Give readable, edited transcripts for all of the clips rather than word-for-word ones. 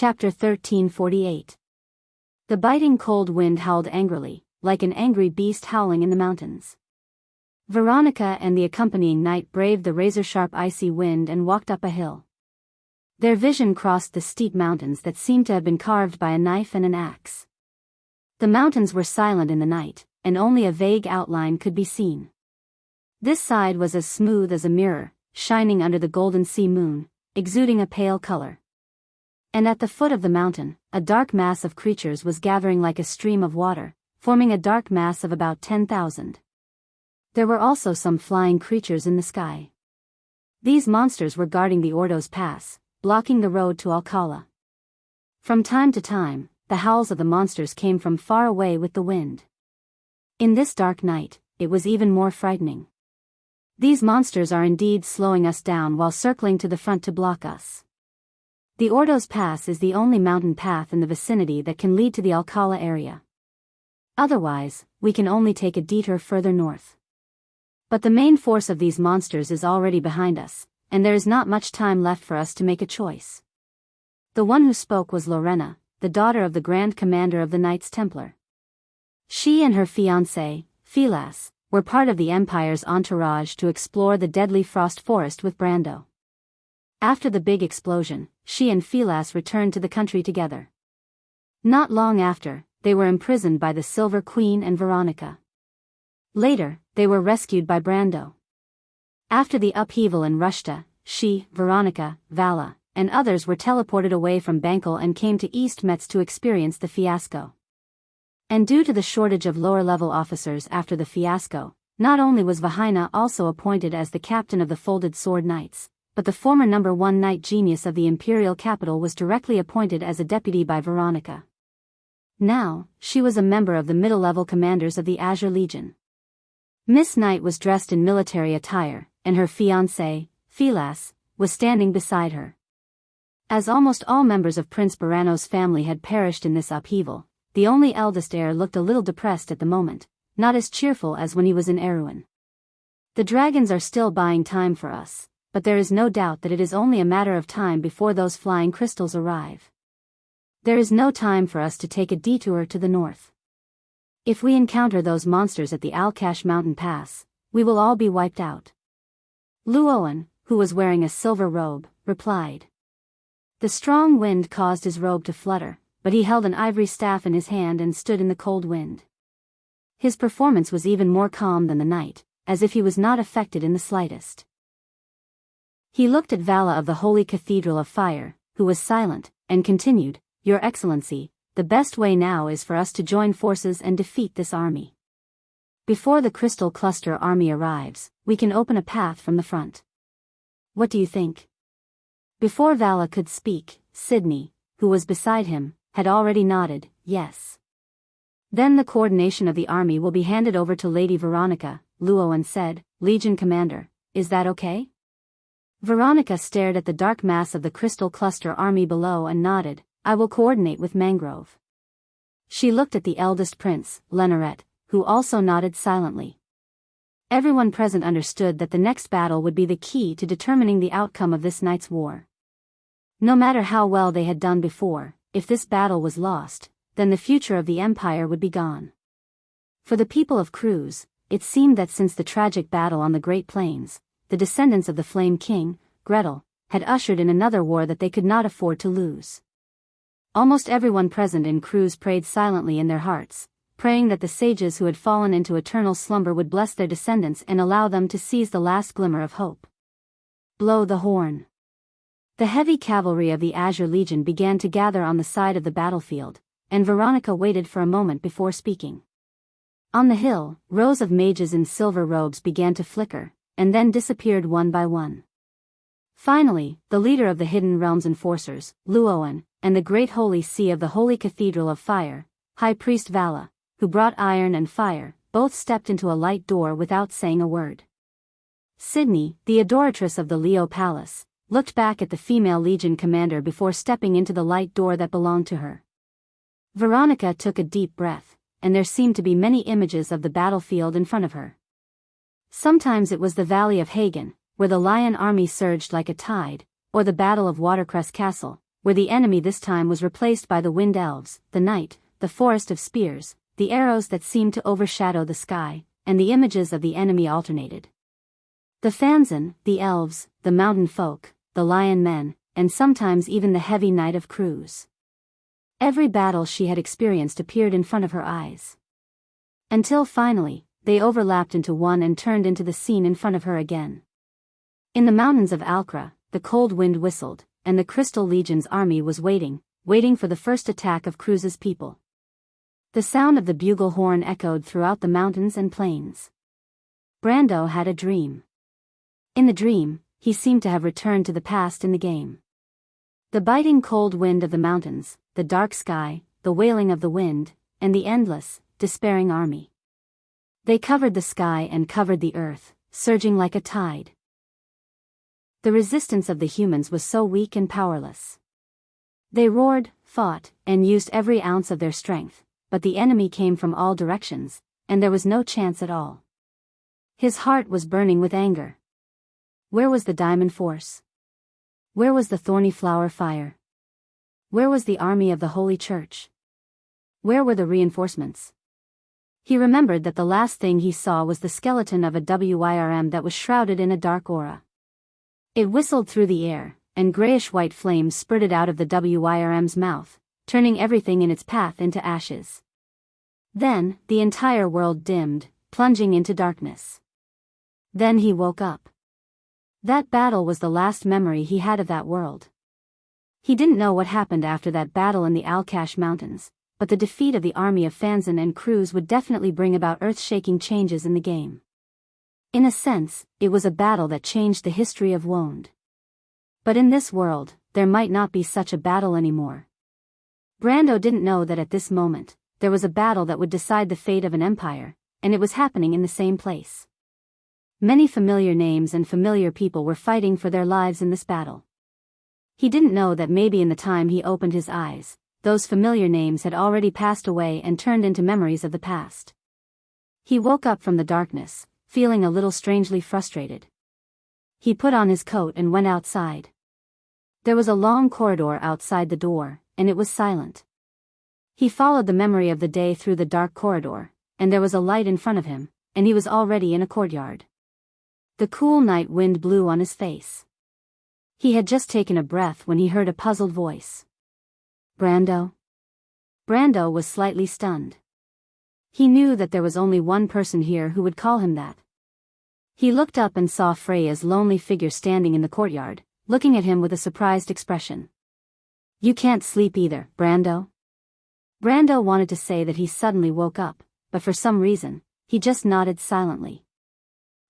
Chapter 1348. The biting cold wind howled angrily, like an angry beast howling in the mountains. Veronica and the accompanying knight braved the razor-sharp icy wind and walked up a hill. Their vision crossed the steep mountains that seemed to have been carved by a knife and an axe. The mountains were silent in the night, and only a vague outline could be seen. This side was as smooth as a mirror, shining under the golden sea moon, exuding a pale color. And at the foot of the mountain, a dark mass of creatures was gathering like a stream of water, forming a dark mass of about 10,000. There were also some flying creatures in the sky. These monsters were guarding the Ordos Pass, blocking the road to Alcala. From time to time, the howls of the monsters came from far away with the wind. In this dark night, it was even more frightening. These monsters are indeed slowing us down while circling to the front to block us. The Ordos Pass is the only mountain path in the vicinity that can lead to the Alcala area. Otherwise, we can only take a detour further north. But the main force of these monsters is already behind us, and there is not much time left for us to make a choice. The one who spoke was Lorena, the daughter of the Grand Commander of the Knights Templar. She and her fiancé, Filas, were part of the Empire's entourage to explore the deadly frost forest with Brando. After the big explosion, she and Filas returned to the country together. Not long after, they were imprisoned by the Silver Queen and Veronica. Later, they were rescued by Brando. After the upheaval in Rushta, she, Veronica, Vala, and others were teleported away from Bankel and came to East Metz to experience the fiasco. And due to the shortage of lower-level officers after the fiasco, not only was Vahina also appointed as the captain of the Folded Sword Knights, but the former number 1 knight genius of the imperial capital was directly appointed as a deputy by Veronica. Now, she was a member of the middle-level commanders of the Azure Legion. Miss Knight was dressed in military attire, and her fiancé, Filas, was standing beside her. As almost all members of Prince Barano's family had perished in this upheaval, the only eldest heir looked a little depressed at the moment, not as cheerful as when he was in Erewhon. The dragons are still buying time for us, but there is no doubt that it is only a matter of time before those flying crystals arrive. There is no time for us to take a detour to the north. If we encounter those monsters at the Alcash Mountain Pass, we will all be wiped out. Luoan, who was wearing a silver robe, replied. The strong wind caused his robe to flutter, but he held an ivory staff in his hand and stood in the cold wind. His performance was even more calm than the night, as if he was not affected in the slightest. He looked at Vala of the Holy Cathedral of Fire, who was silent, and continued, Your Excellency, the best way now is for us to join forces and defeat this army. Before the Crystal Cluster army arrives, we can open a path from the front. What do you think? Before Vala could speak, Sydney, who was beside him, had already nodded, yes. Then the coordination of the army will be handed over to Lady Veronica, Luoan said, Legion Commander, is that okay? Veronica stared at the dark mass of the Crystal Cluster army below and nodded, I will coordinate with Mangrove. She looked at the eldest prince, Lenoret, who also nodded silently. Everyone present understood that the next battle would be the key to determining the outcome of this night's war. No matter how well they had done before, if this battle was lost, then the future of the Empire would be gone. For the people of Cruz, it seemed that since the tragic battle on the Great Plains, the descendants of the Flame King, Gretel, had ushered in another war that they could not afford to lose. Almost everyone present in Cruz prayed silently in their hearts, praying that the sages who had fallen into eternal slumber would bless their descendants and allow them to seize the last glimmer of hope. Blow the horn. The heavy cavalry of the Azure Legion began to gather on the side of the battlefield, and Veronica waited for a moment before speaking. On the hill, rows of mages in silver robes began to flicker, and then disappeared one by one. Finally, the leader of the Hidden Realms Enforcers, Luoan, and the Great Holy See of the Holy Cathedral of Fire, High Priest Vala, who brought iron and fire, both stepped into a light door without saying a word. Sydney, the adoratress of the Leo Palace, looked back at the female Legion commander before stepping into the light door that belonged to her. Veronica took a deep breath, and there seemed to be many images of the battlefield in front of her. Sometimes it was the Valley of Hagen, where the Lion army surged like a tide, or the Battle of Watercress Castle, where the enemy this time was replaced by the wind elves, the night, the forest of spears, the arrows that seemed to overshadow the sky, and the images of the enemy alternated. The Fanzan, the elves, the mountain folk, the lion men, and sometimes even the heavy knight of crews. Every battle she had experienced appeared in front of her eyes. Until finally, they overlapped into one and turned into the scene in front of her again. In the mountains of Alcra, the cold wind whistled, and the Crystal Legion's army was waiting for the first attack of Cruz's people. The sound of the bugle horn echoed throughout the mountains and plains. Brando had a dream. In the dream, he seemed to have returned to the past in the game. The biting cold wind of the mountains, the dark sky, the wailing of the wind, and the endless, despairing army. They covered the sky and covered the earth, surging like a tide. The resistance of the humans was so weak and powerless. They roared, fought, and used every ounce of their strength, but the enemy came from all directions, and there was no chance at all. His heart was burning with anger. Where was the diamond force? Where was the thorny flower fire? Where was the army of the Holy Church? Where were the reinforcements? He remembered that the last thing he saw was the skeleton of a WIRM that was shrouded in a dark aura. It whistled through the air, and grayish-white flames spurted out of the WIRM's mouth, turning everything in its path into ashes. Then, the entire world dimmed, plunging into darkness. Then he woke up. That battle was the last memory he had of that world. He didn't know what happened after that battle in the Alkash Mountains, but the defeat of the army of Fanzan and Cruz would definitely bring about earth-shaking changes in the game. In a sense, it was a battle that changed the history of Wond. But in this world, there might not be such a battle anymore. Brando didn't know that at this moment, there was a battle that would decide the fate of an empire, and it was happening in the same place. Many familiar names and familiar people were fighting for their lives in this battle. He didn't know that maybe in the time he opened his eyes, those familiar names had already passed away and turned into memories of the past. He woke up from the darkness, feeling a little strangely frustrated. He put on his coat and went outside. There was a long corridor outside the door, and it was silent. He followed the memory of the day through the dark corridor, and there was a light in front of him, and he was already in a courtyard. The cool night wind blew on his face. He had just taken a breath when he heard a puzzled voice. Brando? Brando was slightly stunned. He knew that there was only one person here who would call him that. He looked up and saw Freya's lonely figure standing in the courtyard, looking at him with a surprised expression. You can't sleep either, Brando? Brando wanted to say that he suddenly woke up, but for some reason, he just nodded silently.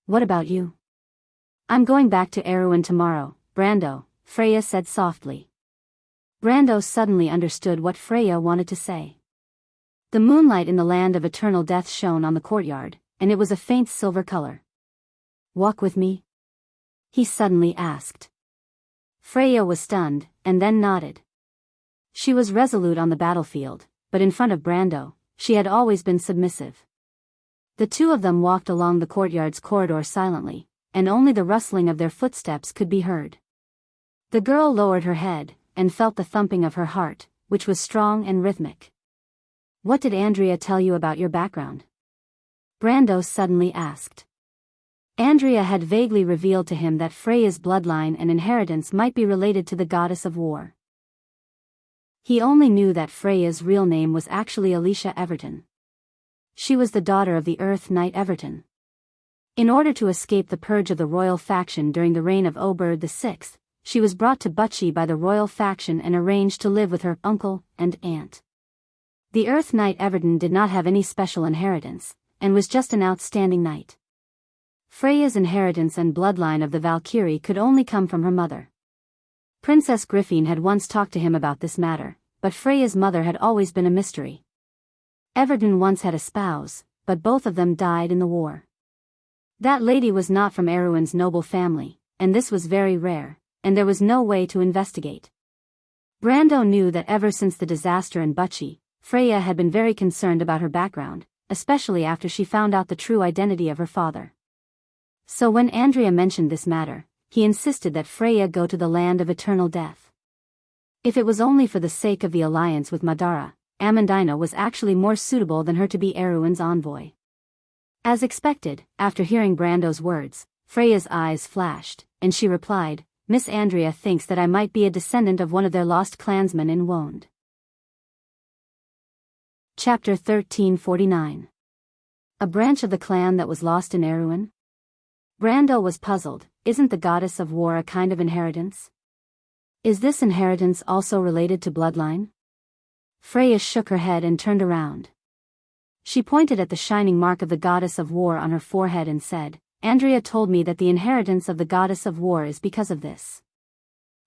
What about you? I'm going back to Erewhon tomorrow, Brando, Freya said softly. Brando suddenly understood what Freya wanted to say. The moonlight in the land of eternal death shone on the courtyard, and it was a faint silver color. Walk with me? He suddenly asked. Freya was stunned, and then nodded. She was resolute on the battlefield, but in front of Brando, she had always been submissive. The two of them walked along the courtyard's corridor silently, and only the rustling of their footsteps could be heard. The girl lowered her head, and felt the thumping of her heart, which was strong and rhythmic. What did Andrea tell you about your background? Brando suddenly asked. Andrea had vaguely revealed to him that Freya's bloodline and inheritance might be related to the goddess of war. He only knew that Freya's real name was actually Alicia Everton. She was the daughter of the Earth Knight Everton. In order to escape the purge of the royal faction during the reign of Oberd VI, she was brought to Bucci by the royal faction and arranged to live with her uncle and aunt. The Earth Knight Everton did not have any special inheritance, and was just an outstanding knight. Freya's inheritance and bloodline of the Valkyrie could only come from her mother. Princess Griffin had once talked to him about this matter, but Freya's mother had always been a mystery. Everton once had a spouse, but both of them died in the war. That lady was not from Erewhon's noble family, and this was very rare, and there was no way to investigate. Brando knew that ever since the disaster in Bucci, Freya had been very concerned about her background, especially after she found out the true identity of her father. So when Andrea mentioned this matter, he insisted that Freya go to the land of eternal death. If it was only for the sake of the alliance with Madara, Amandina was actually more suitable than her to be Erewhon's envoy. As expected, after hearing Brando's words, Freya's eyes flashed, and she replied, "Miss Andrea thinks that I might be a descendant of one of their lost clansmen in Wonde." Chapter 1349. A branch of the clan that was lost in Erewhon? Brando was puzzled. Isn't the goddess of war a kind of inheritance? Is this inheritance also related to bloodline? Freya shook her head and turned around. She pointed at the shining mark of the goddess of war on her forehead and said, "Andrea told me that the inheritance of the goddess of war is because of this.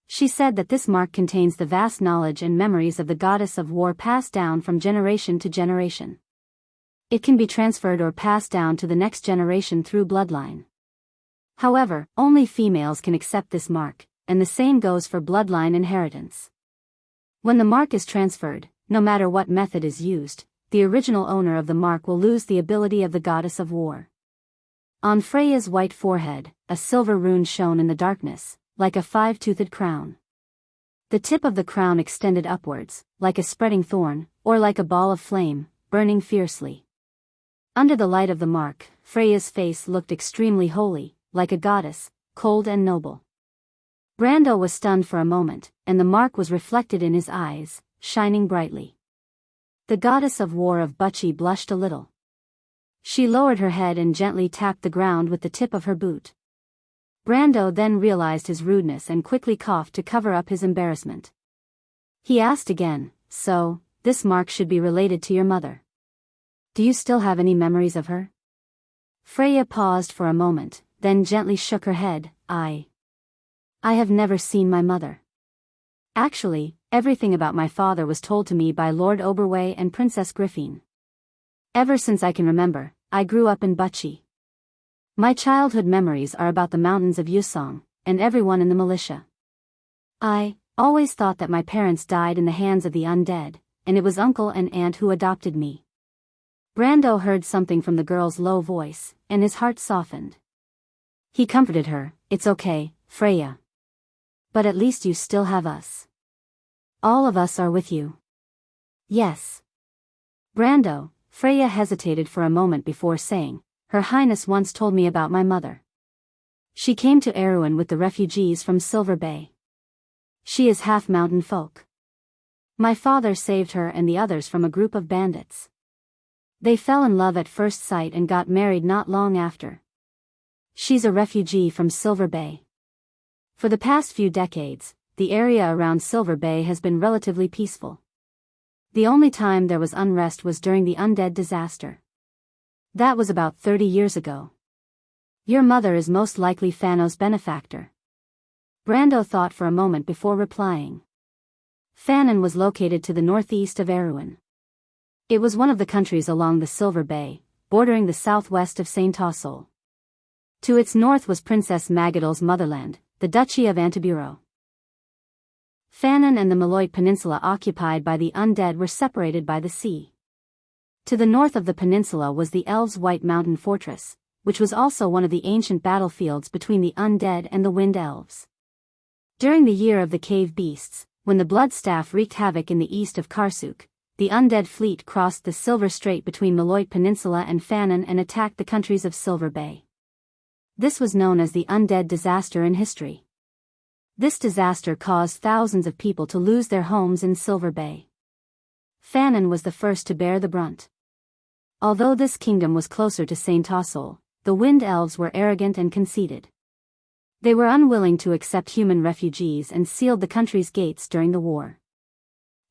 She said that this mark contains the vast knowledge and memories of the goddess of war passed down from generation to generation. It can be transferred or passed down to the next generation through bloodline. However, only females can accept this mark, and the same goes for bloodline inheritance. When the mark is transferred, no matter what method is used, the original owner of the mark will lose the ability of the goddess of war." On Freya's white forehead, a silver rune shone in the darkness, like a five-toothed crown. The tip of the crown extended upwards, like a spreading thorn, or like a ball of flame, burning fiercely. Under the light of the mark, Freya's face looked extremely holy, like a goddess, cold and noble. Brando was stunned for a moment, and the mark was reflected in his eyes, shining brightly. The goddess of war of Buchi blushed a little. She lowered her head and gently tapped the ground with the tip of her boot. Brando then realized his rudeness and quickly coughed to cover up his embarrassment. He asked again, "So, this mark should be related to your mother. Do you still have any memories of her?" Freya paused for a moment, then gently shook her head. I have never seen my mother. Actually, everything about my father was told to me by Lord Oberway and Princess Griffin. Ever since I can remember, I grew up in Buchi. My childhood memories are about the mountains of Yusong, and everyone in the militia. I always thought that my parents died in the hands of the undead, and it was uncle and aunt who adopted me." Brando heard something from the girl's low voice, and his heart softened. He comforted her, "It's okay, Freya. But at least you still have us. All of us are with you." "Yes." Brando, Freya hesitated for a moment before saying, "Her Highness once told me about my mother. She came to Erewhon with the refugees from Silver Bay. She is half mountain folk. My father saved her and the others from a group of bandits. They fell in love at first sight and got married not long after. She's a refugee from Silver Bay. For the past few decades, the area around Silver Bay has been relatively peaceful. The only time there was unrest was during the undead disaster. That was about 30 years ago. Your mother is most likely Fano's benefactor." Brando thought for a moment before replying. Fanon was located to the northeast of Erewhon. It was one of the countries along the Silver Bay, bordering the southwest of St. Tassol. To its north was Princess Magadal's motherland, the Duchy of Antiburo. Fanon and the Maloit Peninsula occupied by the undead were separated by the sea. To the north of the peninsula was the Elves' White Mountain Fortress, which was also one of the ancient battlefields between the undead and the Wind Elves. During the Year of the Cave Beasts, when the Bloodstaff wreaked havoc in the east of Karsuk, the undead fleet crossed the Silver Strait between Maloit Peninsula and Fanon and attacked the countries of Silver Bay. This was known as the Undead Disaster in history. This disaster caused thousands of people to lose their homes in Silver Bay. Fanon was the first to bear the brunt. Although this kingdom was closer to St. Tassol, the Wind Elves were arrogant and conceited. They were unwilling to accept human refugees and sealed the country's gates during the war.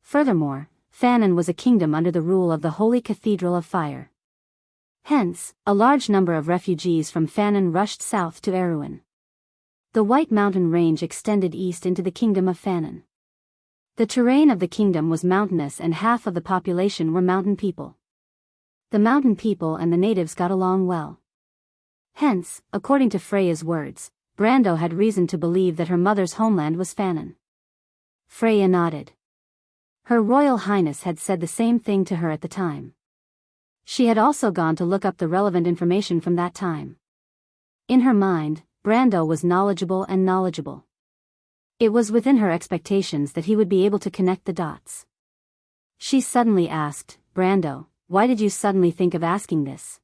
Furthermore, Fanon was a kingdom under the rule of the Holy Cathedral of Fire. Hence, a large number of refugees from Fanon rushed south to Erewhon. The White Mountain Range extended east into the kingdom of Fanon. The terrain of the kingdom was mountainous and half of the population were mountain people. The mountain people and the natives got along well. Hence, according to Freya's words, Brando had reason to believe that her mother's homeland was Fanon. Freya nodded. Her Royal Highness had said the same thing to her at the time. She had also gone to look up the relevant information from that time. In her mind, Brando was knowledgeable. It was within her expectations that he would be able to connect the dots. She suddenly asked, "Brando, why did you suddenly think of asking this?"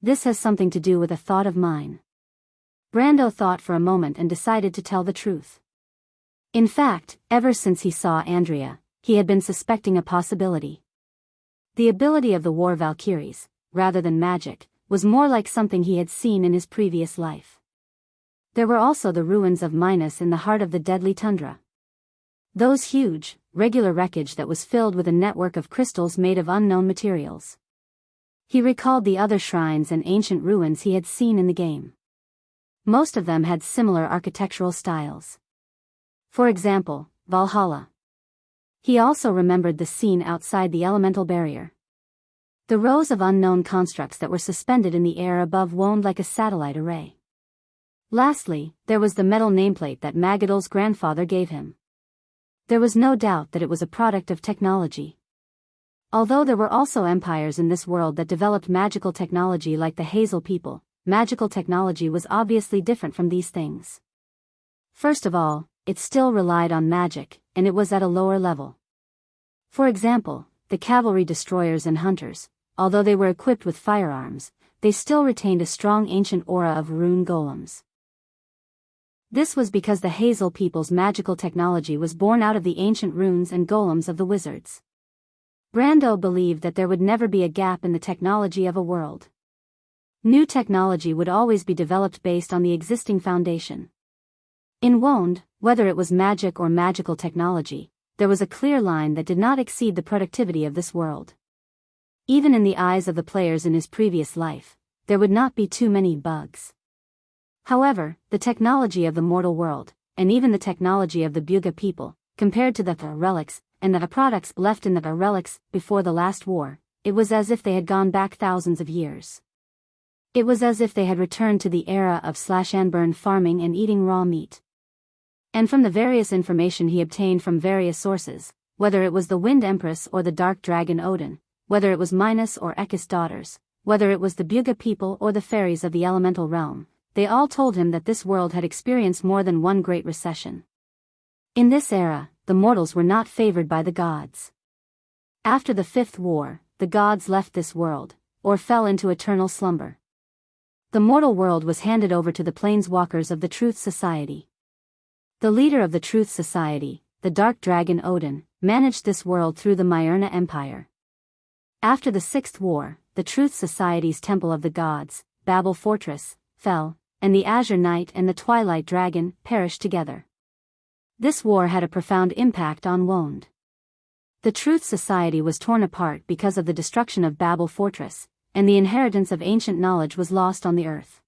"This has something to do with a thought of mine." Brando thought for a moment and decided to tell the truth. In fact, ever since he saw Andrea, he had been suspecting a possibility. The ability of the war Valkyries, rather than magic, was more like something he had seen in his previous life. There were also the ruins of Minas in the heart of the deadly tundra. Those huge, regular wreckage that was filled with a network of crystals made of unknown materials. He recalled the other shrines and ancient ruins he had seen in the game. Most of them had similar architectural styles. For example, Valhalla. He also remembered the scene outside the elemental barrier. The rows of unknown constructs that were suspended in the air above wound like a satellite array. Lastly, there was the metal nameplate that Magadol's grandfather gave him. There was no doubt that it was a product of technology. Although there were also empires in this world that developed magical technology like the Hazel people, magical technology was obviously different from these things. First of all, it still relied on magic, and it was at a lower level. For example, the cavalry destroyers and hunters, although they were equipped with firearms, they still retained a strong ancient aura of rune golems. This was because the Hazel people's magical technology was born out of the ancient runes and golems of the wizards. Brando believed that there would never be a gap in the technology of a world. New technology would always be developed based on the existing foundation. In Wound, whether it was magic or magical technology, there was a clear line that did not exceed the productivity of this world. Even in the eyes of the players in his previous life, there would not be too many bugs. However, the technology of the mortal world, and even the technology of the Buga people, compared to the relics, and the products left in the relics before the last war, it was as if they had gone back thousands of years. It was as if they had returned to the era of slash-and-burn farming and eating raw meat. And from the various information he obtained from various sources, whether it was the Wind Empress or the Dark Dragon Odin, whether it was Minas or Ekis' daughters, whether it was the Buga people or the fairies of the elemental realm, they all told him that this world had experienced more than one great recession. In this era, the mortals were not favored by the gods. After the Fifth War, the gods left this world, or fell into eternal slumber. The mortal world was handed over to the planeswalkers of the Truth Society. The leader of the Truth Society, the Dark Dragon Odin, managed this world through the Myrna Empire. After the Sixth War, the Truth Society's Temple of the Gods, Babel Fortress, fell, and the Azure Knight and the Twilight Dragon perished together. This war had a profound impact on Wound. The Truth Society was torn apart because of the destruction of Babel Fortress, and the inheritance of ancient knowledge was lost on the earth.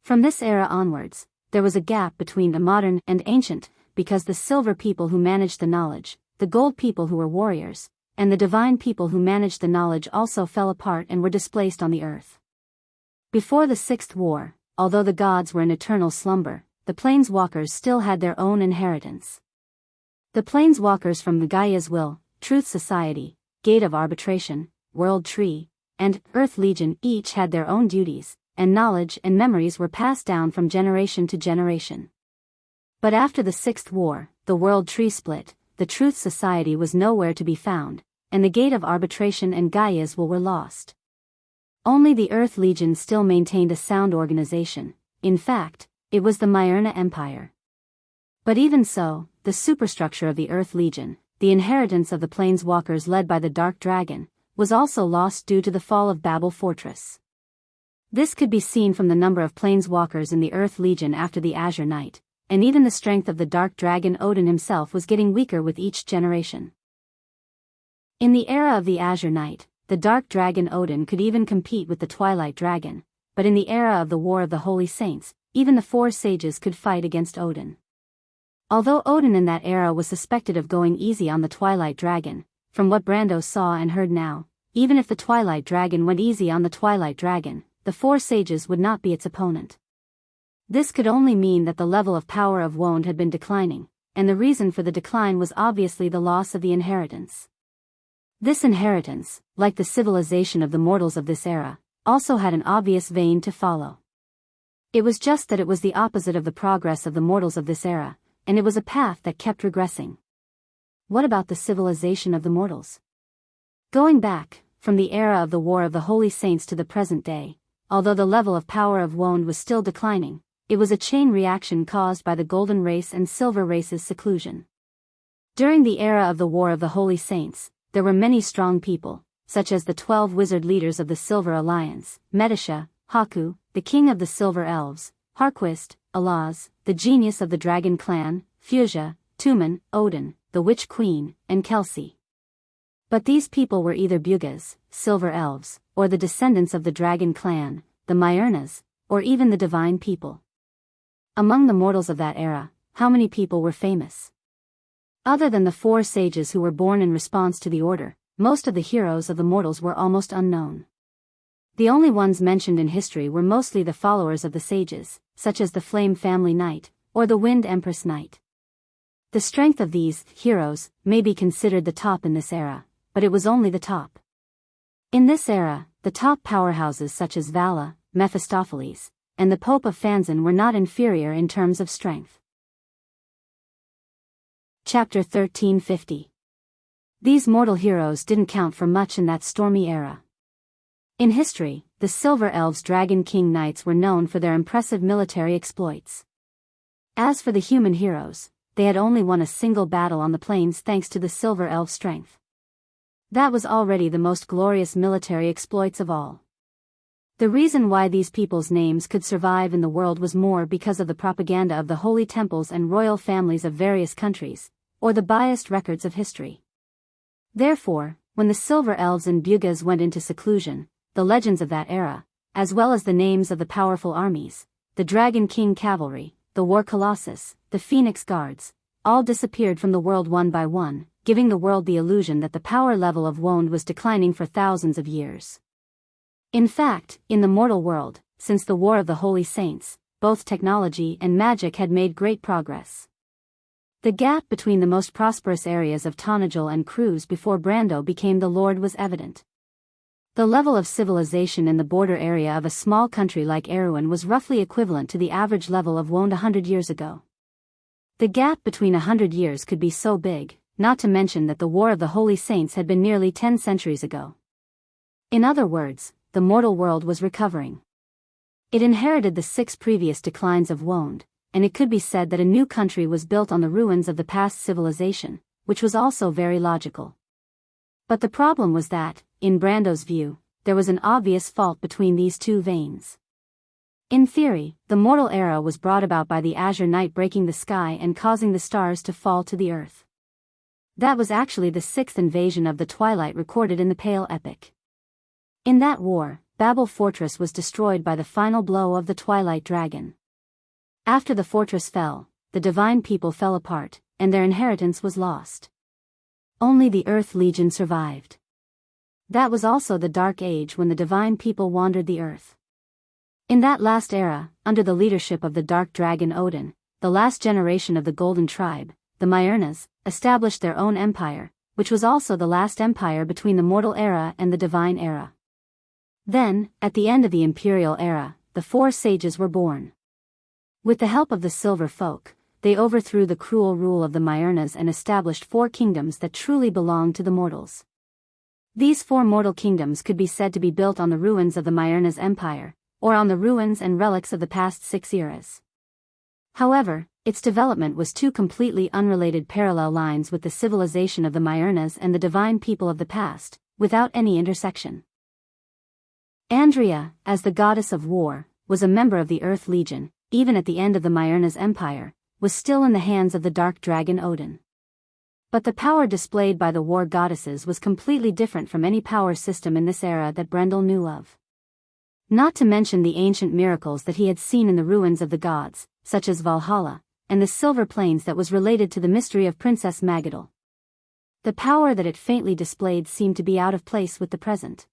From this era onwards, there was a gap between the modern and ancient, because the silver people who managed the knowledge, the gold people who were warriors, and the divine people who managed the knowledge also fell apart and were displaced on the earth. Before the Sixth War, although the gods were in eternal slumber, the planeswalkers still had their own inheritance. The planeswalkers from the Gaia's Will, Truth Society, Gate of Arbitration, World Tree, and Earth Legion each had their own duties, and knowledge and memories were passed down from generation to generation. But after the Sixth War, the World Tree split, the Truth Society was nowhere to be found, and the Gate of Arbitration and Gaia's Will were lost. Only the Earth Legion still maintained a sound organization. In fact, it was the Myrna Empire. But even so, the superstructure of the Earth Legion, the inheritance of the planeswalkers led by the Dark Dragon, was also lost due to the fall of Babel Fortress. This could be seen from the number of planeswalkers in the Earth Legion after the Azure Knight, and even the strength of the Dark Dragon Odin himself was getting weaker with each generation. In the era of the Azure Knight, the Dark Dragon Odin could even compete with the Twilight Dragon, but in the era of the War of the Holy Saints, even the Four Sages could fight against Odin. Although Odin in that era was suspected of going easy on the Twilight Dragon, from what Brando saw and heard now, even if the Twilight Dragon went easy on the Twilight Dragon, the Four Sages would not be its opponent. This could only mean that the level of power of Wound had been declining, and the reason for the decline was obviously the loss of the inheritance. This inheritance, like the civilization of the mortals of this era, also had an obvious vein to follow. It was just that it was the opposite of the progress of the mortals of this era, and it was a path that kept regressing. What about the civilization of the mortals? Going back, from the era of the War of the Holy Saints to the present day, although the level of power of Wond was still declining, it was a chain reaction caused by the Golden Race and Silver Race's seclusion. During the era of the War of the Holy Saints, there were many strong people, such as the 12 wizard leaders of the Silver Alliance, Medisha, Haku, the king of the Silver Elves, Harquist, Alaz, the genius of the Dragon Clan, Fuchsia, Tumen, Odin, the Witch Queen, and Kelsey. But these people were either Bugas, Silver Elves, or the descendants of the Dragon Clan, the Myrnas, or even the Divine People. Among the mortals of that era, how many people were famous? Other than the 4 sages who were born in response to the order, most of the heroes of the mortals were almost unknown. The only ones mentioned in history were mostly the followers of the sages, such as the Flame Family Knight, or the Wind Empress Knight. The strength of these heroes may be considered the top in this era, but it was only the top. In this era, the top powerhouses such as Vala, Mephistopheles, and the Pope of Fanzan were not inferior in terms of strength. Chapter 1350. These mortal heroes didn't count for much in that stormy era. In history, the Silver Elves' Dragon King Knights were known for their impressive military exploits. As for the human heroes, they had only won a single battle on the plains thanks to the Silver Elf strength. That was already the most glorious military exploits of all. The reason why these people's names could survive in the world was more because of the propaganda of the holy temples and royal families of various countries, or the biased records of history. Therefore, when the Silver Elves and Bugas went into seclusion, the legends of that era, as well as the names of the powerful armies, the Dragon King Cavalry, the War Colossus, the Phoenix Guards, all disappeared from the world one by one, giving the world the illusion that the power level of Wond was declining for thousands of years. In fact, in the mortal world, since the War of the Holy Saints, both technology and magic had made great progress. The gap between the most prosperous areas of Tonajul and Cruz before Brando became the Lord was evident. The level of civilization in the border area of a small country like Erewhon was roughly equivalent to the average level of Wond 100 years ago. The gap between 100 years could be so big, not to mention that the War of the Holy Saints had been nearly 10 centuries ago. In other words, the mortal world was recovering. It inherited the 6 previous declines of Wond, and it could be said that a new country was built on the ruins of the past civilization, which was also very logical. But the problem was that, in Brando's view, there was an obvious fault between these two veins. In theory, the mortal era was brought about by the azure night breaking the sky and causing the stars to fall to the earth. That was actually the 6th invasion of the Twilight recorded in the Pale Epic. In that war, Babel Fortress was destroyed by the final blow of the Twilight Dragon. After the fortress fell, the divine people fell apart, and their inheritance was lost. Only the Earth Legion survived. That was also the Dark Age when the divine people wandered the earth. In that last era, under the leadership of the Dark Dragon Odin, the last generation of the Golden Tribe, the Myrnas, established their own empire, which was also the last empire between the mortal era and the divine era. Then, at the end of the imperial era, the 4 sages were born. With the help of the Silver Folk, they overthrew the cruel rule of the Myrnas and established 4 kingdoms that truly belonged to the mortals. These 4 mortal kingdoms could be said to be built on the ruins of the Myrnas Empire, or on the ruins and relics of the past 6 eras. However, its development was 2 completely unrelated parallel lines with the civilization of the Myrnas and the divine people of the past, without any intersection. Andrea, as the goddess of war, was a member of the Earth Legion, even at the end of the Myrnas Empire, was still in the hands of the Dark Dragon Odin. But the power displayed by the war goddesses was completely different from any power system in this era that Brendel knew of. Not to mention the ancient miracles that he had seen in the ruins of the gods, such as Valhalla, and the Silver Plains that was related to the mystery of Princess Magadal. The power that it faintly displayed seemed to be out of place with the present.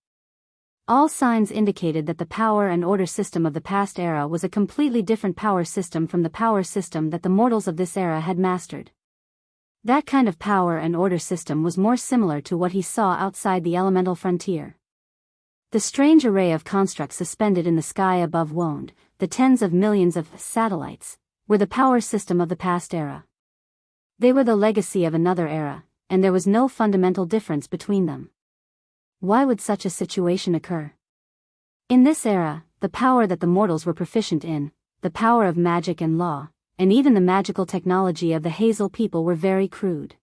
All signs indicated that the power and order system of the past era was a completely different power system from the power system that the mortals of this era had mastered. That kind of power and order system was more similar to what he saw outside the elemental frontier. The strange array of constructs suspended in the sky above Wond, the tens of millions of satellites, were the power system of the past era. They were the legacy of another era, and there was no fundamental difference between them. Why would such a situation occur? In this era, the power that the mortals were proficient in, the power of magic and law, and even the magical technology of the Hazel people were very crude.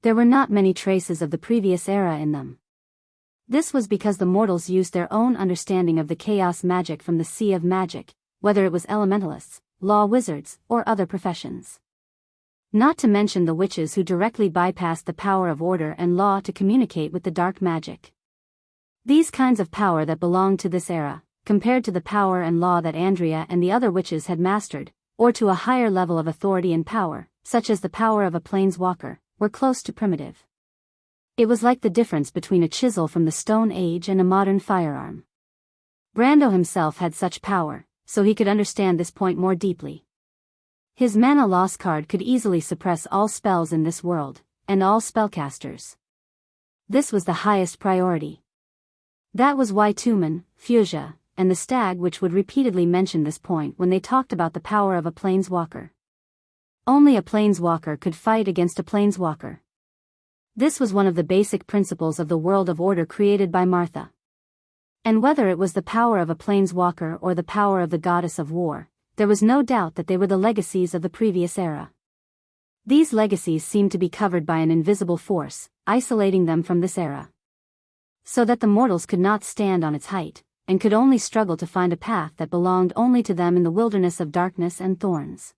There were not many traces of the previous era in them. This was because the mortals used their own understanding of the chaos magic from the sea of magic, whether it was elementalists, law wizards, or other professions. Not to mention the witches who directly bypassed the power of order and law to communicate with the dark magic. These kinds of power that belonged to this era, compared to the power and law that Andrea and the other witches had mastered, or to a higher level of authority and power, such as the power of a planeswalker, were close to primitive. It was like the difference between a chisel from the Stone Age and a modern firearm. Brando himself had such power, so he could understand this point more deeply. His Mana Loss card could easily suppress all spells in this world, and all spellcasters. This was the highest priority. That was why Tumen, Fuchsia, and the Stag Witch would repeatedly mention this point when they talked about the power of a planeswalker. Only a planeswalker could fight against a planeswalker. This was one of the basic principles of the world of order created by Martha. And whether it was the power of a planeswalker or the power of the goddess of war, there was no doubt that they were the legacies of the previous era. These legacies seemed to be covered by an invisible force, isolating them from this era. So that the mortals could not stand on its height, and could only struggle to find a path that belonged only to them in the wilderness of darkness and thorns.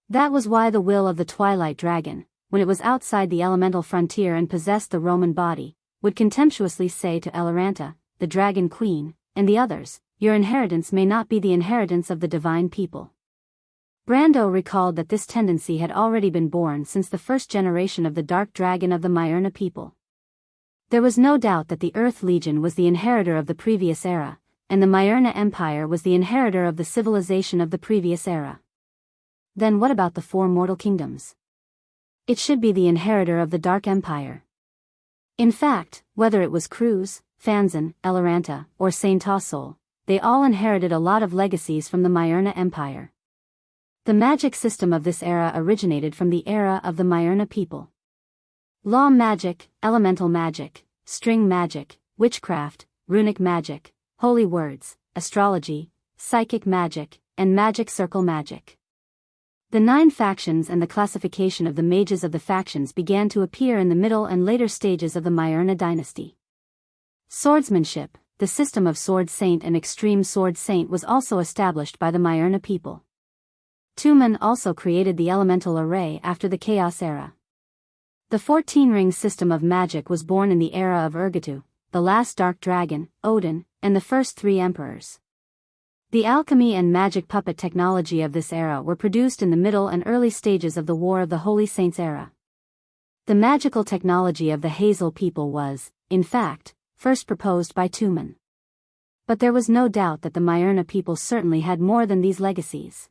That was why the will of the Twilight Dragon, when it was outside the elemental frontier and possessed the Roman body, would contemptuously say to Eloranta, the Dragon Queen, and the others, "Your inheritance may not be the inheritance of the divine people." Brando recalled that this tendency had already been born since the first generation of the Dark Dragon of the Myrna people. There was no doubt that the Earth Legion was the inheritor of the previous era, and the Myrna Empire was the inheritor of the civilization of the previous era. Then what about the four mortal kingdoms? It should be the inheritor of the Dark Empire. In fact, whether it was Cruz, Fanzan, Eloranta, or Saint Tossol, they all inherited a lot of legacies from the Myrna Empire. The magic system of this era originated from the era of the Myrna people. Law magic, elemental magic, string magic, witchcraft, runic magic, holy words, astrology, psychic magic, and magic circle magic. The 9 factions and the classification of the mages of the factions began to appear in the middle and later stages of the Myrna dynasty. Swordsmanship, the system of Sword Saint and Extreme Sword Saint, was also established by the Myrna people. Tumen also created the elemental array after the Chaos era. The 14-ring system of magic was born in the era of Urgatu, the last Dark Dragon, Odin, and the first 3 emperors. The alchemy and magic puppet technology of this era were produced in the middle and early stages of the War of the Holy Saints era. The magical technology of the Hazel people was, in fact, first proposed by Tumen. But there was no doubt that the Myrna people certainly had more than these legacies.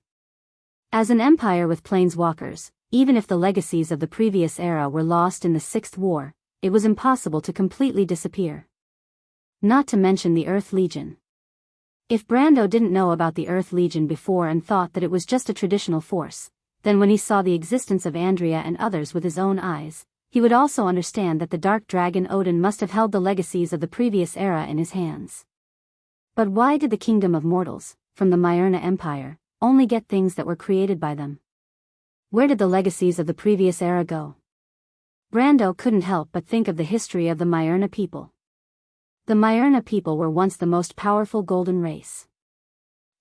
As an empire with planeswalkers, even if the legacies of the previous era were lost in the Sixth War, it was impossible to completely disappear. Not to mention the Earth Legion. If Brando didn't know about the Earth Legion before and thought that it was just a traditional force, then when he saw the existence of Andrea and others with his own eyes, he would also understand that the Dark Dragon Odin must have held the legacies of the previous era in his hands. But why did the Kingdom of Mortals, from the Myrna Empire, only get things that were created by them? Where did the legacies of the previous era go? Brando couldn't help but think of the history of the Myrna people. The Myrna people were once the most powerful golden race.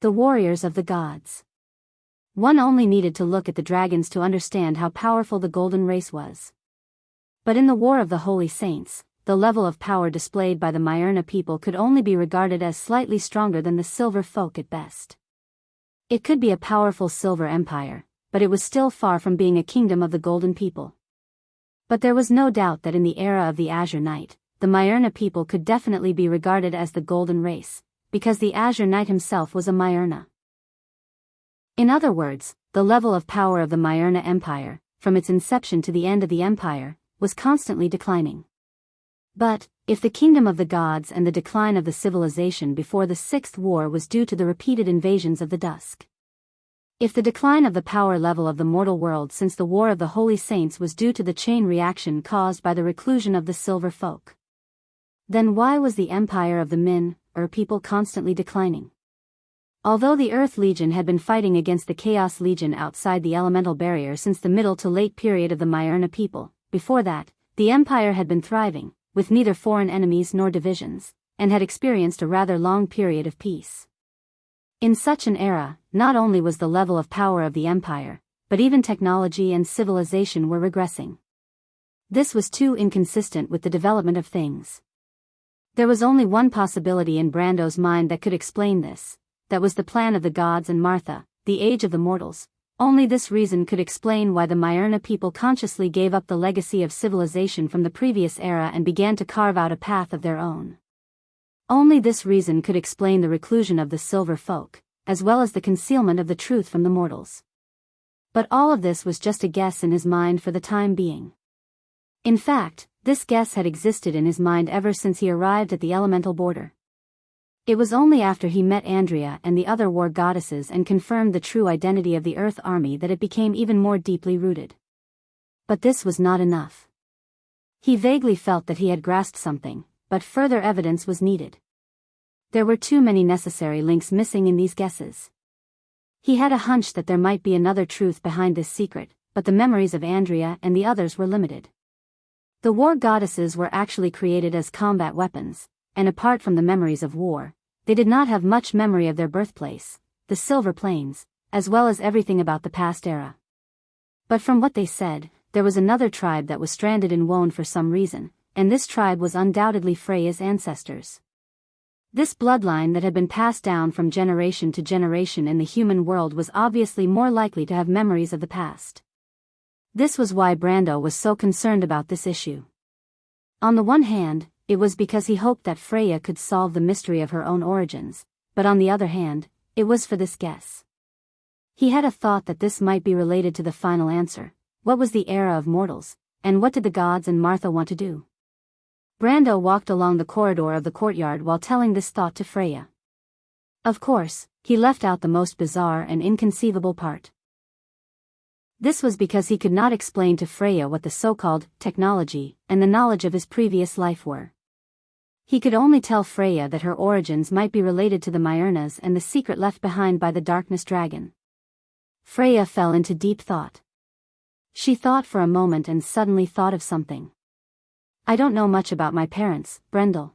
The warriors of the gods. One only needed to look at the dragons to understand how powerful the golden race was. But in the War of the Holy Saints, the level of power displayed by the Myrna people could only be regarded as slightly stronger than the Silver folk at best. It could be a powerful Silver Empire, but it was still far from being a kingdom of the golden people. But there was no doubt that in the era of the Azure Knight, the Myrna people could definitely be regarded as the golden race, because the Azure Knight himself was a Myrna. In other words, the level of power of the Myrna Empire, from its inception to the end of the empire, was constantly declining. But, if the kingdom of the gods and the decline of the civilization before the Sixth War was due to the repeated invasions of the Dusk, If the decline of the power level of the mortal world since the War of the Holy Saints was due to the chain reaction caused by the reclusion of the Silver Folk, then why was the empire of the Min, people constantly declining? Although the Earth Legion had been fighting against the Chaos Legion outside the elemental barrier since the middle to late period of the Myrna people, before that, the empire had been thriving, with neither foreign enemies nor divisions, and had experienced a rather long period of peace. In such an era, not only was the level of power of the empire, but even technology and civilization were regressing. This was too inconsistent with the development of things. There was only one possibility in Brando's mind that could explain this. That was the plan of the gods and Martha, the age of the mortals. Only this reason could explain why the Myrna people consciously gave up the legacy of civilization from the previous era and began to carve out a path of their own. Only this reason could explain the reclusion of the Silver Folk, as well as the concealment of the truth from the mortals. But all of this was just a guess in his mind for the time being. In fact, this guess had existed in his mind ever since he arrived at the elemental border. It was only after he met Andrea and the other war goddesses and confirmed the true identity of the Earth Army that it became even more deeply rooted. But this was not enough. He vaguely felt that he had grasped something, but further evidence was needed. There were too many necessary links missing in these guesses. He had a hunch that there might be another truth behind this secret, but the memories of Andrea and the others were limited. The war goddesses were actually created as combat weapons, and apart from the memories of war, they did not have much memory of their birthplace, the Silver Plains, as well as everything about the past era. But from what they said, there was another tribe that was stranded in Wone for some reason, and this tribe was undoubtedly Freya's ancestors. This bloodline that had been passed down from generation to generation in the human world was obviously more likely to have memories of the past. This was why Brando was so concerned about this issue. On the one hand, it was because he hoped that Freya could solve the mystery of her own origins, but on the other hand, it was for this guess. He had a thought that this might be related to the final answer. What was the era of mortals, and what did the gods and Martha want to do? Brando walked along the corridor of the courtyard while telling this thought to Freya. Of course, he left out the most bizarre and inconceivable part. This was because he could not explain to Freya what the so-called technology and the knowledge of his previous life were. He could only tell Freya that her origins might be related to the Myrnas and the secret left behind by the Darkness Dragon. Freya fell into deep thought. She thought for a moment and suddenly thought of something. I don't know much about my parents, Brendel.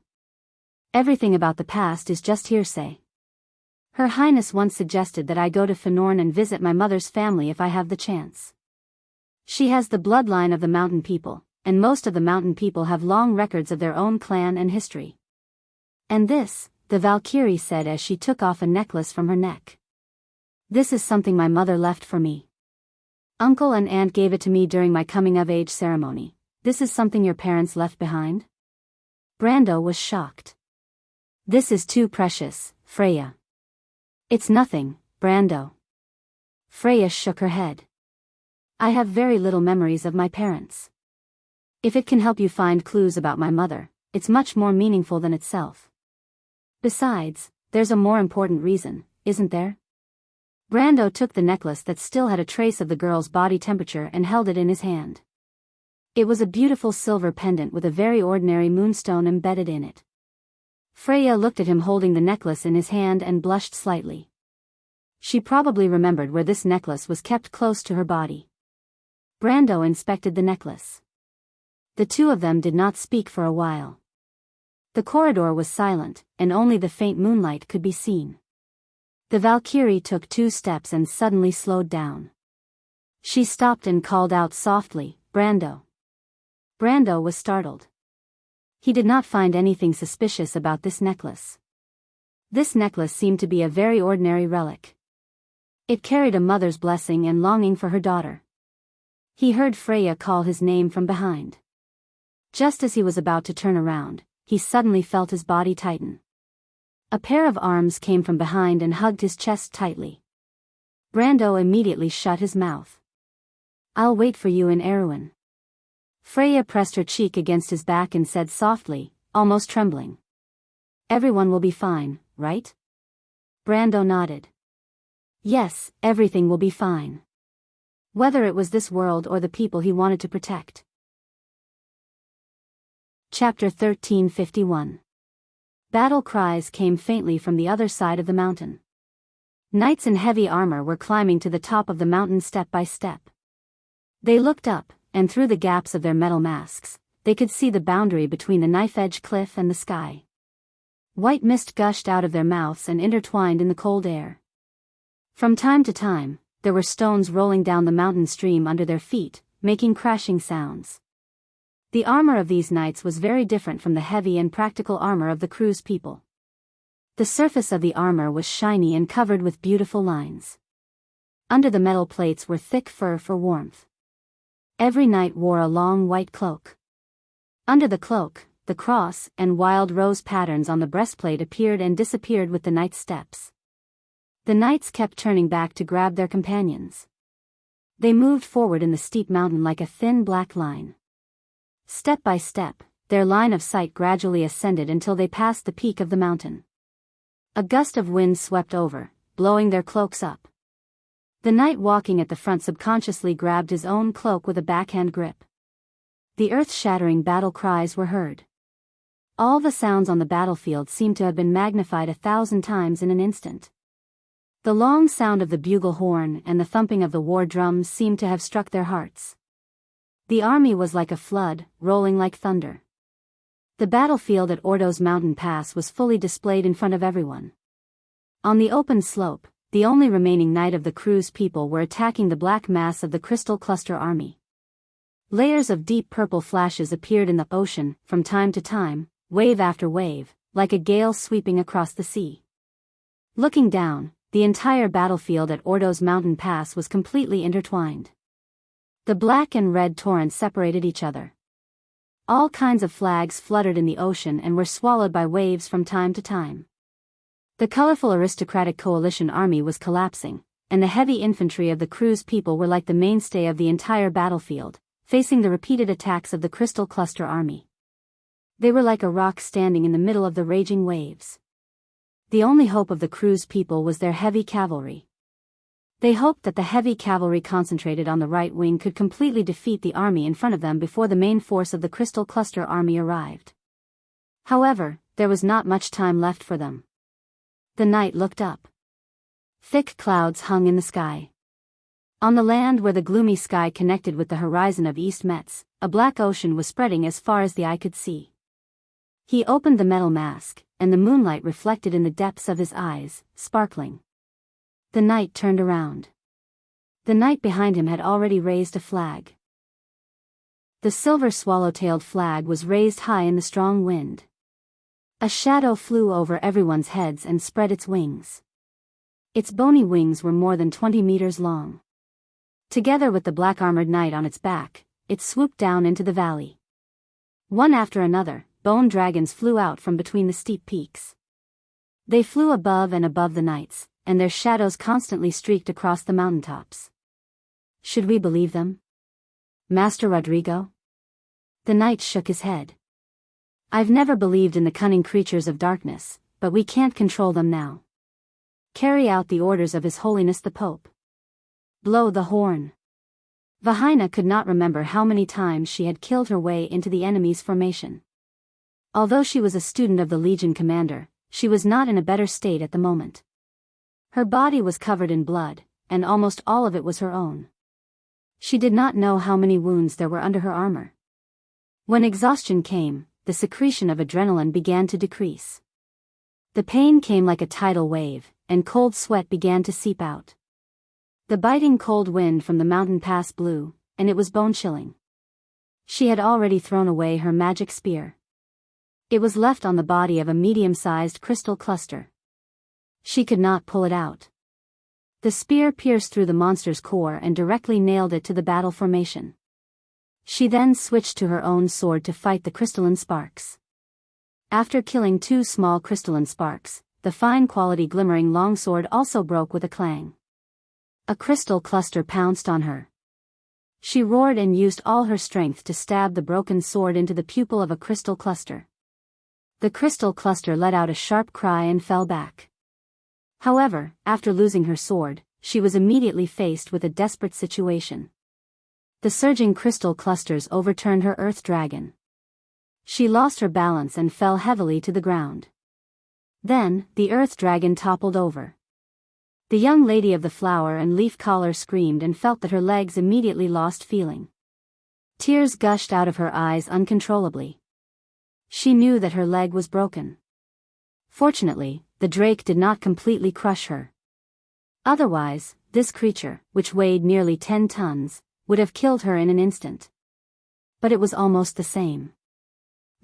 Everything about the past is just hearsay. Her Highness once suggested that I go to Fenorn and visit my mother's family if I have the chance. She has the bloodline of the mountain people, and most of the mountain people have long records of their own clan and history. And this, the Valkyrie said as she took off a necklace from her neck. This is something my mother left for me. Uncle and aunt gave it to me during my coming-of-age ceremony. This is something your parents left behind? Brando was shocked. This is too precious, Freya. It's nothing, Brando. Freya shook her head. I have very little memories of my parents. If it can help you find clues about my mother, it's much more meaningful than itself. Besides, there's a more important reason, isn't there? Brando took the necklace that still had a trace of the girl's body temperature and held it in his hand. It was a beautiful silver pendant with a very ordinary moonstone embedded in it. Freya looked at him holding the necklace in his hand and blushed slightly. She probably remembered where this necklace was kept close to her body. Brando inspected the necklace. The two of them did not speak for a while. The corridor was silent, and only the faint moonlight could be seen. The Valkyrie took 2 steps and suddenly slowed down. She stopped and called out softly, Brando. Brando was startled. He did not find anything suspicious about this necklace. This necklace seemed to be a very ordinary relic. It carried a mother's blessing and longing for her daughter. He heard Freya call his name from behind. Just as he was about to turn around, he suddenly felt his body tighten. A pair of arms came from behind and hugged his chest tightly. Brando immediately shut his mouth. I'll wait for you in Erewhon. Freya pressed her cheek against his back and said softly, almost trembling. Everyone will be fine, right? Brando nodded. Yes, everything will be fine. Whether it was this world or the people he wanted to protect. Chapter 1351. Battle cries came faintly from the other side of the mountain. Knights in heavy armor were climbing to the top of the mountain step by step. They looked up, and through the gaps of their metal masks, they could see the boundary between the knife-edge cliff and the sky. White mist gushed out of their mouths and intertwined in the cold air. From time to time, there were stones rolling down the mountain stream under their feet, making crashing sounds. The armor of these knights was very different from the heavy and practical armor of the crew's people. The surface of the armor was shiny and covered with beautiful lines. Under the metal plates were thick fur for warmth. Every knight wore a long white cloak. Under the cloak, the cross and wild rose patterns on the breastplate appeared and disappeared with the knight's steps. The knights kept turning back to grab their companions. They moved forward in the steep mountain like a thin black line. Step by step, their line of sight gradually ascended until they passed the peak of the mountain. A gust of wind swept over, blowing their cloaks up. The knight walking at the front subconsciously grabbed his own cloak with a backhand grip. The earth-shattering battle cries were heard. All the sounds on the battlefield seemed to have been magnified 1,000 times in an instant. The long sound of the bugle horn and the thumping of the war drums seemed to have struck their hearts. The army was like a flood, rolling like thunder. The battlefield at Ordo's mountain pass was fully displayed in front of everyone. On the open slope, the only remaining knight of the crew's people were attacking the black mass of the Crystal Cluster army. Layers of deep purple flashes appeared in the ocean, from time to time, wave after wave, like a gale sweeping across the sea. Looking down, the entire battlefield at Ordo's mountain pass was completely intertwined. The black and red torrents separated each other. All kinds of flags fluttered in the ocean and were swallowed by waves from time to time. The colorful aristocratic coalition army was collapsing, and the heavy infantry of the crew's people were like the mainstay of the entire battlefield, facing the repeated attacks of the Crystal Cluster army. They were like a rock standing in the middle of the raging waves. The only hope of the crew's people was their heavy cavalry. They hoped that the heavy cavalry concentrated on the right wing could completely defeat the army in front of them before the main force of the Crystal Cluster army arrived. However, there was not much time left for them. The knight looked up. Thick clouds hung in the sky. On the land where the gloomy sky connected with the horizon of East Metz, a black ocean was spreading as far as the eye could see. He opened the metal mask, and the moonlight reflected in the depths of his eyes, sparkling. The knight turned around. The knight behind him had already raised a flag. The silver swallow-tailed flag was raised high in the strong wind. A shadow flew over everyone's heads and spread its wings. Its bony wings were more than 20 meters long. Together with the black-armored knight on its back, it swooped down into the valley. One after another, bone dragons flew out from between the steep peaks. They flew above and above the knights, and their shadows constantly streaked across the mountaintops. Should we believe them? Master Rodrigo? The knight shook his head. I've never believed in the cunning creatures of darkness, but we can't control them now. Carry out the orders of His Holiness the Pope. Blow the horn. Vahina could not remember how many times she had killed her way into the enemy's formation. Although she was a student of the Legion commander, she was not in a better state at the moment. Her body was covered in blood, and almost all of it was her own. She did not know how many wounds there were under her armor. When exhaustion came, the secretion of adrenaline began to decrease. The pain came like a tidal wave, and cold sweat began to seep out. The biting cold wind from the mountain pass blew, and it was bone-chilling. She had already thrown away her magic spear. It was left on the body of a medium-sized crystal cluster. She could not pull it out. The spear pierced through the monster's core and directly nailed it to the battle formation. She then switched to her own sword to fight the crystalline sparks. After killing 2 small crystalline sparks, the fine-quality glimmering longsword also broke with a clang. A crystal cluster pounced on her. She roared and used all her strength to stab the broken sword into the pupil of a crystal cluster. The crystal cluster let out a sharp cry and fell back. However, after losing her sword, she was immediately faced with a desperate situation. The surging crystal clusters overturned her earth dragon. She lost her balance and fell heavily to the ground. Then, the earth dragon toppled over. The young lady of the flower and leaf collar screamed and felt that her legs immediately lost feeling. Tears gushed out of her eyes uncontrollably. She knew that her leg was broken. Fortunately, the drake did not completely crush her. Otherwise, this creature, which weighed nearly 10 tons, would have killed her in an instant. But it was almost the same.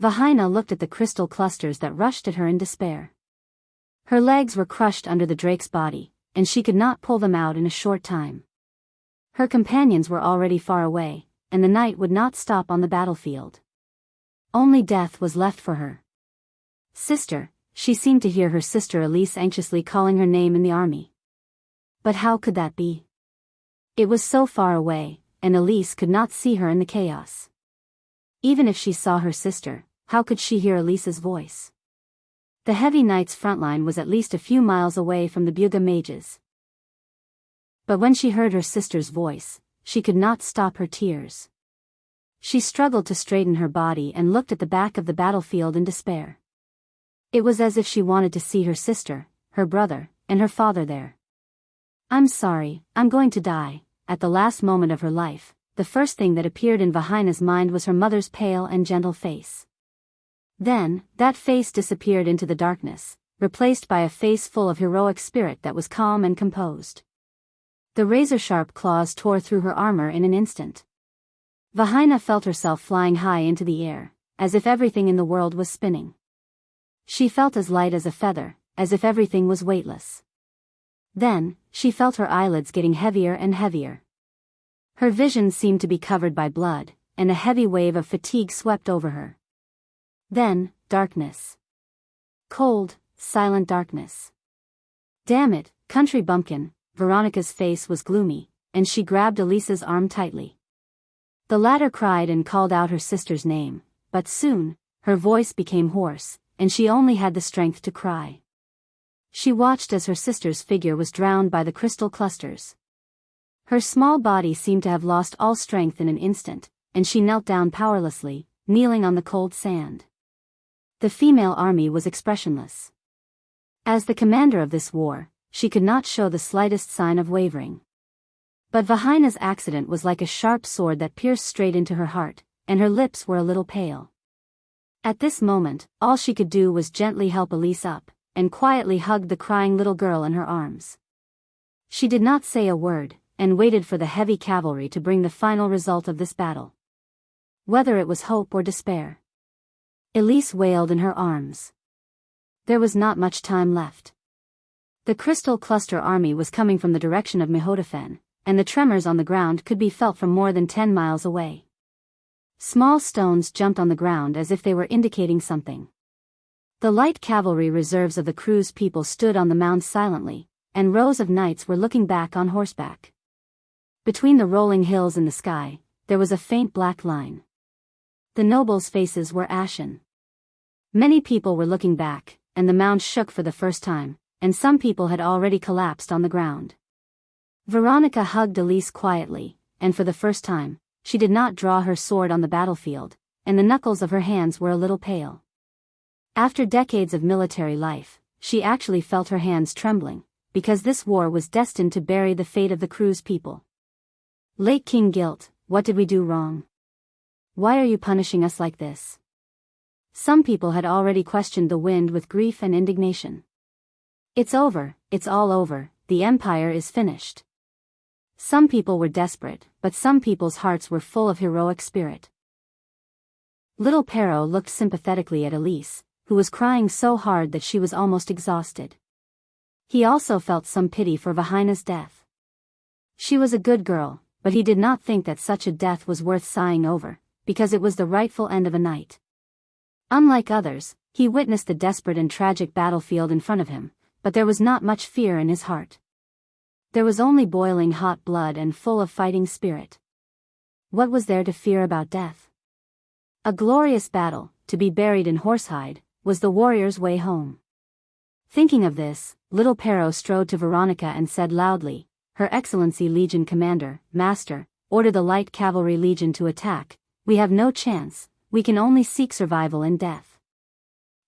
Vahina looked at the crystal clusters that rushed at her in despair. Her legs were crushed under the drake's body, and she could not pull them out in a short time. Her companions were already far away, and the night would not stop on the battlefield. Only death was left for her. Sister, she seemed to hear her sister Elise anxiously calling her name in the army. But how could that be? It was so far away, and Elise could not see her in the chaos. Even if she saw her sister, how could she hear Elise's voice? The heavy knight's front line was at least a few miles away from the Buga mages. But when she heard her sister's voice, she could not stop her tears. She struggled to straighten her body and looked at the back of the battlefield in despair. It was as if she wanted to see her sister, her brother, and her father there. "I'm sorry, I'm going to die." At the last moment of her life, the first thing that appeared in Vahina's mind was her mother's pale and gentle face. Then, that face disappeared into the darkness, replaced by a face full of heroic spirit that was calm and composed. The razor-sharp claws tore through her armor in an instant. Vahina felt herself flying high into the air, as if everything in the world was spinning. She felt as light as a feather, as if everything was weightless. Then, she felt her eyelids getting heavier and heavier. Her vision seemed to be covered by blood, and a heavy wave of fatigue swept over her. Then, darkness. Cold, silent darkness. "Damn it, country bumpkin." Veronica's face was gloomy, and she grabbed Elisa's arm tightly. The latter cried and called out her sister's name, but soon, her voice became hoarse, and she only had the strength to cry. She watched as her sister's figure was drowned by the crystal clusters. Her small body seemed to have lost all strength in an instant, and she knelt down powerlessly, kneeling on the cold sand. The female army was expressionless. As the commander of this war, she could not show the slightest sign of wavering. But Vahina's accident was like a sharp sword that pierced straight into her heart, and her lips were a little pale. At this moment, all she could do was gently help Elise up, and quietly hugged the crying little girl in her arms. She did not say a word, and waited for the heavy cavalry to bring the final result of this battle. Whether it was hope or despair. Elise wailed in her arms. There was not much time left. The crystal cluster army was coming from the direction of Mihodafen, and the tremors on the ground could be felt from more than 10 miles away. Small stones jumped on the ground as if they were indicating something. The light cavalry reserves of the crew's people stood on the mound silently, and rows of knights were looking back on horseback. Between the rolling hills in the sky, there was a faint black line. The nobles' faces were ashen. Many people were looking back, and the mound shook for the first time, and some people had already collapsed on the ground. Veronica hugged Elise quietly, and for the first time, she did not draw her sword on the battlefield, and the knuckles of her hands were a little pale. After decades of military life, she actually felt her hands trembling, because this war was destined to bury the fate of the crew's people. Late King Guilt, what did we do wrong? Why are you punishing us like this? Some people had already questioned the wind with grief and indignation. It's over, it's all over, the empire is finished. Some people were desperate, but some people's hearts were full of heroic spirit. Little Perrault looked sympathetically at Elise, who was crying so hard that she was almost exhausted. He also felt some pity for Vahina's death. She was a good girl, but he did not think that such a death was worth sighing over, because it was the rightful end of a night. Unlike others, he witnessed the desperate and tragic battlefield in front of him, but there was not much fear in his heart. There was only boiling hot blood and full of fighting spirit. What was there to fear about death? A glorious battle, to be buried in horsehide, was the warrior's way home. Thinking of this, little Perrault strode to Veronica and said loudly, Her Excellency Legion Commander, Master, order the Light Cavalry Legion to attack. We have no chance, we can only seek survival in death.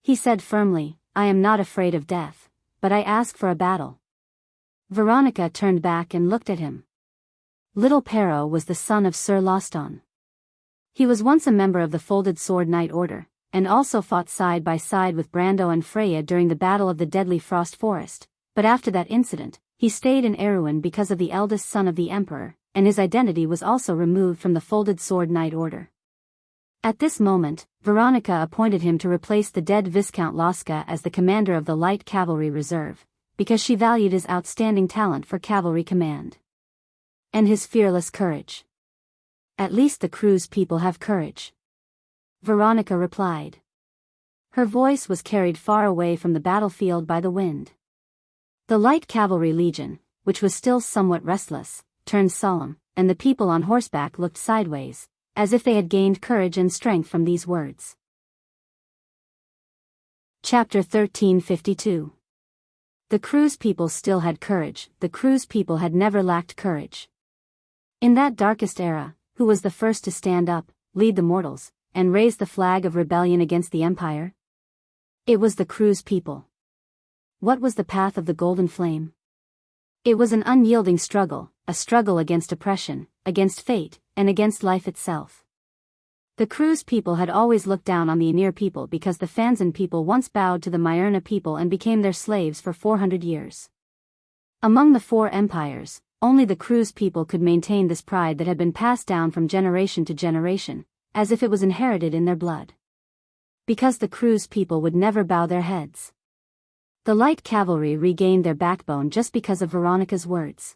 He said firmly, I am not afraid of death, but I ask for a battle. Veronica turned back and looked at him. Little Pero was the son of Sir Loston. He was once a member of the Folded Sword Knight Order, and also fought side by side with Brando and Freya during the Battle of the Deadly Frost Forest, but after that incident, he stayed in Erewhon because of the eldest son of the Emperor, and his identity was also removed from the Folded Sword Knight Order. At this moment, Veronica appointed him to replace the dead Viscount Lasca as the commander of the Light Cavalry Reserve, because she valued his outstanding talent for cavalry command. And his fearless courage. At least the Cruz people have courage. Veronica replied. Her voice was carried far away from the battlefield by the wind. The Light Cavalry Legion, which was still somewhat restless, turned solemn, and the people on horseback looked sideways, as if they had gained courage and strength from these words. Chapter 1352. The Cruz people still had courage. The Cruz people had never lacked courage. In that darkest era, who was the first to stand up, lead the mortals, and raise the flag of rebellion against the Empire? It was the Cruz people. What was the path of the Golden Flame? It was an unyielding struggle, a struggle against oppression, against fate, and against life itself. The Cruz people had always looked down on the Anir people because the Fanzan people once bowed to the Myrna people and became their slaves for 400 years. Among the four empires, only the Cruz people could maintain this pride that had been passed down from generation to generation, as if it was inherited in their blood. Because the Cruz people would never bow their heads. The Light Cavalry regained their backbone just because of Veronica's words.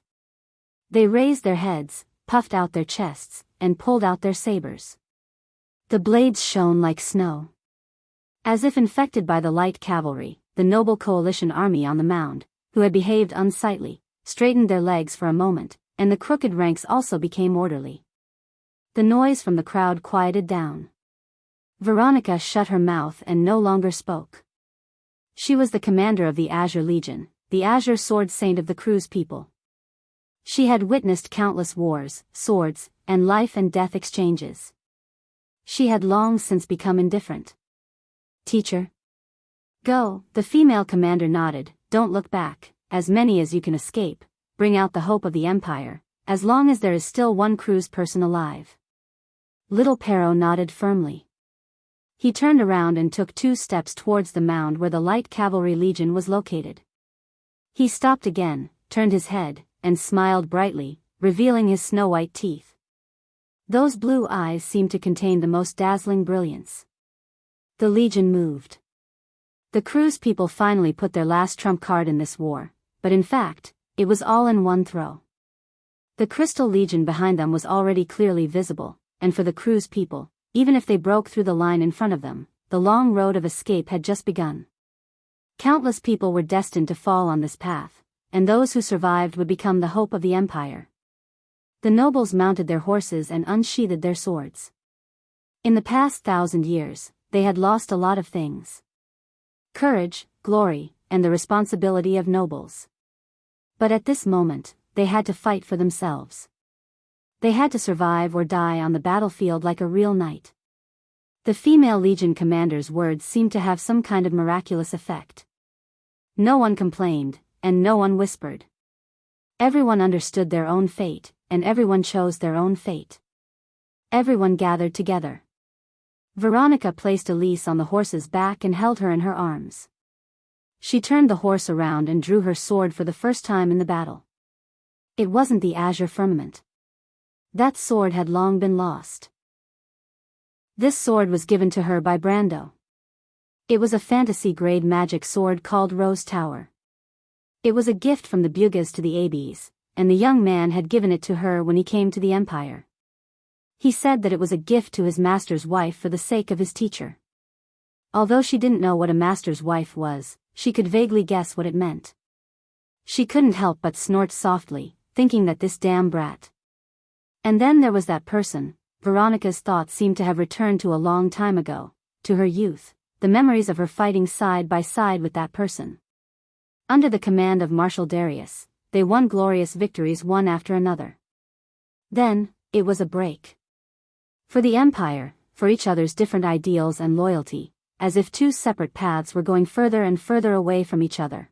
They raised their heads, puffed out their chests, and pulled out their sabers. The blades shone like snow. As if infected by the Light Cavalry, the noble coalition army on the mound, who had behaved unsightly, straightened their legs for a moment, and the crooked ranks also became orderly. The noise from the crowd quieted down. Veronica shut her mouth and no longer spoke. She was the commander of the Azure Legion, the Azure Sword Saint of the Cruz people. She had witnessed countless wars, swords, and life and death exchanges. She had long since become indifferent. Teacher? Go, the female commander nodded, don't look back, as many as you can escape, bring out the hope of the Empire, as long as there is still one Cruz person alive. Little Pero nodded firmly. He turned around and took 2 steps towards the mound where the Light Cavalry Legion was located. He stopped again, turned his head, and smiled brightly, revealing his snow-white teeth. Those blue eyes seemed to contain the most dazzling brilliance. The Legion moved. The Cruz people finally put their last trump card in this war, but in fact, it was all in one throw. The Crystal Legion behind them was already clearly visible, and for the Cruz people, even if they broke through the line in front of them, the long road of escape had just begun. Countless people were destined to fall on this path, and those who survived would become the hope of the Empire. The nobles mounted their horses and unsheathed their swords. In the past 1,000 years, they had lost a lot of things. Courage, glory, and the responsibility of nobles. But at this moment, they had to fight for themselves. They had to survive or die on the battlefield like a real knight. The female Legion commander's words seemed to have some kind of miraculous effect. No one complained, and no one whispered. Everyone understood their own fate, and everyone chose their own fate. Everyone gathered together. Veronica placed Elise on the horse's back and held her in her arms. She turned the horse around and drew her sword for the first time in the battle. It wasn't the azure firmament. That sword had long been lost. This sword was given to her by Brando. It was a fantasy-grade magic sword called Rose Tower. It was a gift from the Bugas to the Abes, and the young man had given it to her when he came to the Empire. He said that it was a gift to his master's wife for the sake of his teacher. Although she didn't know what a master's wife was, she could vaguely guess what it meant. She couldn't help but snort softly, thinking that this damn brat. And then there was that person. Veronica's thoughts seemed to have returned to a long time ago, to her youth, the memories of her fighting side by side with that person. Under the command of Marshal Darius, they won glorious victories one after another. Then, it was a break. For the Empire, for each other's different ideals and loyalty, as if two separate paths were going further and further away from each other.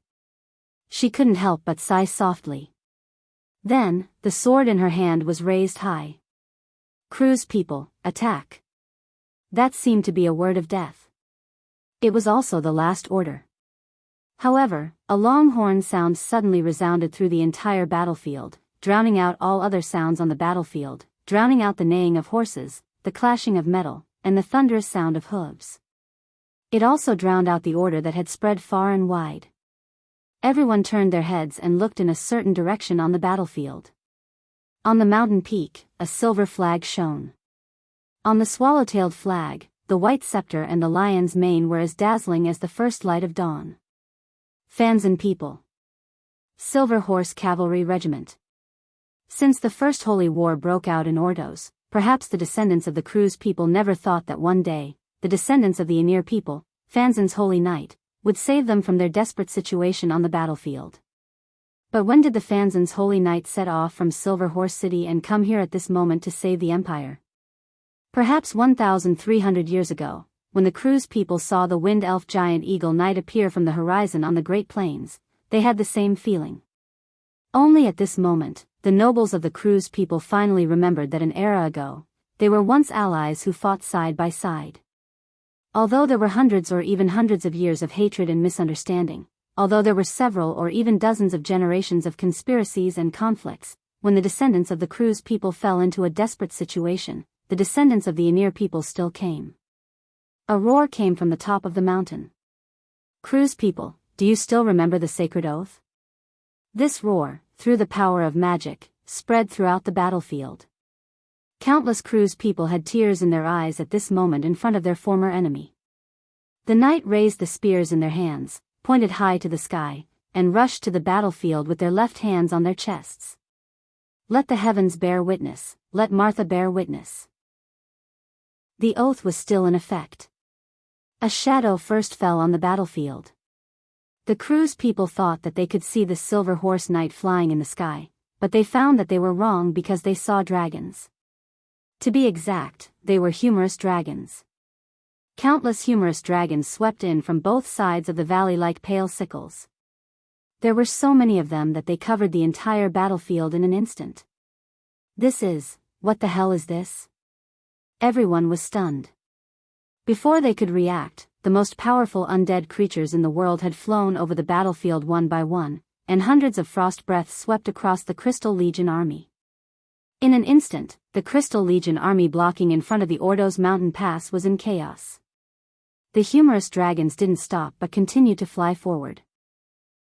She couldn't help but sigh softly. Then, the sword in her hand was raised high. Cruise people, attack. That seemed to be a word of death. It was also the last order. However, a long horn sound suddenly resounded through the entire battlefield, drowning out all other sounds on the battlefield, drowning out the neighing of horses, the clashing of metal, and the thunderous sound of hooves. It also drowned out the order that had spread far and wide. Everyone turned their heads and looked in a certain direction on the battlefield. On the mountain peak, a silver flag shone. On the swallow-tailed flag, the white scepter and the lion's mane were as dazzling as the first light of dawn. Fanzan people. Silver Horse Cavalry Regiment. Since the First Holy War broke out in Ordos, perhaps the descendants of the Cruise people never thought that one day, the descendants of the Aenir people, Fanzan's Holy Knight, would save them from their desperate situation on the battlefield. But when did the Fanzan's Holy Knight set off from Silver Horse City and come here at this moment to save the Empire? Perhaps 1,300 years ago, when the Cruise people saw the Wind Elf giant Eagle Knight appear from the horizon on the Great Plains, they had the same feeling. Only at this moment, the nobles of the Cruise people finally remembered that an era ago, they were once allies who fought side by side. Although there were hundreds or even hundreds of years of hatred and misunderstanding, although there were several or even dozens of generations of conspiracies and conflicts, when the descendants of the Cruise people fell into a desperate situation, the descendants of the Aenir people still came. A roar came from the top of the mountain. Cruise people, do you still remember the sacred oath? This roar, through the power of magic, spread throughout the battlefield. Countless Cruise people had tears in their eyes at this moment in front of their former enemy. The knight raised the spears in their hands, pointed high to the sky, and rushed to the battlefield with their left hands on their chests. Let the heavens bear witness, let Martha bear witness. The oath was still in effect. A shadow first fell on the battlefield. The Cruise people thought that they could see the Silver Horse Knight flying in the sky, but they found that they were wrong because they saw dragons. To be exact, they were humorous dragons. Countless humorous dragons swept in from both sides of the valley like pale sickles. There were so many of them that they covered the entire battlefield in an instant. What the hell is this? Everyone was stunned. Before they could react, the most powerful undead creatures in the world had flown over the battlefield one by one, and hundreds of frost breaths swept across the Crystal Legion army. In an instant, the Crystal Legion army blocking in front of the Ordos mountain pass was in chaos. The humorous dragons didn't stop but continued to fly forward.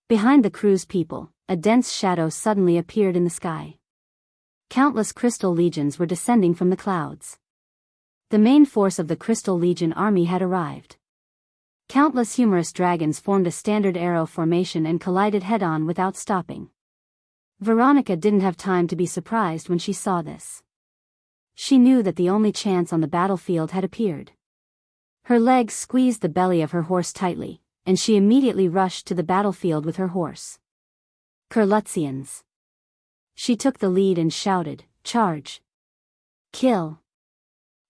Behind the Cruise people, a dense shadow suddenly appeared in the sky. Countless Crystal Legions were descending from the clouds. The main force of the Crystal Legion army had arrived. Countless humorous dragons formed a standard arrow formation and collided head-on without stopping. Veronica didn't have time to be surprised when she saw this. She knew that the only chance on the battlefield had appeared. Her legs squeezed the belly of her horse tightly, and she immediately rushed to the battlefield with her horse. Kurlutzians. She took the lead and shouted, "Charge! Kill!"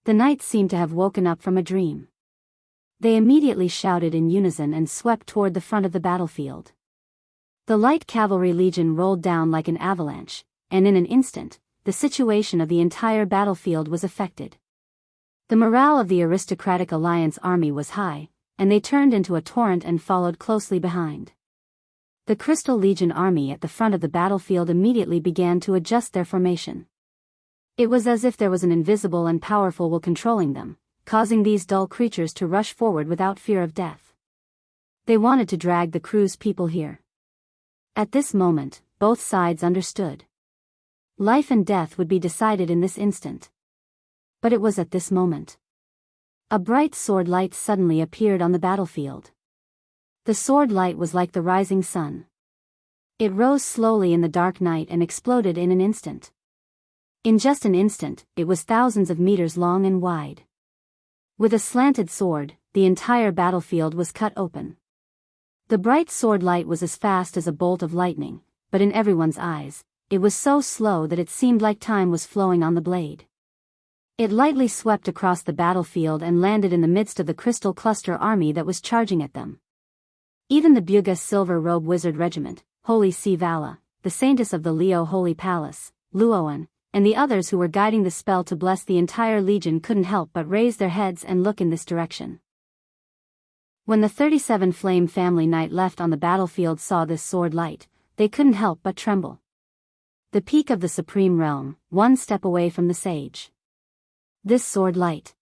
The knights seemed to have woken up from a dream. They immediately shouted in unison and swept toward the front of the battlefield. The light cavalry legion rolled down like an avalanche, and in an instant, the situation of the entire battlefield was affected. The morale of the aristocratic alliance army was high, and they turned into a torrent and followed closely behind. The Crystal Legion army at the front of the battlefield immediately began to adjust their formation. It was as if there was an invisible and powerful will controlling them, causing these dull creatures to rush forward without fear of death. They wanted to drag the Cruise people here. At this moment, both sides understood. Life and death would be decided in this instant. But it was at this moment. A bright sword light suddenly appeared on the battlefield. The sword light was like the rising sun. It rose slowly in the dark night and exploded in an instant. In just an instant, it was thousands of meters long and wide. With a slanted sword, the entire battlefield was cut open. The bright sword light was as fast as a bolt of lightning, but in everyone's eyes, it was so slow that it seemed like time was flowing on the blade. It lightly swept across the battlefield and landed in the midst of the Crystal Cluster army that was charging at them. Even the Buga Silver Robe Wizard Regiment, Holy Sea Vala, the Saintess of the Leo Holy Palace, Luoan, and the others who were guiding the spell to bless the entire legion couldn't help but raise their heads and look in this direction. When the 37 Flame family knight left on the battlefield saw this sword light, they couldn't help but tremble. The peak of the Supreme Realm, one step away from the sage. This sword light.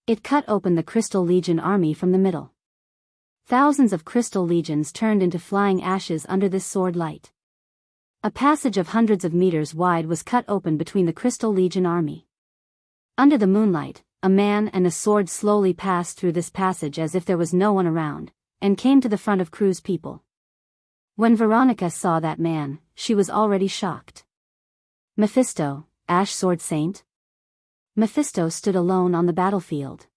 It cut open the Crystal Legion army from the middle. Thousands of Crystal Legions turned into flying ashes under this sword light. A passage of hundreds of meters wide was cut open between the Crystal Legion army. Under the moonlight, a man and a sword slowly passed through this passage as if there was no one around, and came to the front of Crew's people. When Veronica saw that man, she was already shocked. Mephisto, Ash Sword Saint? Mephisto stood alone on the battlefield.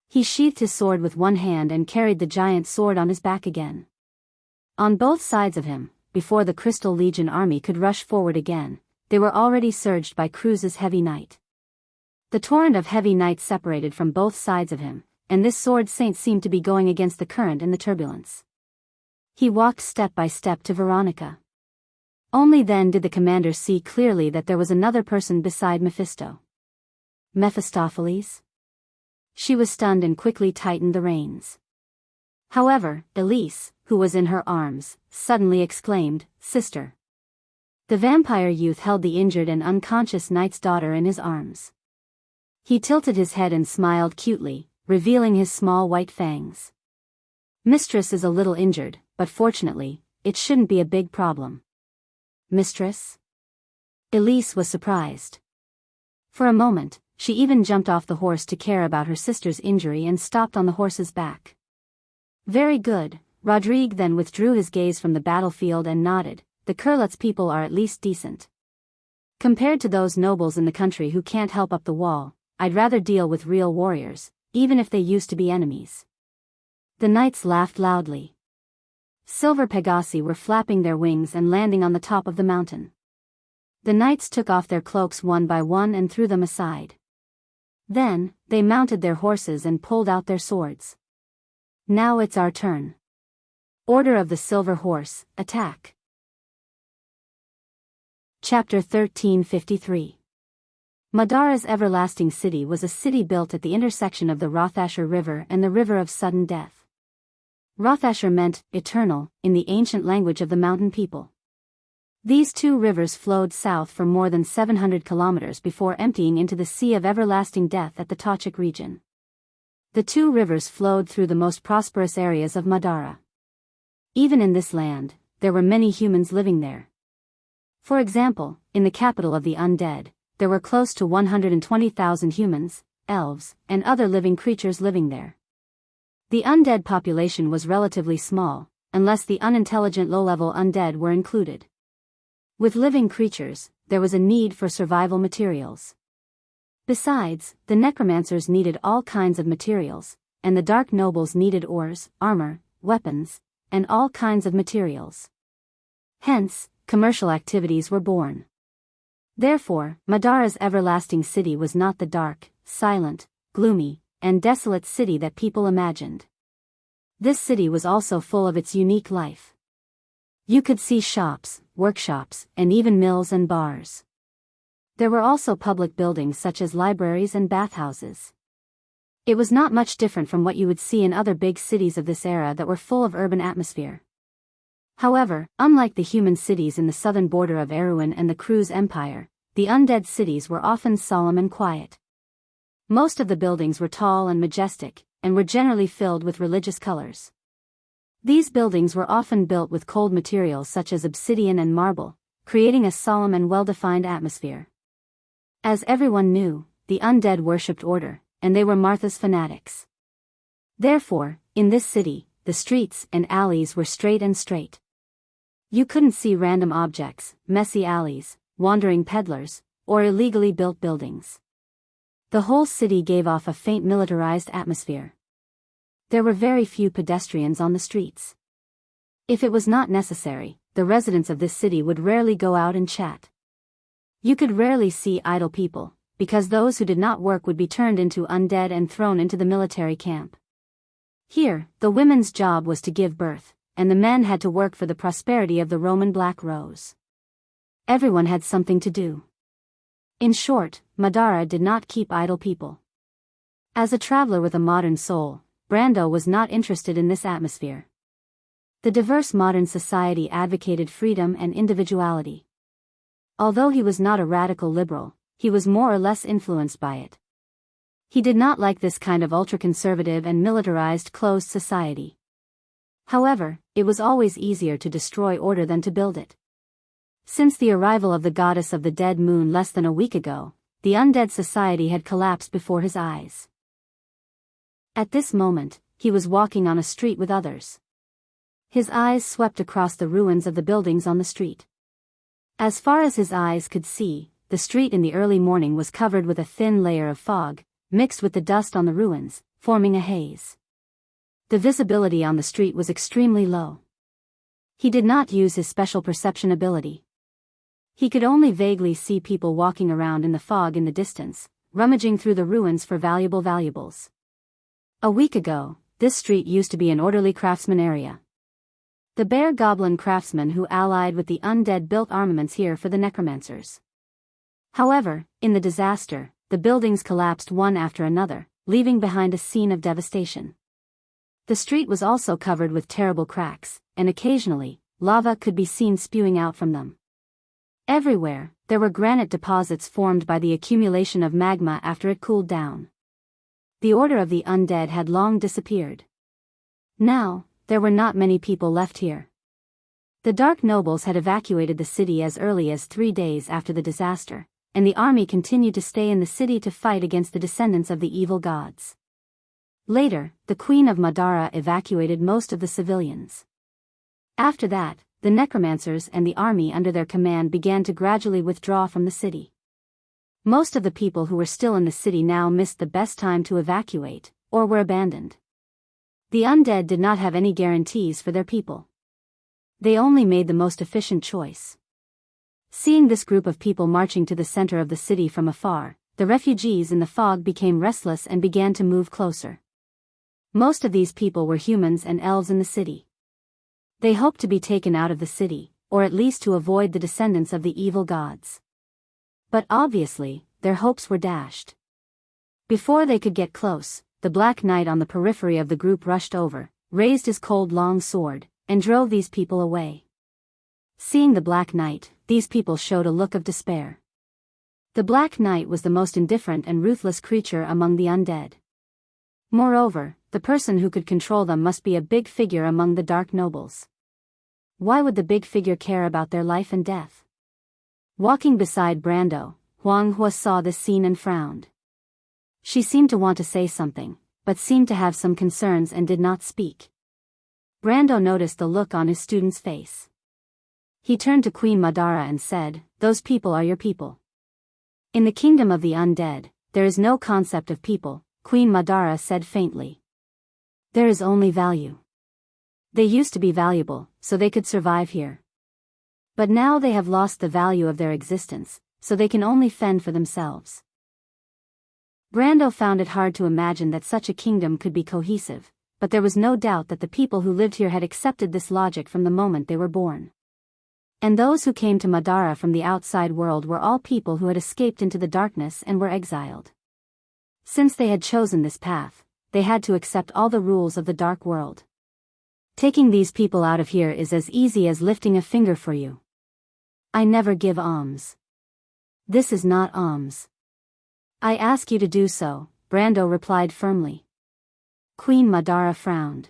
He sheathed his sword with one hand and carried the giant sword on his back again. On both sides of him, before the Crystal Legion army could rush forward again, they were already surged by Crew's heavy knight. The torrent of heavy knights separated from both sides of him, and this sword saint seemed to be going against the current in the turbulence. He walked step by step to Veronica. Only then did the commander see clearly that there was another person beside Mephisto. Mephistopheles? She was stunned and quickly tightened the reins. However, Elise, who was in her arms, suddenly exclaimed, "Sister." The vampire youth held the injured and unconscious knight's daughter in his arms. He tilted his head and smiled cutely, revealing his small white fangs. "Mistress is a little injured, but fortunately, it shouldn't be a big problem." "Mistress?" Elise was surprised. For a moment, she even jumped off the horse to care about her sister's injury and stopped on the horse's back. "Very good." Rodrigue then withdrew his gaze from the battlefield and nodded. "The Kurlutz people are at least decent. Compared to those nobles in the country who can't help up the wall, I'd rather deal with real warriors, even if they used to be enemies." The knights laughed loudly. Silver Pegasi were flapping their wings and landing on the top of the mountain. The knights took off their cloaks one by one and threw them aside. Then, they mounted their horses and pulled out their swords. "Now it's our turn. Order of the Silver Horse, attack." Chapter 1353. Madara's everlasting city was a city built at the intersection of the Rothasher River and the River of Sudden Death. Rothasher meant eternal in the ancient language of the mountain people. These two rivers flowed south for more than 700 kilometers before emptying into the Sea of Everlasting Death at the Tochik region. The two rivers flowed through the most prosperous areas of Madara. Even in this land, there were many humans living there. For example, in the capital of the undead, there were close to 120,000 humans, elves, and other living creatures living there. The undead population was relatively small, unless the unintelligent low-level undead were included. With living creatures, there was a need for survival materials. Besides, the necromancers needed all kinds of materials, and the dark nobles needed ores, armor, weapons, and all kinds of materials. Hence, commercial activities were born. Therefore, Madara's everlasting city was not the dark, silent, gloomy, and desolate city that people imagined. This city was also full of its unique life. You could see shops, workshops, and even mills and bars. There were also public buildings such as libraries and bathhouses. It was not much different from what you would see in other big cities of this era that were full of urban atmosphere. However, unlike the human cities in the southern border of Erewhon and the Cruz Empire, the undead cities were often solemn and quiet. Most of the buildings were tall and majestic, and were generally filled with religious colors. These buildings were often built with cold materials such as obsidian and marble, creating a solemn and well-defined atmosphere. As everyone knew, the undead worshipped order, and they were Martha's fanatics. Therefore, in this city, the streets and alleys were straight and straight. You couldn't see random objects, messy alleys, wandering peddlers, or illegally built buildings. The whole city gave off a faint militarized atmosphere. There were very few pedestrians on the streets. If it was not necessary, the residents of this city would rarely go out and chat. You could rarely see idle people, because those who did not work would be turned into undead and thrown into the military camp. Here, the women's job was to give birth, and the men had to work for the prosperity of the Roman Black Rose. Everyone had something to do. In short, Madara did not keep idle people. As a traveler with a modern soul, Brando was not interested in this atmosphere. The diverse modern society advocated freedom and individuality. Although he was not a radical liberal, he was more or less influenced by it. He did not like this kind of ultra-conservative and militarized closed society. However, it was always easier to destroy order than to build it. Since the arrival of the goddess of the dead moon less than a week ago, the undead society had collapsed before his eyes. At this moment, he was walking on a street with others. His eyes swept across the ruins of the buildings on the street. As far as his eyes could see, the street in the early morning was covered with a thin layer of fog, mixed with the dust on the ruins, forming a haze. The visibility on the street was extremely low. He did not use his special perception ability. He could only vaguely see people walking around in the fog in the distance, rummaging through the ruins for valuables. A week ago, this street used to be an orderly craftsman area. The bear goblin craftsmen who allied with the undead built armaments here for the necromancers. However, in the disaster, the buildings collapsed one after another, leaving behind a scene of devastation. The street was also covered with terrible cracks, and occasionally, lava could be seen spewing out from them. Everywhere, there were granite deposits formed by the accumulation of magma after it cooled down. The order of the undead had long disappeared. Now, there were not many people left here. The dark nobles had evacuated the city as early as 3 days after the disaster, and the army continued to stay in the city to fight against the descendants of the evil gods. Later, the Queen of Madara evacuated most of the civilians. After that, the necromancers and the army under their command began to gradually withdraw from the city. Most of the people who were still in the city now missed the best time to evacuate, or were abandoned. The undead did not have any guarantees for their people. They only made the most efficient choice. Seeing this group of people marching to the center of the city from afar, the refugees in the fog became restless and began to move closer. Most of these people were humans and elves in the city. They hoped to be taken out of the city, or at least to avoid the descendants of the evil gods. But obviously, their hopes were dashed. Before they could get close, the Black Knight on the periphery of the group rushed over, raised his cold long sword, and drove these people away. Seeing the Black Knight, these people showed a look of despair. The Black Knight was the most indifferent and ruthless creature among the undead. Moreover, the person who could control them must be a big figure among the dark nobles. Why would the big figure care about their life and death? Walking beside Brando, Huang Hua saw this scene and frowned. She seemed to want to say something, but seemed to have some concerns and did not speak. Brando noticed the look on his student's face. He turned to Queen Madara and said, "Those people are your people." "In the kingdom of the undead, there is no concept of people," Queen Madara said faintly. "There is only value. They used to be valuable, so they could survive here. But now they have lost the value of their existence, so they can only fend for themselves." Brando found it hard to imagine that such a kingdom could be cohesive, but there was no doubt that the people who lived here had accepted this logic from the moment they were born. And those who came to Madara from the outside world were all people who had escaped into the darkness and were exiled. Since they had chosen this path, they had to accept all the rules of the dark world. Taking these people out of here is as easy as lifting a finger for you. I never give alms. This is not alms. I ask you to do so, Brando replied firmly. Queen Madara frowned.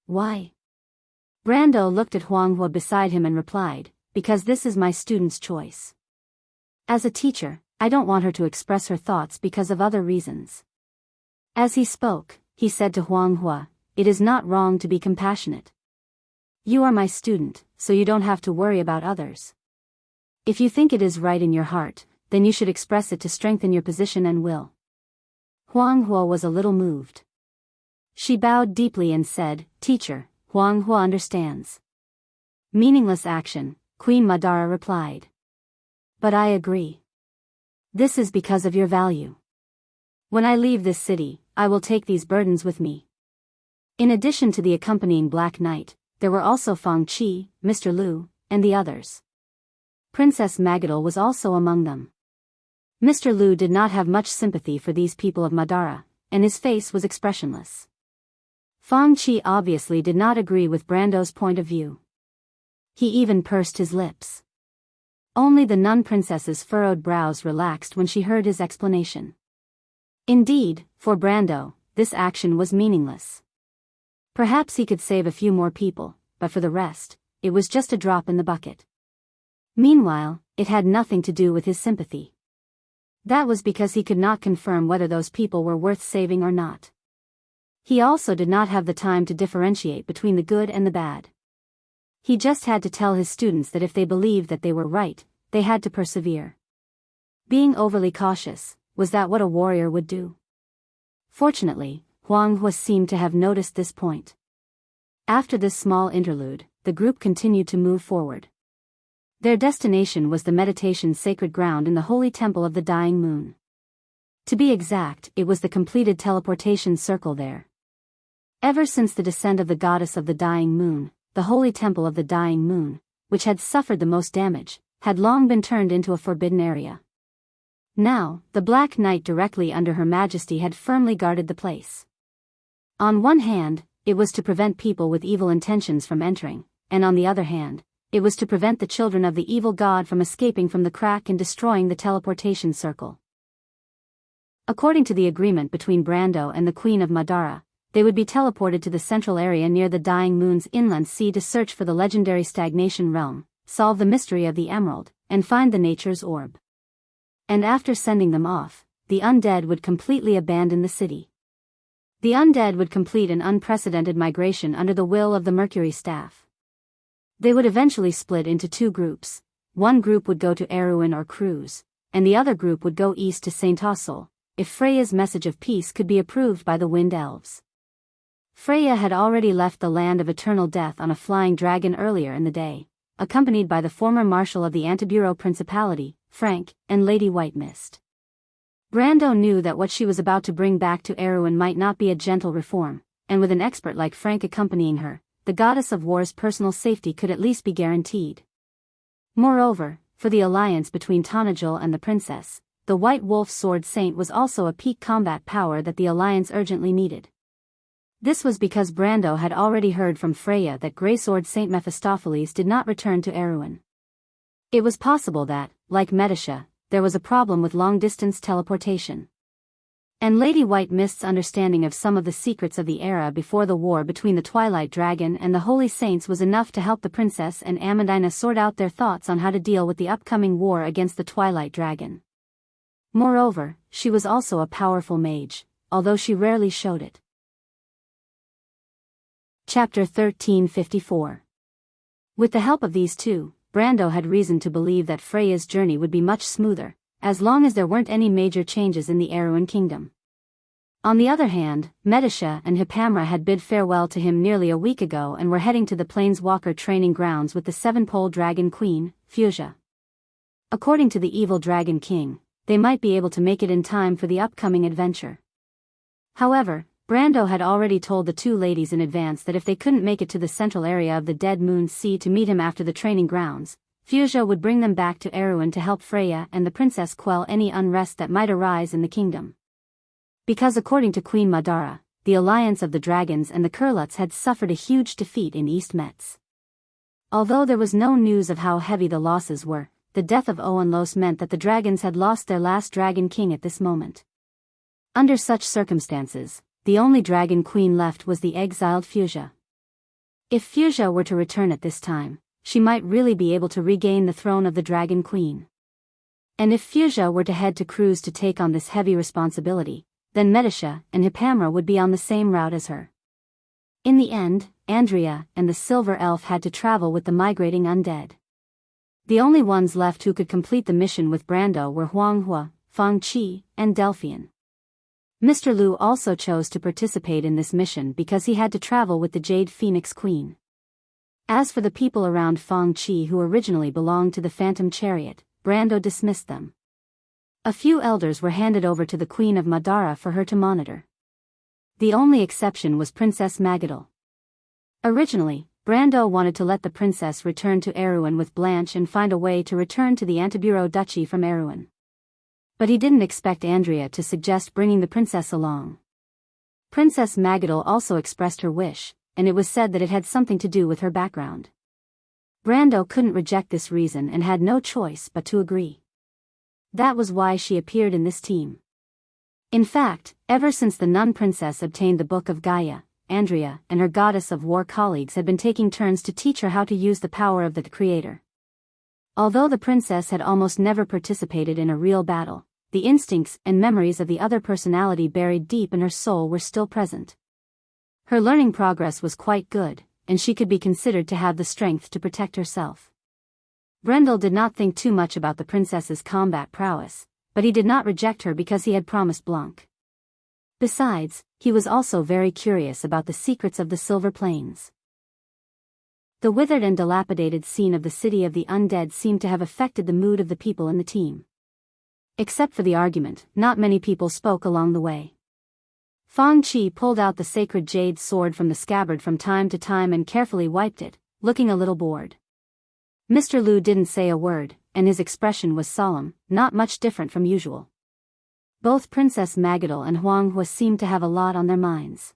Why? Brando looked at Huanghua beside him and replied, because this is my student's choice. As a teacher, I don't want her to express her thoughts because of other reasons. As he spoke, he said to Huanghua, it is not wrong to be compassionate. You are my student, so you don't have to worry about others. If you think it is right in your heart, then you should express it to strengthen your position and will. Huanghua was a little moved. She bowed deeply and said, Teacher, Huanghua understands. Meaningless action, Queen Madara replied. But I agree. This is because of your value. When I leave this city, I will take these burdens with me. In addition to the accompanying Black Knight, there were also Fang Qi, Mr. Lu, and the others. Princess Magadal was also among them. Mr. Lu did not have much sympathy for these people of Madara, and his face was expressionless. Fang Qi obviously did not agree with Brando's point of view. He even pursed his lips. Only the nun princess's furrowed brows relaxed when she heard his explanation. Indeed, for Brando, this action was meaningless. Perhaps he could save a few more people, but for the rest, it was just a drop in the bucket. Meanwhile, it had nothing to do with his sympathy. That was because he could not confirm whether those people were worth saving or not. He also did not have the time to differentiate between the good and the bad. He just had to tell his students that if they believed that they were right, they had to persevere. Being overly cautious, was that what a warrior would do? Fortunately, Huang Hua seemed to have noticed this point. After this small interlude, the group continued to move forward. Their destination was the meditation's sacred ground in the holy temple of the dying moon. To be exact, it was the completed teleportation circle there. Ever since the descent of the goddess of the dying moon, the holy temple of the dying moon, which had suffered the most damage, had long been turned into a forbidden area. Now, the Black Knight directly under Her Majesty had firmly guarded the place. On one hand, it was to prevent people with evil intentions from entering, and on the other hand, it was to prevent the children of the evil god from escaping from the crack and destroying the teleportation circle. According to the agreement between Brando and the Queen of Madara, they would be teleported to the central area near the dying moon's inland sea to search for the legendary stagnation realm, solve the mystery of the emerald, and find the nature's orb. And after sending them off, the undead would completely abandon the city. The undead would complete an unprecedented migration under the will of the Mercury Staff. They would eventually split into two groups. One group would go to Erewhon or Cruz, and the other group would go east to Saint Asul, if Freya's message of peace could be approved by the Wind Elves. Freya had already left the land of eternal death on a flying dragon earlier in the day, accompanied by the former marshal of the Antibureau Principality, Frank, and Lady White Mist. Brando knew that what she was about to bring back to Erewhon might not be a gentle reform, and with an expert like Frank accompanying her, the goddess of war's personal safety could at least be guaranteed. Moreover, for the alliance between Tanajul and the princess, the White Wolf Sword Saint was also a peak combat power that the alliance urgently needed. This was because Brando had already heard from Freya that Greysword Saint Mephistopheles did not return to Erewhon. It was possible that, like Medisha, there was a problem with long-distance teleportation. And Lady White Mist's understanding of some of the secrets of the era before the war between the Twilight Dragon and the Holy Saints was enough to help the princess and Amandina sort out their thoughts on how to deal with the upcoming war against the Twilight Dragon. Moreover, she was also a powerful mage, although she rarely showed it. Chapter 1354. With the help of these two, Brando had reason to believe that Freya's journey would be much smoother, as long as there weren't any major changes in the Erewhon kingdom. On the other hand, Medisha and Hippamra had bid farewell to him nearly a week ago and were heading to the Planeswalker training grounds with the seven-pole dragon queen, Fuchsia. According to the evil dragon king, they might be able to make it in time for the upcoming adventure. However, Brando had already told the two ladies in advance that if they couldn't make it to the central area of the Dead Moon's Sea to meet him after the training grounds, Fuchsia would bring them back to Erewhon to help Freya and the princess quell any unrest that might arise in the kingdom. Because according to Queen Madara, the alliance of the dragons and the Kurluts had suffered a huge defeat in East Metz. Although there was no news of how heavy the losses were, the death of Oanlos meant that the dragons had lost their last dragon king at this moment. Under such circumstances, the only dragon queen left was the exiled Fuchsia. If Fuchsia were to return at this time, she might really be able to regain the throne of the dragon queen. And if Fuchsia were to head to Cruz to take on this heavy responsibility, then Medisha and Hippamra would be on the same route as her. In the end, Andrea and the Silver Elf had to travel with the migrating undead. The only ones left who could complete the mission with Brando were Huang Hua, Fang Qi, and Delphian. Mr. Lu also chose to participate in this mission because he had to travel with the Jade Phoenix Queen. As for the people around Fang Qi who originally belonged to the Phantom Chariot, Brando dismissed them. A few elders were handed over to the Queen of Madara for her to monitor. The only exception was Princess Magadal. Originally, Brando wanted to let the princess return to Erewhon with Blanche and find a way to return to the Antebureau Duchy from Erewhon. But he didn't expect Andrea to suggest bringing the princess along. Princess Magadal also expressed her wish, and it was said that it had something to do with her background. Brando couldn't reject this reason and had no choice but to agree. That was why she appeared in this team. In fact, ever since the nun princess obtained the Book of Gaia, Andrea and her goddess of war colleagues had been taking turns to teach her how to use the power of the Creator. Although the princess had almost never participated in a real battle, the instincts and memories of the other personality buried deep in her soul were still present. Her learning progress was quite good, and she could be considered to have the strength to protect herself. Brendel did not think too much about the princess's combat prowess, but he did not reject her because he had promised Blanc. Besides, he was also very curious about the secrets of the Silver Plains. The withered and dilapidated scene of the city of the undead seemed to have affected the mood of the people in the team. Except for the argument, not many people spoke along the way. Fang Qi pulled out the sacred jade sword from the scabbard from time to time and carefully wiped it, looking a little bored. Mr. Liu didn't say a word, and his expression was solemn, not much different from usual. Both Princess Magadal and Huang Hua seemed to have a lot on their minds.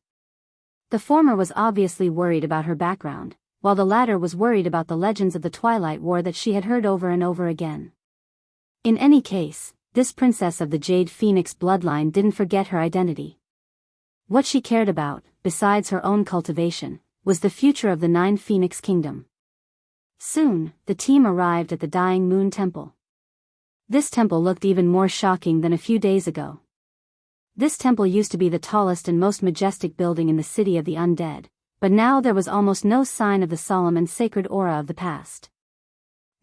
The former was obviously worried about her background, while the latter was worried about the legends of the Twilight War that she had heard over and over again. In any case, this princess of the Jade Phoenix bloodline didn't forget her identity. What she cared about, besides her own cultivation, was the future of the Nine Phoenix Kingdom. Soon, the team arrived at the Dying Moon Temple. This temple looked even more shocking than a few days ago. This temple used to be the tallest and most majestic building in the city of the undead, but now there was almost no sign of the solemn and sacred aura of the past.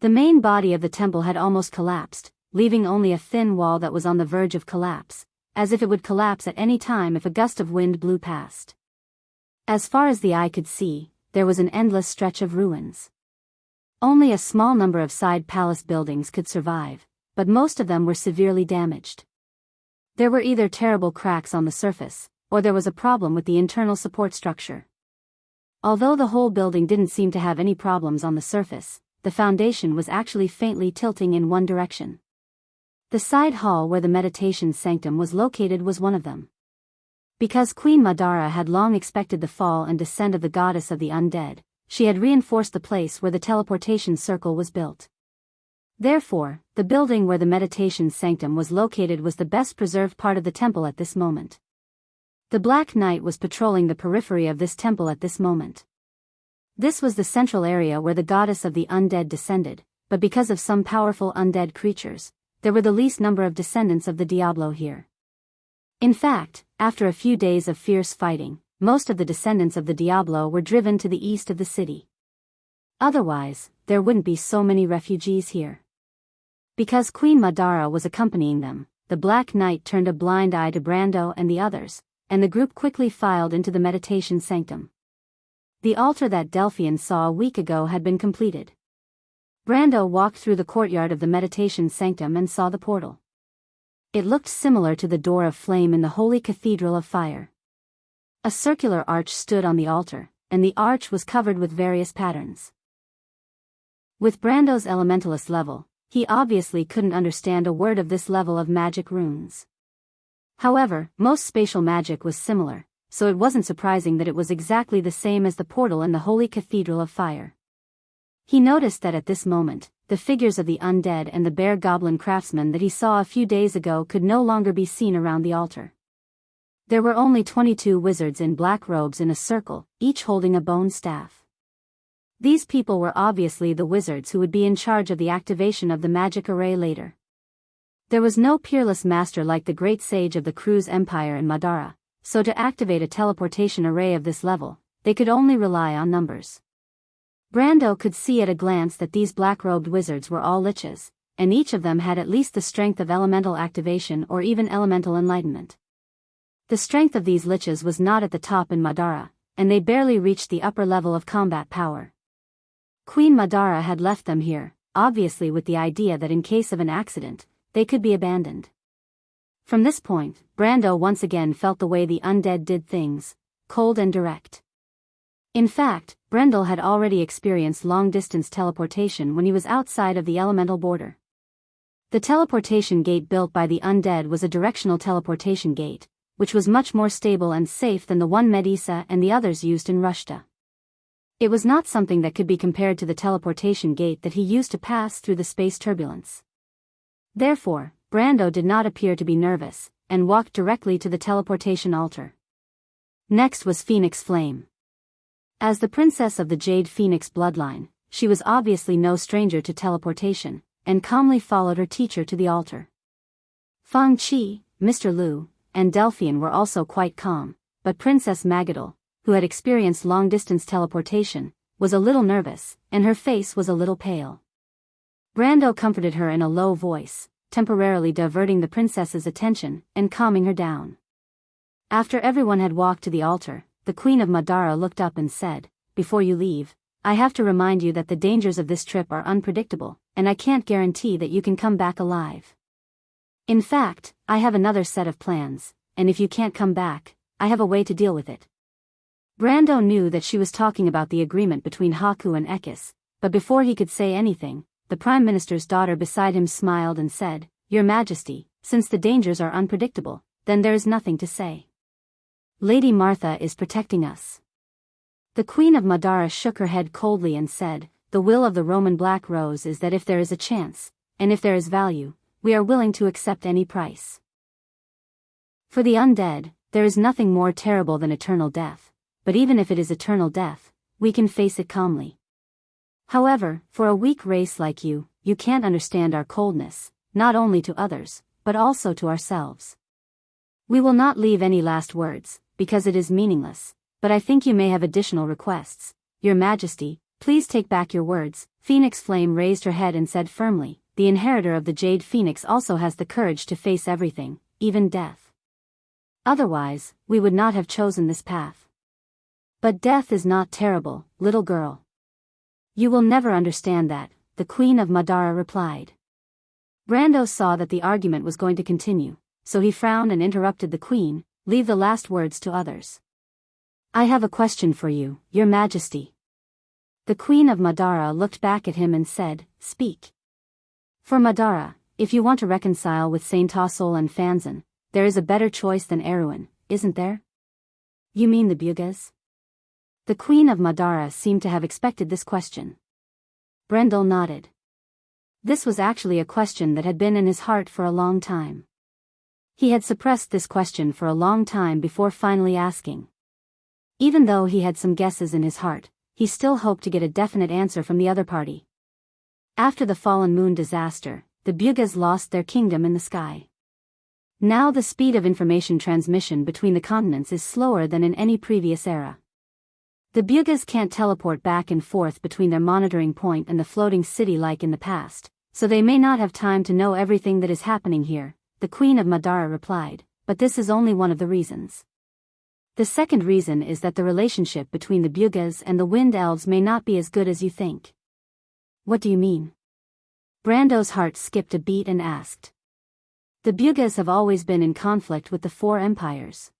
The main body of the temple had almost collapsed, leaving only a thin wall that was on the verge of collapse, as if it would collapse at any time if a gust of wind blew past. As far as the eye could see, there was an endless stretch of ruins. Only a small number of side palace buildings could survive, but most of them were severely damaged. There were either terrible cracks on the surface, or there was a problem with the internal support structure. Although the whole building didn't seem to have any problems on the surface, the foundation was actually faintly tilting in one direction. The side hall where the meditation sanctum was located was one of them. Because Queen Madara had long expected the fall and descent of the goddess of the undead, she had reinforced the place where the teleportation circle was built. Therefore, the building where the meditation sanctum was located was the best preserved part of the temple at this moment. The Black Knight was patrolling the periphery of this temple at this moment. This was the central area where the goddess of the undead descended, but because of some powerful undead creatures, there were the least number of descendants of the Diablo here. In fact, after a few days of fierce fighting, most of the descendants of the Diablo were driven to the east of the city. Otherwise, there wouldn't be so many refugees here. Because Queen Madara was accompanying them, the Black Knight turned a blind eye to Brando and the others, and the group quickly filed into the meditation sanctum. The altar that Delphian saw a week ago had been completed. Brando walked through the courtyard of the meditation sanctum and saw the portal. It looked similar to the door of flame in the Holy Cathedral of Fire. A circular arch stood on the altar, and the arch was covered with various patterns. With Brando's elementalist level, he obviously couldn't understand a word of this level of magic runes. However, most spatial magic was similar, so it wasn't surprising that it was exactly the same as the portal in the Holy Cathedral of Fire. He noticed that at this moment, the figures of the undead and the bear goblin craftsmen that he saw a few days ago could no longer be seen around the altar. There were only 22 wizards in black robes in a circle, each holding a bone staff. These people were obviously the wizards who would be in charge of the activation of the magic array later. There was no peerless master like the great sage of the Cruz Empire in Madara, so to activate a teleportation array of this level, they could only rely on numbers. Brando could see at a glance that these black-robed wizards were all liches, and each of them had at least the strength of elemental activation or even elemental enlightenment. The strength of these liches was not at the top in Madara, and they barely reached the upper level of combat power. Queen Madara had left them here, obviously with the idea that in case of an accident, they could be abandoned. From this point, Brando once again felt the way the undead did things, cold and direct. In fact, Brendel had already experienced long-distance teleportation when he was outside of the elemental border. The teleportation gate built by the undead was a directional teleportation gate, which was much more stable and safe than the one Medisa and the others used in Rushta. It was not something that could be compared to the teleportation gate that he used to pass through the space turbulence. Therefore, Brando did not appear to be nervous, and walked directly to the teleportation altar. Next was Phoenix Flame. As the princess of the Jade Phoenix bloodline, she was obviously no stranger to teleportation, and calmly followed her teacher to the altar. Fang Qi, Mr. Liu, and Delphian were also quite calm, but Princess Magadol, who had experienced long-distance teleportation, was a little nervous, and her face was a little pale. Brando comforted her in a low voice, temporarily diverting the princess's attention and calming her down. After everyone had walked to the altar, the Queen of Madara looked up and said, "Before you leave, I have to remind you that the dangers of this trip are unpredictable, and I can't guarantee that you can come back alive. In fact, I have another set of plans, and if you can't come back, I have a way to deal with it." Brando knew that she was talking about the agreement between Haku and Ekis, but before he could say anything, the Prime Minister's daughter beside him smiled and said, "Your Majesty, since the dangers are unpredictable, then there is nothing to say. Lady Martha is protecting us." The Queen of Madara shook her head coldly and said, "The will of the Roman Black Rose is that if there is a chance, and if there is value, we are willing to accept any price. For the undead, there is nothing more terrible than eternal death, but even if it is eternal death, we can face it calmly. However, for a weak race like you, you can't understand our coldness, not only to others, but also to ourselves. We will not leave any last words, because it is meaningless, but I think you may have additional requests. Your Majesty, please take back your words." Phoenix Flame raised her head and said firmly, "The inheritor of the Jade Phoenix also has the courage to face everything, even death. Otherwise, we would not have chosen this path. But death is not terrible, little girl. You will never understand that," the Queen of Madara replied. Brando saw that the argument was going to continue, so he frowned and interrupted the Queen, "Leave the last words to others. I have a question for you, Your Majesty." The Queen of Madara looked back at him and said, "Speak." "For Madara, if you want to reconcile with Saint Tossol and Fanzan, there is a better choice than Erewhon, isn't there?" "You mean the Bugas?" The Queen of Madara seemed to have expected this question. Brendel nodded. This was actually a question that had been in his heart for a long time. He had suppressed this question for a long time before finally asking. Even though he had some guesses in his heart, he still hoped to get a definite answer from the other party. After the Fallen Moon disaster, the Bugas lost their kingdom in the sky. Now the speed of information transmission between the continents is slower than in any previous era. The Bugas can't teleport back and forth between their monitoring point and the floating city like in the past, so they may not have time to know everything that is happening here, the Queen of Madara replied, "But this is only one of the reasons. The second reason is that the relationship between the Bugas and the Wind Elves may not be as good as you think." "What do you mean?" Brando's heart skipped a beat and asked. "The Bugas have always been in conflict with the four empires.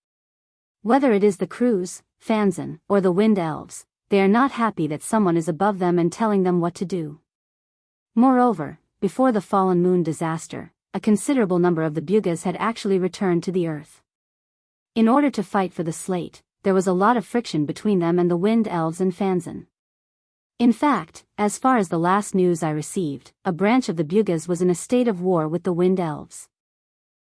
Whether it is the Crews, Fanzan, or the Wind Elves, they are not happy that someone is above them and telling them what to do. Moreover, before the Fallen Moon disaster, a considerable number of the Bugas had actually returned to the Earth. In order to fight for the slate, there was a lot of friction between them and the Wind Elves and Fanzan. In fact, as far as the last news I received, a branch of the Bugas was in a state of war with the Wind Elves.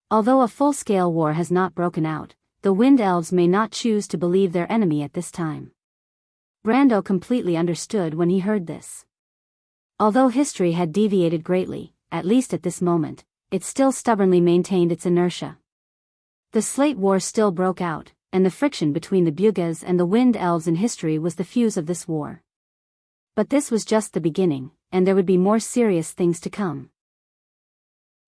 Although a full-scale war has not broken out, the Wind Elves may not choose to believe their enemy at this time." Brando completely understood when he heard this. Although history had deviated greatly, at least at this moment, it still stubbornly maintained its inertia. The Slate War still broke out, and the friction between the Bugas and the Wind Elves in history was the fuse of this war. But this was just the beginning, and there would be more serious things to come.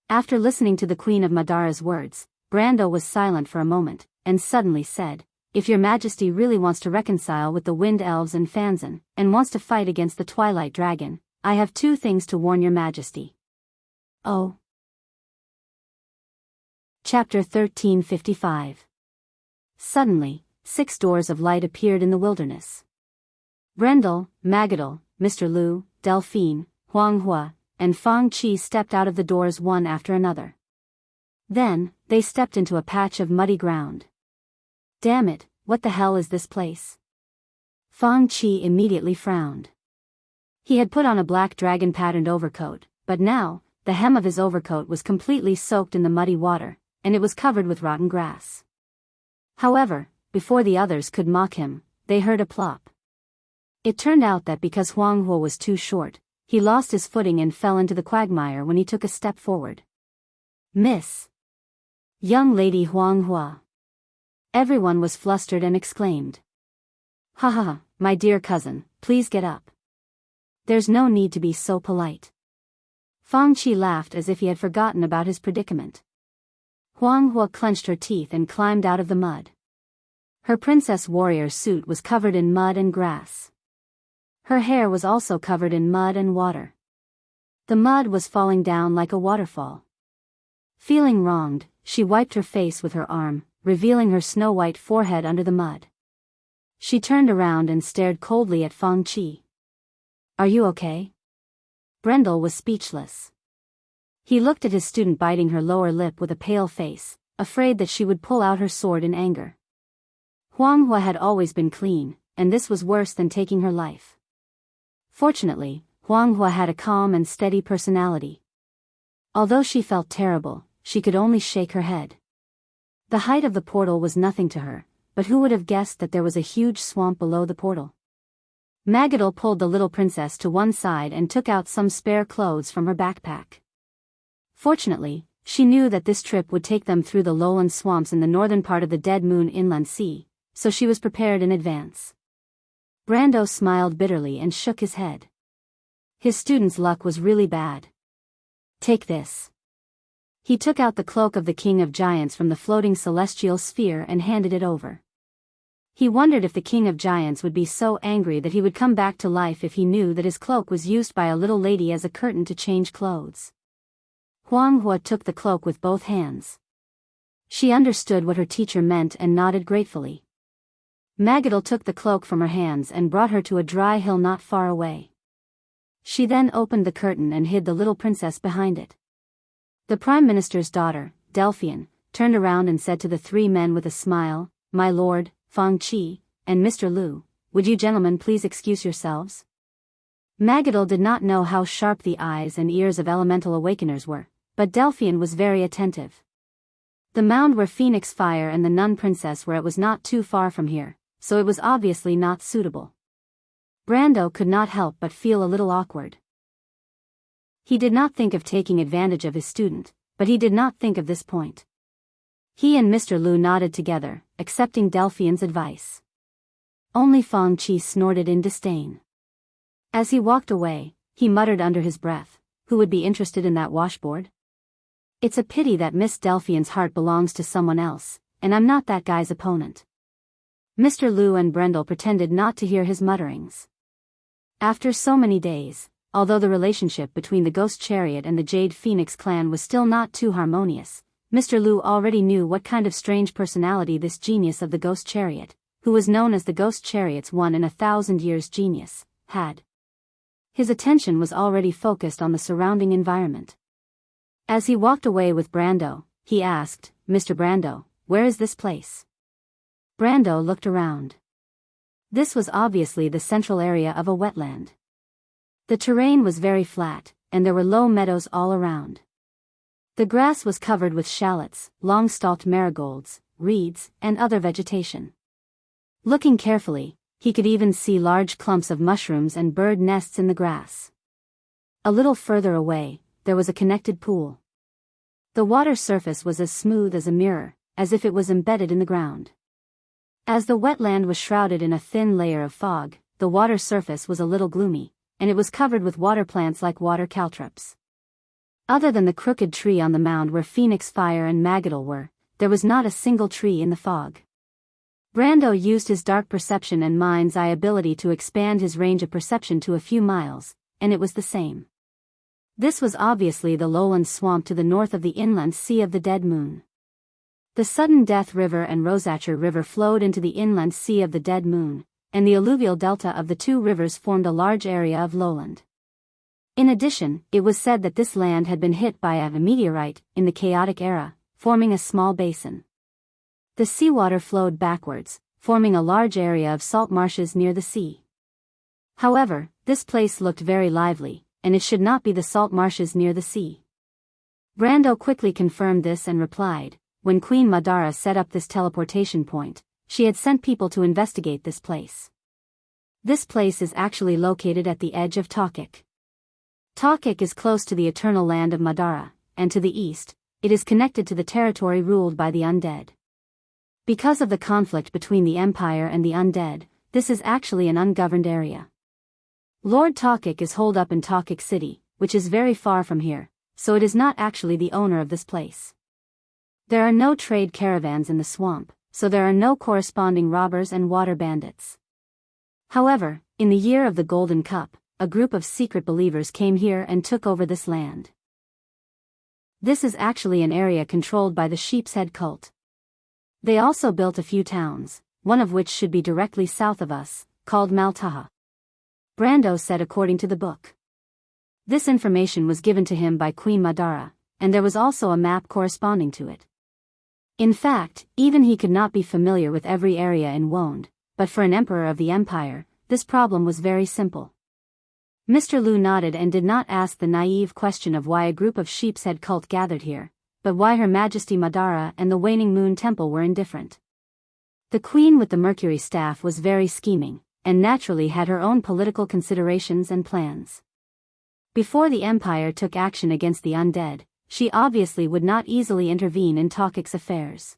After listening to the Queen of Madara's words, Brando was silent for a moment, and suddenly said, if your majesty really wants to reconcile with the wind elves and Fanzan, and wants to fight against the twilight dragon, I have 2 things to warn your majesty. Oh. Chapter 1355. Suddenly, 6 doors of light appeared in the wilderness. Brendel, Magadal, Mr. Lu, Delphine, Huanghua, and Fang Qi stepped out of the doors one after another. Then, they stepped into a patch of muddy ground. Damn it, what the hell is this place? Fang Qi immediately frowned. He had put on a black dragon-patterned overcoat, but now, the hem of his overcoat was completely soaked in the muddy water, and it was covered with rotten grass. However, before the others could mock him, they heard a plop. It turned out that because Huanghua was too short, he lost his footing and fell into the quagmire when he took a step forward. Miss! Young lady Huanghua! Everyone was flustered and exclaimed. Ha ha ha, my dear cousin, please get up. There's no need to be so polite. Fang Qi laughed as if he had forgotten about his predicament. Huanghua clenched her teeth and climbed out of the mud. Her princess warrior suit was covered in mud and grass. Her hair was also covered in mud and water. The mud was falling down like a waterfall. Feeling wronged, she wiped her face with her arm, revealing her snow-white forehead under the mud. She turned around and stared coldly at Fang Qi. Are you okay? Brendel was speechless. He looked at his student biting her lower lip with a pale face, afraid that she would pull out her sword in anger. Huanghua had always been clean, and this was worse than taking her life. Fortunately, Huanghua had a calm and steady personality. Although she felt terrible, she could only shake her head. The height of the portal was nothing to her, but who would have guessed that there was a huge swamp below the portal? Magadal pulled the little princess to one side and took out some spare clothes from her backpack. Fortunately, she knew that this trip would take them through the lowland swamps in the northern part of the Dead Moon Inland Sea, so she was prepared in advance. Brando smiled bitterly and shook his head. His student's luck was really bad. Take this. He took out the cloak of the King of Giants from the floating celestial sphere and handed it over. He wondered if the King of Giants would be so angry that he would come back to life if he knew that his cloak was used by a little lady as a curtain to change clothes. Huanghua took the cloak with both hands. She understood what her teacher meant and nodded gratefully. Magadal took the cloak from her hands and brought her to a dry hill not far away. She then opened the curtain and hid the little princess behind it. The Prime Minister's daughter, Delphine, turned around and said to the 3 men with a smile, My lord, Fang Qi, and Mr. Lu, would you gentlemen please excuse yourselves? Magadal did not know how sharp the eyes and ears of elemental awakeners were, but Delphine was very attentive. The mound where Phoenix Fire and the nun princess were at was not too far from here, so it was obviously not suitable. Brando could not help but feel a little awkward. He did not think of taking advantage of his student, but he did not think of this point. He and Mr. Lu nodded together, accepting Delphine's advice. Only Fang Qi snorted in disdain. As he walked away, he muttered under his breath, who would be interested in that washboard? It's a pity that Miss Delphine's heart belongs to someone else, and I'm not that guy's opponent. Mr. Lu and Brendel pretended not to hear his mutterings. After so many days, although the relationship between the Ghost Chariot and the Jade Phoenix clan was still not too harmonious, Mr. Lu already knew what kind of strange personality this genius of the Ghost Chariot, who was known as the Ghost Chariot's 1-in-1,000 years genius, had. His attention was already focused on the surrounding environment. As he walked away with Brando, he asked, Mr. Brando, where is this place? Brando looked around. This was obviously the central area of a wetland. The terrain was very flat, and there were low meadows all around. The grass was covered with shallots, long-stalked marigolds, reeds, and other vegetation. Looking carefully, he could even see large clumps of mushrooms and bird nests in the grass. A little further away, there was a connected pool. The water surface was as smooth as a mirror, as if it was embedded in the ground. As the wetland was shrouded in a thin layer of fog, the water surface was a little gloomy, and it was covered with water plants like water caltrops. Other than the crooked tree on the mound where Phoenix Fire and Magadal were, there was not a single tree in the fog. Brando used his dark perception and mind's eye ability to expand his range of perception to a few miles, and it was the same. This was obviously the lowland swamp to the north of the inland Sea of the Dead Moon. The Sudden Death River and Rosacher River flowed into the inland Sea of the Dead Moon, and the alluvial delta of the two rivers formed a large area of lowland. In addition, it was said that this land had been hit by a meteorite in the Chaotic Era, forming a small basin. The seawater flowed backwards, forming a large area of salt marshes near the sea. However, this place looked very lively, and it should not be the salt marshes near the sea. Brando quickly confirmed this and replied, when Queen Madara set up this teleportation point, she had sent people to investigate this place. This place is actually located at the edge of Tokik. Tokik is close to the eternal land of Madara, and to the east, it is connected to the territory ruled by the undead. Because of the conflict between the Empire and the undead, this is actually an ungoverned area. Lord Tokik is holed up in Tokik City, which is very far from here, so it is not actually the owner of this place. There are no trade caravans in the swamp, so there are no corresponding robbers and water bandits. However, in the year of the Golden Cup, a group of secret believers came here and took over this land. This is actually an area controlled by the Sheep's Head cult. They also built a few towns, one of which should be directly south of us, called Maltaha. Brando said according to the book. This information was given to him by Queen Madara, and there was also a map corresponding to it. In fact, even he could not be familiar with every area in Wonde, but for an emperor of the empire, this problem was very simple. Mr. Liu nodded and did not ask the naive question of why a group of Sheep's Head cult gathered here, but why Her Majesty Madara and the Waning Moon Temple were indifferent. The queen with the Mercury staff was very scheming, and naturally had her own political considerations and plans. Before the empire took action against the undead, she obviously would not easily intervene in Tokik's affairs.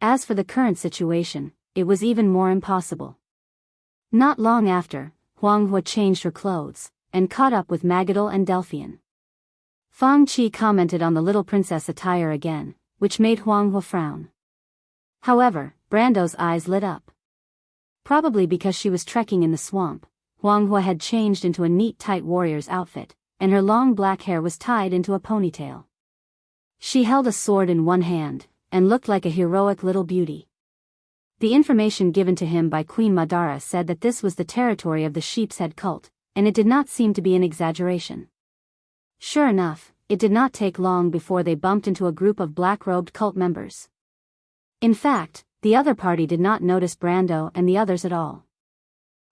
As for the current situation, it was even more impossible. Not long after, Huang Hua changed her clothes, and caught up with Magadal and Delphian. Fang Qi commented on the little princess attire again, which made Huang Hua frown. However, Brando's eyes lit up. Probably because she was trekking in the swamp, Huang Hua had changed into a neat tight warrior's outfit, and her long black hair was tied into a ponytail. She held a sword in one hand, and looked like a heroic little beauty. The information given to him by Queen Madara said that this was the territory of the Sheep's Head cult, and it did not seem to be an exaggeration. Sure enough, it did not take long before they bumped into a group of black-robed cult members. In fact, the other party did not notice Brando and the others at all.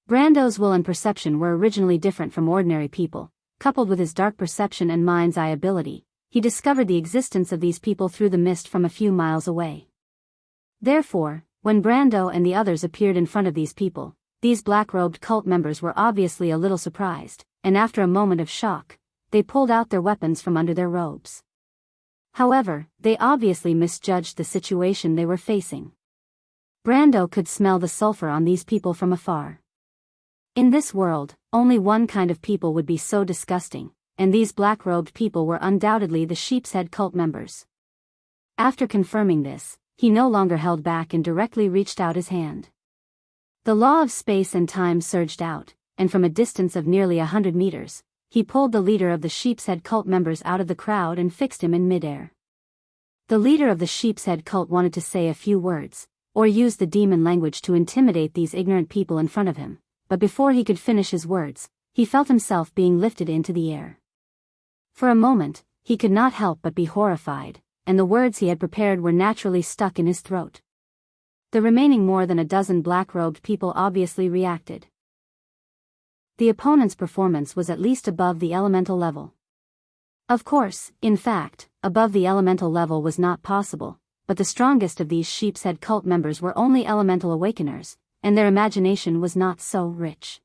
Brando's will and perception were originally different from ordinary people. Coupled with his dark perception and mind's eye ability, he discovered the existence of these people through the mist from a few miles away. Therefore, when Brando and the others appeared in front of these people, these black-robed cult members were obviously a little surprised, and after a moment of shock, they pulled out their weapons from under their robes. However, they obviously misjudged the situation they were facing. Brando could smell the sulfur on these people from afar. In this world, only one kind of people would be so disgusting, and these black-robed people were undoubtedly the Sheep's Head cult members. After confirming this, he no longer held back and directly reached out his hand. The law of space and time surged out, and from a distance of nearly 100 meters, he pulled the leader of the Sheep's Head cult members out of the crowd and fixed him in midair. The leader of the Sheep's Head cult wanted to say a few words, or use the demon language to intimidate these ignorant people in front of him, but before he could finish his words, he felt himself being lifted into the air. For a moment, he could not help but be horrified, and the words he had prepared were naturally stuck in his throat. The remaining more than a dozen black-robed people obviously reacted. The opponent's performance was at least above the elemental level. Of course, in fact, above the elemental level was not possible, but the strongest of these Sheep's Head cult members were only elemental awakeners, and their imagination was not so rich.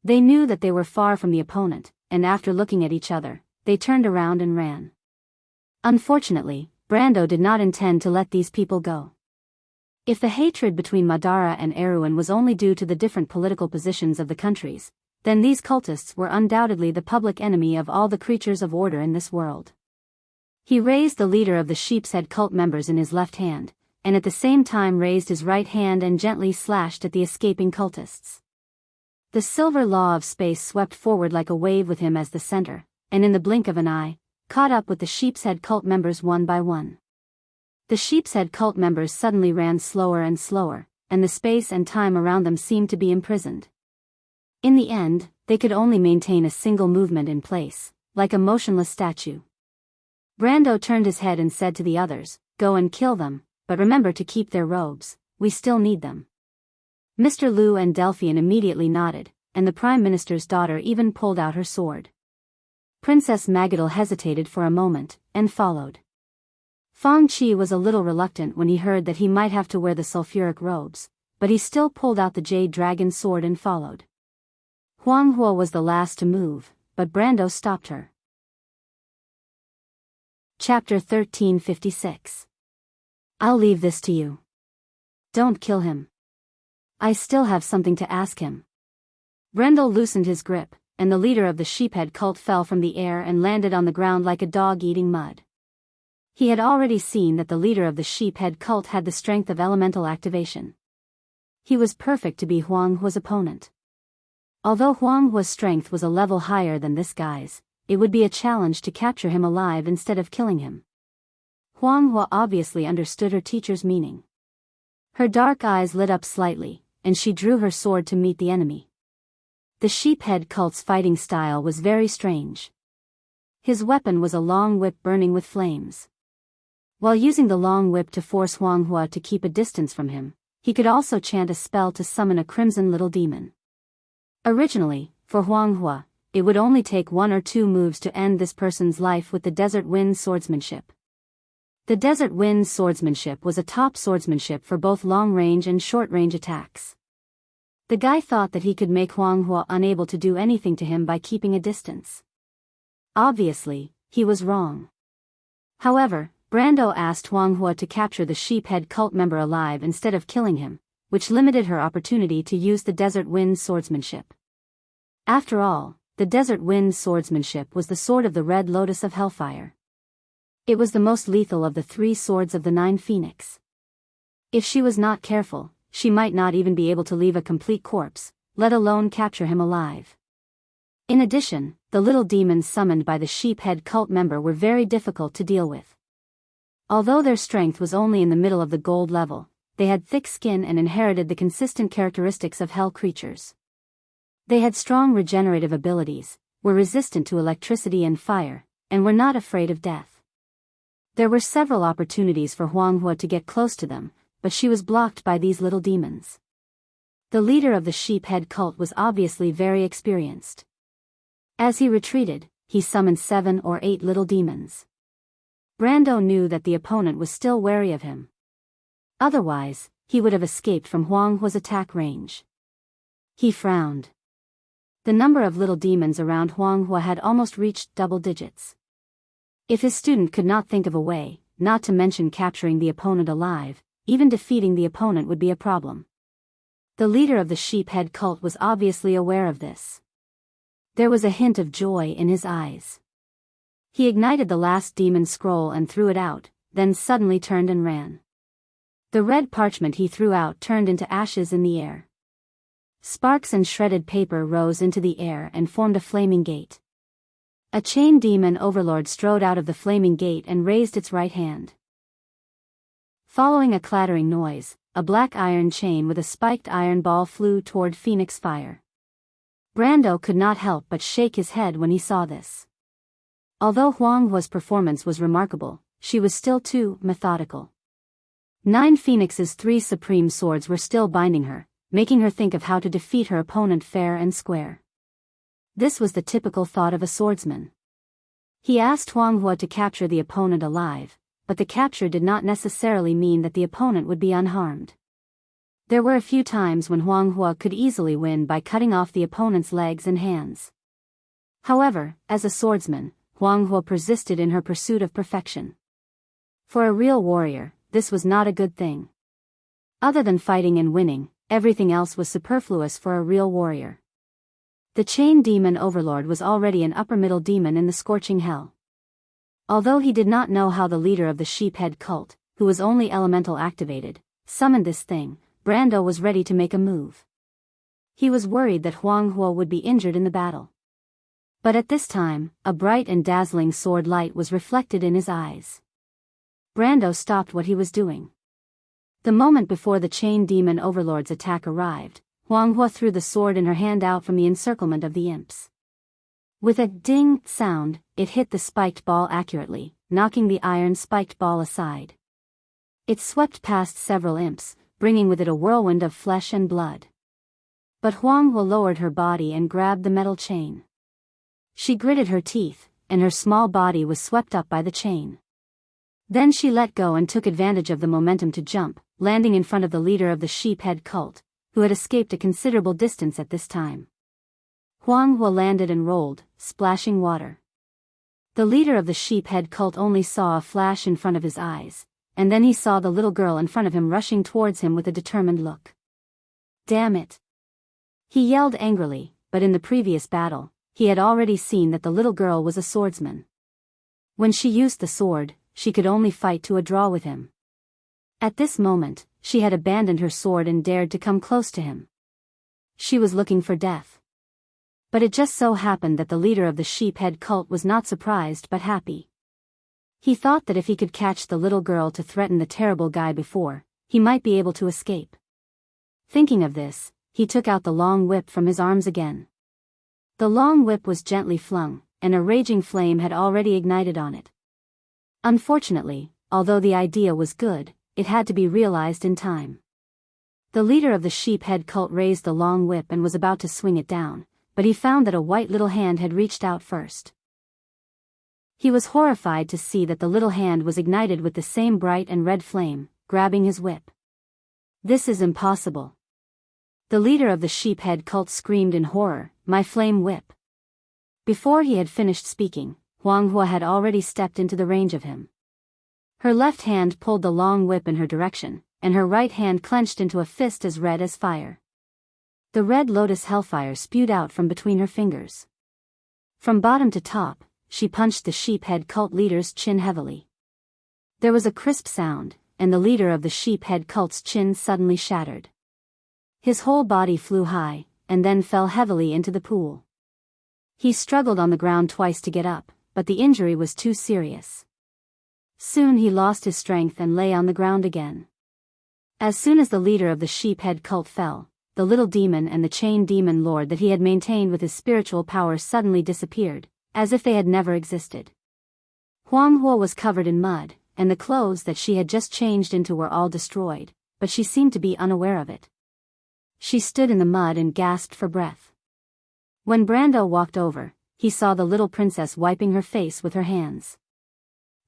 They knew that they were far from the opponent, and after looking at each other, they turned around and ran. Unfortunately, Brando did not intend to let these people go. If the hatred between Madara and Erewhon was only due to the different political positions of the countries, then these cultists were undoubtedly the public enemy of all the creatures of order in this world. He raised the leader of the Sheep's Head cult members in his left hand, and at the same time raised his right hand and gently slashed at the escaping cultists. The silver law of space swept forward like a wave with him as the center, and in the blink of an eye, caught up with the sheepshead cult members one by one. The sheepshead cult members suddenly ran slower and slower, and the space and time around them seemed to be imprisoned. In the end, they could only maintain a single movement in place, like a motionless statue. Brando turned his head and said to the others, "Go and kill them, but remember to keep their robes, we still need them." Mr. Liu and Delphian immediately nodded, and the Prime Minister's daughter even pulled out her sword. Princess Magadal hesitated for a moment, and followed. Fang Qi was a little reluctant when he heard that he might have to wear the sulfuric robes, but he still pulled out the jade dragon sword and followed. Huang Hua was the last to move, but Brando stopped her. Chapter 1356. I'll leave this to you. Don't kill him. I still have something to ask him. Brendel loosened his grip, and the leader of the sheephead cult fell from the air and landed on the ground like a dog eating mud. He had already seen that the leader of the sheephead cult had the strength of elemental activation. He was perfect to be Huang Hua's opponent. Although Huang Hua's strength was a level higher than this guy's, it would be a challenge to capture him alive instead of killing him. Huang Hua obviously understood her teacher's meaning. Her dark eyes lit up slightly, and she drew her sword to meet the enemy. The sheephead cult's fighting style was very strange. His weapon was a long whip burning with flames. While using the long whip to force Huang Hua to keep a distance from him, he could also chant a spell to summon a crimson little demon. Originally, for Huang Hua, it would only take 1 or 2 moves to end this person's life with the Desert Wind swordsmanship. The Desert Wind swordsmanship was a top swordsmanship for both long-range and short-range attacks. The guy thought that he could make Huang Hua unable to do anything to him by keeping a distance. Obviously, he was wrong. However, Brando asked Huang Hua to capture the sheephead cult member alive instead of killing him, which limited her opportunity to use the Desert Wind swordsmanship. After all, the Desert Wind swordsmanship was the sword of the Red Lotus of Hellfire. It was the most lethal of the 3 swords of the 9 Phoenix. If she was not careful, she might not even be able to leave a complete corpse, let alone capture him alive. In addition, the little demons summoned by the sheephead cult member were very difficult to deal with. Although their strength was only in the middle of the gold level, they had thick skin and inherited the consistent characteristics of hell creatures. They had strong regenerative abilities, were resistant to electricity and fire, and were not afraid of death. There were several opportunities for Huang Hua to get close to them, but she was blocked by these little demons. The leader of the sheephead cult was obviously very experienced. As he retreated, he summoned 7 or 8 little demons. Brando knew that the opponent was still wary of him. Otherwise, he would have escaped from Huang Hua's attack range. He frowned. The number of little demons around Huang Hua had almost reached double digits. If his student could not think of a way, not to mention capturing the opponent alive, even defeating the opponent would be a problem. The leader of the sheephead cult was obviously aware of this. There was a hint of joy in his eyes. He ignited the last demon scroll and threw it out, then suddenly turned and ran. The red parchment he threw out turned into ashes in the air. Sparks and shredded paper rose into the air and formed a flaming gate. A chain demon overlord strode out of the flaming gate and raised its right hand. Following a clattering noise, a black iron chain with a spiked iron ball flew toward Phoenix Fire. Brando could not help but shake his head when he saw this. Although Huang Hua's performance was remarkable, she was still too methodical. 9 Phoenix's 3 supreme swords were still binding her, making her think of how to defeat her opponent fair and square. This was the typical thought of a swordsman. He asked Huang Hua to capture the opponent alive, but the capture did not necessarily mean that the opponent would be unharmed. There were a few times when Huang Hua could easily win by cutting off the opponent's legs and hands. However, as a swordsman, Huang Hua persisted in her pursuit of perfection. For a real warrior, this was not a good thing. Other than fighting and winning, everything else was superfluous for a real warrior. The chain demon overlord was already an upper middle demon in the scorching hell. Although he did not know how the leader of the sheephead cult, who was only elemental activated, summoned this thing, Brando was ready to make a move. He was worried that Huang Huo would be injured in the battle. But at this time, a bright and dazzling sword light was reflected in his eyes. Brando stopped what he was doing. The moment before the chain demon overlord's attack arrived, Huang Huo threw the sword in her hand out from the encirclement of the imps. With a ding sound, it hit the spiked ball accurately, knocking the iron spiked ball aside. It swept past several imps, bringing with it a whirlwind of flesh and blood. But Huang Huo lowered her body and grabbed the metal chain. She gritted her teeth, and her small body was swept up by the chain. Then she let go and took advantage of the momentum to jump, landing in front of the leader of the sheephead cult, who had escaped a considerable distance at this time. Huang Huo landed and rolled, splashing water. The leader of the sheephead cult only saw a flash in front of his eyes, and then he saw the little girl in front of him rushing towards him with a determined look. Damn it! He yelled angrily, but in the previous battle, he had already seen that the little girl was a swordsman. When she used the sword, she could only fight to a draw with him. At this moment, she had abandoned her sword and dared to come close to him. She was looking for death. But it just so happened that the leader of the sheephead cult was not surprised but happy. He thought that if he could catch the little girl to threaten the terrible guy before, he might be able to escape. Thinking of this, he took out the long whip from his arms again. The long whip was gently flung, and a raging flame had already ignited on it. Unfortunately, although the idea was good, it had to be realized in time. The leader of the sheephead cult raised the long whip and was about to swing it down, but he found that a white little hand had reached out first. He was horrified to see that the little hand was ignited with the same bright and red flame, grabbing his whip. This is impossible. The leader of the sheephead cult screamed in horror, "My flame whip!" Before he had finished speaking, Huang Huo had already stepped into the range of him. Her left hand pulled the long whip in her direction, and her right hand clenched into a fist as red as fire. The red lotus hellfire spewed out from between her fingers. From bottom to top, she punched the sheephead cult leader's chin heavily. There was a crisp sound, and the leader of the sheephead cult's chin suddenly shattered. His whole body flew high, and then fell heavily into the pool. He struggled on the ground twice to get up, but the injury was too serious. Soon he lost his strength and lay on the ground again. As soon as the leader of the sheephead cult fell, the little demon and the chain demon lord that he had maintained with his spiritual power suddenly disappeared, as if they had never existed. Huang Huo was covered in mud, and the clothes that she had just changed into were all destroyed, but she seemed to be unaware of it. She stood in the mud and gasped for breath. When Brando walked over, he saw the little princess wiping her face with her hands.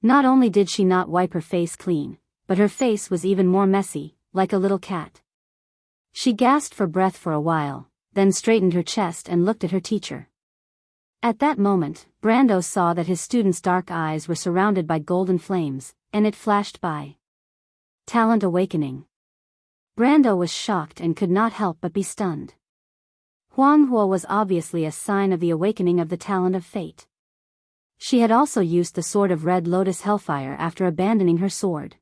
Not only did she not wipe her face clean, but her face was even more messy, like a little cat. She gasped for breath for a while, then straightened her chest and looked at her teacher. At that moment, Brando saw that his student's dark eyes were surrounded by golden flames, and it flashed by. Talent awakening. Brando was shocked and could not help but be stunned. Huang Huo was obviously a sign of the awakening of the talent of fate. She had also used the sword of red lotus hellfire after abandoning her sword.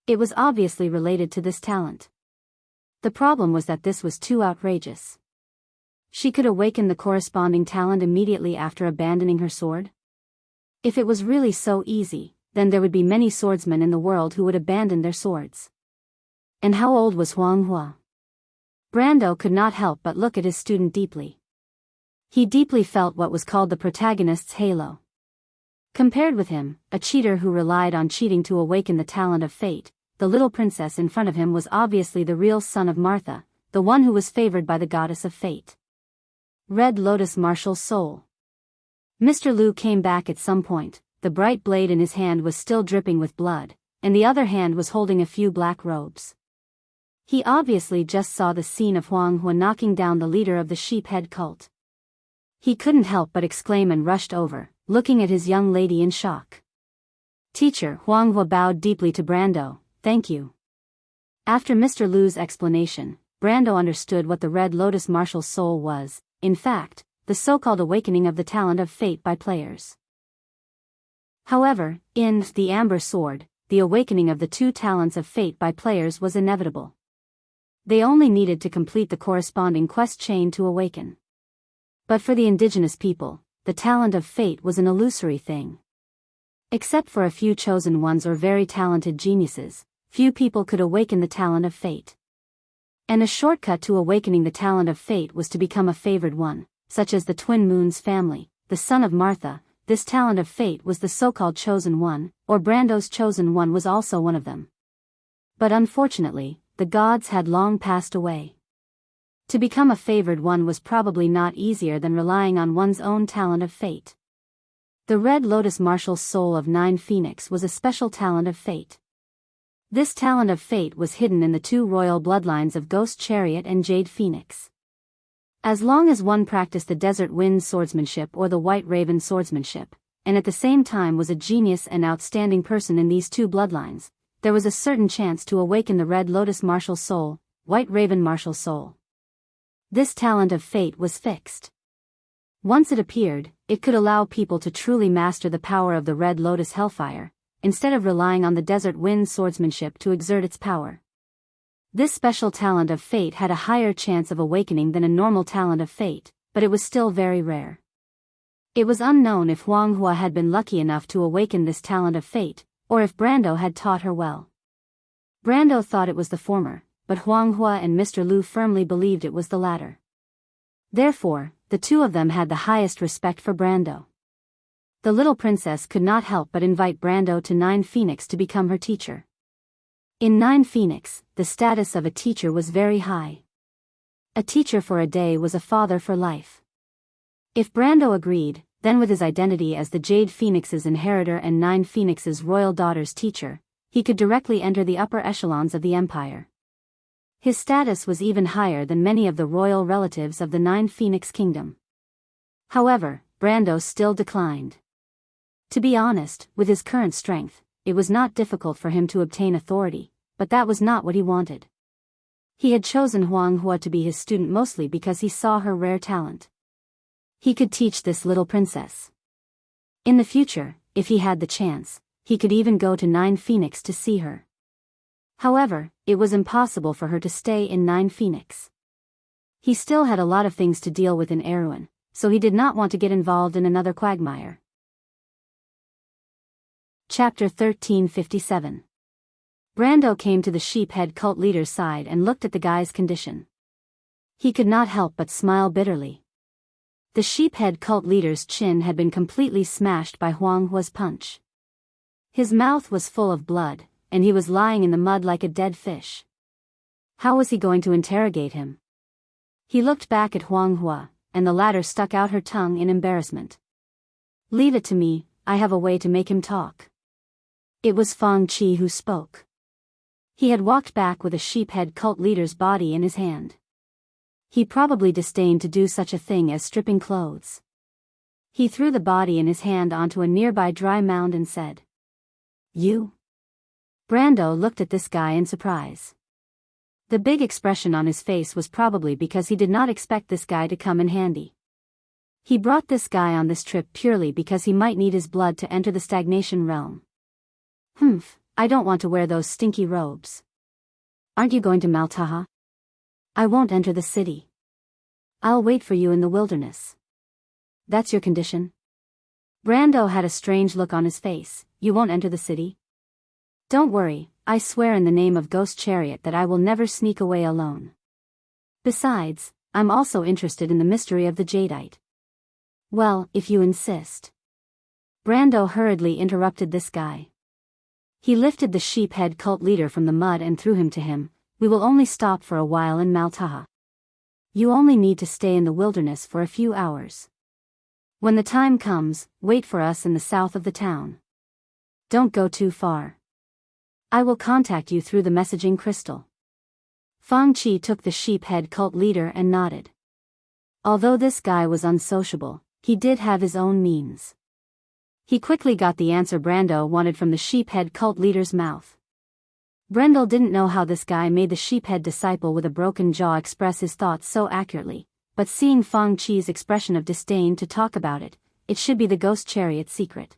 It was obviously related to this talent. The problem was that this was too outrageous. She could awaken the corresponding talent immediately after abandoning her sword? If it was really so easy, then there would be many swordsmen in the world who would abandon their swords. And how old was Huang Huo? Brando could not help but look at his student deeply. He deeply felt what was called the protagonist's halo. Compared with him, a cheater who relied on cheating to awaken the talent of fate, the little princess in front of him was obviously the real son of Martha, the one who was favored by the goddess of fate. Red Lotus Martial Soul. Mr. Liu came back at some point. The bright blade in his hand was still dripping with blood, and the other hand was holding a few black robes. He obviously just saw the scene of Huang Huo knocking down the leader of the sheephead cult. He couldn't help but exclaim and rushed over, looking at his young lady in shock. Teacher, Huang Huo bowed deeply to Brando, "Thank you." After Mr. Liu's explanation, Brando understood what the Red Lotus Martial Soul was, in fact, the so-called awakening of the talent of fate by players. However, in The Amber Sword, the awakening of the two talents of fate by players was inevitable. They only needed to complete the corresponding quest chain to awaken. But for the indigenous people, the talent of fate was an illusory thing. Except for a few chosen ones or very talented geniuses, few people could awaken the talent of fate. And a shortcut to awakening the talent of fate was to become a favored one, such as the Twin Moons family, the son of Martha. This talent of fate was the so-called chosen one, or Brando's chosen one was also one of them. But unfortunately, the gods had long passed away. To become a favored one was probably not easier than relying on one's own talent of fate. The Red Lotus Marshal's soul of 9 Phoenix was a special talent of fate. This talent of fate was hidden in the two royal bloodlines of Ghost Chariot and Jade Phoenix. As long as one practiced the Desert Wind swordsmanship or the White Raven swordsmanship, and at the same time was a genius and outstanding person in these two bloodlines, there was a certain chance to awaken the Red Lotus Martial soul, White Raven martial soul. This talent of fate was fixed. Once it appeared, it could allow people to truly master the power of the Red Lotus Hellfire, instead of relying on the Desert Wind swordsmanship to exert its power. This special talent of fate had a higher chance of awakening than a normal talent of fate, but it was still very rare. It was unknown if Huanghua had been lucky enough to awaken this talent of fate, or if Brando had taught her well. Brando thought it was the former, but Huanghua and Mr. Lu firmly believed it was the latter. Therefore, the two of them had the highest respect for Brando. The little princess could not help but invite Brando to 9 Phoenix to become her teacher. In 9 Phoenix, the status of a teacher was very high. A teacher for a day was a father for life. If Brando agreed, then with his identity as the Jade Phoenix's inheritor and 9 Phoenix's royal daughter's teacher, he could directly enter the upper echelons of the empire. His status was even higher than many of the royal relatives of the 9 Phoenix kingdom. However, Brando still declined. To be honest, with his current strength, it was not difficult for him to obtain authority, but that was not what he wanted. He had chosen Huanghua to be his student mostly because he saw her rare talent. He could teach this little princess. In the future, if he had the chance, he could even go to 9 Phoenix to see her. However, it was impossible for her to stay in 9 Phoenix. He still had a lot of things to deal with in Erewhon, so he did not want to get involved in another quagmire. Chapter 1357. Brando came to the sheephead cult leader's side and looked at the guy's condition. He could not help but smile bitterly. The sheephead cult leader's chin had been completely smashed by Huanghua's punch. His mouth was full of blood, and he was lying in the mud like a dead fish. How was he going to interrogate him? He looked back at Huanghua, and the latter stuck out her tongue in embarrassment. "Leave it to me, I have a way to make him talk." It was Fang Qi who spoke. He had walked back with a sheephead cult leader's body in his hand. He probably disdained to do such a thing as stripping clothes. He threw the body in his hand onto a nearby dry mound and said, "You?" Brando looked at this guy in surprise. The big expression on his face was probably because he did not expect this guy to come in handy. He brought this guy on this trip purely because he might need his blood to enter the stagnation realm. "Humph, I don't want to wear those stinky robes." "Aren't you going to Maltaha?" "I won't enter the city. I'll wait for you in the wilderness." "That's your condition?" Brando had a strange look on his face. "You won't enter the city?" "Don't worry, I swear in the name of Ghost Chariot that I will never sneak away alone. Besides, I'm also interested in the mystery of the jadeite." "Well, if you insist." Brando hurriedly interrupted this guy. He lifted the sheephead cult leader from the mud and threw him to him. "We will only stop for a while in Maltaha. You only need to stay in the wilderness for a few hours. When the time comes, wait for us in the south of the town. Don't go too far. I will contact you through the messaging crystal." Fang Qi took the sheephead cult leader and nodded. Although this guy was unsociable, he did have his own means. He quickly got the answer Brando wanted from the sheephead cult leader's mouth. Brendel didn't know how this guy made the sheephead disciple with a broken jaw express his thoughts so accurately, but seeing Fang Qi's expression of disdain to talk about it, it should be the Ghost Chariot secret.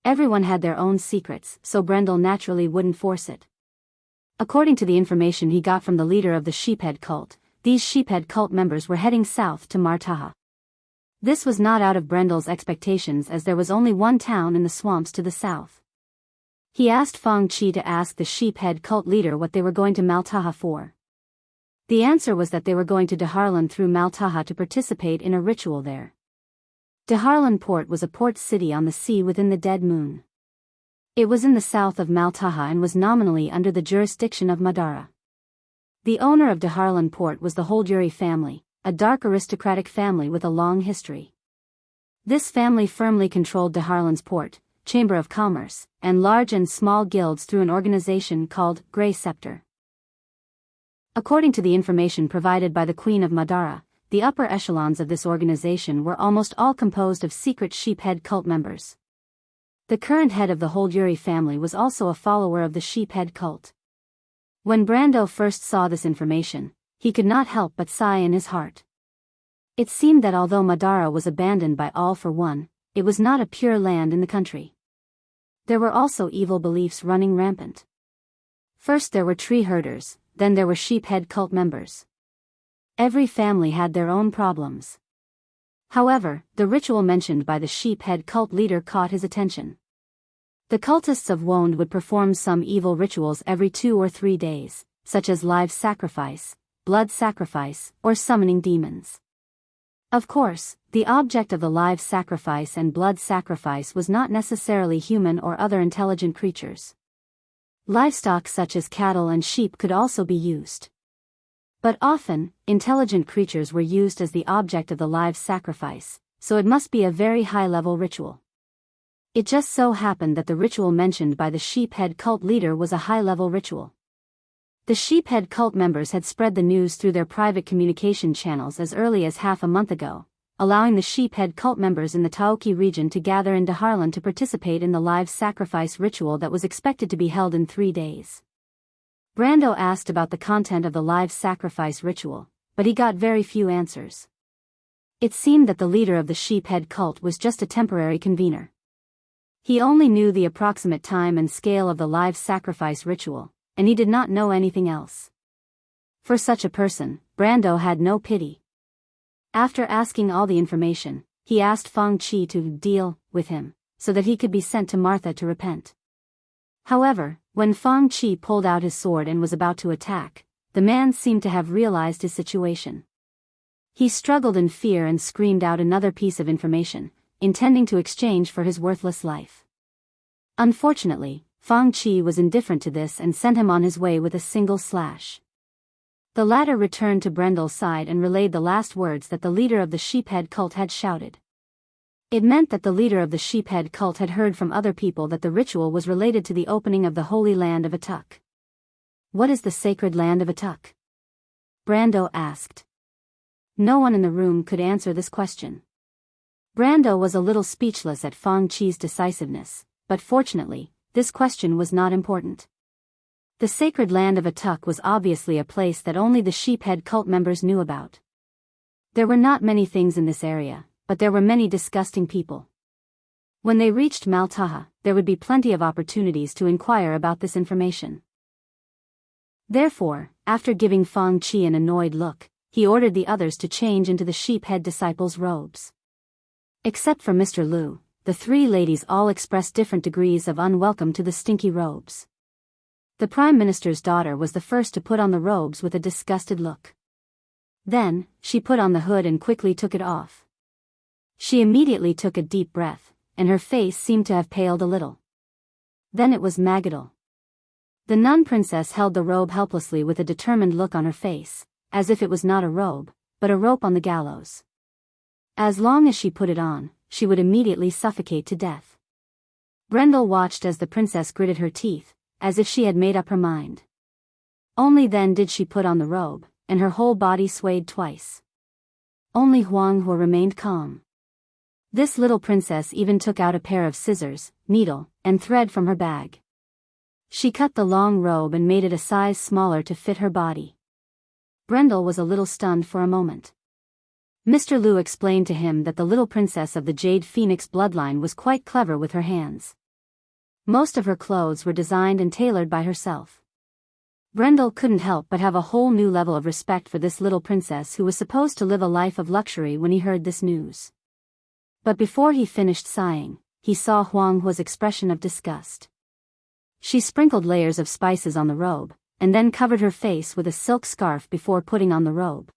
Everyone had their own secrets, so Brendel naturally wouldn't force it. According to the information he got from the leader of the sheephead cult, these sheephead cult members were heading south to Martaha. This was not out of Brendel's expectations, as there was only one town in the swamps to the south. He asked Fang Qi to ask the sheephead cult leader what they were going to Maltaha for. The answer was that they were going to Daharlan through Maltaha to participate in a ritual there. Daharlan port was a port city on the sea within the Dead Moon. It was in the south of Maltaha and was nominally under the jurisdiction of Madara. The owner of Daharlan port was the Holduri family, a dark aristocratic family with a long history. This family firmly controlled Daharlan's port, Chamber of Commerce, and large and small guilds through an organization called Grey Scepter. According to the information provided by the Queen of Madara, the upper echelons of this organization were almost all composed of secret sheephead cult members. The current head of the Holduri family was also a follower of the sheephead cult. When Brando first saw this information, he could not help but sigh in his heart. It seemed that although Madara was abandoned by all for one, it was not a pure land in the country. There were also evil beliefs running rampant. First there were tree herders, then there were sheephead cult members. Every family had their own problems. However, the ritual mentioned by the sheephead cult leader caught his attention. The cultists of Wond would perform some evil rituals every 2 or 3 days, such as live sacrifice, blood sacrifice, or summoning demons. Of course, the object of the live sacrifice and blood sacrifice was not necessarily human or other intelligent creatures. Livestock such as cattle and sheep could also be used. But often, intelligent creatures were used as the object of the live sacrifice, so it must be a very high-level ritual. It just so happened that the ritual mentioned by the sheephead cult leader was a high-level ritual. The sheephead cult members had spread the news through their private communication channels as early as half a month ago, allowing the sheephead cult members in the Taoki region to gather in Daharlan to participate in the live sacrifice ritual that was expected to be held in 3 days. Brando asked about the content of the live sacrifice ritual, but he got very few answers. It seemed that the leader of the sheephead cult was just a temporary convener. He only knew the approximate time and scale of the live sacrifice ritual, and he did not know anything else. For such a person, Brando had no pity. After asking all the information, he asked Fang Qi to deal with him, so that he could be sent to Martha to repent. However, when Fang Qi pulled out his sword and was about to attack, the man seemed to have realized his situation. He struggled in fear and screamed out another piece of information, intending to exchange for his worthless life. Unfortunately, Fang Qi was indifferent to this and sent him on his way with a single slash. The latter returned to Brendel's side and relayed the last words that the leader of the sheephead cult had shouted. It meant that the leader of the sheephead cult had heard from other people that the ritual was related to the opening of the holy land of Atuk. What is the sacred land of Atuk? Brando asked. No one in the room could answer this question. Brando was a little speechless at Fang Qi's decisiveness, but fortunately, this question was not important. The sacred land of Atuk was obviously a place that only the sheephead cult members knew about. There were not many things in this area, but there were many disgusting people. When they reached Maltaha, there would be plenty of opportunities to inquire about this information. Therefore, after giving Fang Qi an annoyed look, he ordered the others to change into the sheephead disciples' robes. Except for Mr. Liu, the 3 ladies all expressed different degrees of unwelcome to the stinky robes. The Prime Minister's daughter was the first to put on the robes with a disgusted look. Then, she put on the hood and quickly took it off. She immediately took a deep breath, and her face seemed to have paled a little. Then it was Magadal. The nun princess held the robe helplessly with a determined look on her face, as if it was not a robe, but a rope on the gallows. As long as she put it on, she would immediately suffocate to death. Brendel watched as the princess gritted her teeth, as if she had made up her mind. Only then did she put on the robe, and her whole body swayed twice. Only Huang Hua remained calm. This little princess even took out a pair of scissors, needle, and thread from her bag. She cut the long robe and made it a size smaller to fit her body. Brendel was a little stunned for a moment. Mr. Liu explained to him that the little princess of the Jade Phoenix bloodline was quite clever with her hands. Most of her clothes were designed and tailored by herself. Brendel couldn't help but have a whole new level of respect for this little princess who was supposed to live a life of luxury when he heard this news. But before he finished sighing, he saw Huang Hua's expression of disgust. She sprinkled layers of spices on the robe, and then covered her face with a silk scarf before putting on the robe.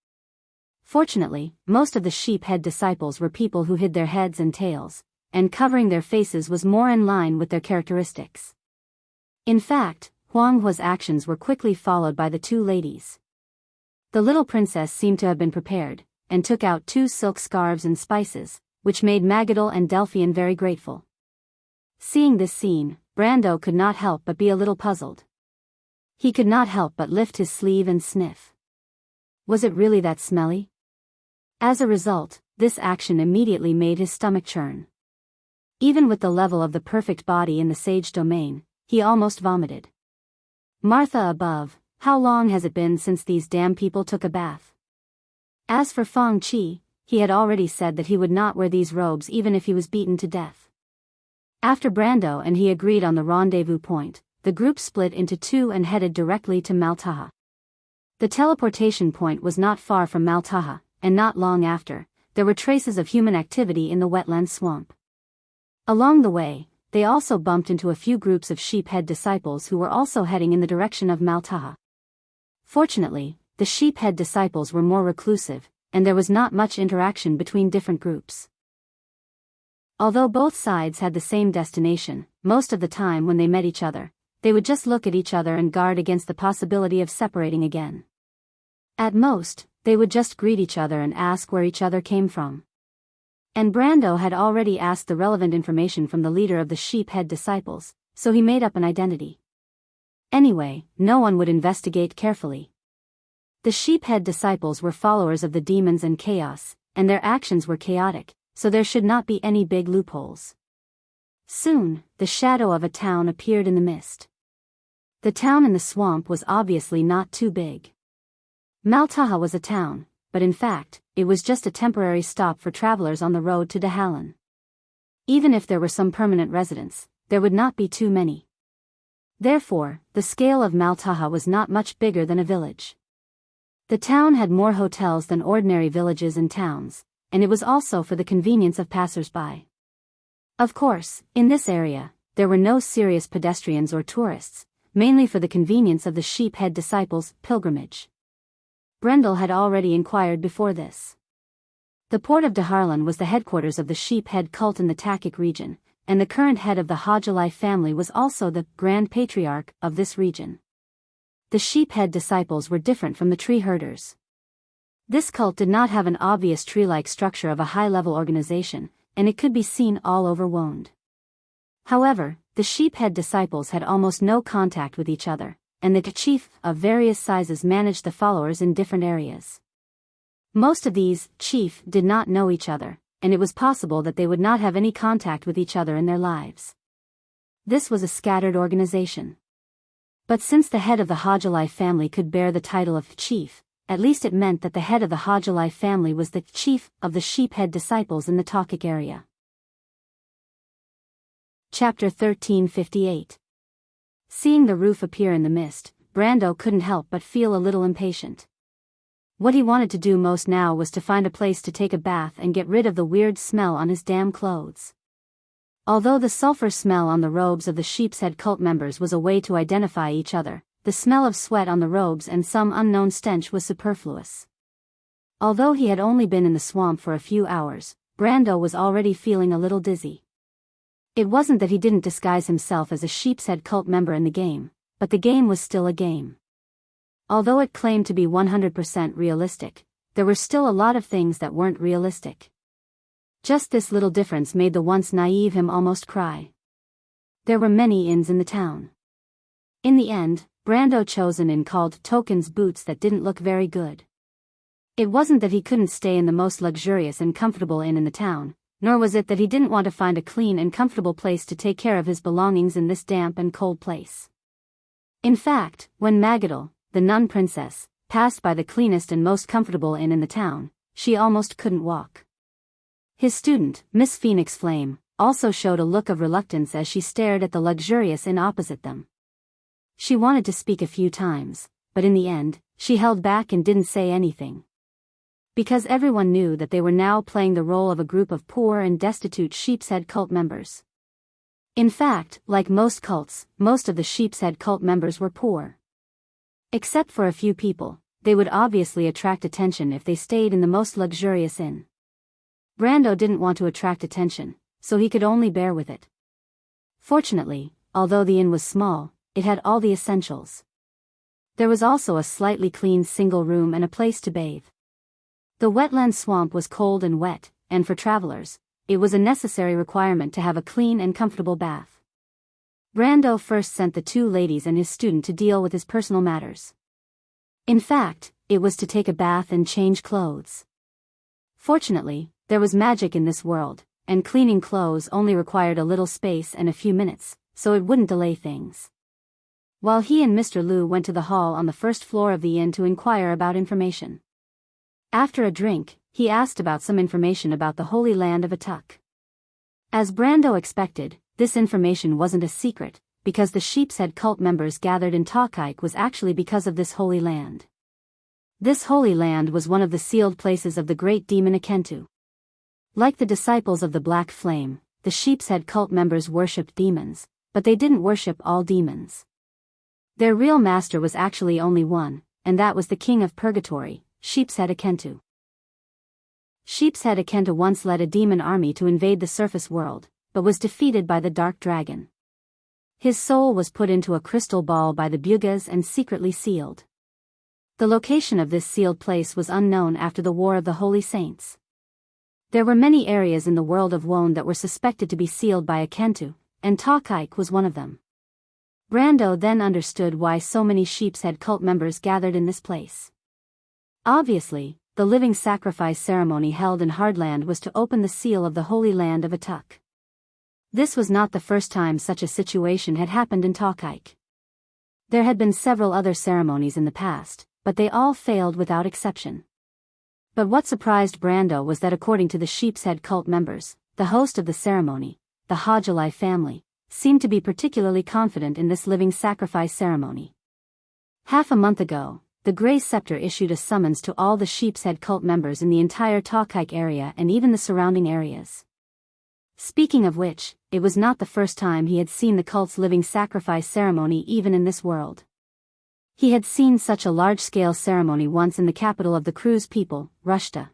Fortunately, most of the sheep-head disciples were people who hid their heads and tails, and covering their faces was more in line with their characteristics. In fact, Huang Hua's actions were quickly followed by the two ladies. The little princess seemed to have been prepared, and took out 2 silk scarves and spices, which made Magadal and Delphian very grateful. Seeing this scene, Brando could not help but be a little puzzled. He could not help but lift his sleeve and sniff. Was it really that smelly? As a result, this action immediately made his stomach churn. Even with the level of the perfect body in the sage domain, he almost vomited. Martha above, how long has it been since these damn people took a bath? As for Feng Qi, he had already said that he would not wear these robes even if he was beaten to death. After Brando and he agreed on the rendezvous point, the group split into 2 and headed directly to Maltaha. The teleportation point was not far from Maltaha, and not long after, there were traces of human activity in the wetland swamp. Along the way, they also bumped into a few groups of sheep-head disciples who were also heading in the direction of Maltaha. Fortunately, the sheep-head disciples were more reclusive, and there was not much interaction between different groups. Although both sides had the same destination, most of the time when they met each other, they would just look at each other and guard against the possibility of separating again. At most, they would just greet each other and ask where each other came from. And Brando had already asked the relevant information from the leader of the sheep-head disciples, so he made up an identity. Anyway, no one would investigate carefully. The sheep-head disciples were followers of the demons and chaos, and their actions were chaotic, so there should not be any big loopholes. Soon, the shadow of a town appeared in the mist. The town in the swamp was obviously not too big. Maltaha was a town, but in fact, it was just a temporary stop for travelers on the road to Dahalan. Even if there were some permanent residents, there would not be too many. Therefore, the scale of Maltaha was not much bigger than a village. The town had more hotels than ordinary villages and towns, and it was also for the convenience of passers-by. Of course, in this area, there were no serious pedestrians or tourists, mainly for the convenience of the sheep-head disciples' pilgrimage. Brendel had already inquired before this. The port of Daharlan was the headquarters of the sheep-head cult in the Takik region, and the current head of the Hajalai family was also the Grand Patriarch of this region. The sheep-head disciples were different from the tree herders. This cult did not have an obvious tree-like structure of a high-level organization, and it could be seen all over Wonde. However, the sheep-head disciples had almost no contact with each other, and the chief of various sizes managed the followers in different areas. Most of these chief did not know each other, and it was possible that they would not have any contact with each other in their lives. This was a scattered organization. But since the head of the Hajalai family could bear the title of chief, at least it meant that the head of the Hajalai family was the chief of the sheep-head disciples in the Takik area. Chapter 1358. Seeing the roof appear in the mist, Brando couldn't help but feel a little impatient. What he wanted to do most now was to find a place to take a bath and get rid of the weird smell on his damn clothes. Although the sulfur smell on the robes of the sheep's-head cult members was a way to identify each other, the smell of sweat on the robes and some unknown stench was superfluous. Although he had only been in the swamp for a few hours, Brando was already feeling a little dizzy. It wasn't that he didn't disguise himself as a sheep's-head cult member in the game, but the game was still a game. Although it claimed to be 100% realistic, there were still a lot of things that weren't realistic. Just this little difference made the once naive him almost cry. There were many inns in the town. In the end, Brando chose an inn called Token's Boots that didn't look very good. It wasn't that he couldn't stay in the most luxurious and comfortable inn in the town, nor was it that he didn't want to find a clean and comfortable place to take care of his belongings in this damp and cold place. In fact, when Magadal, the nun princess, passed by the cleanest and most comfortable inn in the town, she almost couldn't walk. His student, Miss Phoenix Flame, also showed a look of reluctance as she stared at the luxurious inn opposite them. She wanted to speak a few times, but in the end, she held back and didn't say anything. Because everyone knew that they were now playing the role of a group of poor and destitute sheepshead cult members. In fact, like most cults, most of the sheepshead cult members were poor. Except for a few people, they would obviously attract attention if they stayed in the most luxurious inn. Brando didn't want to attract attention, so he could only bear with it. Fortunately, although the inn was small, it had all the essentials. There was also a slightly clean single room and a place to bathe. The wetland swamp was cold and wet, and for travelers, it was a necessary requirement to have a clean and comfortable bath. Brando first sent the two ladies and his student to deal with his personal matters. In fact, it was to take a bath and change clothes. Fortunately, there was magic in this world, and cleaning clothes only required a little space and a few minutes, so it wouldn't delay things. While he and Mr. Liu went to the hall on the first floor of the inn to inquire about information. After a drink, he asked about some information about the Holy Land of Atuk. As Brando expected, this information wasn't a secret, because the sheepshead cult members gathered in Tokike was actually because of this Holy Land. This Holy Land was one of the sealed places of the great demon Akentu. Like the disciples of the Black Flame, the sheepshead cult members worshipped demons, but they didn't worship all demons. Their real master was actually only one, and that was the King of Purgatory, Sheepshead Akentu. Sheepshead Akentu once led a demon army to invade the surface world, but was defeated by the Dark Dragon. His soul was put into a crystal ball by the Bugas and secretly sealed. The location of this sealed place was unknown after the War of the Holy Saints. There were many areas in the world of Wone that were suspected to be sealed by Akentu, and Tokike was one of them. Brando then understood why so many sheepshead cult members gathered in this place. Obviously, the living sacrifice ceremony held in Hardland was to open the seal of the Holy Land of Atuk. This was not the first time such a situation had happened in Tokike. There had been several other ceremonies in the past, but they all failed without exception. But what surprised Brando was that according to the sheepshead cult members, the host of the ceremony, the Hajalai family, seemed to be particularly confident in this living sacrifice ceremony. Half a month ago, the Grey Scepter issued a summons to all the sheepshead cult members in the entire Tokike area and even the surrounding areas. Speaking of which, it was not the first time he had seen the cult's living sacrifice ceremony even in this world. He had seen such a large-scale ceremony once in the capital of the Cruz people, Rushta.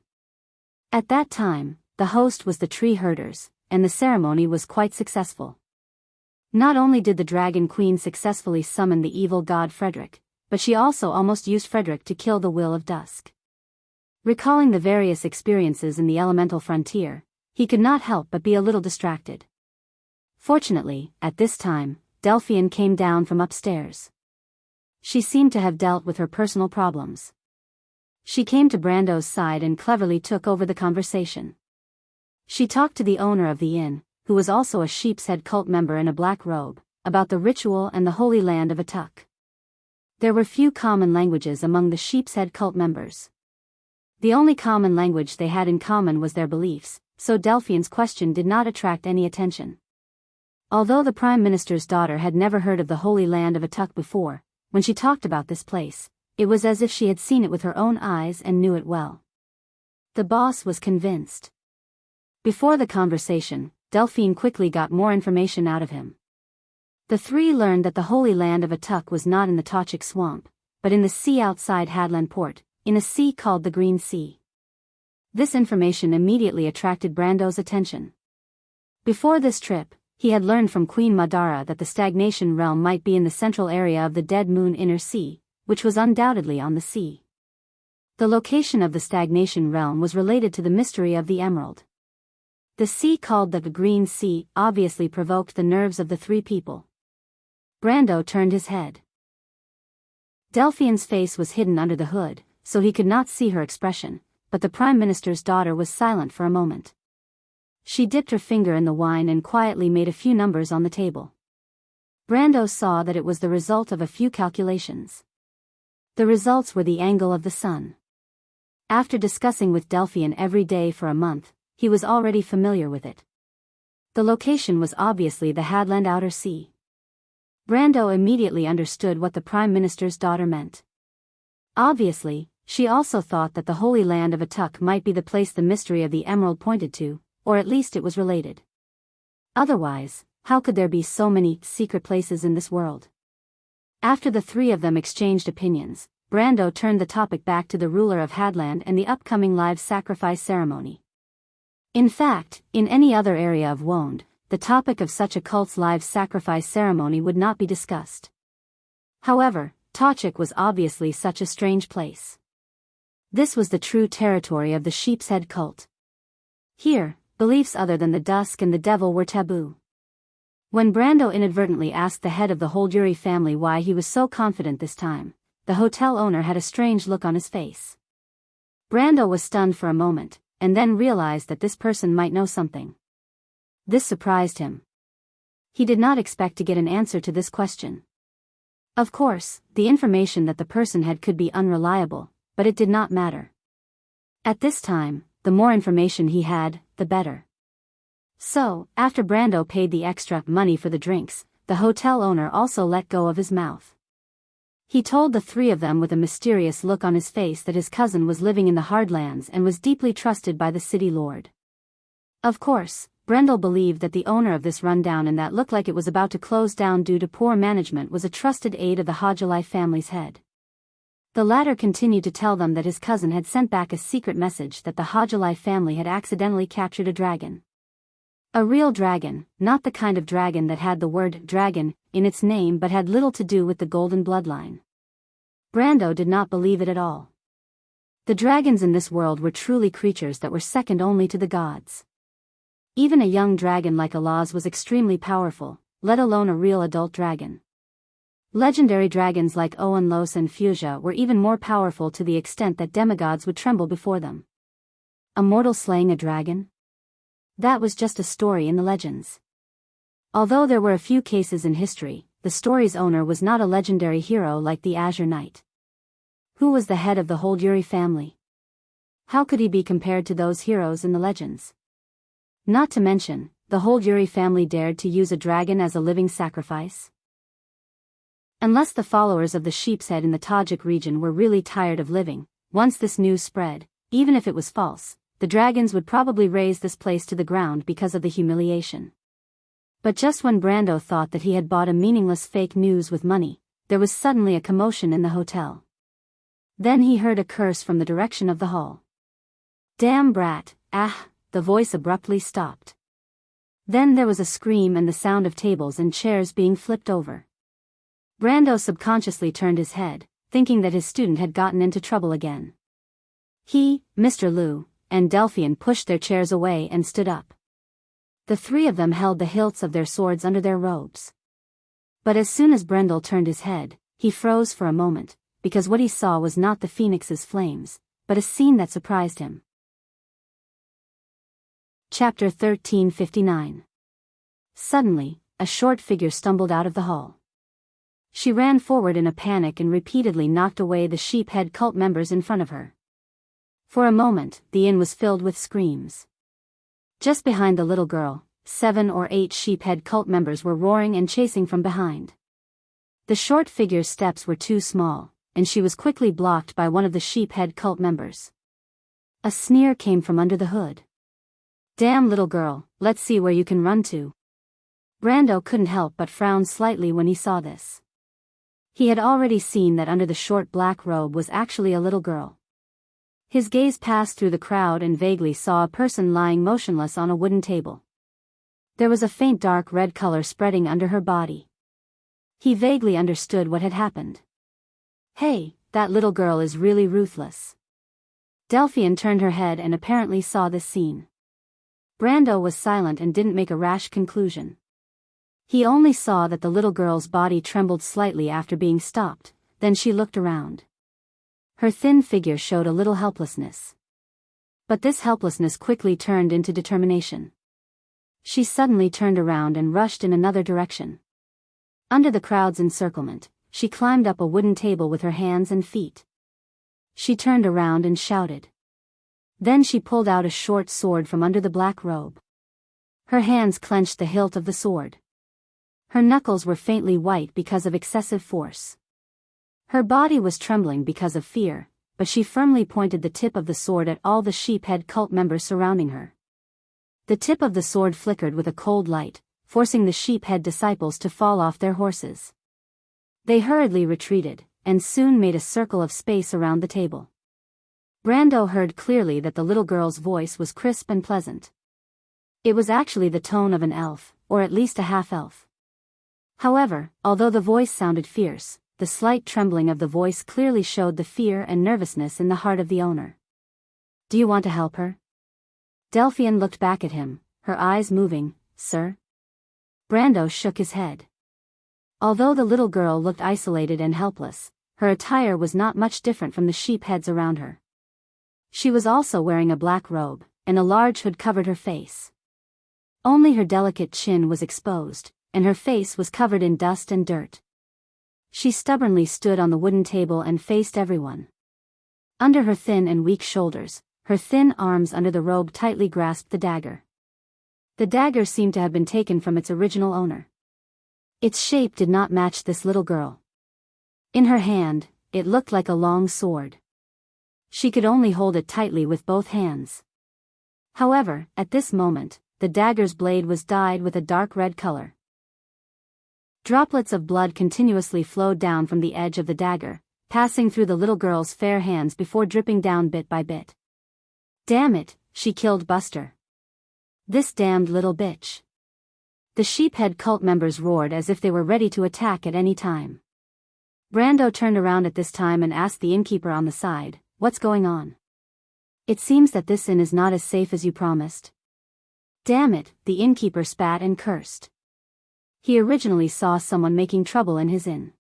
At that time, the host was the tree herders, and the ceremony was quite successful. Not only did the Dragon Queen successfully summon the evil god Frederick, but she also almost used Frederick to kill the Will of Dusk. Recalling the various experiences in the elemental frontier, he could not help but be a little distracted. Fortunately, at this time, Delphian came down from upstairs. She seemed to have dealt with her personal problems. She came to Brando's side and cleverly took over the conversation. She talked to the owner of the inn, who was also a sheepshead cult member in a black robe, about the ritual and the Holy Land of Atuk. There were few common languages among the sheepshead cult members. The only common language they had in common was their beliefs, so Delphian's question did not attract any attention. Although the Prime Minister's daughter had never heard of the Holy Land of Atuk before, when she talked about this place, it was as if she had seen it with her own eyes and knew it well. The boss was convinced. Before the conversation, Delphine quickly got more information out of him. The three learned that the Holy Land of Atuk was not in the Tochik Swamp, but in the sea outside Hadlan Port, in a sea called the Green Sea. This information immediately attracted Brando's attention. Before this trip, he had learned from Queen Madara that the stagnation realm might be in the central area of the Dead Moon Inner Sea, which was undoubtedly on the sea. The location of the stagnation realm was related to the mystery of the emerald. The sea called the Green Sea obviously provoked the nerves of the three people. Brando turned his head. Delphine's face was hidden under the hood, so he could not see her expression, but the Prime Minister's daughter was silent for a moment. She dipped her finger in the wine and quietly made a few numbers on the table. Brando saw that it was the result of a few calculations. The results were the angle of the sun. After discussing with Delphian every day for a month, he was already familiar with it. The location was obviously the Hadland Outer Sea. Brando immediately understood what the Prime Minister's daughter meant. Obviously, she also thought that the Holy Land of Atuk might be the place the mystery of the emerald pointed to, or at least it was related. Otherwise, how could there be so many secret places in this world? After the three of them exchanged opinions, Brando turned the topic back to the ruler of Hadland and the upcoming live sacrifice ceremony. In fact, in any other area of Wonde, the topic of such a cult's live sacrifice ceremony would not be discussed. However, Tachik was obviously such a strange place. This was the true territory of the Sheep's Head cult. Here, beliefs other than the Dusk and the Devil were taboo. When Brando inadvertently asked the head of the Holduri family why he was so confident this time, the hotel owner had a strange look on his face. Brando was stunned for a moment, and then realized that this person might know something. This surprised him. He did not expect to get an answer to this question. Of course, the information that the person had could be unreliable, but it did not matter. At this time, the more information he had, the better. So, after Brando paid the extra money for the drinks, the hotel owner also let go of his mouth. He told the three of them with a mysterious look on his face that his cousin was living in the Hardlands and was deeply trusted by the city lord. Of course, Brendel believed that the owner of this rundown and that looked like it was about to close down due to poor management was a trusted aide of the Hajjalai family's head. The latter continued to tell them that his cousin had sent back a secret message that the Hajjalai family had accidentally captured a dragon. A real dragon, not the kind of dragon that had the word dragon in its name but had little to do with the golden bloodline. Brando did not believe it at all. The dragons in this world were truly creatures that were second only to the gods. Even a young dragon like Alaz was extremely powerful, let alone a real adult dragon. Legendary dragons like Oanlos and Fuchsia were even more powerful to the extent that demigods would tremble before them. A mortal slaying a dragon? That was just a story in the legends. Although there were a few cases in history, the story's owner was not a legendary hero like the Azure Knight. Who was the head of the Holduri family? How could he be compared to those heroes in the legends? Not to mention, the Holduri family dared to use a dragon as a living sacrifice? Unless the followers of the Sheep's Head in the Tajik region were really tired of living, once this news spread, even if it was false, the dragons would probably raze this place to the ground because of the humiliation. But just when Brando thought that he had bought a meaningless fake news with money, there was suddenly a commotion in the hotel. Then he heard a curse from the direction of the hall. "Damn brat, ah!" The voice abruptly stopped. Then there was a scream and the sound of tables and chairs being flipped over. Brando subconsciously turned his head, thinking that his student had gotten into trouble again. He, Mr. Liu, and Delphian pushed their chairs away and stood up. The three of them held the hilts of their swords under their robes. But as soon as Brendel turned his head, he froze for a moment, because what he saw was not the phoenix's flames, but a scene that surprised him. Chapter 1359. Suddenly, a short figure stumbled out of the hall. She ran forward in a panic and repeatedly knocked away the sheep-head cult members in front of her. For a moment, the inn was filled with screams. Just behind the little girl, 7 or 8 sheep-head cult members were roaring and chasing from behind. The short figure's steps were too small, and she was quickly blocked by one of the sheep-head cult members. A sneer came from under the hood. "Damn little girl, let's see where you can run to." Brando couldn't help but frown slightly when he saw this. He had already seen that under the short black robe was actually a little girl. His gaze passed through the crowd and vaguely saw a person lying motionless on a wooden table. There was a faint dark red color spreading under her body. He vaguely understood what had happened. Hey, that little girl is really ruthless. Delphian turned her head and apparently saw this scene. Brando was silent and didn't make a rash conclusion. He only saw that the little girl's body trembled slightly after being stopped, then she looked around. Her thin figure showed a little helplessness. But this helplessness quickly turned into determination. She suddenly turned around and rushed in another direction. Under the crowd's encirclement, she climbed up a wooden table with her hands and feet. She turned around and shouted. Then she pulled out a short sword from under the black robe. Her hands clenched the hilt of the sword. Her knuckles were faintly white because of excessive force. Her body was trembling because of fear, but she firmly pointed the tip of the sword at all the sheephead cult members surrounding her. The tip of the sword flickered with a cold light, forcing the sheephead disciples to fall off their horses. They hurriedly retreated, and soon made a circle of space around the table. Brando heard clearly that the little girl's voice was crisp and pleasant. It was actually the tone of an elf, or at least a half-elf. However, although the voice sounded fierce, the slight trembling of the voice clearly showed the fear and nervousness in the heart of the owner. "Do you want to help her?" Delphian looked back at him, her eyes moving. "Sir?" Brando shook his head. Although the little girl looked isolated and helpless, her attire was not much different from the sheepheads around her. She was also wearing a black robe, and a large hood covered her face. Only her delicate chin was exposed, and her face was covered in dust and dirt. She stubbornly stood on the wooden table and faced everyone. Under her thin and weak shoulders, her thin arms under the robe tightly grasped the dagger. The dagger seemed to have been taken from its original owner. Its shape did not match this little girl. In her hand, it looked like a long sword. She could only hold it tightly with both hands. However, at this moment, the dagger's blade was dyed with a dark red color. Droplets of blood continuously flowed down from the edge of the dagger, passing through the little girl's fair hands before dripping down bit by bit. "Damn it, she killed Buster. This damned little bitch." The sheephead cult members roared as if they were ready to attack at any time. Brando turned around at this time and asked the innkeeper on the side, "What's going on? It seems that this inn is not as safe as you promised." "Damn it," the innkeeper spat and cursed. He originally saw someone making trouble in his inn.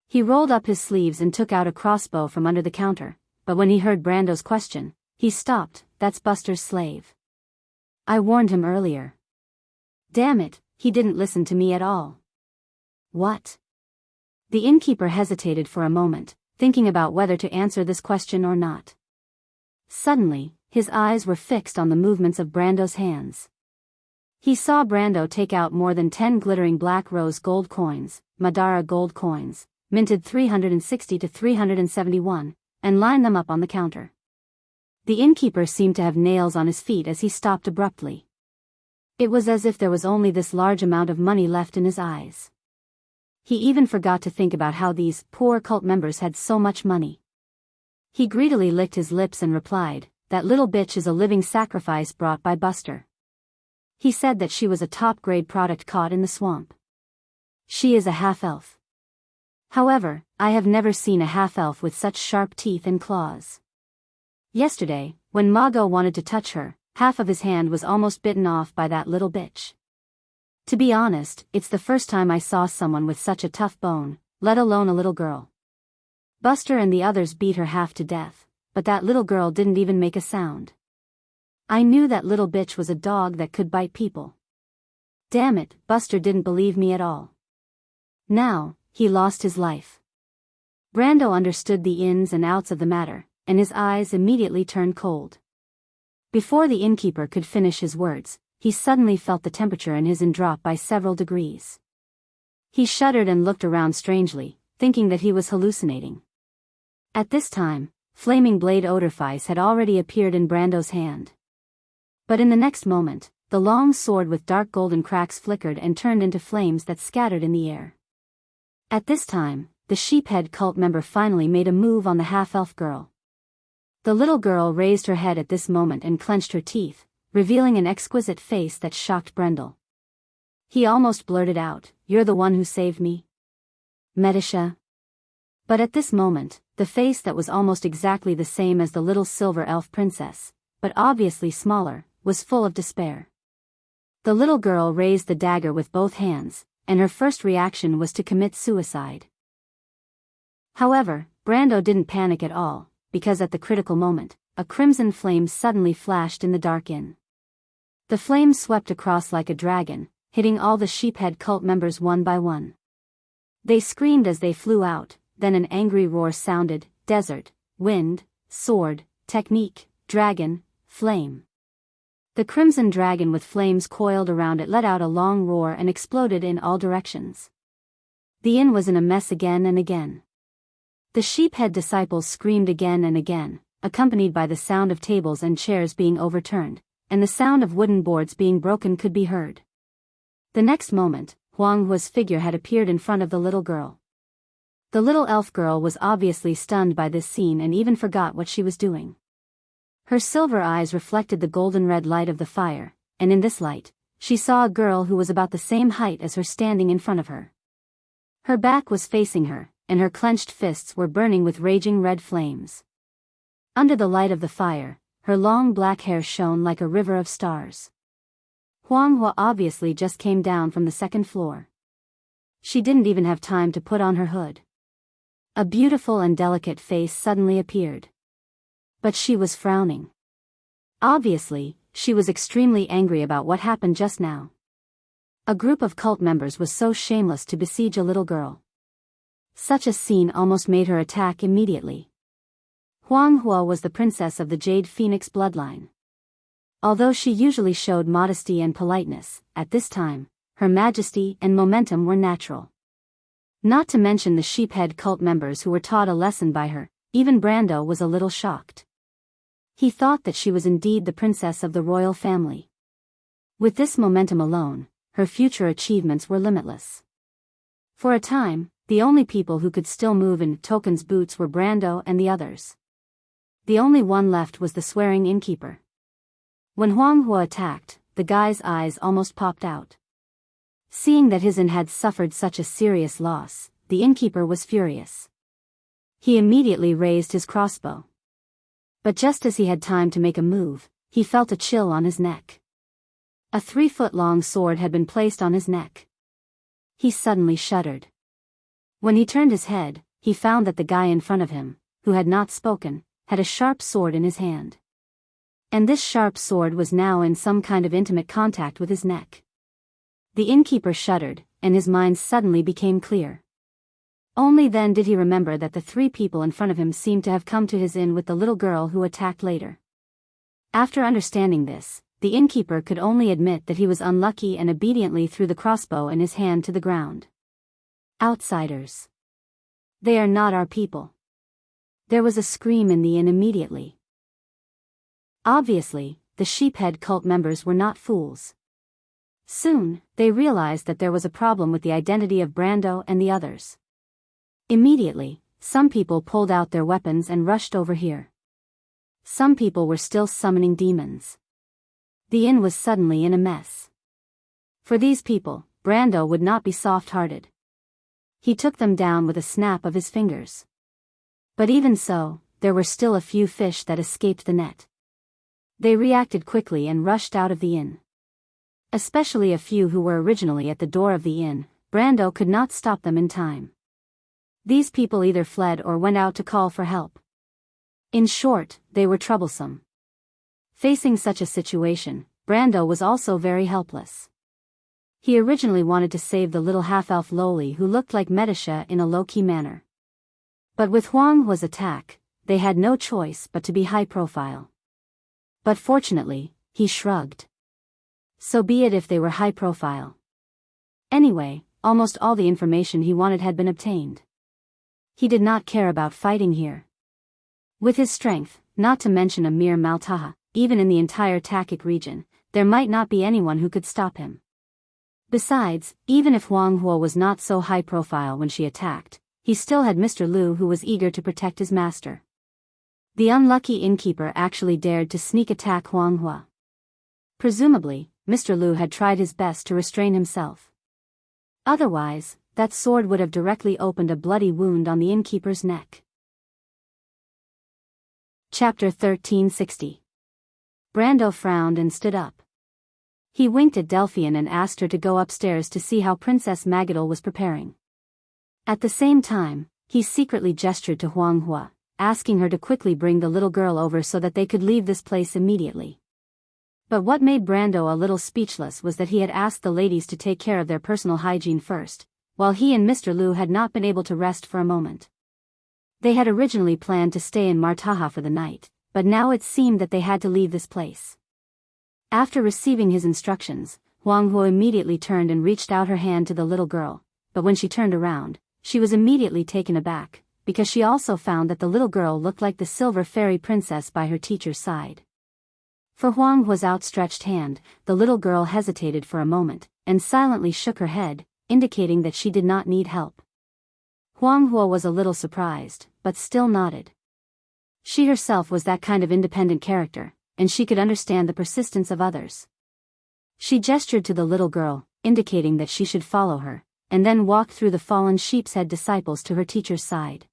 He rolled up his sleeves and took out a crossbow from under the counter, but when he heard Brando's question, he stopped. "That's Buster's slave. I warned him earlier. Damn it, he didn't listen to me at all." "What?" The innkeeper hesitated for a moment, thinking about whether to answer this question or not. Suddenly, his eyes were fixed on the movements of Brando's hands. He saw Brando take out more than 10 glittering black rose gold coins, Madara gold coins, minted 360 to 371, and line them up on the counter. The innkeeper seemed to have nails on his feet as he stopped abruptly. It was as if there was only this large amount of money left in his eyes. He even forgot to think about how these poor cult members had so much money. He greedily licked his lips and replied, "That little bitch is a living sacrifice brought by Buster. He said that she was a top-grade product caught in the swamp. She is a half-elf. However, I have never seen a half-elf with such sharp teeth and claws. Yesterday, when Mago wanted to touch her, half of his hand was almost bitten off by that little bitch. To be honest, it's the first time I saw someone with such a tough bone, let alone a little girl. Buster and the others beat her half to death, but that little girl didn't even make a sound. I knew that little bitch was a dog that could bite people. Damn it, Buster didn't believe me at all. Now, he lost his life." Brando understood the ins and outs of the matter, and his eyes immediately turned cold. Before the innkeeper could finish his words, he suddenly felt the temperature in his inn drop by several degrees. He shuddered and looked around strangely, thinking that he was hallucinating. At this time, flaming blade Odorfice had already appeared in Brando's hand. But in the next moment, the long sword with dark golden cracks flickered and turned into flames that scattered in the air. At this time, the sheephead cult member finally made a move on the half-elf girl. The little girl raised her head at this moment and clenched her teeth, revealing an exquisite face that shocked Brendel. He almost blurted out, "You're the one who saved me, Medisha." But at this moment, the face that was almost exactly the same as the little silver elf princess, but obviously smaller, was full of despair. The little girl raised the dagger with both hands, and her first reaction was to commit suicide. However, Brando didn't panic at all, because at the critical moment, a crimson flame suddenly flashed in the dark inn. The flame swept across like a dragon, hitting all the sheephead cult members one by one. They screamed as they flew out, then an angry roar sounded: desert, wind, sword, technique, dragon, flame. The crimson dragon with flames coiled around it let out a long roar and exploded in all directions. The inn was in a mess again and again. The sheephead disciples screamed again and again, accompanied by the sound of tables and chairs being overturned, and the sound of wooden boards being broken could be heard. The next moment, Huang Hua's figure had appeared in front of the little girl. The little elf girl was obviously stunned by this scene and even forgot what she was doing. Her silver eyes reflected the golden red light of the fire, and in this light, she saw a girl who was about the same height as her standing in front of her. Her back was facing her, and her clenched fists were burning with raging red flames. Under the light of the fire, her long black hair shone like a river of stars. Huang Hua obviously just came down from the second floor. She didn't even have time to put on her hood. A beautiful and delicate face suddenly appeared. But she was frowning. Obviously, she was extremely angry about what happened just now. A group of cult members was so shameless to besiege a little girl. Such a scene almost made her attack immediately. Huang Hua was the princess of the Jade Phoenix bloodline. Although she usually showed modesty and politeness, at this time, her majesty and momentum were natural. Not to mention the sheephead cult members who were taught a lesson by her, even Brando was a little shocked. He thought that she was indeed the princess of the royal family. With this momentum alone, her future achievements were limitless. For a time, the only people who could still move in Token's boots were Brando and the others. The only one left was the swearing innkeeper. When Huang Hua attacked, the guy's eyes almost popped out. Seeing that his inn had suffered such a serious loss, the innkeeper was furious. He immediately raised his crossbow. But just as he had time to make a move, he felt a chill on his neck. A 3-foot-long sword had been placed on his neck. He suddenly shuddered. When he turned his head, he found that the guy in front of him, who had not spoken, had a sharp sword in his hand. And this sharp sword was now in some kind of intimate contact with his neck. The innkeeper shuddered, and his mind suddenly became clear. Only then did he remember that the 3 people in front of him seemed to have come to his inn with the little girl who attacked later. After understanding this, the innkeeper could only admit that he was unlucky and obediently threw the crossbow in his hand to the ground. Outsiders. They are not our people. There was a scream in the inn immediately. Obviously, the sheephead cult members were not fools. Soon, they realized that there was a problem with the identity of Brando and the others. Immediately, some people pulled out their weapons and rushed over here. Some people were still summoning demons. The inn was suddenly in a mess. For these people, Brando would not be soft-hearted. He took them down with a snap of his fingers. But even so, there were still a few fish that escaped the net. They reacted quickly and rushed out of the inn. Especially a few who were originally at the door of the inn, Brando could not stop them in time. These people either fled or went out to call for help. In short, they were troublesome. Facing such a situation, Brando was also very helpless. He originally wanted to save the little half-elf Loli who looked like Medisha in a low-key manner. But with Huang Hua's attack, they had no choice but to be high-profile. But fortunately, he shrugged. So be it if they were high-profile. Anyway, almost all the information he wanted had been obtained. He did not care about fighting here. With his strength, not to mention a mere Maltaha, even in the entire Takik region, there might not be anyone who could stop him. Besides, even if Huang Hua was not so high-profile when she attacked, he still had Mr. Liu who was eager to protect his master. The unlucky innkeeper actually dared to sneak attack Huang Hua. Presumably, Mr. Liu had tried his best to restrain himself. Otherwise, that sword would have directly opened a bloody wound on the innkeeper's neck. Chapter 1360. Brando frowned and stood up. He winked at Delphian and asked her to go upstairs to see how Princess Magadal was preparing. At the same time, he secretly gestured to Huang Hua, asking her to quickly bring the little girl over so that they could leave this place immediately. But what made Brando a little speechless was that he had asked the ladies to take care of their personal hygiene first, while he and Mr. Liu had not been able to rest for a moment. They had originally planned to stay in Martaha for the night, but now it seemed that they had to leave this place. After receiving his instructions, Huang Huo immediately turned and reached out her hand to the little girl, but when she turned around, she was immediately taken aback, because she also found that the little girl looked like the silver fairy princess by her teacher's side. For Huang Huo's outstretched hand, the little girl hesitated for a moment, and silently shook her head, indicating that she did not need help. Huang Huo was a little surprised, but still nodded. She herself was that kind of independent character, and she could understand the persistence of others. She gestured to the little girl, indicating that she should follow her, and then walked through the fallen sheep's head disciples to her teacher's side.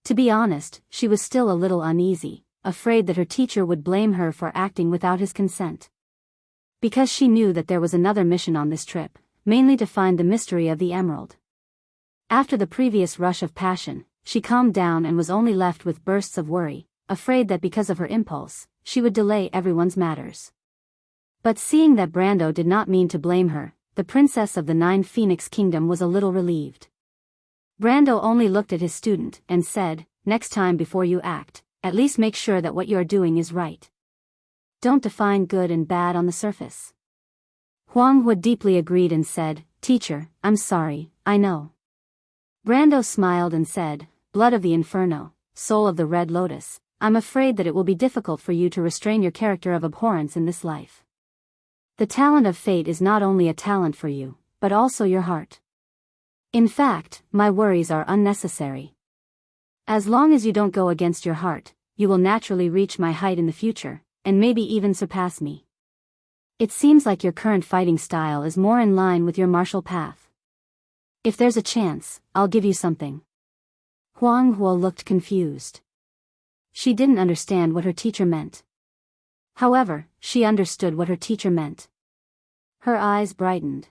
To be honest, she was still a little uneasy, afraid that her teacher would blame her for acting without his consent. Because she knew that there was another mission on this trip, mainly to find the mystery of the emerald. After the previous rush of passion, she calmed down and was only left with bursts of worry, afraid that because of her impulse, she would delay everyone's matters. But seeing that Brando did not mean to blame her, the princess of the Nine Phoenix Kingdom was a little relieved. Brando only looked at his student and said, "Next time before you act, at least make sure that what you are doing is right. Don't define good and bad on the surface." Huang Huo deeply agreed and said, "Teacher, I'm sorry, I know." Brando smiled and said, "Blood of the Inferno, soul of the Red Lotus, I'm afraid that it will be difficult for you to restrain your character of abhorrence in this life. The talent of fate is not only a talent for you, but also your heart. In fact, my worries are unnecessary. As long as you don't go against your heart, you will naturally reach my height in the future, and maybe even surpass me. It seems like your current fighting style is more in line with your martial path. If there's a chance, I'll give you something." Huang Huo looked confused. She didn't understand what her teacher meant. However, she understood what her teacher meant. Her eyes brightened.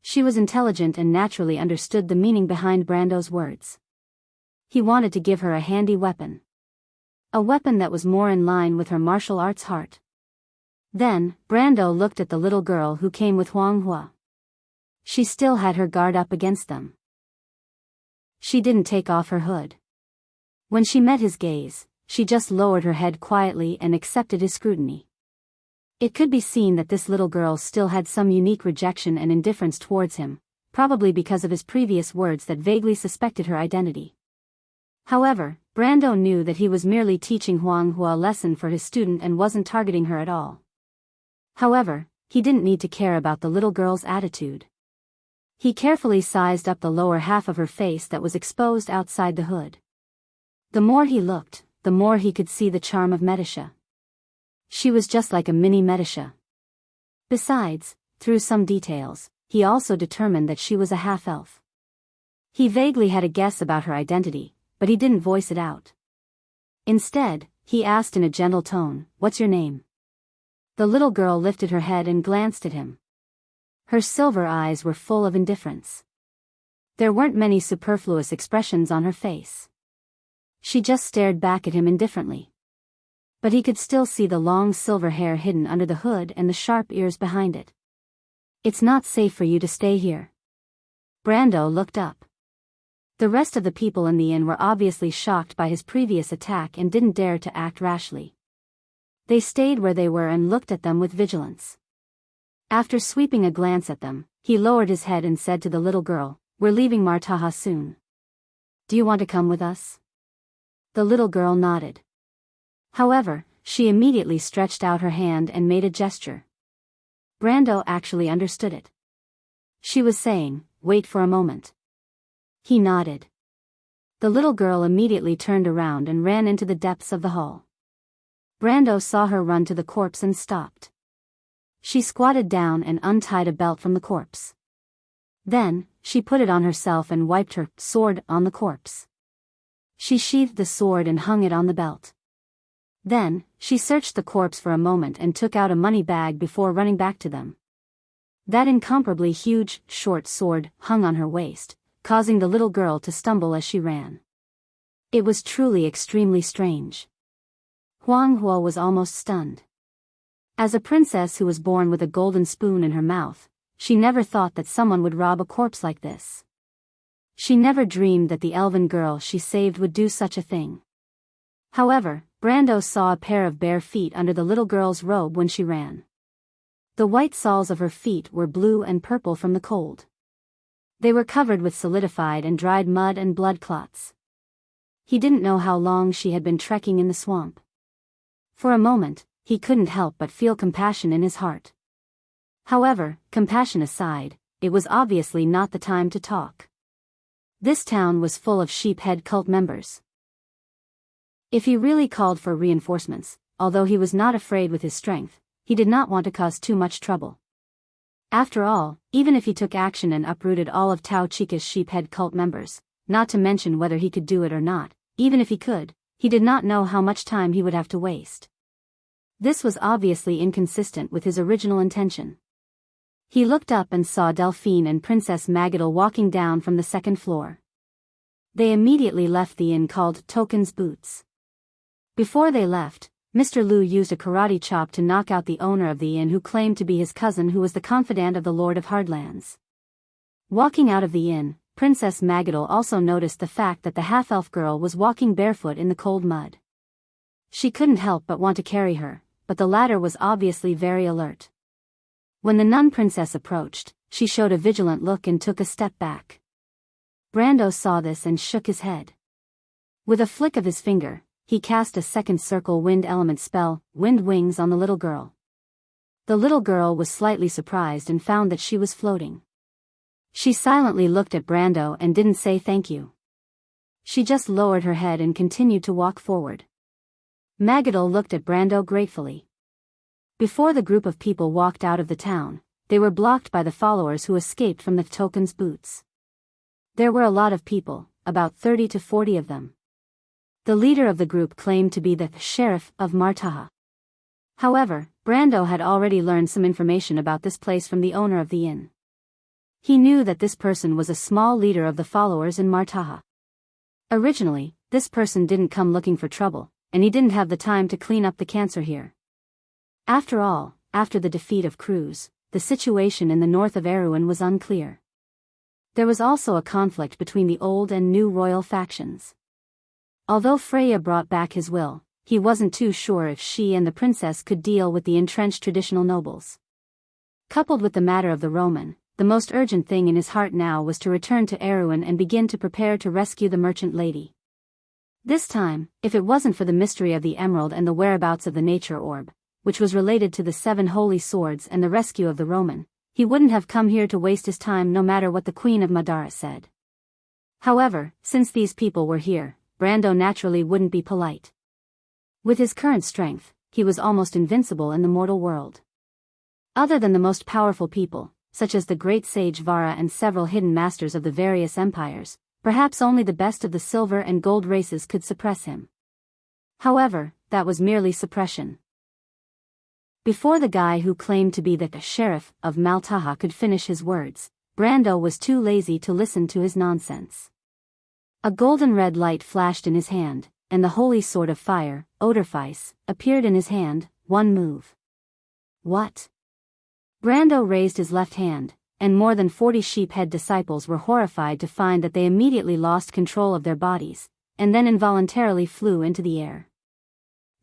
She was intelligent and naturally understood the meaning behind Brando's words. He wanted to give her a handy weapon. A weapon that was more in line with her martial arts heart. Then, Brando looked at the little girl who came with Huang Huo. She still had her guard up against them. She didn't take off her hood. When she met his gaze, she just lowered her head quietly and accepted his scrutiny. It could be seen that this little girl still had some unique rejection and indifference towards him, probably because of his previous words that vaguely suspected her identity. However, Brando knew that he was merely teaching Huang Huo a lesson for his student and wasn't targeting her at all. However, he didn't need to care about the little girl's attitude. He carefully sized up the lower half of her face that was exposed outside the hood. The more he looked, the more he could see the charm of Medisha. She was just like a mini Medisha. Besides, through some details, he also determined that she was a half-elf. He vaguely had a guess about her identity, but he didn't voice it out. Instead, he asked in a gentle tone, "What's your name?" The little girl lifted her head and glanced at him. Her silver eyes were full of indifference. There weren't many superfluous expressions on her face. She just stared back at him indifferently. But he could still see the long silver hair hidden under the hood and the sharp ears behind it. "It's not safe for you to stay here." Brando looked up. The rest of the people in the inn were obviously shocked by his previous attack and didn't dare to act rashly. They stayed where they were and looked at them with vigilance. After sweeping a glance at them, he lowered his head and said to the little girl, "We're leaving Martaha soon. Do you want to come with us?" The little girl nodded. However, she immediately stretched out her hand and made a gesture. Brando actually understood it. She was saying, "Wait for a moment." He nodded. The little girl immediately turned around and ran into the depths of the hall. Brando saw her run to the corpse and stopped. She squatted down and untied a belt from the corpse. Then, she put it on herself and wiped her sword on the corpse. She sheathed the sword and hung it on the belt. Then, she searched the corpse for a moment and took out a money bag before running back to them. That incomparably huge, short sword hung on her waist, causing the little girl to stumble as she ran. It was truly extremely strange. Huang Huo was almost stunned. As a princess who was born with a golden spoon in her mouth, she never thought that someone would rob a corpse like this. She never dreamed that the elven girl she saved would do such a thing. However, Brando saw a pair of bare feet under the little girl's robe when she ran. The white soles of her feet were blue and purple from the cold. They were covered with solidified and dried mud and blood clots. He didn't know how long she had been trekking in the swamp. For a moment, he couldn't help but feel compassion in his heart. However, compassion aside, it was obviously not the time to talk. This town was full of sheephead cult members. If he really called for reinforcements, although he was not afraid with his strength, he did not want to cause too much trouble. After all, even if he took action and uprooted all of Tao Chica's sheephead cult members, not to mention whether he could do it or not, even if he could, he did not know how much time he would have to waste. This was obviously inconsistent with his original intention. He looked up and saw Delphine and Princess Magadal walking down from the second floor. They immediately left the inn called Token's Boots. Before they left, Mr. Liu used a karate chop to knock out the owner of the inn, who claimed to be his cousin, who was the confidant of the Lord of Hardlands. Walking out of the inn, Princess Magadal also noticed the fact that the half-elf girl was walking barefoot in the cold mud. She couldn't help but want to carry her, but the latter was obviously very alert. When the nun princess approached, she showed a vigilant look and took a step back. Brando saw this and shook his head. With a flick of his finger, he cast a second circle wind element spell, Wind Wings, on the little girl. The little girl was slightly surprised and found that she was floating. She silently looked at Brando and didn't say thank you. She just lowered her head and continued to walk forward. Magadal looked at Brando gratefully. Before the group of people walked out of the town, they were blocked by the followers who escaped from the Token's Boots. There were a lot of people, about 30 to 40 of them. The leader of the group claimed to be the sheriff of Martaha. However, Brando had already learned some information about this place from the owner of the inn. He knew that this person was a small leader of the followers in Martaha. Originally, this person didn't come looking for trouble, and he didn't have the time to clean up the cancer here. After all, after the defeat of Cruz, the situation in the north of Erewhon was unclear. There was also a conflict between the old and new royal factions. Although Freya brought back his will, he wasn't too sure if she and the princess could deal with the entrenched traditional nobles. Coupled with the matter of the Roman, the most urgent thing in his heart now was to return to Erewhon and begin to prepare to rescue the merchant lady. This time, if it wasn't for the mystery of the emerald and the whereabouts of the nature orb, which was related to the 7 holy swords and the rescue of the Roman, he wouldn't have come here to waste his time no matter what the Queen of Madara said. However, since these people were here, Brando naturally wouldn't be polite. With his current strength, he was almost invincible in the mortal world. Other than the most powerful people, such as the great sage Vara and several hidden masters of the various empires, perhaps only the best of the silver and gold races could suppress him. However, that was merely suppression. Before the guy who claimed to be the sheriff of Maltaha could finish his words, Brando was too lazy to listen to his nonsense. A golden red light flashed in his hand, and the holy sword of fire, Odorfice, appeared in his hand. One move. What? Brando raised his left hand, and more than 40 sheephead disciples were horrified to find that they immediately lost control of their bodies, and then involuntarily flew into the air.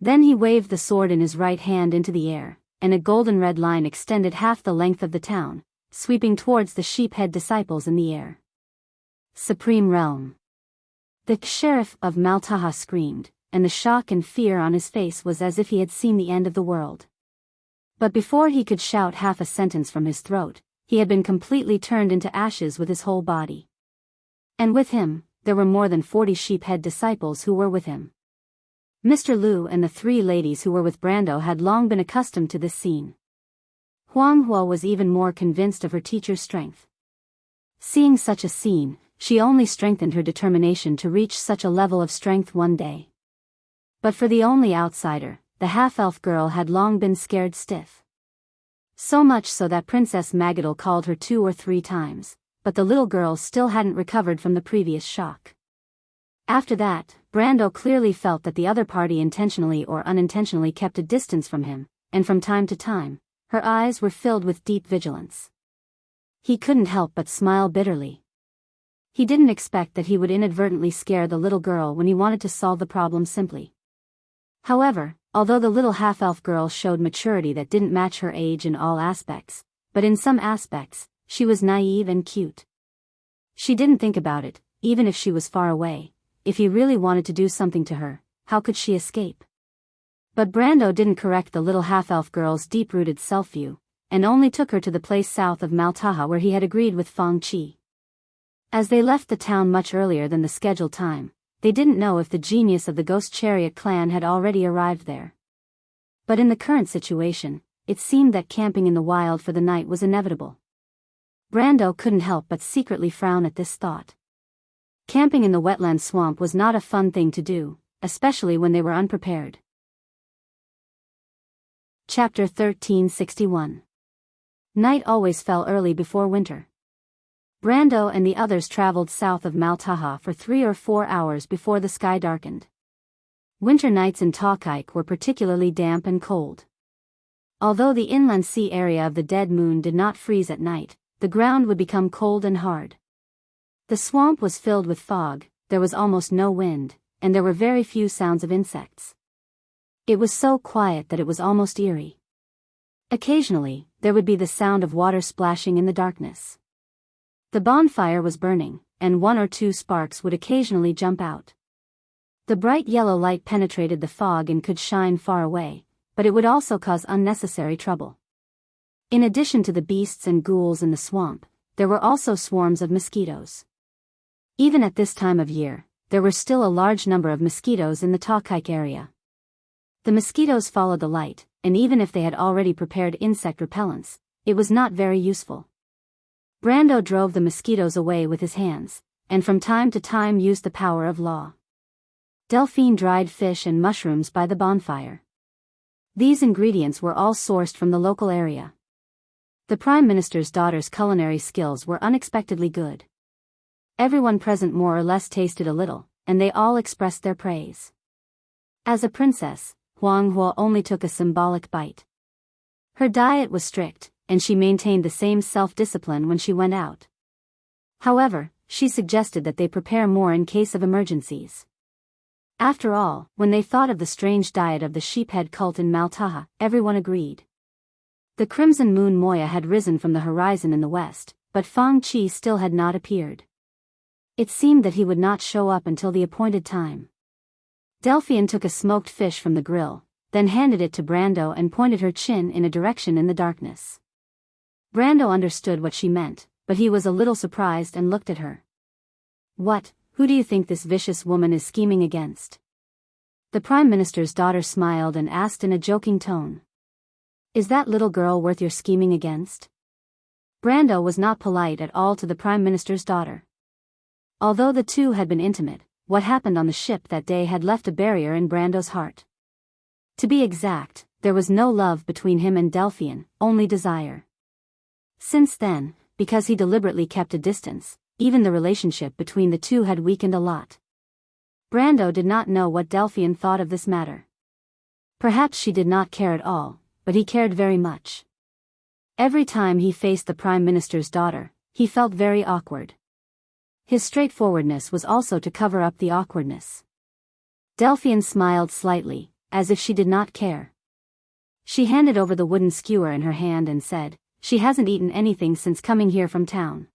Then he waved the sword in his right hand into the air, and a golden red line extended half the length of the town, sweeping towards the sheephead disciples in the air. Supreme Realm. The sheriff of Maltaha screamed, and the shock and fear on his face was as if he had seen the end of the world. But before he could shout half a sentence from his throat, he had been completely turned into ashes with his whole body. And with him, there were more than 40 sheephead disciples who were with him. Mr. Liu and the 3 ladies who were with Brando had long been accustomed to this scene. Huang Hua was even more convinced of her teacher's strength. Seeing such a scene, she only strengthened her determination to reach such a level of strength one day. But for the only outsider, the half-elf girl had long been scared stiff. So much so that Princess Magadal called her 2 or 3 times, but the little girl still hadn't recovered from the previous shock. After that, Brando clearly felt that the other party intentionally or unintentionally kept a distance from him, and from time to time, her eyes were filled with deep vigilance. He couldn't help but smile bitterly. He didn't expect that he would inadvertently scare the little girl when he wanted to solve the problem simply. However, although the little half-elf girl showed maturity that didn't match her age in all aspects, but in some aspects, she was naive and cute. She didn't think about it, even if she was far away. If he really wanted to do something to her, how could she escape? But Brando didn't correct the little half-elf girl's deep-rooted self-view, and only took her to the place south of Maltaha where he had agreed with Fang Qi. As they left the town much earlier than the scheduled time, they didn't know if the genius of the Ghost Chariot clan had already arrived there. But in the current situation, it seemed that camping in the wild for the night was inevitable. Brando couldn't help but secretly frown at this thought. Camping in the wetland swamp was not a fun thing to do, especially when they were unprepared. Chapter 1361. Night always fell early before winter. Brando and the others traveled south of Maltaha for 3 or 4 hours before the sky darkened. Winter nights in Tawkike were particularly damp and cold. Although the inland sea area of the dead moon did not freeze at night, the ground would become cold and hard. The swamp was filled with fog, there was almost no wind, and there were very few sounds of insects. It was so quiet that it was almost eerie. Occasionally, there would be the sound of water splashing in the darkness. The bonfire was burning, and 1 or 2 sparks would occasionally jump out. The bright yellow light penetrated the fog and could shine far away, but it would also cause unnecessary trouble. In addition to the beasts and ghouls in the swamp, there were also swarms of mosquitoes. Even at this time of year, there were still a large number of mosquitoes in the Tawkike area. The mosquitoes followed the light, and even if they had already prepared insect repellents, it was not very useful. Brando drove the mosquitoes away with his hands, and from time to time used the power of law. Delphine dried fish and mushrooms by the bonfire. These ingredients were all sourced from the local area. The Prime Minister's daughter's culinary skills were unexpectedly good. Everyone present more or less tasted a little, and they all expressed their praise. As a princess, Huang Hua only took a symbolic bite. Her diet was strict, and she maintained the same self-discipline when she went out. However, she suggested that they prepare more in case of emergencies. After all, when they thought of the strange diet of the sheephead cult in Maltaha, everyone agreed. The crimson moon Moya had risen from the horizon in the west, but Fang Qi still had not appeared. It seemed that he would not show up until the appointed time. Delphine took a smoked fish from the grill, then handed it to Brando and pointed her chin in a direction in the darkness. Brando understood what she meant, but he was a little surprised and looked at her. "What, who do you think this vicious woman is scheming against?" The Prime Minister's daughter smiled and asked in a joking tone. "Is that little girl worth your scheming against?" Brando was not polite at all to the Prime Minister's daughter. Although the two had been intimate, what happened on the ship that day had left a barrier in Brando's heart. To be exact, there was no love between him and Delphine, only desire. Since then, because he deliberately kept a distance, even the relationship between the two had weakened a lot. Brando did not know what Delphine thought of this matter. Perhaps she did not care at all, but he cared very much. Every time he faced the Prime Minister's daughter, he felt very awkward. His straightforwardness was also to cover up the awkwardness. Delphine smiled slightly, as if she did not care. She handed over the wooden skewer in her hand and said, "She hasn't eaten anything since coming here from town."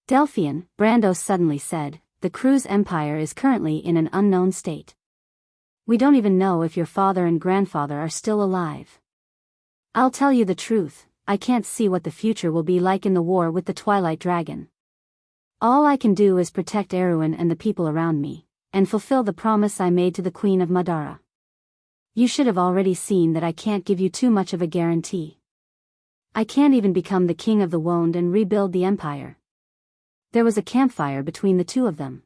"Delphine," Brando suddenly said, "the crew's empire is currently in an unknown state. We don't even know if your father and grandfather are still alive. I'll tell you the truth, I can't see what the future will be like in the war with the Twilight Dragon. All I can do is protect Erewhon and the people around me, and fulfill the promise I made to the Queen of Madara. You should have already seen that I can't give you too much of a guarantee. I can't even become the king of the Wound and rebuild the empire." There was a campfire between the two of them.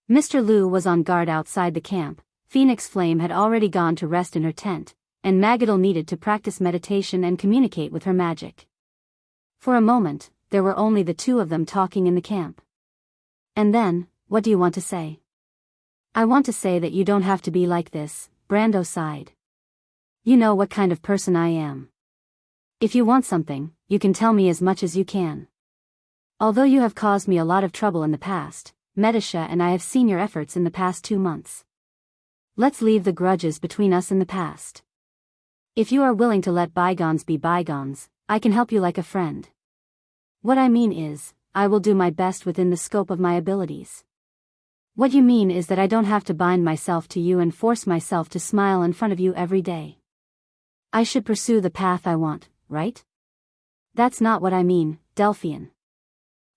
Mr. Liu was on guard outside the camp, Phoenix Flame had already gone to rest in her tent, and Magadal needed to practice meditation and communicate with her magic. For a moment, there were only the two of them talking in the camp. "And then, what do you want to say?" "I want to say that you don't have to be like this," Brando sighed. "You know what kind of person I am. If you want something, you can tell me as much as you can. Although you have caused me a lot of trouble in the past, Medisha and I have seen your efforts in the past 2 months. Let's leave the grudges between us in the past. If you are willing to let bygones be bygones, I can help you like a friend. What I mean is, I will do my best within the scope of my abilities. What you mean is that I don't have to bind myself to you and force myself to smile in front of you every day. I should pursue the path I want, right? That's not what I mean, Delphian.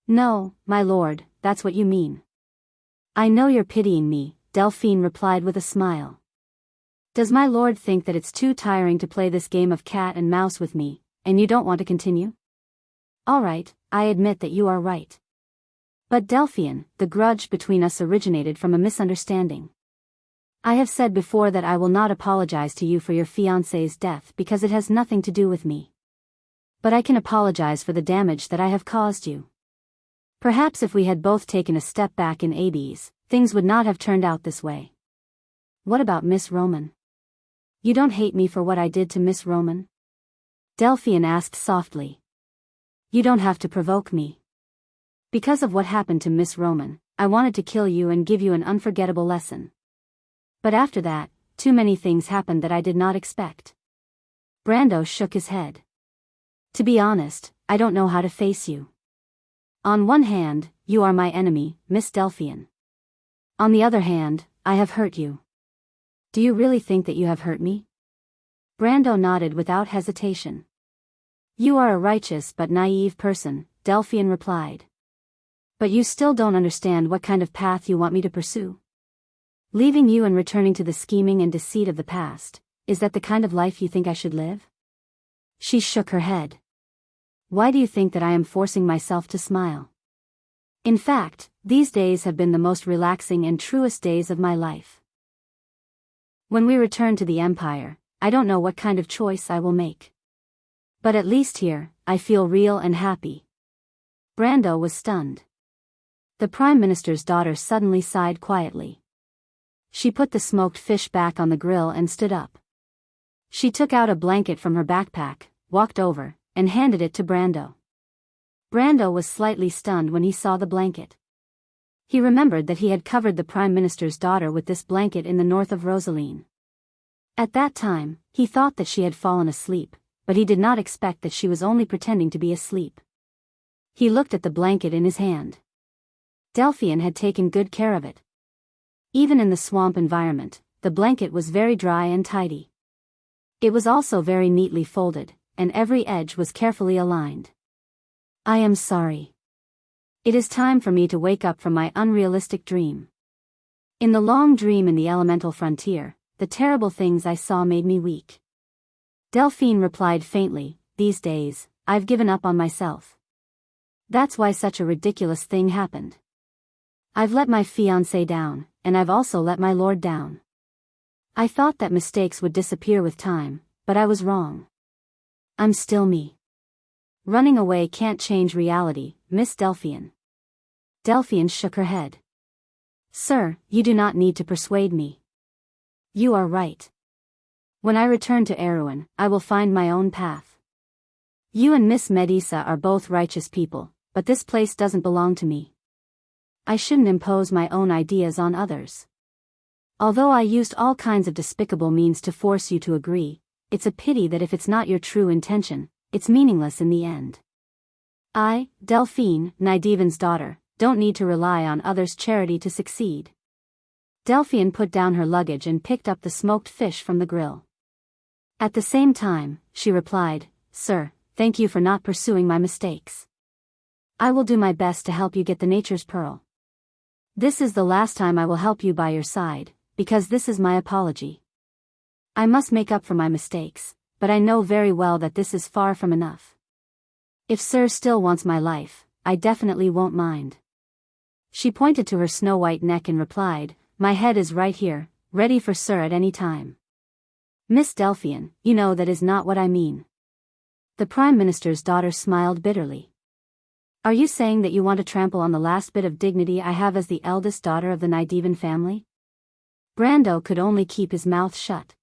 No, my lord, that's what you mean. I know you're pitying me, Delphine replied with a smile. Does my lord think that it's too tiring to play this game of cat and mouse with me, and you don't want to continue? All right, I admit that you are right. But Delphian, the grudge between us originated from a misunderstanding. I have said before that I will not apologize to you for your fiancé's death because it has nothing to do with me. But I can apologize for the damage that I have caused you. Perhaps if we had both taken a step back in Hades, things would not have turned out this way. What about Miss Roman? You don't hate me for what I did to Miss Roman? Delphian asked softly. You don't have to provoke me. Because of what happened to Miss Roman, I wanted to kill you and give you an unforgettable lesson. But after that, too many things happened that I did not expect. Brando shook his head. To be honest, I don't know how to face you. On one hand, you are my enemy, Miss Delphian. On the other hand, I have hurt you. Do you really think that you have hurt me? Brando nodded without hesitation. You are a righteous but naive person, Delphian replied. But you still don't understand what kind of path you want me to pursue. Leaving you and returning to the scheming and deceit of the past, is that the kind of life you think I should live? She shook her head. Why do you think that I am forcing myself to smile? In fact, these days have been the most relaxing and truest days of my life. When we return to the Empire, I don't know what kind of choice I will make. But at least here, I feel real and happy. Brando was stunned. The Prime Minister's daughter suddenly sighed quietly. She put the smoked fish back on the grill and stood up. She took out a blanket from her backpack, walked over, and handed it to Brando. Brando was slightly stunned when he saw the blanket. He remembered that he had covered the Prime Minister's daughter with this blanket in the north of Rosaline. At that time, he thought that she had fallen asleep, but he did not expect that she was only pretending to be asleep. He looked at the blanket in his hand. Delphian had taken good care of it. Even in the swamp environment, the blanket was very dry and tidy. It was also very neatly folded, and every edge was carefully aligned. I am sorry. It is time for me to wake up from my unrealistic dream. In the long dream in the elemental frontier, the terrible things I saw made me weak. Delphine replied faintly, these days, I've given up on myself. That's why such a ridiculous thing happened. I've let my fiancé down, and I've also let my lord down. I thought that mistakes would disappear with time, but I was wrong. I'm still me. Running away can't change reality, Miss Delphian. Delphian shook her head. Sir, you do not need to persuade me. You are right. When I return to Erewhon, I will find my own path. You and Miss Medisa are both righteous people, but this place doesn't belong to me. I shouldn't impose my own ideas on others. Although I used all kinds of despicable means to force you to agree, it's a pity that if it's not your true intention, it's meaningless in the end. I, Delphine, Nydiven's daughter, don't need to rely on others' charity to succeed. Delphian put down her luggage and picked up the smoked fish from the grill. At the same time, she replied, Sir, thank you for not pursuing my mistakes. I will do my best to help you get the nature's pearl. This is the last time I will help you by your side, because this is my apology. I must make up for my mistakes, but I know very well that this is far from enough. If Sir still wants my life, I definitely won't mind. She pointed to her snow-white neck and replied, My head is right here, ready for Sir at any time. Miss Delphian, you know that is not what I mean. The Prime Minister's daughter smiled bitterly. Are you saying that you want to trample on the last bit of dignity I have as the eldest daughter of the Nydiven family? Brando could only keep his mouth shut.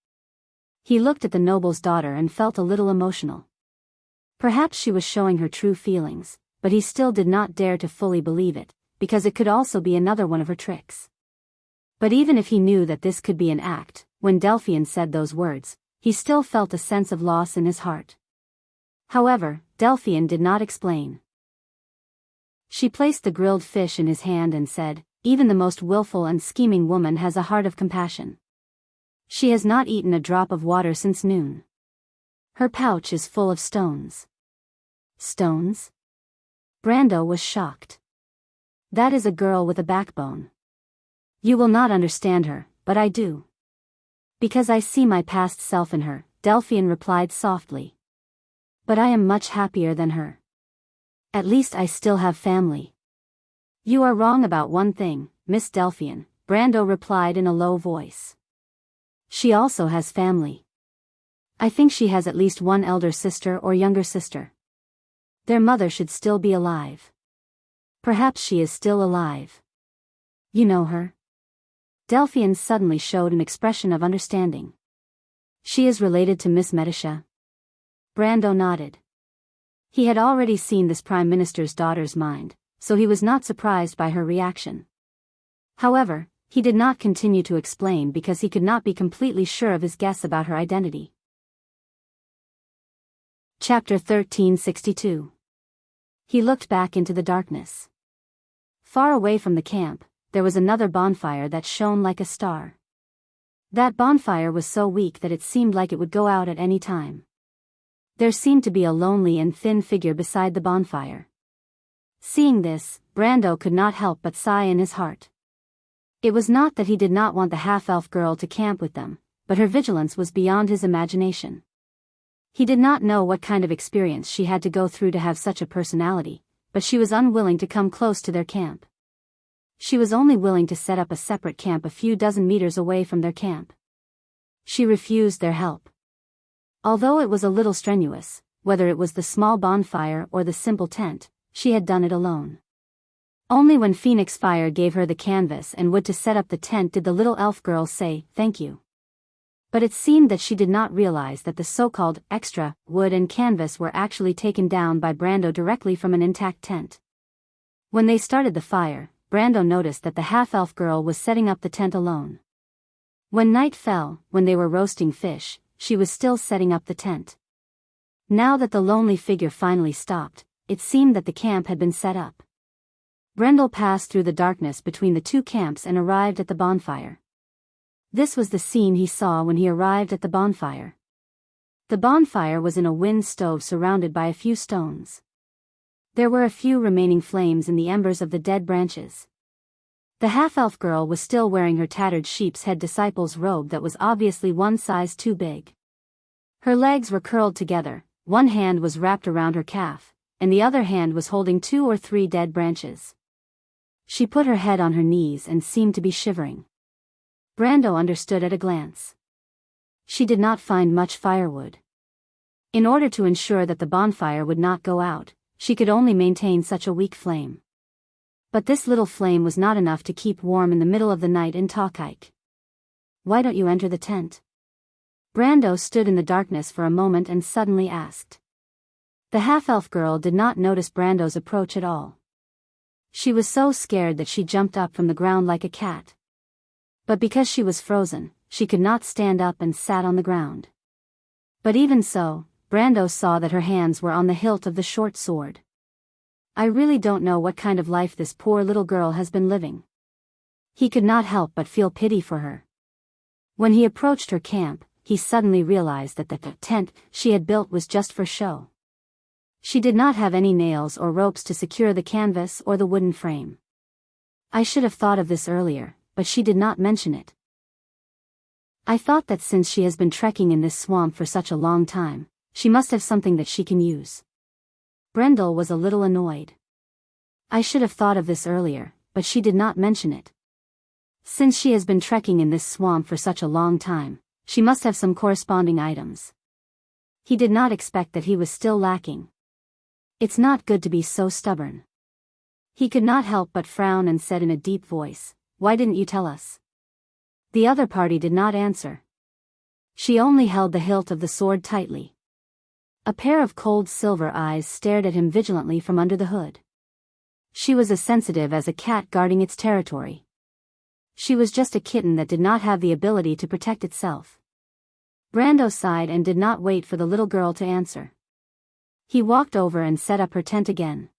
He looked at the noble's daughter and felt a little emotional. Perhaps she was showing her true feelings, but he still did not dare to fully believe it, because it could also be another one of her tricks. But even if he knew that this could be an act, when Delphian said those words, he still felt a sense of loss in his heart. However, Delphian did not explain. She placed the grilled fish in his hand and said, "Even the most willful and scheming woman has a heart of compassion. She has not eaten a drop of water since noon. Her pouch is full of stones." Stones? Brando was shocked. That is a girl with a backbone. You will not understand her, but I do. Because I see my past self in her, Delphian replied softly. But I am much happier than her. At least I still have family. You are wrong about one thing, Miss Delphian, Brando replied in a low voice. She also has family. I think she has at least one elder sister or younger sister. Their mother should still be alive. Perhaps she is still alive. You know her? Delphian suddenly showed an expression of understanding. She is related to Miss Medicia? Brando nodded. He had already seen this Prime Minister's daughter's mind, so he was not surprised by her reaction. However, he did not continue to explain because he could not be completely sure of his guess about her identity. Chapter 1362. He looked back into the darkness. Far away from the camp, there was another bonfire that shone like a star. That bonfire was so weak that it seemed like it would go out at any time. There seemed to be a lonely and thin figure beside the bonfire. Seeing this, Brando could not help but sigh in his heart. It was not that he did not want the half-elf girl to camp with them, but her vigilance was beyond his imagination. He did not know what kind of experience she had to go through to have such a personality, but she was unwilling to come close to their camp. She was only willing to set up a separate camp a few dozen meters away from their camp. She refused their help. Although it was a little strenuous, whether it was the small bonfire or the simple tent, she had done it alone. Only when Phoenix Fire gave her the canvas and wood to set up the tent did the little elf girl say, "Thank you." But it seemed that she did not realize that the so-called extra wood and canvas were actually taken down by Brando directly from an intact tent. When they started the fire, Brando noticed that the half-elf girl was setting up the tent alone. When night fell, when they were roasting fish, she was still setting up the tent. Now that the lonely figure finally stopped, it seemed that the camp had been set up. Brando passed through the darkness between the two camps and arrived at the bonfire. This was the scene he saw when he arrived at the bonfire. The bonfire was in a wind stove surrounded by a few stones. There were a few remaining flames in the embers of the dead branches. The half-elf girl was still wearing her tattered sheep's head disciple's robe that was obviously one size too big. Her legs were curled together, one hand was wrapped around her calf, and the other hand was holding 2 or 3 dead branches. She put her head on her knees and seemed to be shivering. Brando understood at a glance. She did not find much firewood. In order to ensure that the bonfire would not go out, she could only maintain such a weak flame. But this little flame was not enough to keep warm in the middle of the night in Talkike. "Why don't you enter the tent?" Brando stood in the darkness for a moment and suddenly asked. The half-elf girl did not notice Brando's approach at all. She was so scared that she jumped up from the ground like a cat. But because she was frozen, she could not stand up and sat on the ground. But even so, Brando saw that her hands were on the hilt of the short sword. I really don't know what kind of life this poor little girl has been living. He could not help but feel pity for her. When he approached her camp, he suddenly realized that the tent she had built was just for show. She did not have any nails or ropes to secure the canvas or the wooden frame. I should have thought of this earlier, but she did not mention it. I thought that since she has been trekking in this swamp for such a long time, she must have something that she can use. Brendel was a little annoyed. I should have thought of this earlier, but she did not mention it. Since she has been trekking in this swamp for such a long time, she must have some corresponding items. He did not expect that he was still lacking. It's not good to be so stubborn. He could not help but frown and said in a deep voice, "Why didn't you tell us?" The other party did not answer. She only held the hilt of the sword tightly. A pair of cold silver eyes stared at him vigilantly from under the hood. She was as sensitive as a cat guarding its territory. She was just a kitten that did not have the ability to protect itself. Brando sighed and did not wait for the little girl to answer. He walked over and set up her tent again.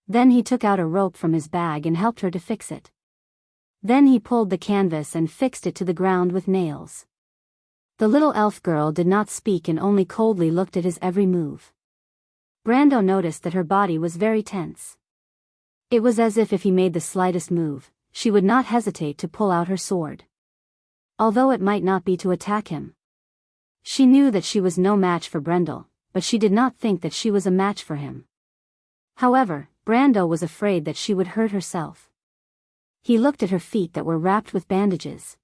Then he took out a rope from his bag and helped her to fix it. Then he pulled the canvas and fixed it to the ground with nails. The little elf girl did not speak and only coldly looked at his every move. Brando noticed that her body was very tense. It was as if he made the slightest move, she would not hesitate to pull out her sword. Although it might not be to attack him. She knew that she was no match for Brendel, but she did not think that she was a match for him. However, Brando was afraid that she would hurt herself. He looked at her feet that were wrapped with bandages.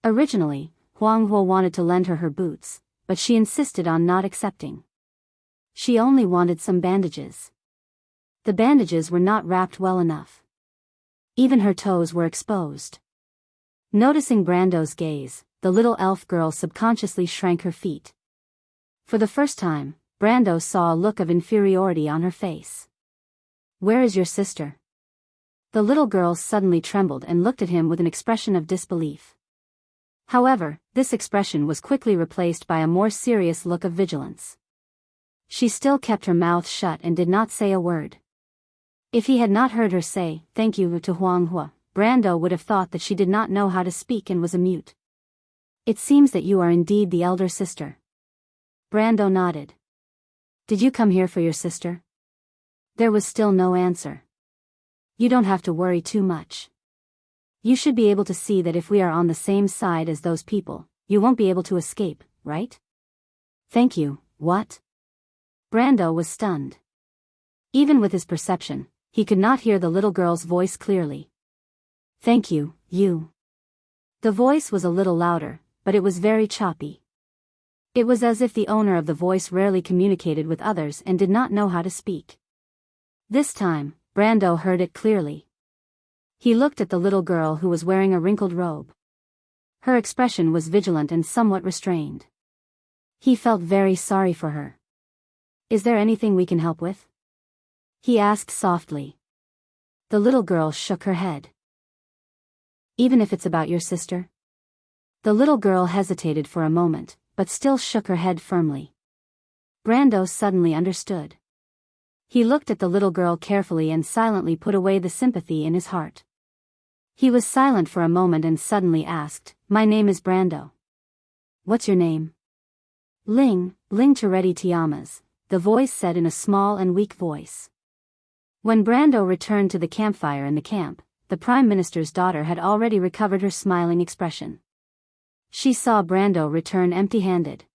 Originally, Huang Huo wanted to lend her boots, but she insisted on not accepting. She only wanted some bandages. The bandages were not wrapped well enough. Even her toes were exposed. Noticing Brando's gaze, the little elf girl subconsciously shrank her feet. For the first time, Brando saw a look of inferiority on her face. "Where is your sister?" The little girl suddenly trembled and looked at him with an expression of disbelief. However, this expression was quickly replaced by a more serious look of vigilance. She still kept her mouth shut and did not say a word. If he had not heard her say, "Thank you" to Huang Hua, Brando would have thought that she did not know how to speak and was a mute. "It seems that you are indeed the elder sister." Brando nodded. "Did you come here for your sister?" There was still no answer. "You don't have to worry too much. You should be able to see that if we are on the same side as those people, you won't be able to escape, right?" "Thank you, what?" Brando was stunned. Even with his perception, he could not hear the little girl's voice clearly. "Thank you, you." The voice was a little louder, but it was very choppy. It was as if the owner of the voice rarely communicated with others and did not know how to speak. This time, Brando heard it clearly. He looked at the little girl who was wearing a wrinkled robe. Her expression was vigilant and somewhat restrained. He felt very sorry for her. "Is there anything we can help with?" he asked softly. The little girl shook her head. "Even if it's about your sister?" The little girl hesitated for a moment, but still shook her head firmly. Brando suddenly understood. He looked at the little girl carefully and silently put away the sympathy in his heart. He was silent for a moment and suddenly asked, "My name is Brando." "What's your name?" "Ling Chiretti Tiamas," the voice said in a small and weak voice. When Brando returned to the campfire in the camp, the Prime Minister's daughter had already recovered her smiling expression. She saw Brando return empty-handed.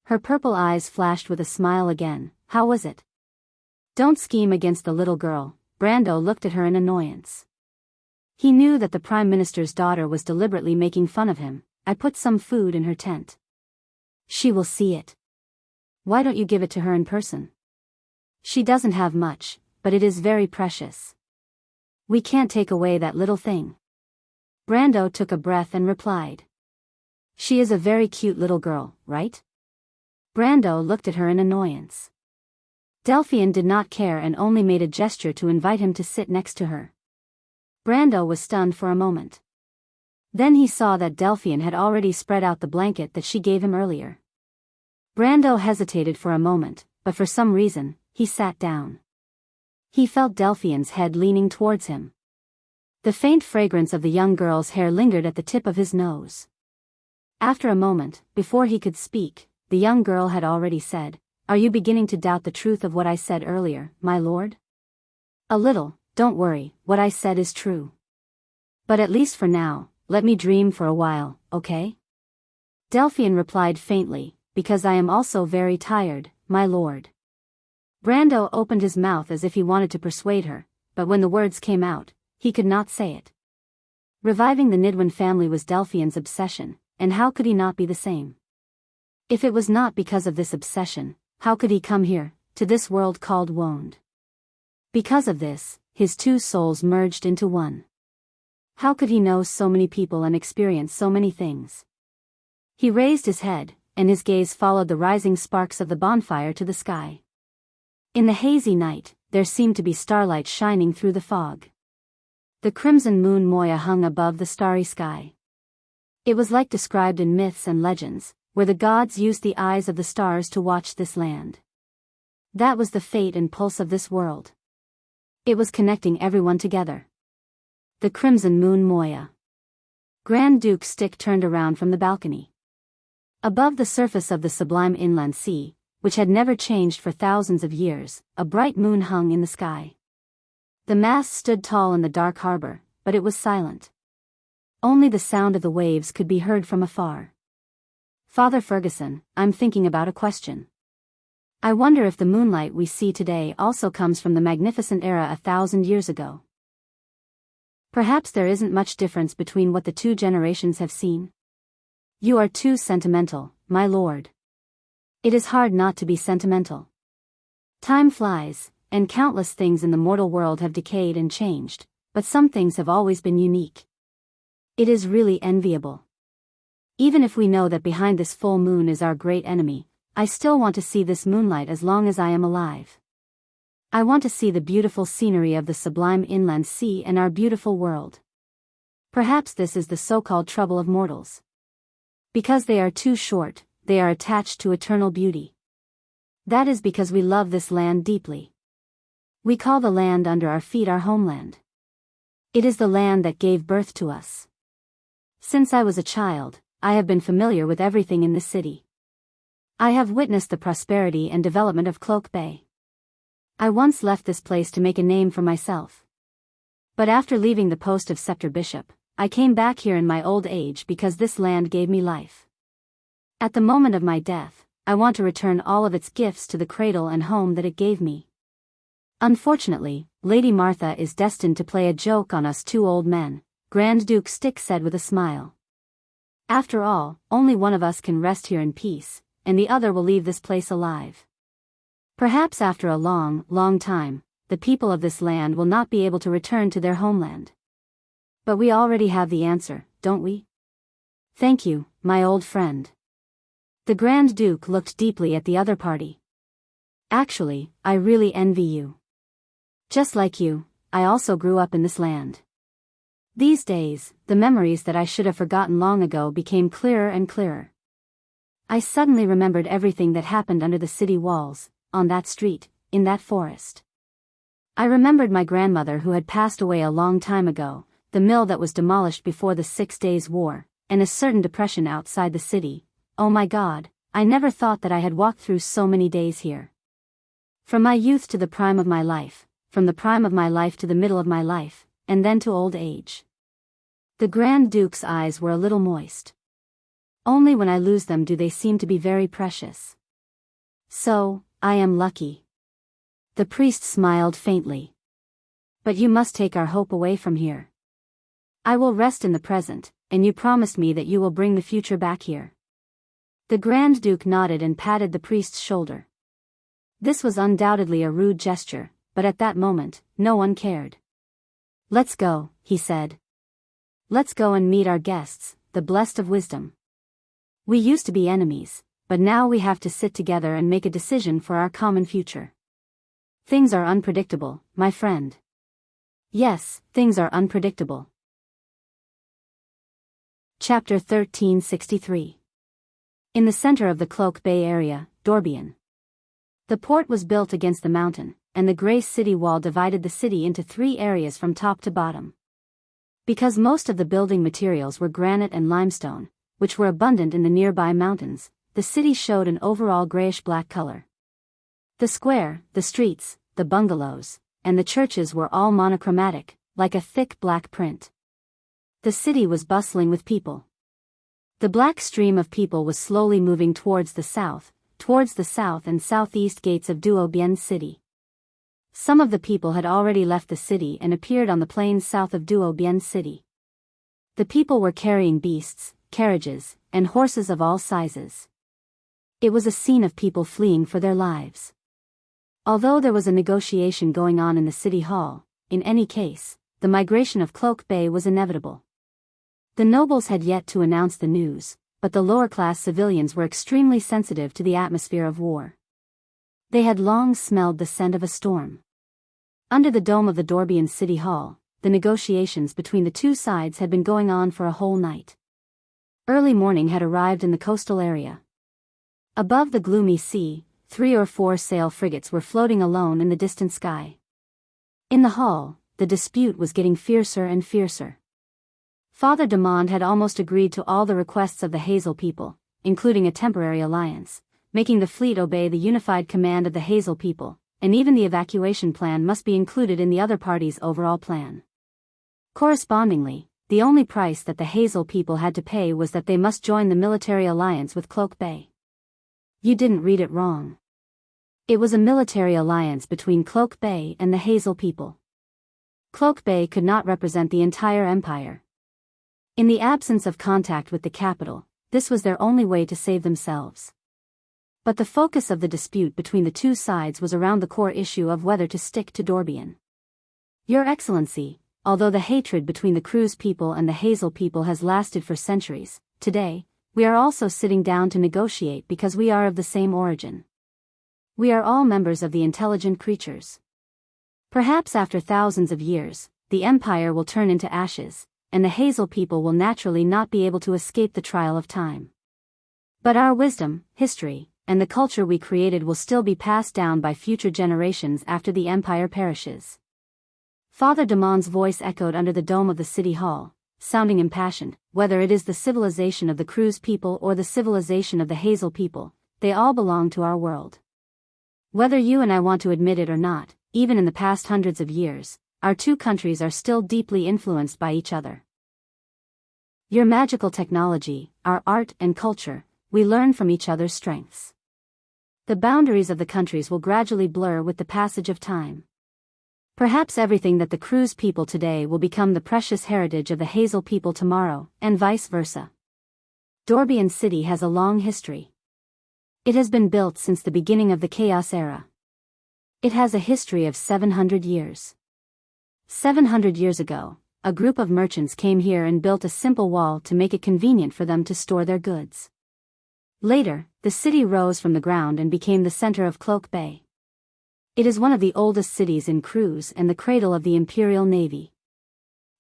Her purple eyes flashed with a smile again. "How was it?" "Don't scheme against the little girl." Brando looked at her in annoyance. He knew that the Prime Minister's daughter was deliberately making fun of him. "I put some food in her tent. She will see it. Why don't you give it to her in person? She doesn't have much, but it is very precious. We can't take away that little thing." Brando took a breath and replied. "She is a very cute little girl, right?" Brando looked at her in annoyance. Delphian did not care and only made a gesture to invite him to sit next to her. Brando was stunned for a moment. Then he saw that Delphian had already spread out the blanket that she gave him earlier. Brando hesitated for a moment, but for some reason, he sat down. He felt Delphian's head leaning towards him. The faint fragrance of the young girl's hair lingered at the tip of his nose. After a moment, before he could speak, the young girl had already said, "Are you beginning to doubt the truth of what I said earlier, my lord?" "A little. Don't worry, what I said is true. But at least for now, let me dream for a while, okay?" Delphian replied faintly, "Because I am also very tired, my lord." Brando opened his mouth as if he wanted to persuade her, but when the words came out, he could not say it. Reviving the Nidwin family was Delphian's obsession, and how could he not be the same? If it was not because of this obsession, how could he come here, to this world called Woned? Because of this, his two souls merged into one. How could he know so many people and experience so many things? He raised his head, and his gaze followed the rising sparks of the bonfire to the sky. In the hazy night, there seemed to be starlight shining through the fog. The crimson moon Moya hung above the starry sky. It was like described in myths and legends, where the gods used the eyes of the stars to watch this land. That was the fate and pulse of this world. It was connecting everyone together. The crimson moon Moya. Grand Duke Stick turned around from the balcony. Above the surface of the sublime inland sea, which had never changed for thousands of years, a bright moon hung in the sky. The mast stood tall in the dark harbor, but it was silent. Only the sound of the waves could be heard from afar. Father Ferguson, I'm thinking about a question. I wonder if the moonlight we see today also comes from the magnificent era 1,000 years ago. Perhaps there isn't much difference between what the two generations have seen. You are too sentimental, my lord. It is hard not to be sentimental. Time flies, and countless things in the mortal world have decayed and changed, but some things have always been unique. It is really enviable. Even if we know that behind this full moon is our great enemy, I still want to see this moonlight as long as I am alive. I want to see the beautiful scenery of the sublime inland sea and our beautiful world. Perhaps this is the so-called trouble of mortals. Because they are too short, they are attached to eternal beauty. That is because we love this land deeply. We call the land under our feet our homeland. It is the land that gave birth to us. Since I was a child, I have been familiar with everything in this city. I have witnessed the prosperity and development of Cloak Bay. I once left this place to make a name for myself. But after leaving the post of Scepter Bishop, I came back here in my old age because this land gave me life. At the moment of my death, I want to return all of its gifts to the cradle and home that it gave me. Unfortunately, Lady Martha is destined to play a joke on us two old men, Grand Duke Stick said with a smile. After all, only one of us can rest here in peace, and the other will leave this place alive. Perhaps after a long, long time, the people of this land will not be able to return to their homeland. But we already have the answer, don't we? Thank you, my old friend. The Grand Duke looked deeply at the other party. Actually, I really envy you. Just like you, I also grew up in this land. These days, the memories that I should have forgotten long ago became clearer and clearer. I suddenly remembered everything that happened under the city walls, on that street, in that forest. I remembered my grandmother who had passed away a long time ago, the mill that was demolished before the 6 Days' War, and a certain depression outside the city. Oh my God, I never thought that I had walked through so many days here. From my youth to the prime of my life, from the prime of my life to the middle of my life, and then to old age. The Grand Duke's eyes were a little moist. Only when I lose them do they seem to be very precious. So, I am lucky. The priest smiled faintly. But you must take our hope away from here. I will rest in the present, and you promised me that you will bring the future back here. The Grand Duke nodded and patted the priest's shoulder. This was undoubtedly a rude gesture, but at that moment, no one cared. Let's go, he said. Let's go and meet our guests, the blessed of wisdom. We used to be enemies, but now we have to sit together and make a decision for our common future. Things are unpredictable, my friend. Yes, things are unpredictable. Chapter 1363. In the center of the Cloak Bay area, Dorbian. The port was built against the mountain, and the gray city wall divided the city into 3 areas from top to bottom. Because most of the building materials were granite and limestone, which were abundant in the nearby mountains, the city showed an overall grayish-black color. The square, the streets, the bungalows, and the churches were all monochromatic, like a thick black print. The city was bustling with people. The black stream of people was slowly moving towards the south and southeast gates of Duobian City. Some of the people had already left the city and appeared on the plains south of Duobian City. The people were carrying beasts, carriages, and horses of all sizes. It was a scene of people fleeing for their lives. Although there was a negotiation going on in the city hall, in any case, the migration of Cloak Bay was inevitable. The nobles had yet to announce the news, but the lower-class civilians were extremely sensitive to the atmosphere of war. They had long smelled the scent of a storm. Under the dome of the Dorbian City Hall, the negotiations between the two sides had been going on for a whole night. Early morning had arrived in the coastal area. Above the gloomy sea, 3 or 4 sail frigates were floating alone in the distant sky. In the hall, the dispute was getting fiercer and fiercer. Father Demond had almost agreed to all the requests of the Hazel people, including a temporary alliance, making the fleet obey the unified command of the Hazel people, and even the evacuation plan must be included in the other party's overall plan. Correspondingly, the only price that the Hazel people had to pay was that they must join the military alliance with Cloak Bay. You didn't read it wrong. It was a military alliance between Cloak Bay and the Hazel people. Cloak Bay could not represent the entire empire. In the absence of contact with the capital, this was their only way to save themselves. But the focus of the dispute between the two sides was around the core issue of whether to stick to Dorbian. Your Excellency, although the hatred between the Cruz people and the Hazel people has lasted for centuries, today, we are also sitting down to negotiate because we are of the same origin. We are all members of the intelligent creatures. Perhaps after thousands of years, the empire will turn into ashes, and the Hazel people will naturally not be able to escape the trial of time. But our wisdom, history, and the culture we created will still be passed down by future generations after the empire perishes. Father Demond's voice echoed under the dome of the city hall, sounding impassioned. Whether it is the civilization of the Cruz people or the civilization of the Hazel people, they all belong to our world. Whether you and I want to admit it or not, even in the past hundreds of years, our two countries are still deeply influenced by each other. Your magical technology, our art and culture, we learn from each other's strengths. The boundaries of the countries will gradually blur with the passage of time. Perhaps everything that the Cruz people today will become the precious heritage of the Hazel people tomorrow, and vice versa. Dorbian City has a long history. It has been built since the beginning of the Chaos Era. It has a history of 700 years. 700 years ago, a group of merchants came here and built a simple wall to make it convenient for them to store their goods. Later, the city rose from the ground and became the center of Cloak Bay. It is one of the oldest cities in Cruz and the cradle of the Imperial Navy.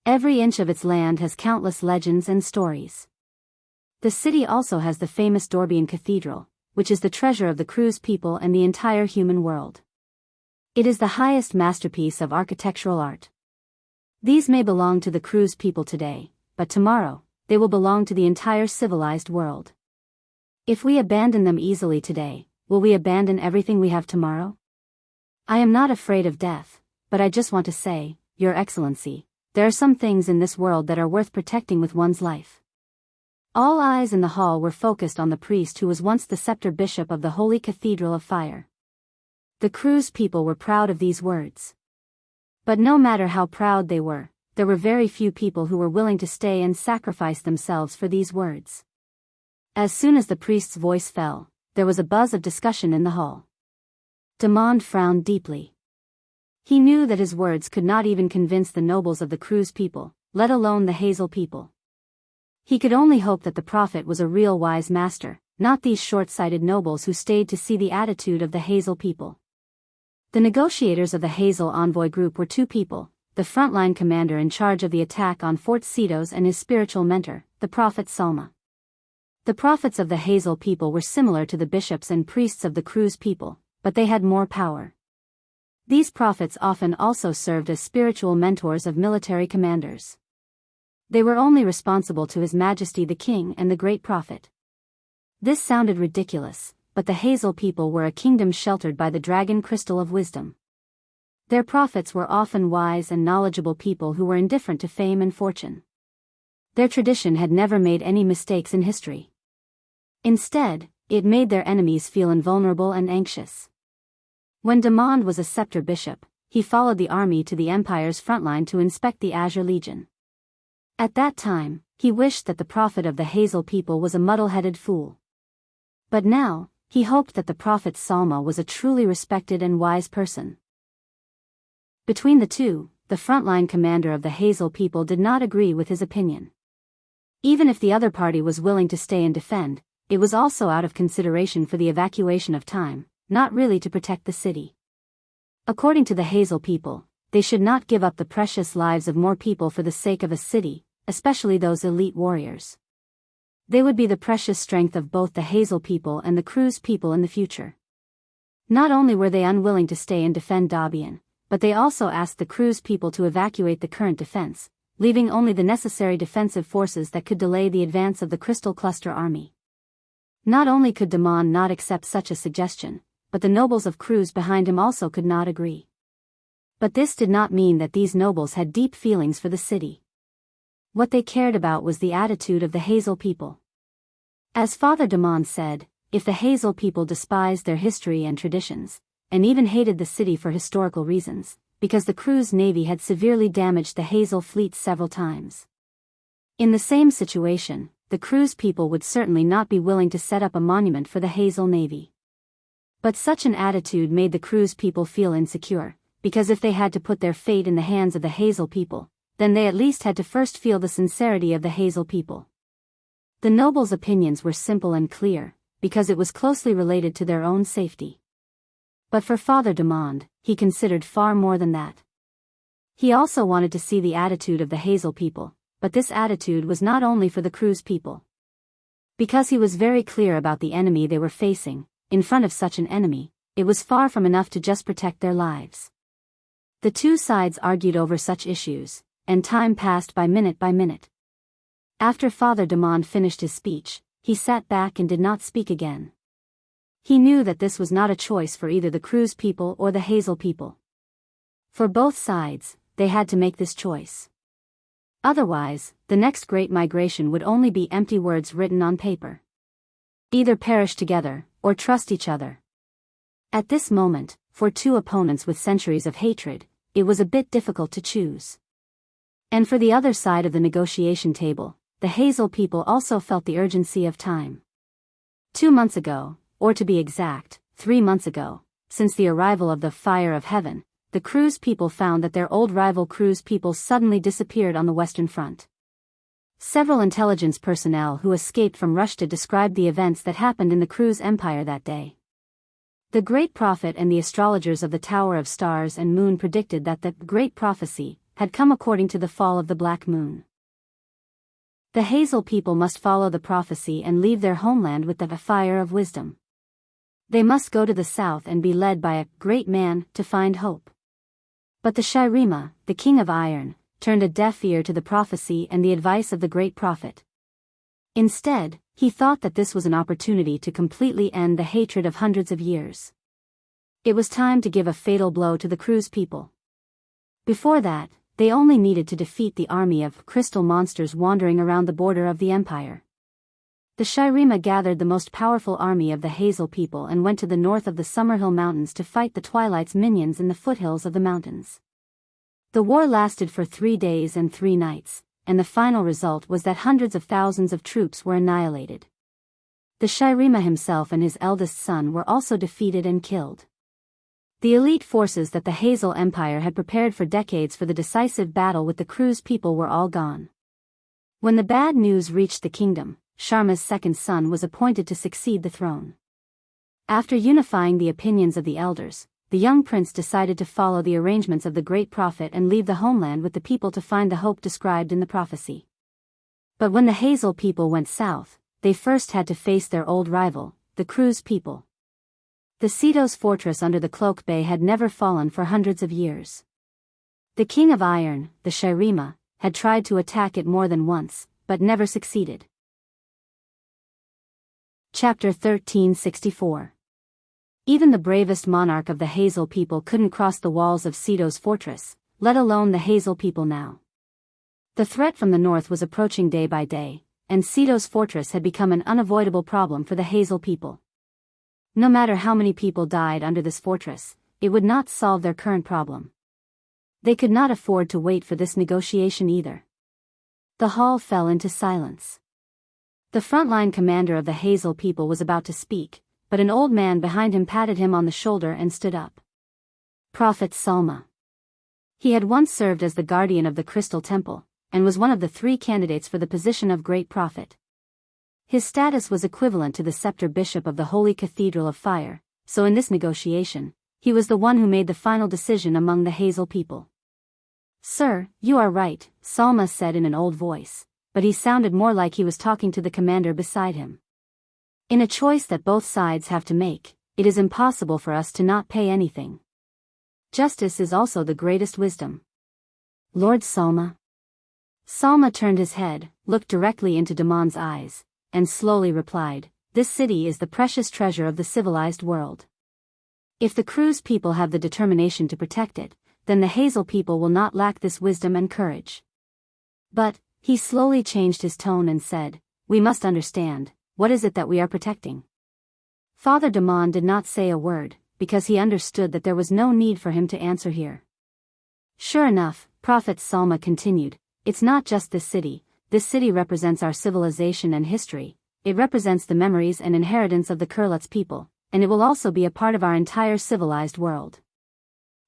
Every inch of its land has countless legends and stories. The city also has the famous Dorbian Cathedral, which is the treasure of the Cruz people and the entire human world. It is the highest masterpiece of architectural art. These may belong to the Cruz people today, but tomorrow, they will belong to the entire civilized world. If we abandon them easily today, will we abandon everything we have tomorrow? I am not afraid of death, but I just want to say, Your Excellency, there are some things in this world that are worth protecting with one's life. All eyes in the hall were focused on the priest who was once the scepter bishop of the Holy Cathedral of Fire. The Cruz people were proud of these words. But no matter how proud they were, there were very few people who were willing to stay and sacrifice themselves for these words. As soon as the priest's voice fell, there was a buzz of discussion in the hall. Demond frowned deeply. He knew that his words could not even convince the nobles of the Cruz people, let alone the Hazel people. He could only hope that the prophet was a real wise master, not these short-sighted nobles who stayed to see the attitude of the Hazel people. The negotiators of the Hazel envoy group were two people, the frontline commander in charge of the attack on Fort Cetos and his spiritual mentor, the prophet Salma. The prophets of the Hazel people were similar to the bishops and priests of the Cruz people, but they had more power. These prophets often also served as spiritual mentors of military commanders. They were only responsible to His Majesty the King and the Great Prophet. This sounded ridiculous, but the Hazel people were a kingdom sheltered by the dragon crystal of wisdom. Their prophets were often wise and knowledgeable people who were indifferent to fame and fortune. Their tradition had never made any mistakes in history. Instead, it made their enemies feel invulnerable and anxious. When Demond was a scepter bishop, he followed the army to the empire's frontline to inspect the Azure Legion. At that time, he wished that the prophet of the Hazel people was a muddle-headed fool. But now, he hoped that the prophet Salma was a truly respected and wise person. Between the two, the frontline commander of the Hazel people did not agree with his opinion. Even if the other party was willing to stay and defend, it was also out of consideration for the evacuation of time, not really to protect the city. According to the Hazel people, they should not give up the precious lives of more people for the sake of a city, especially those elite warriors. They would be the precious strength of both the Hazel people and the Cruz people in the future. Not only were they unwilling to stay and defend Dabian, but they also asked the Cruz people to evacuate the current defense, leaving only the necessary defensive forces that could delay the advance of the Crystal Cluster army. Not only could Damon not accept such a suggestion, but the nobles of Cruz behind him also could not agree. But this did not mean that these nobles had deep feelings for the city. What they cared about was the attitude of the Hazel people. As Father Damon said, if the Hazel people despised their history and traditions, and even hated the city for historical reasons, because the Cruz navy had severely damaged the Hazel fleet several times. In the same situation, the Cruz people would certainly not be willing to set up a monument for the Hazel navy. But such an attitude made the Cruz people feel insecure, because if they had to put their fate in the hands of the Hazel people, then they at least had to first feel the sincerity of the Hazel people. The nobles' opinions were simple and clear, because it was closely related to their own safety. But for Father Damon, he considered far more than that. He also wanted to see the attitude of the Hazel people, but this attitude was not only for the Cruz people. Because he was very clear about the enemy they were facing, in front of such an enemy, it was far from enough to just protect their lives. The two sides argued over such issues, and time passed by minute by minute. After Father Damon finished his speech, he sat back and did not speak again. He knew that this was not a choice for either the Cruz people or the Hazel people. For both sides, they had to make this choice. Otherwise, the next great migration would only be empty words written on paper. Either perish together, or trust each other. At this moment, for two opponents with centuries of hatred, it was a bit difficult to choose. And for the other side of the negotiation table, the Hazel people also felt the urgency of time. 2 months ago, or to be exact, 3 months ago, since the arrival of the Fire of Heaven, the Cruz people found that their old rival Cruz people suddenly disappeared on the Western Front. Several intelligence personnel who escaped from Russia described the events that happened in the Cruz Empire that day. The Great Prophet and the astrologers of the Tower of Stars and Moon predicted that the Great Prophecy had come according to the fall of the Black Moon. The Hazel people must follow the prophecy and leave their homeland with the fire of wisdom. They must go to the south and be led by a great man to find hope. But the Shirima, the king of iron, turned a deaf ear to the prophecy and the advice of the great prophet. Instead, he thought that this was an opportunity to completely end the hatred of hundreds of years. It was time to give a fatal blow to the Cruz people. Before that, they only needed to defeat the army of crystal monsters wandering around the border of the empire. The Shirima gathered the most powerful army of the Hazel people and went to the north of the Summerhill Mountains to fight the Twilight's minions in the foothills of the mountains. The war lasted for 3 days and 3 nights, and the final result was that hundreds of thousands of troops were annihilated. The Shirima himself and his eldest son were also defeated and killed. The elite forces that the Hazel Empire had prepared for decades for the decisive battle with the Cruz people were all gone. When the bad news reached the kingdom, Sharma's second son was appointed to succeed the throne. After unifying the opinions of the elders, the young prince decided to follow the arrangements of the great prophet and leave the homeland with the people to find the hope described in the prophecy. But when the Hazel people went south, they first had to face their old rival, the Cruz people. The Cedos fortress under the Cloak Bay had never fallen for hundreds of years. The king of iron, the Shirima, had tried to attack it more than once, but never succeeded. Chapter 1364. Even the bravest monarch of the Hazel people couldn't cross the walls of Cedos fortress, let alone the Hazel people now. The threat from the north was approaching day by day, and Cedos fortress had become an unavoidable problem for the Hazel people. No matter how many people died under this fortress, it would not solve their current problem. They could not afford to wait for this negotiation either. The hall fell into silence. The frontline commander of the Hazel people was about to speak, but an old man behind him patted him on the shoulder and stood up. Prophet Salma. He had once served as the guardian of the Crystal Temple, and was one of the 3 candidates for the position of Great Prophet. His status was equivalent to the scepter bishop of the Holy Cathedral of Fire, so in this negotiation, he was the one who made the final decision among the Hazel people. Sir, you are right, Salma said in an old voice, but he sounded more like he was talking to the commander beside him. In a choice that both sides have to make, it is impossible for us to not pay anything. Justice is also the greatest wisdom. Lord Salma. Salma turned his head, looked directly into Damon's eyes, and slowly replied, this city is the precious treasure of the civilized world. If the Cruz people have the determination to protect it, then the Hazel people will not lack this wisdom and courage. But, he slowly changed his tone and said, we must understand, what is it that we are protecting? Father Damon did not say a word, because he understood that there was no need for him to answer here. Sure enough, Prophet Salma continued, it's not just this city represents our civilization and history, it represents the memories and inheritance of the Kurlutz people, and it will also be a part of our entire civilized world.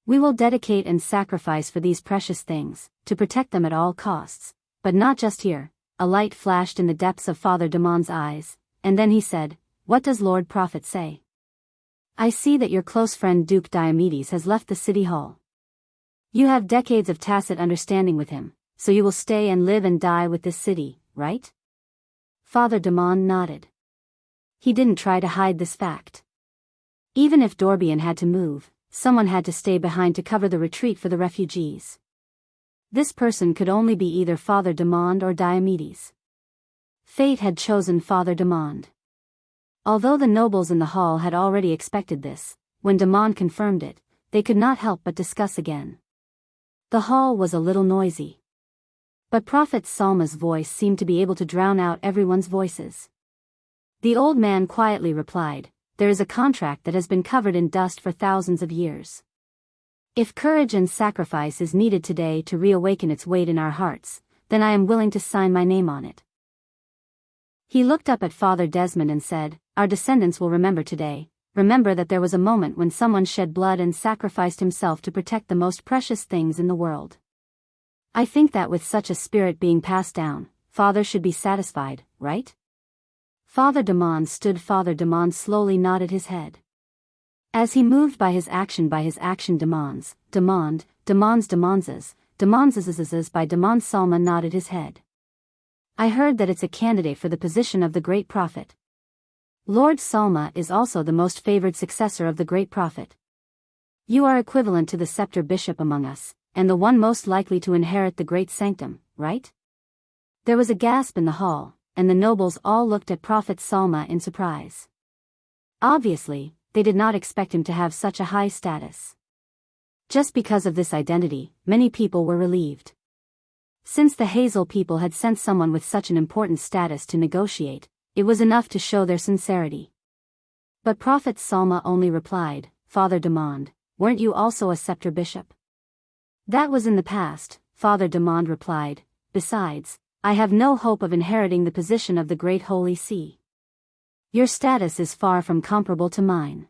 We will dedicate and sacrifice for these precious things, to protect them at all costs, but not just here. A light flashed in the depths of Father Damon's eyes, and then he said, what does Lord Prophet say? I see that your close friend Duke Diomedes has left the city hall. You have decades of tacit understanding with him, so you will stay and live and die with this city, right? Father Damon nodded. He didn't try to hide this fact. Even if Dorbian had to move, someone had to stay behind to cover the retreat for the refugees. This person could only be either Father Damon or Diomedes. Fate had chosen Father Damon. Although the nobles in the hall had already expected this, when Damon confirmed it, they could not help but discuss again. The hall was a little noisy. But Prophet Salma's voice seemed to be able to drown out everyone's voices. The old man quietly replied, there is a contract that has been covered in dust for thousands of years. If courage and sacrifice is needed today to reawaken its weight in our hearts, then I am willing to sign my name on it. He looked up at Father Desmond and said, our descendants will remember today, remember that there was a moment when someone shed blood and sacrificed himself to protect the most precious things in the world. I think that with such a spirit being passed down, Father should be satisfied, right? Father Damon stood. Father Damon slowly nodded his head. As he moved by his action Damon's by Damon Salma nodded his head. I heard that it's a candidate for the position of the Great Prophet. Lord Salma is also the most favored successor of the Great Prophet. You are equivalent to the scepter bishop among us, and the one most likely to inherit the great sanctum, right? There was a gasp in the hall, and the nobles all looked at Prophet Salma in surprise. Obviously, they did not expect him to have such a high status. Just because of this identity, many people were relieved. Since the Hazel people had sent someone with such an important status to negotiate, it was enough to show their sincerity. But Prophet Salma only replied, Father Damon, weren't you also a scepter bishop? That was in the past, Father Damon replied, besides, I have no hope of inheriting the position of the Great Holy See. Your status is far from comparable to mine.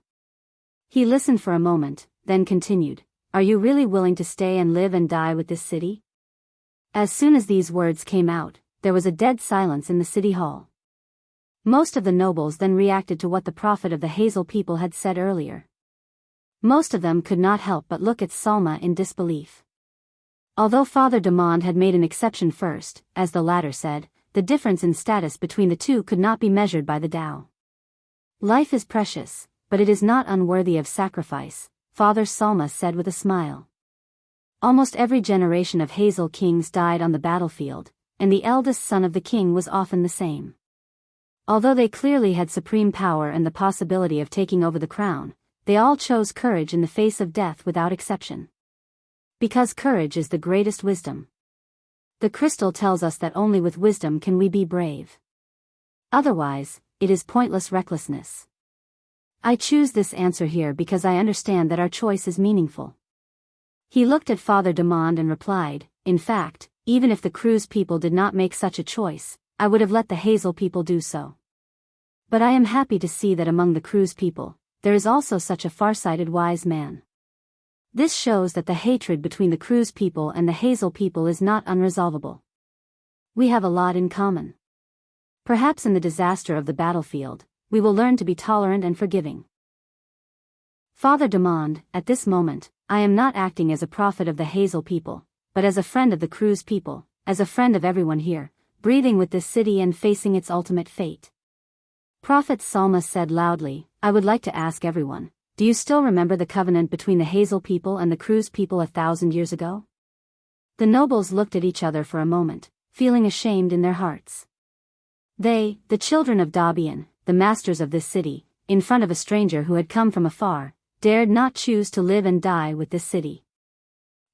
He listened for a moment, then continued, are you really willing to stay and live and die with this city? As soon as these words came out, there was a dead silence in the city hall. Most of the nobles then reacted to what the prophet of the Hazel people had said earlier. Most of them could not help but look at Salma in disbelief. Although Father Damon had made an exception first, as the latter said, the difference in status between the two could not be measured by the Tao. Life is precious, but it is not unworthy of sacrifice, Father Salma said with a smile. Almost every generation of Hazel kings died on the battlefield, and the eldest son of the king was often the same. Although they clearly had supreme power and the possibility of taking over the crown, they all chose courage in the face of death without exception. Because courage is the greatest wisdom. The crystal tells us that only with wisdom can we be brave. Otherwise, it is pointless recklessness. I choose this answer here because I understand that our choice is meaningful. He looked at Father Damon and replied, in fact, even if the Cruz people did not make such a choice, I would have let the Hazel people do so. But I am happy to see that among the Cruz people, there is also such a farsighted wise man. This shows that the hatred between the Cruz people and the Hazel people is not unresolvable. We have a lot in common. Perhaps in the disaster of the battlefield, we will learn to be tolerant and forgiving. Father Damon, at this moment, I am not acting as a prophet of the Hazel people, but as a friend of the crew's people, as a friend of everyone here, breathing with this city and facing its ultimate fate. Prophet Salma said loudly, I would like to ask everyone, do you still remember the covenant between the Hazel people and the crew's people 1,000 years ago? The nobles looked at each other for a moment, feeling ashamed in their hearts. They, the children of Dabian, the masters of this city, in front of a stranger who had come from afar, dared not choose to live and die with this city.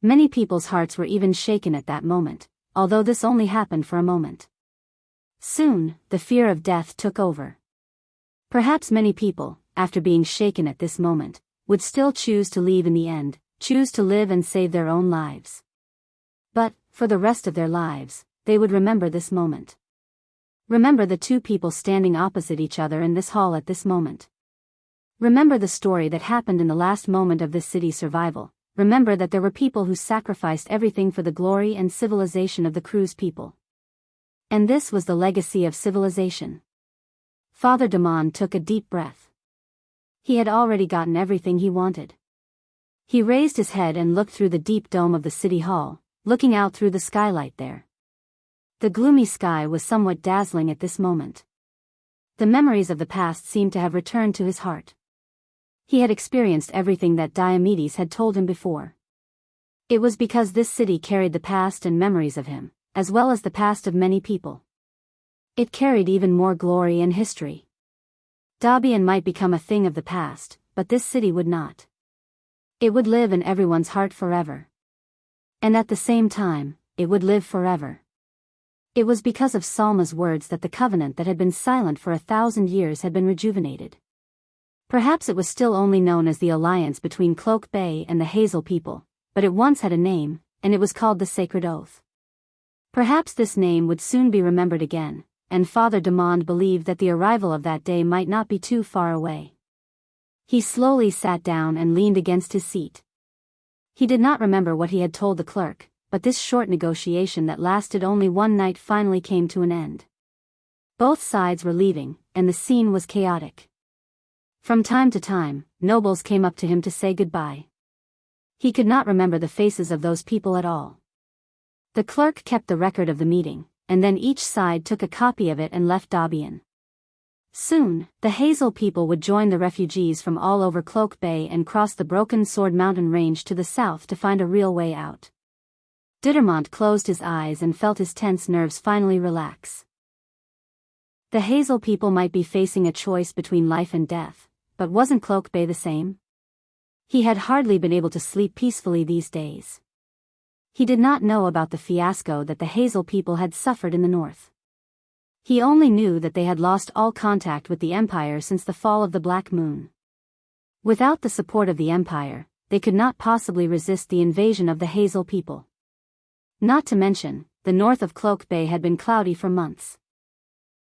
Many people's hearts were even shaken at that moment, although this only happened for a moment. Soon, the fear of death took over. Perhaps many people, after being shaken at this moment, would still choose to leave in the end, choose to live and save their own lives. But, for the rest of their lives, they would remember this moment. Remember the two people standing opposite each other in this hall at this moment. Remember the story that happened in the last moment of this city's survival. Remember that there were people who sacrificed everything for the glory and civilization of the crew's people. And this was the legacy of civilization. Father Damon took a deep breath. He had already gotten everything he wanted. He raised his head and looked through the deep dome of the city hall, looking out through the skylight there. The gloomy sky was somewhat dazzling at this moment. The memories of the past seemed to have returned to his heart. He had experienced everything that Diomedes had told him before. It was because this city carried the past and memories of him, as well as the past of many people. It carried even more glory and history. Dabian might become a thing of the past, but this city would not. It would live in everyone's heart forever. And at the same time, it would live forever. It was because of Salma's words that the covenant that had been silent for 1,000 years had been rejuvenated. Perhaps it was still only known as the alliance between Cloak Bay and the Hazel people, but it once had a name, and it was called the Sacred Oath. Perhaps this name would soon be remembered again, and Father Demond believed that the arrival of that day might not be too far away. He slowly sat down and leaned against his seat. He did not remember what he had told the clerk, but this short negotiation that lasted only one night finally came to an end. Both sides were leaving, and the scene was chaotic. From time to time, nobles came up to him to say goodbye. He could not remember the faces of those people at all. The clerk kept the record of the meeting, and then each side took a copy of it and left Dabian. Soon, the Hazel people would join the refugees from all over Cloak Bay and cross the Broken Sword Mountain Range to the south to find a real way out. Dittermont closed his eyes and felt his tense nerves finally relax. The Hazel people might be facing a choice between life and death, but wasn't Cloak Bay the same? He had hardly been able to sleep peacefully these days. He did not know about the fiasco that the Hazel people had suffered in the north. He only knew that they had lost all contact with the Empire since the fall of the Black Moon. Without the support of the Empire, they could not possibly resist the invasion of the Hazel people. Not to mention, the north of Cloak Bay had been cloudy for months.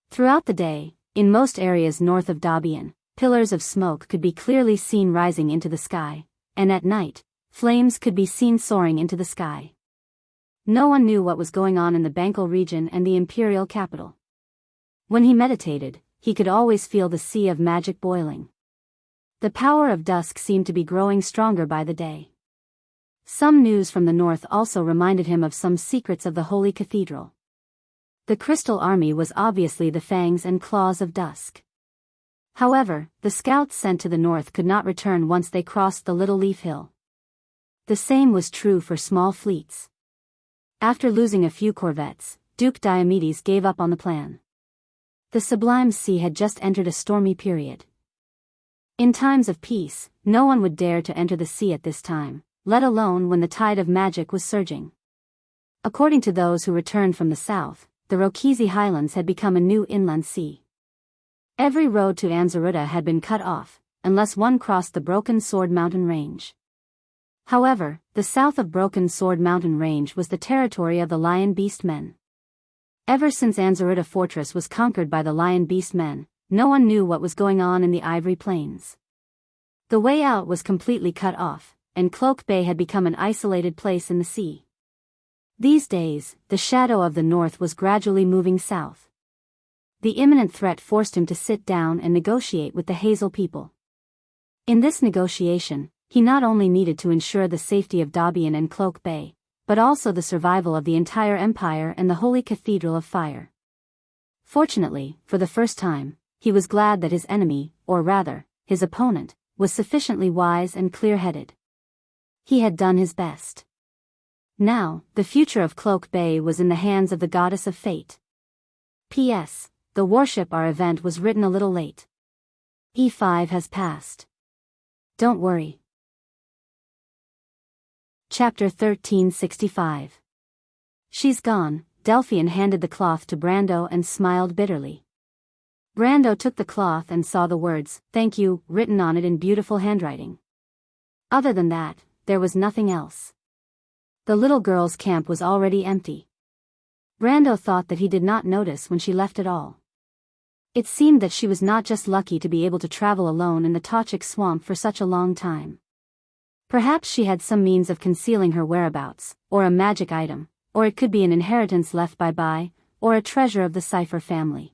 Throughout the day, in most areas north of Dabian, pillars of smoke could be clearly seen rising into the sky, and at night, flames could be seen soaring into the sky. No one knew what was going on in the Bankel region and the imperial capital. When he meditated, he could always feel the sea of magic boiling. The power of dusk seemed to be growing stronger by the day. Some news from the north also reminded him of some secrets of the Holy Cathedral. The Crystal Army was obviously the fangs and claws of dusk. However, the scouts sent to the north could not return once they crossed the Little Leaf Hill. The same was true for small fleets. After losing a few corvettes, Duke Diomedes gave up on the plan. The Sublime Sea had just entered a stormy period. In times of peace, no one would dare to enter the sea at this time, let alone when the tide of magic was surging. According to those who returned from the south, the Rokizi Highlands had become a new inland sea. Every road to Anzaruta had been cut off, unless one crossed the Broken Sword Mountain Range. However, the south of Broken Sword Mountain Range was the territory of the Lion Beast Men. Ever since Anzaruta Fortress was conquered by the Lion Beast Men, no one knew what was going on in the Ivory Plains. The way out was completely cut off, and Cloak Bay had become an isolated place in the sea. These days, the shadow of the north was gradually moving south. The imminent threat forced him to sit down and negotiate with the Hazel people. In this negotiation, he not only needed to ensure the safety of Dabian and Cloak Bay, but also the survival of the entire empire and the Holy Cathedral of Fire. Fortunately, for the first time, he was glad that his enemy, or rather, his opponent, was sufficiently wise and clear-headed. He had done his best. Now, the future of Cloak Bay was in the hands of the goddess of fate. P.S. The warship our event was written a little late. E5 has passed. Don't worry. Chapter 1365. She's gone. Delphian handed the cloth to Brando and smiled bitterly. Brando took the cloth and saw the words, "Thank you," written on it in beautiful handwriting. Other than that, there was nothing else. The little girl's camp was already empty. Brando thought that he did not notice when she left at all. It seemed that she was not just lucky to be able to travel alone in the Tochik swamp for such a long time. Perhaps she had some means of concealing her whereabouts, or a magic item, or it could be an inheritance left by Bai, or a treasure of the Cipher family.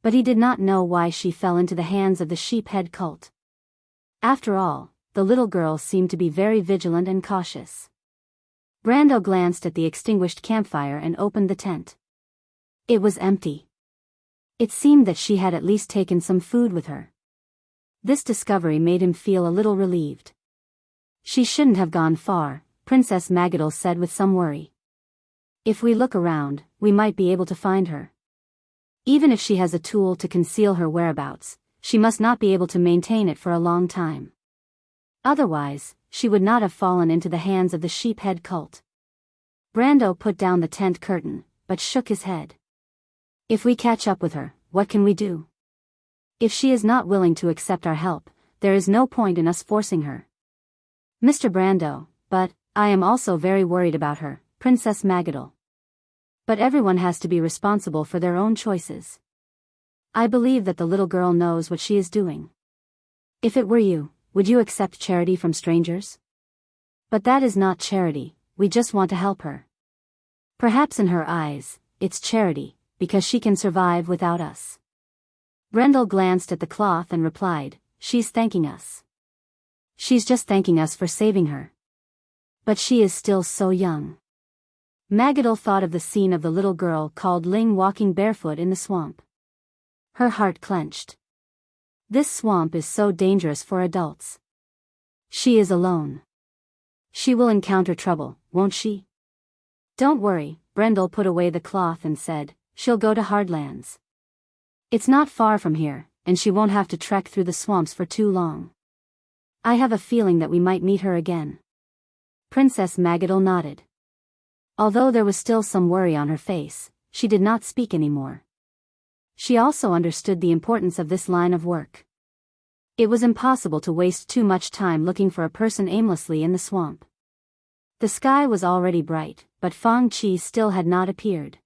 But he did not know why she fell into the hands of the sheephead cult. After all, the little girl seemed to be very vigilant and cautious. Brando glanced at the extinguished campfire and opened the tent. It was empty. It seemed that she had at least taken some food with her. This discovery made him feel a little relieved. She shouldn't have gone far, Princess Magadal said with some worry. If we look around, we might be able to find her. Even if she has a tool to conceal her whereabouts, she must not be able to maintain it for a long time. Otherwise, she would not have fallen into the hands of the sheephead cult. Brando put down the tent curtain, but shook his head. If we catch up with her, what can we do? If she is not willing to accept our help, there is no point in us forcing her. Mr. Brando, but I am also very worried about her, Princess Magadal. But everyone has to be responsible for their own choices. I believe that the little girl knows what she is doing. If it were you, would you accept charity from strangers? But that is not charity, we just want to help her. Perhaps in her eyes, it's charity, because she can survive without us. Brendel glanced at the cloth and replied, "She's thanking us. She's just thanking us for saving her. But she is still so young." Magadal thought of the scene of the little girl called Ling walking barefoot in the swamp. Her heart clenched. This swamp is so dangerous for adults. She is alone. She will encounter trouble, won't she? Don't worry, Brendel put away the cloth and said, "She'll go to Hardlands. It's not far from here, and she won't have to trek through the swamps for too long. I have a feeling that we might meet her again." Princess Magadal nodded. Although there was still some worry on her face, she did not speak anymore. She also understood the importance of this line of work. It was impossible to waste too much time looking for a person aimlessly in the swamp. The sky was already bright, but Fang Qi still had not appeared.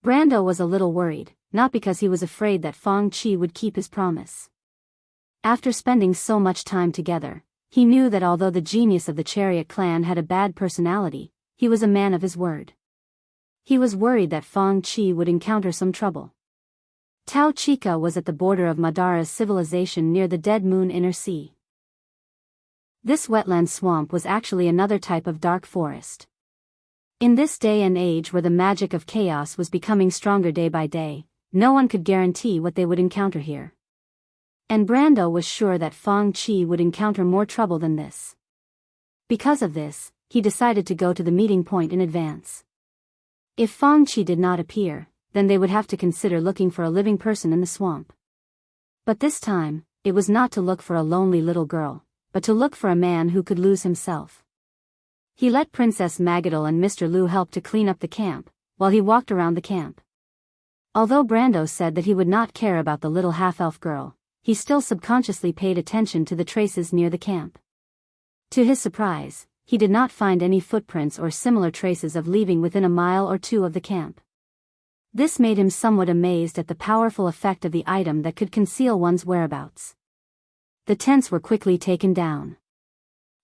Brando was a little worried, not because he was afraid that Fang Qi would keep his promise. After spending so much time together, he knew that although the genius of the Chariot clan had a bad personality, he was a man of his word. He was worried that Fang Qi would encounter some trouble. Tao Chica was at the border of Madara's civilization near the Dead Moon Inner Sea. This wetland swamp was actually another type of dark forest. In this day and age where the magic of chaos was becoming stronger day by day, no one could guarantee what they would encounter here. And Brando was sure that Fang Qi would encounter more trouble than this. Because of this, he decided to go to the meeting point in advance. If Fang Qi did not appear, then they would have to consider looking for a living person in the swamp. But this time, it was not to look for a lonely little girl, but to look for a man who could lose himself. He let Princess Magadal and Mr. Liu help to clean up the camp, while he walked around the camp. Although Brando said that he would not care about the little half-elf girl, he still subconsciously paid attention to the traces near the camp. To his surprise, he did not find any footprints or similar traces of leaving within a mile or two of the camp. This made him somewhat amazed at the powerful effect of the item that could conceal one's whereabouts. The tents were quickly taken down.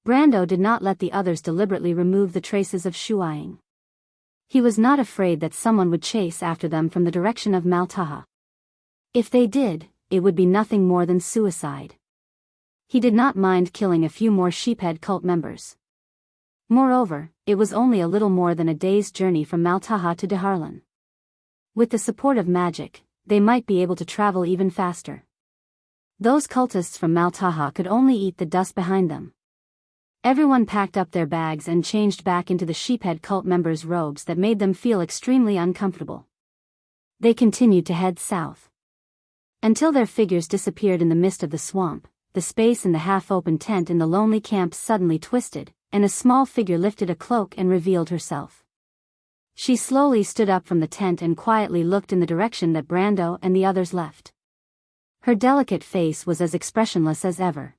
Brando did not let the others deliberately remove the traces of Shuaing. He was not afraid that someone would chase after them from the direction of Maltaha. If they did, it would be nothing more than suicide. He did not mind killing a few more sheephead cult members. Moreover, it was only a little more than a day's journey from Maltaha to Deharlan. With the support of magic, they might be able to travel even faster. Those cultists from Maltaha could only eat the dust behind them. Everyone packed up their bags and changed back into the sheephead cult members' robes that made them feel extremely uncomfortable. They continued to head south. Until their figures disappeared in the mist of the swamp, the space in the half-open tent in the lonely camp suddenly twisted, and a small figure lifted a cloak and revealed herself. She slowly stood up from the tent and quietly looked in the direction that Brando and the others left. Her delicate face was as expressionless as ever.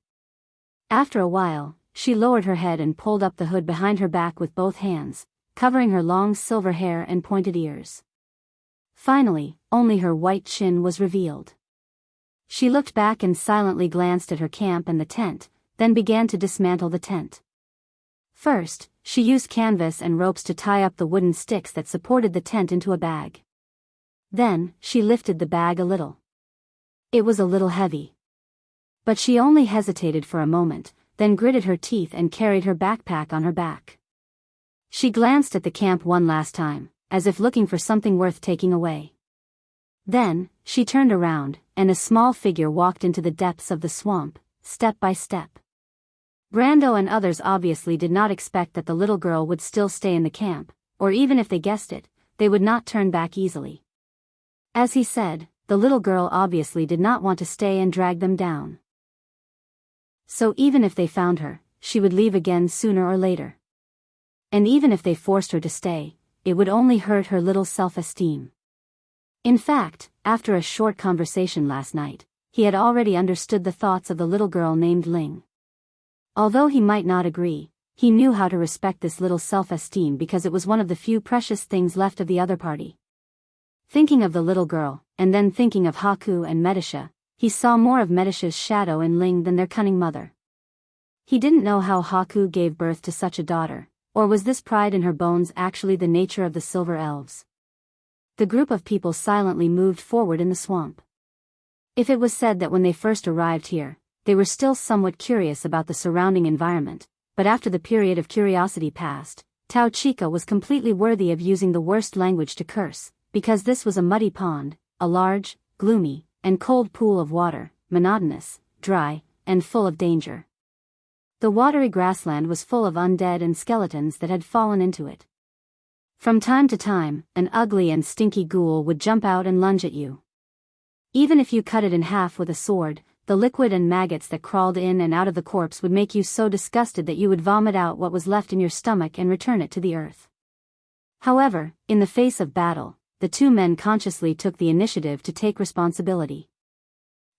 After a while, she lowered her head and pulled up the hood behind her back with both hands, covering her long silver hair and pointed ears. Finally, only her white chin was revealed. She looked back and silently glanced at her camp and the tent, then began to dismantle the tent. First, she used canvas and ropes to tie up the wooden sticks that supported the tent into a bag. Then, she lifted the bag a little. It was a little heavy. But she only hesitated for a moment, then gritted her teeth and carried her backpack on her back. She glanced at the camp one last time, as if looking for something worth taking away. Then, she turned around, and a small figure walked into the depths of the swamp, step by step. Brando and others obviously did not expect that the little girl would still stay in the camp, or even if they guessed it, they would not turn back easily. As he said, the little girl obviously did not want to stay and drag them down. So even if they found her, she would leave again sooner or later. And even if they forced her to stay, it would only hurt her little self-esteem. In fact, after a short conversation last night, he had already understood the thoughts of the little girl named Ling. Although he might not agree, he knew how to respect this little self-esteem because it was one of the few precious things left of the other party. Thinking of the little girl, and then thinking of Haku and Medisha, he saw more of Medisha's shadow in Ling than their cunning mother. He didn't know how Haku gave birth to such a daughter, or was this pride in her bones actually the nature of the Silver Elves? The group of people silently moved forward in the swamp. If it was said that when they first arrived here, they were still somewhat curious about the surrounding environment, but after the period of curiosity passed, Tao Chica was completely worthy of using the worst language to curse, because this was a muddy pond, a large, gloomy, and cold pool of water, monotonous, dry, and full of danger. The watery grassland was full of undead and skeletons that had fallen into it. From time to time, an ugly and stinky ghoul would jump out and lunge at you. Even if you cut it in half with a sword, the liquid and maggots that crawled in and out of the corpse would make you so disgusted that you would vomit out what was left in your stomach and return it to the earth. However, in the face of battle, the two men consciously took the initiative to take responsibility.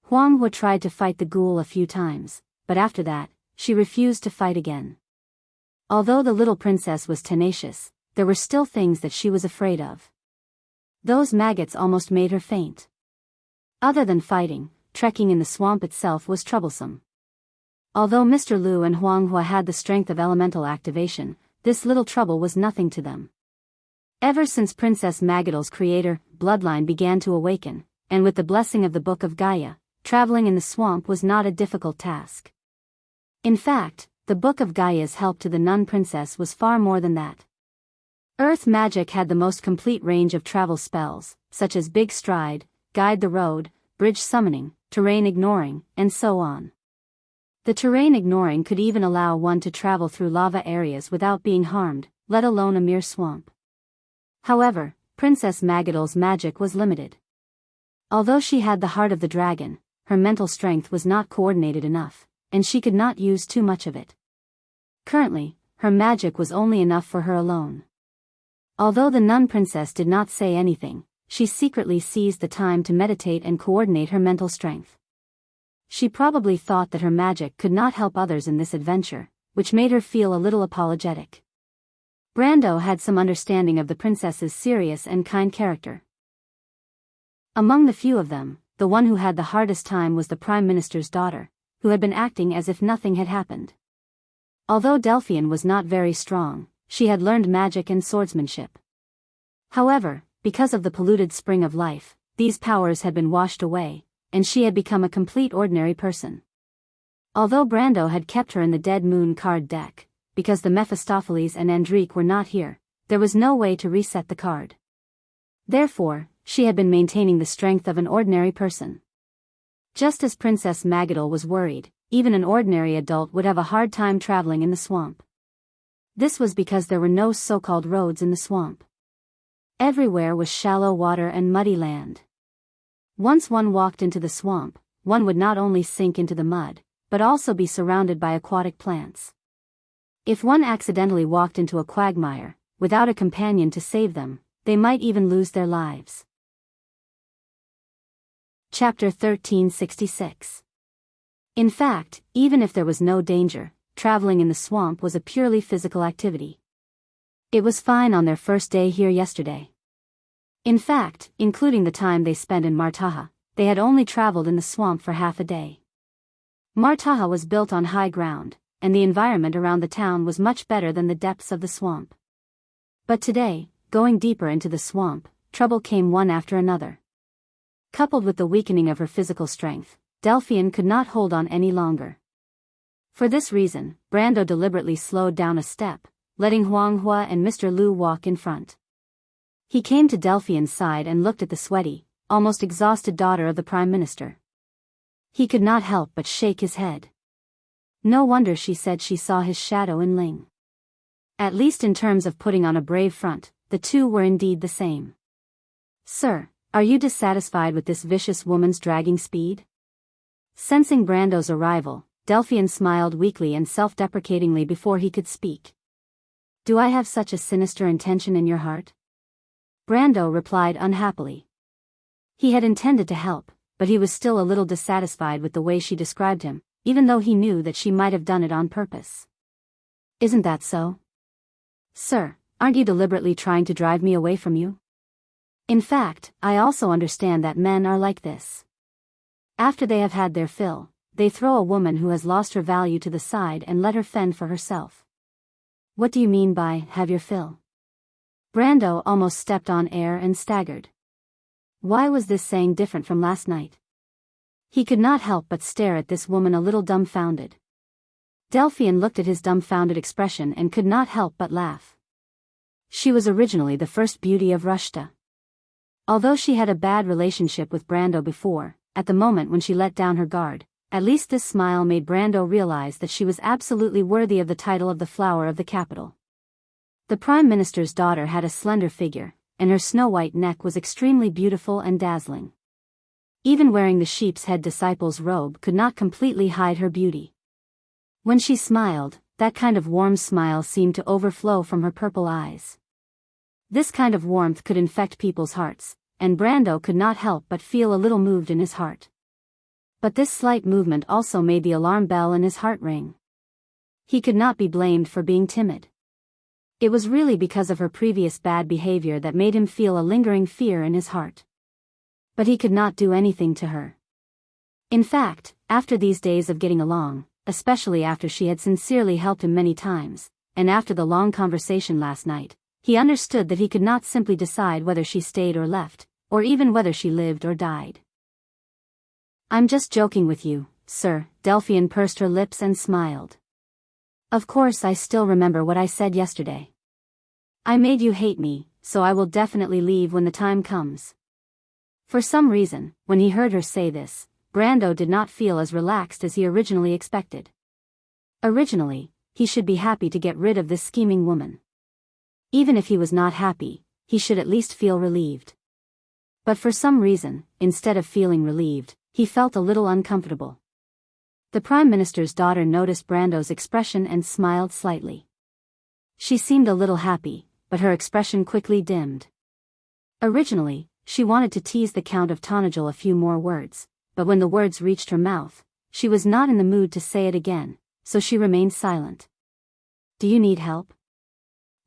Huang Hua tried to fight the ghoul a few times, but after that, she refused to fight again. Although the little princess was tenacious, there were still things that she was afraid of. Those maggots almost made her faint. Other than fighting, trekking in the swamp itself was troublesome. Although Mr. Liu and Huang Hua had the strength of elemental activation, this little trouble was nothing to them. Ever since Princess Magadal's creator, bloodline began to awaken, and with the blessing of the Book of Gaia, traveling in the swamp was not a difficult task. In fact, the Book of Gaia's help to the nun princess was far more than that. Earth magic had the most complete range of travel spells, such as Big Stride, Guide the Road, Bridge Summoning, Terrain Ignoring, and so on. The terrain ignoring could even allow one to travel through lava areas without being harmed, let alone a mere swamp. However, Princess Magadal's magic was limited. Although she had the heart of the dragon, her mental strength was not coordinated enough, and she could not use too much of it. Currently, her magic was only enough for her alone. Although the nun princess did not say anything, she secretly seized the time to meditate and coordinate her mental strength. She probably thought that her magic could not help others in this adventure, which made her feel a little apologetic. Brando had some understanding of the princess's serious and kind character. Among the few of them, the one who had the hardest time was the Prime Minister's daughter, who had been acting as if nothing had happened. Although Delphian was not very strong, she had learned magic and swordsmanship. However, because of the polluted spring of life, these powers had been washed away, and she had become a complete ordinary person. Although Brando had kept her in the Dead Moon card deck, because the Mephistopheles and Andrique were not here, there was no way to reset the card. Therefore, she had been maintaining the strength of an ordinary person. Just as Princess Magadal was worried, even an ordinary adult would have a hard time traveling in the swamp. This was because there were no so-called roads in the swamp. Everywhere was shallow water and muddy land. Once one walked into the swamp, one would not only sink into the mud, but also be surrounded by aquatic plants. If one accidentally walked into a quagmire, without a companion to save them, they might even lose their lives. Chapter 1366. In fact, even if there was no danger, traveling in the swamp was a purely physical activity. It was fine on their first day here yesterday. In fact, including the time they spent in Martaha, they had only traveled in the swamp for half a day. Martaha was built on high ground, and the environment around the town was much better than the depths of the swamp. But today, going deeper into the swamp, trouble came one after another. Coupled with the weakening of her physical strength, Delphian could not hold on any longer. For this reason, Brando deliberately slowed down a step, letting Huanghua and Mr. Lu walk in front. He came to Delphian's side and looked at the sweaty, almost exhausted daughter of the Prime Minister. He could not help but shake his head. No wonder she said she saw his shadow in Ling. At least in terms of putting on a brave front, the two were indeed the same. "Sir, are you dissatisfied with this vicious woman's dragging speed?" Sensing Brando's arrival, Delphian smiled weakly and self-deprecatingly before he could speak. "Do I have such a sinister intention in your heart?" Brando replied unhappily. He had intended to help, but he was still a little dissatisfied with the way she described him, even though he knew that she might have done it on purpose. "Isn't that so?" "Sir, aren't you deliberately trying to drive me away from you?" "In fact, I also understand that men are like this. After they have had their fill, they throw a woman who has lost her value to the side and let her fend for herself." "What do you mean by, have your fill?" Brando almost stepped on air and staggered. Why was this saying different from last night? He could not help but stare at this woman a little dumbfounded. Delphian looked at his dumbfounded expression and could not help but laugh. She was originally the first beauty of Rushta. Although she had a bad relationship with Brando before, at the moment when she let down her guard, at least this smile made Brando realize that she was absolutely worthy of the title of the flower of the capital. The Prime Minister's daughter had a slender figure, and her snow-white neck was extremely beautiful and dazzling. Even wearing the sheep's head disciple's robe could not completely hide her beauty. When she smiled, that kind of warm smile seemed to overflow from her purple eyes. This kind of warmth could infect people's hearts, and Brando could not help but feel a little moved in his heart. But this slight movement also made the alarm bell in his heart ring. He could not be blamed for being timid. It was really because of her previous bad behavior that made him feel a lingering fear in his heart. But he could not do anything to her. In fact, after these days of getting along, especially after she had sincerely helped him many times, and after the long conversation last night, he understood that he could not simply decide whether she stayed or left, or even whether she lived or died. "I'm just joking with you, sir," Delphian pursed her lips and smiled. "Of course I still remember what I said yesterday. I made you hate me, so I will definitely leave when the time comes." For some reason, when he heard her say this, Brando did not feel as relaxed as he originally expected. Originally, he should be happy to get rid of this scheming woman. Even if he was not happy, he should at least feel relieved. But for some reason, instead of feeling relieved, he felt a little uncomfortable. The Prime Minister's daughter noticed Brando's expression and smiled slightly. She seemed a little happy, but her expression quickly dimmed. Originally, she wanted to tease the Count of Tonagel a few more words, but when the words reached her mouth, she was not in the mood to say it again, so she remained silent. "Do you need help?"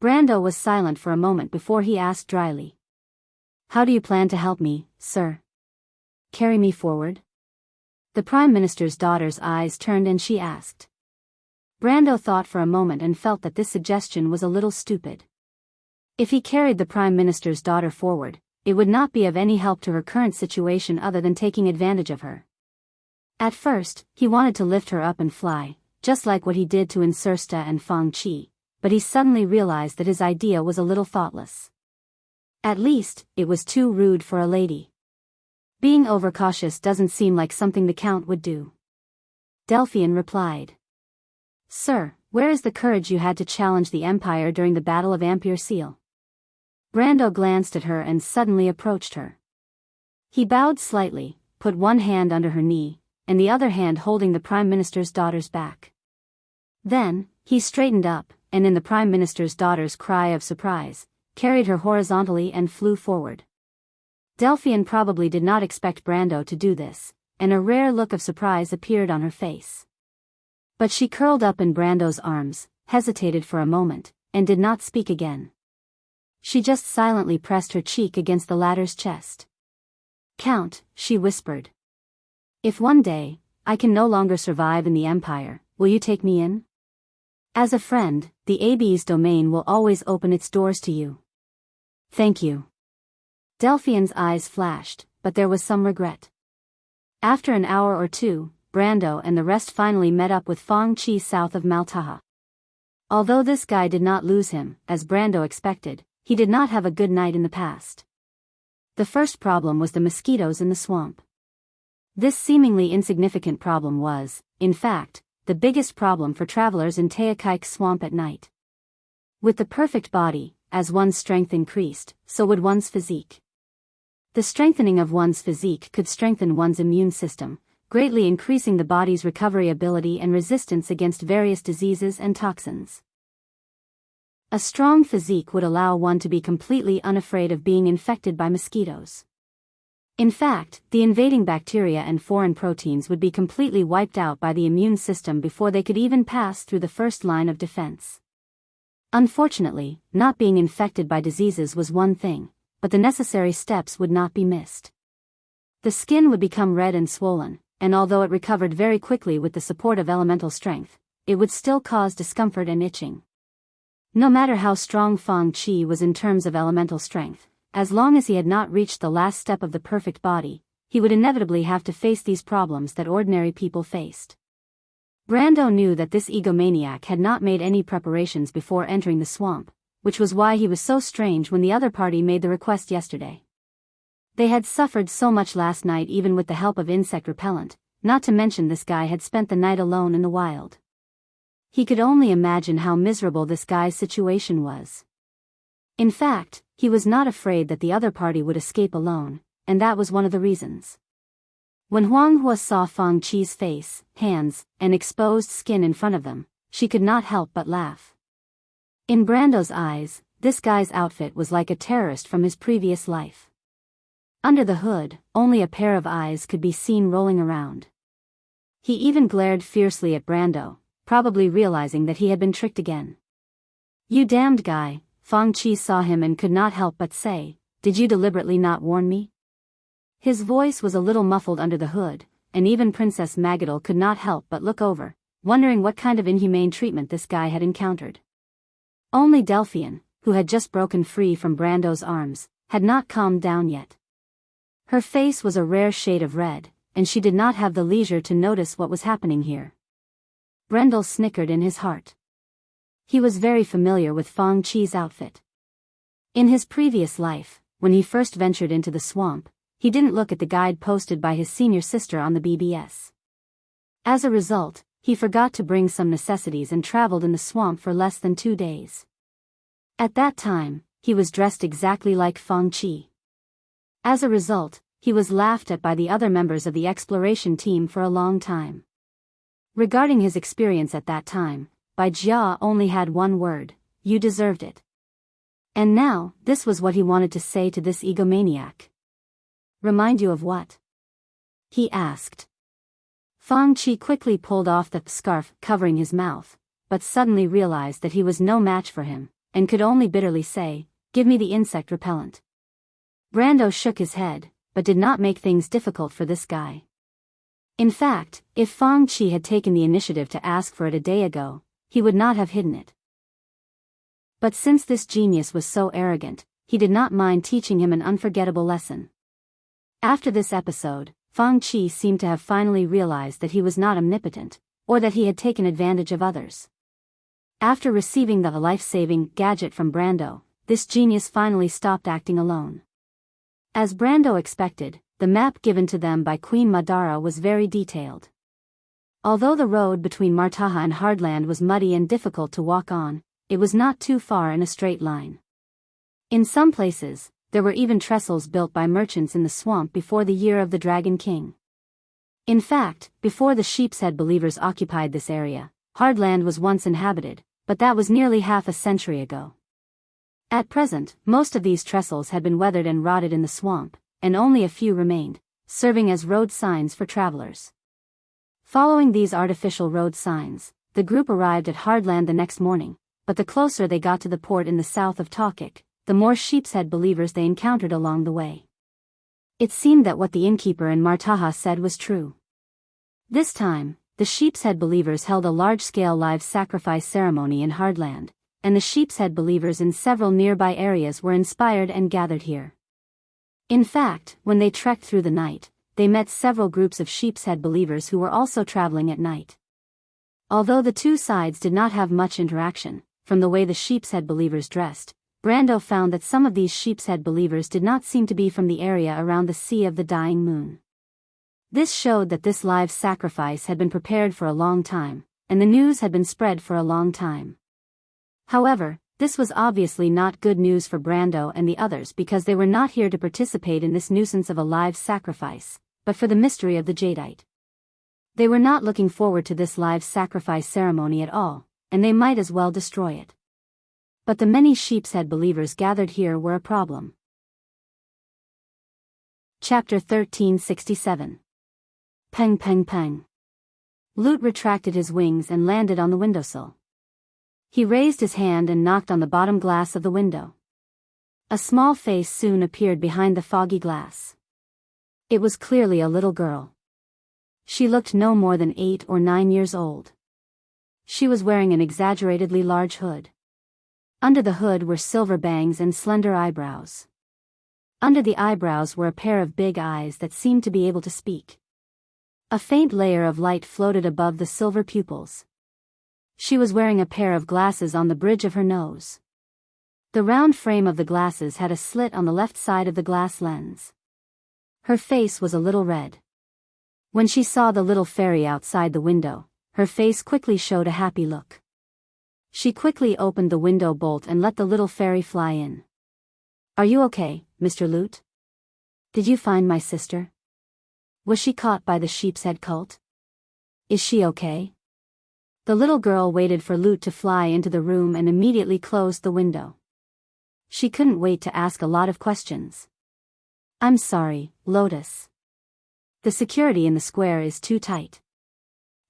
Brando was silent for a moment before he asked dryly. "How do you plan to help me, sir? Carry me forward?" The Prime Minister's daughter's eyes turned and she asked. Brando thought for a moment and felt that this suggestion was a little stupid. If he carried the Prime Minister's daughter forward, it would not be of any help to her current situation other than taking advantage of her. At first, he wanted to lift her up and fly, just like what he did to Insursta and Fang Qi, but he suddenly realized that his idea was a little thoughtless. At least, it was too rude for a lady. Being overcautious doesn't seem like something the Count would do. Delphian replied. Sir, where is the courage you had to challenge the Empire during the Battle of Ampere Seal? Brando glanced at her and suddenly approached her. He bowed slightly, put one hand under her knee, and the other hand holding the Prime Minister's daughter's back. Then, he straightened up, and in the Prime Minister's daughter's cry of surprise, carried her horizontally and flew forward. Delphian probably did not expect Brando to do this, and a rare look of surprise appeared on her face. But she curled up in Brando's arms, hesitated for a moment, and did not speak again. She just silently pressed her cheek against the latter's chest. Count, she whispered. If one day, I can no longer survive in the Empire, will you take me in? As a friend, the Abbey's domain will always open its doors to you. Thank you. Delphian's eyes flashed, but there was some regret. After an hour or two, Brando and the rest finally met up with Fang Qi south of Maltaha. Although this guy did not lose him, as Brando expected, he did not have a good night in the past. The first problem was the mosquitoes in the swamp. This seemingly insignificant problem was, in fact, the biggest problem for travelers in Teokaik swamp at night. With the perfect body, as one's strength increased, so would one's physique. The strengthening of one's physique could strengthen one's immune system, greatly increasing the body's recovery ability and resistance against various diseases and toxins. A strong physique would allow one to be completely unafraid of being infected by mosquitoes. In fact, the invading bacteria and foreign proteins would be completely wiped out by the immune system before they could even pass through the first line of defense. Unfortunately, not being infected by diseases was one thing, but the necessary steps would not be missed. The skin would become red and swollen, and although it recovered very quickly with the support of elemental strength, it would still cause discomfort and itching. No matter how strong Fang Qi was in terms of elemental strength, as long as he had not reached the last step of the perfect body, he would inevitably have to face these problems that ordinary people faced. Brando knew that this egomaniac had not made any preparations before entering the swamp, which was why he was so strange when the other party made the request yesterday. They had suffered so much last night even with the help of insect repellent, not to mention this guy had spent the night alone in the wild. He could only imagine how miserable this guy's situation was. In fact, he was not afraid that the other party would escape alone, and that was one of the reasons. When Huang Hua saw Fang Qi's face, hands, and exposed skin in front of them, she could not help but laugh. In Brando's eyes, this guy's outfit was like a terrorist from his previous life. Under the hood, only a pair of eyes could be seen rolling around. He even glared fiercely at Brando, probably realizing that he had been tricked again. You damned guy, Fang Qi saw him and could not help but say, did you deliberately not warn me? His voice was a little muffled under the hood, and even Princess Magadal could not help but look over, wondering what kind of inhumane treatment this guy had encountered. Only Delphian, who had just broken free from Brando's arms, had not calmed down yet. Her face was a rare shade of red, and she did not have the leisure to notice what was happening here. Brendel snickered in his heart. He was very familiar with Fang Qi's outfit. In his previous life, when he first ventured into the swamp, he didn't look at the guide posted by his senior sister on the BBS. As a result, he forgot to bring some necessities and traveled in the swamp for less than 2 days. At that time, he was dressed exactly like Fang Qi. As a result, he was laughed at by the other members of the exploration team for a long time. Regarding his experience at that time, Bai Jia only had one word: you deserved it. And now, this was what he wanted to say to this egomaniac. Remind you of what? He asked. Fang Qi quickly pulled off the scarf covering his mouth, but suddenly realized that he was no match for him, and could only bitterly say, give me the insect repellent. Brando shook his head, but did not make things difficult for this guy. In fact, if Fang Qi had taken the initiative to ask for it a day ago, he would not have hidden it. But since this genius was so arrogant, he did not mind teaching him an unforgettable lesson. After this episode, Fang Qi seemed to have finally realized that he was not omnipotent, or that he had taken advantage of others. After receiving the life-saving gadget from Brando, this genius finally stopped acting alone. As Brando expected, the map given to them by Queen Madara was very detailed. Although the road between Martaha and Hardland was muddy and difficult to walk on, it was not too far in a straight line. In some places, there were even trestles built by merchants in the swamp before the year of the Dragon King. In fact, before the Sheepshead believers occupied this area, Hardland was once inhabited, but that was nearly half a century ago. At present, most of these trestles had been weathered and rotted in the swamp, and only a few remained, serving as road signs for travelers. Following these artificial road signs, the group arrived at Hardland the next morning, but the closer they got to the port in the south of Tokik, the more Sheepshead believers they encountered along the way. It seemed that what the innkeeper in Martaha said was true. This time, the Sheepshead believers held a large-scale live sacrifice ceremony in Hardland, and the Sheepshead believers in several nearby areas were inspired and gathered here. In fact, when they trekked through the night, they met several groups of Sheepshead believers who were also traveling at night. Although the two sides did not have much interaction, from the way the Sheepshead believers dressed, Brando found that some of these Sheepshead believers did not seem to be from the area around the Sea of the Dying Moon. This showed that this live sacrifice had been prepared for a long time, and the news had been spread for a long time. However, this was obviously not good news for Brando and the others because they were not here to participate in this nuisance of a live sacrifice, but for the mystery of the jadeite. They were not looking forward to this live sacrifice ceremony at all, and they might as well destroy it. But the many Sheepshead believers gathered here were a problem. Chapter 1367. Peng peng peng. Lute retracted his wings and landed on the windowsill. He raised his hand and knocked on the bottom glass of the window. A small face soon appeared behind the foggy glass. It was clearly a little girl. She looked no more than 8 or 9 years old. She was wearing an exaggeratedly large hood. Under the hood were silver bangs and slender eyebrows. Under the eyebrows were a pair of big eyes that seemed to be able to speak. A faint layer of light floated above the silver pupils. She was wearing a pair of glasses on the bridge of her nose. The round frame of the glasses had a slit on the left side of the glass lens. Her face was a little red. When she saw the little fairy outside the window, her face quickly showed a happy look. She quickly opened the window bolt and let the little fairy fly in. "Are you okay, Mr. Lute? Did you find my sister? Was she caught by the Sheepshead cult? Is she okay?" The little girl waited for Lute to fly into the room and immediately closed the window. She couldn't wait to ask a lot of questions. "I'm sorry, Lotus. The security in the square is too tight.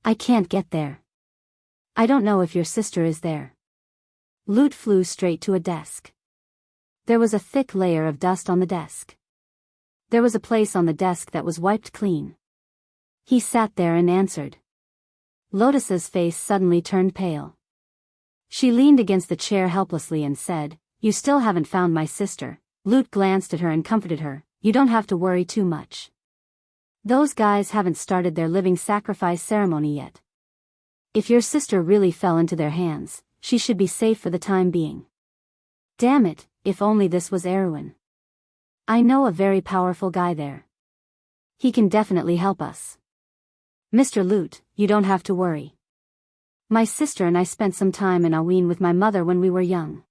I can't get there. I don't know if your sister is there." Lute flew straight to a desk. There was a thick layer of dust on the desk. There was a place on the desk that was wiped clean. He sat there and answered. Lotus's face suddenly turned pale. She leaned against the chair helplessly and said, "You still haven't found my sister." Lute glanced at her and comforted her. "You don't have to worry too much. Those guys haven't started their living sacrifice ceremony yet. If your sister really fell into their hands, she should be safe for the time being. Damn it, if only this was Erwin. I know a very powerful guy there. He can definitely help us. Mr. Lute, you don't have to worry. My sister and I spent some time in Aween with my mother when we were young.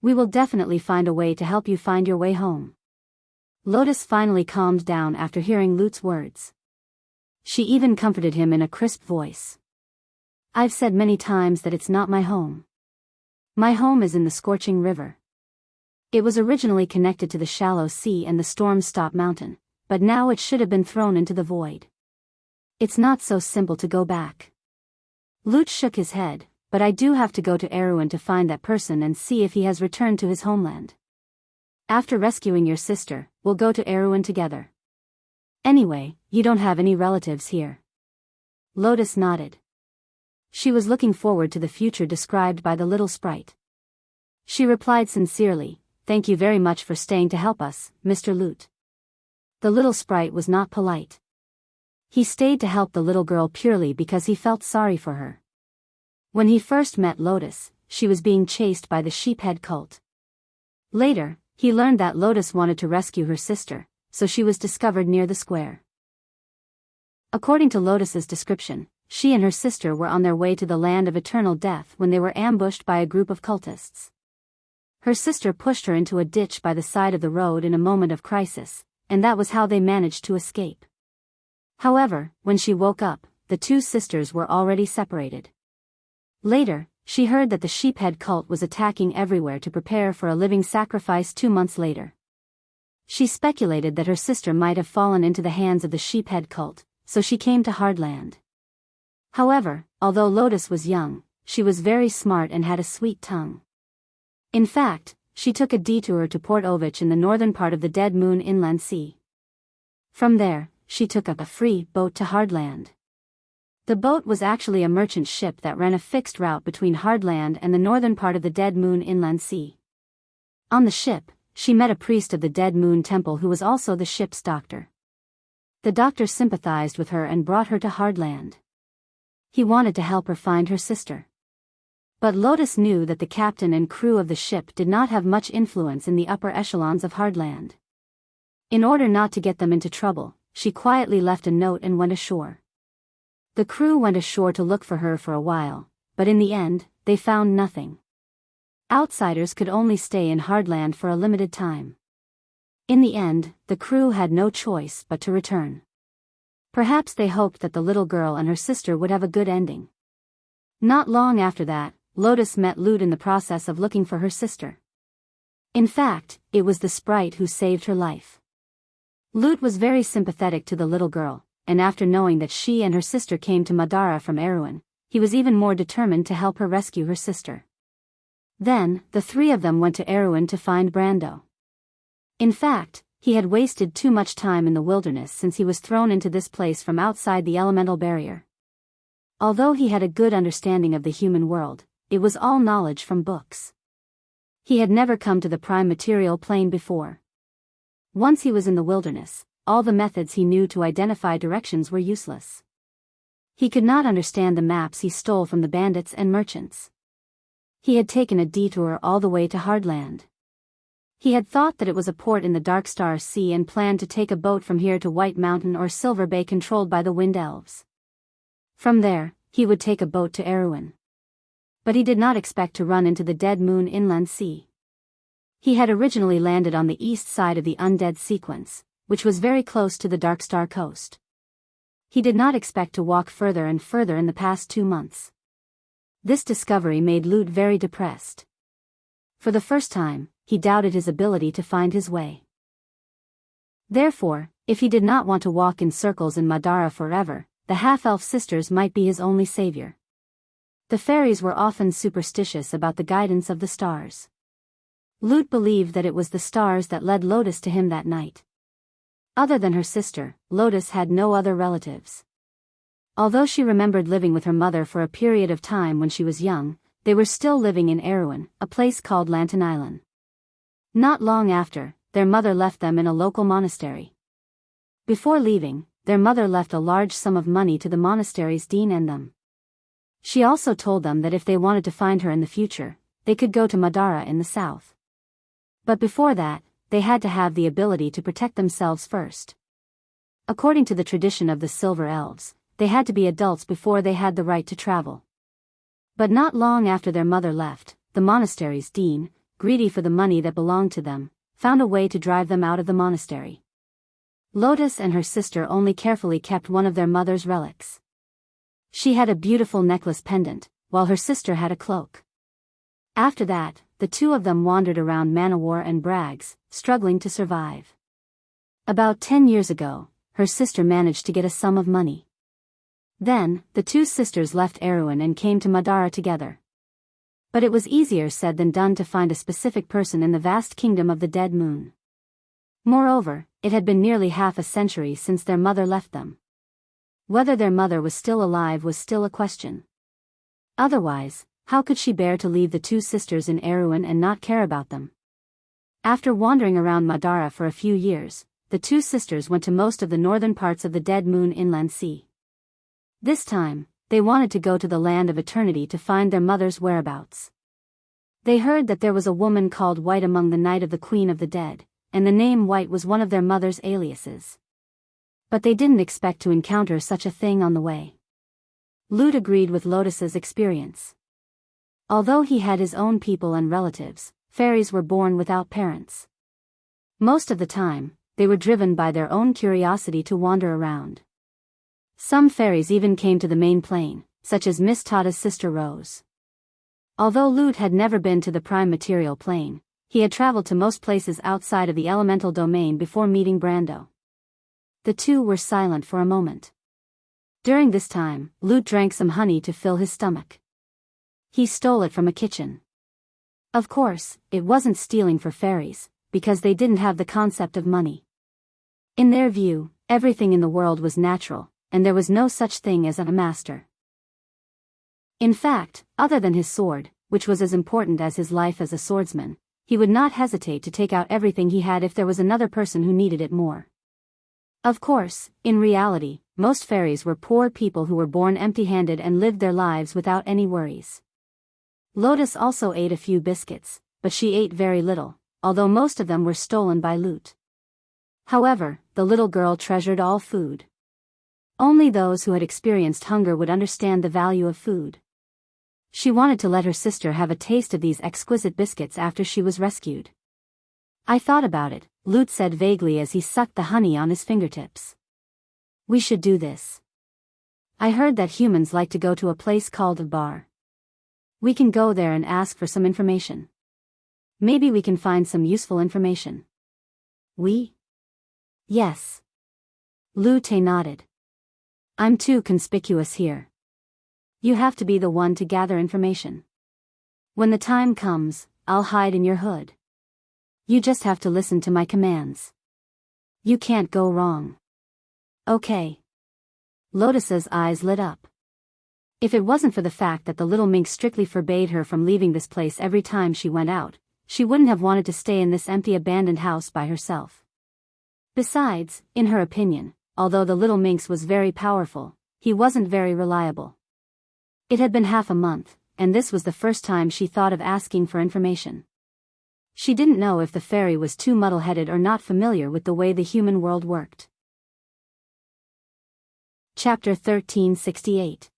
We will definitely find a way to help you find your way home." Lotus finally calmed down after hearing Lute's words. She even comforted him in a crisp voice. "I've said many times that it's not my home. My home is in the scorching river. It was originally connected to the shallow sea and the storm-stop mountain, but now it should have been thrown into the void. It's not so simple to go back." Lute shook his head, "But I do have to go to Erewhon to find that person and see if he has returned to his homeland. After rescuing your sister, we'll go to Erewhon together. Anyway, you don't have any relatives here." Lotus nodded. She was looking forward to the future described by the little sprite. She replied sincerely, "Thank you very much for staying to help us, Mr. Lute." The little sprite was not polite. He stayed to help the little girl purely because he felt sorry for her. When he first met Lotus, she was being chased by the sheephead cult. Later, he learned that Lotus wanted to rescue her sister, so she was discovered near the square. According to Lotus's description, she and her sister were on their way to the land of eternal death when they were ambushed by a group of cultists. Her sister pushed her into a ditch by the side of the road in a moment of crisis, and that was how they managed to escape. However, when she woke up, the two sisters were already separated. Later, she heard that the sheephead cult was attacking everywhere to prepare for a living sacrifice 2 months later. She speculated that her sister might have fallen into the hands of the sheephead cult, so she came to Hardland. However, although Lotus was young, she was very smart and had a sweet tongue. In fact, she took a detour to Port Ovich in the northern part of the Dead Moon Inland Sea. From there, she took up a free boat to Hardland. The boat was actually a merchant ship that ran a fixed route between Hardland and the northern part of the Dead Moon Inland Sea. On the ship, she met a priest of the Dead Moon Temple who was also the ship's doctor. The doctor sympathized with her and brought her to Hardland. He wanted to help her find her sister. But Lotus knew that the captain and crew of the ship did not have much influence in the upper echelons of Hardland. In order not to get them into trouble, she quietly left a note and went ashore. The crew went ashore to look for her for a while, but in the end, they found nothing. Outsiders could only stay in Hardland for a limited time. In the end, the crew had no choice but to return. Perhaps they hoped that the little girl and her sister would have a good ending. Not long after that, Lotus met Lute in the process of looking for her sister. In fact, it was the sprite who saved her life. Lute was very sympathetic to the little girl, and after knowing that she and her sister came to Madara from Erewhon, he was even more determined to help her rescue her sister. Then, the three of them went to Erewhon to find Brando. In fact, he had wasted too much time in the wilderness since he was thrown into this place from outside the elemental barrier. Although he had a good understanding of the human world, it was all knowledge from books. He had never come to the prime material plane before. Once he was in the wilderness, all the methods he knew to identify directions were useless. He could not understand the maps he stole from the bandits and merchants. He had taken a detour all the way to Hardland. He had thought that it was a port in the Dark Star Sea and planned to take a boat from here to White Mountain or Silver Bay controlled by the Wind Elves. From there, he would take a boat to Erewhon. But he did not expect to run into the Dead Moon Inland Sea. He had originally landed on the east side of the Undead Sequence, which was very close to the Dark Star coast. He did not expect to walk further and further in the past 2 months. This discovery made Lute very depressed. For the first time, he doubted his ability to find his way. Therefore, if he did not want to walk in circles in Madara forever, the half-elf sisters might be his only savior. The fairies were often superstitious about the guidance of the stars. Lute believed that it was the stars that led Lotus to him that night. Other than her sister, Lotus had no other relatives. Although she remembered living with her mother for a period of time when she was young, they were still living in Erewhon, a place called Lantern Island. Not long after, their mother left them in a local monastery. Before leaving, their mother left a large sum of money to the monastery's dean and them. She also told them that if they wanted to find her in the future, they could go to Madara in the south. But before that, they had to have the ability to protect themselves first. According to the tradition of the Silver Elves, they had to be adults before they had the right to travel. But not long after their mother left, the monastery's dean, greedy for the money that belonged to them, found a way to drive them out of the monastery. Lotus and her sister only carefully kept one of their mother's relics. She had a beautiful necklace pendant, while her sister had a cloak. After that, the two of them wandered around Manowar and Bragg's, struggling to survive. About 10 years ago, her sister managed to get a sum of money. Then, the two sisters left Erewhon and came to Madara together. But it was easier said than done to find a specific person in the vast kingdom of the Dead Moon. Moreover, it had been nearly half a century since their mother left them. Whether their mother was still alive was still a question. Otherwise, how could she bear to leave the two sisters in Erewhon and not care about them? After wandering around Madara for a few years, the two sisters went to most of the northern parts of the Dead Moon Inland Sea. This time, they wanted to go to the land of eternity to find their mother's whereabouts. They heard that there was a woman called White among the Night of the Queen of the Dead, and the name White was one of their mother's aliases. But they didn't expect to encounter such a thing on the way. Lute agreed with Lotus's experience. Although he had his own people and relatives, fairies were born without parents. Most of the time, they were driven by their own curiosity to wander around. Some fairies even came to the main plane, such as Miss Tada's sister Rose. Although Lute had never been to the prime material plane, he had traveled to most places outside of the elemental domain before meeting Brando. The two were silent for a moment. During this time, Lute drank some honey to fill his stomach. He stole it from a kitchen. Of course, it wasn't stealing for fairies, because they didn't have the concept of money. In their view, everything in the world was natural, and there was no such thing as a master. In fact, other than his sword, which was as important as his life as a swordsman, he would not hesitate to take out everything he had if there was another person who needed it more. Of course, in reality, most fairies were poor people who were born empty-handed and lived their lives without any worries. Lotus also ate a few biscuits, but she ate very little, although most of them were stolen by Lute. However, the little girl treasured all food. Only those who had experienced hunger would understand the value of food. She wanted to let her sister have a taste of these exquisite biscuits after she was rescued. I thought about it, Lute said vaguely as he sucked the honey on his fingertips. We should do this. I heard that humans like to go to a place called a bar. We can go there and ask for some information. Maybe we can find some useful information. We? Yes. Lute nodded. I'm too conspicuous here. You have to be the one to gather information. When the time comes, I'll hide in your hood. You just have to listen to my commands. You can't go wrong. Okay. Lotus's eyes lit up. If it wasn't for the fact that the little minx strictly forbade her from leaving this place every time she went out, she wouldn't have wanted to stay in this empty abandoned house by herself. Besides, in her opinion, although the little minx was very powerful, he wasn't very reliable. It had been half a month, and this was the first time she thought of asking for information. She didn't know if the fairy was too muddle-headed or not familiar with the way the human world worked. Chapter 1368.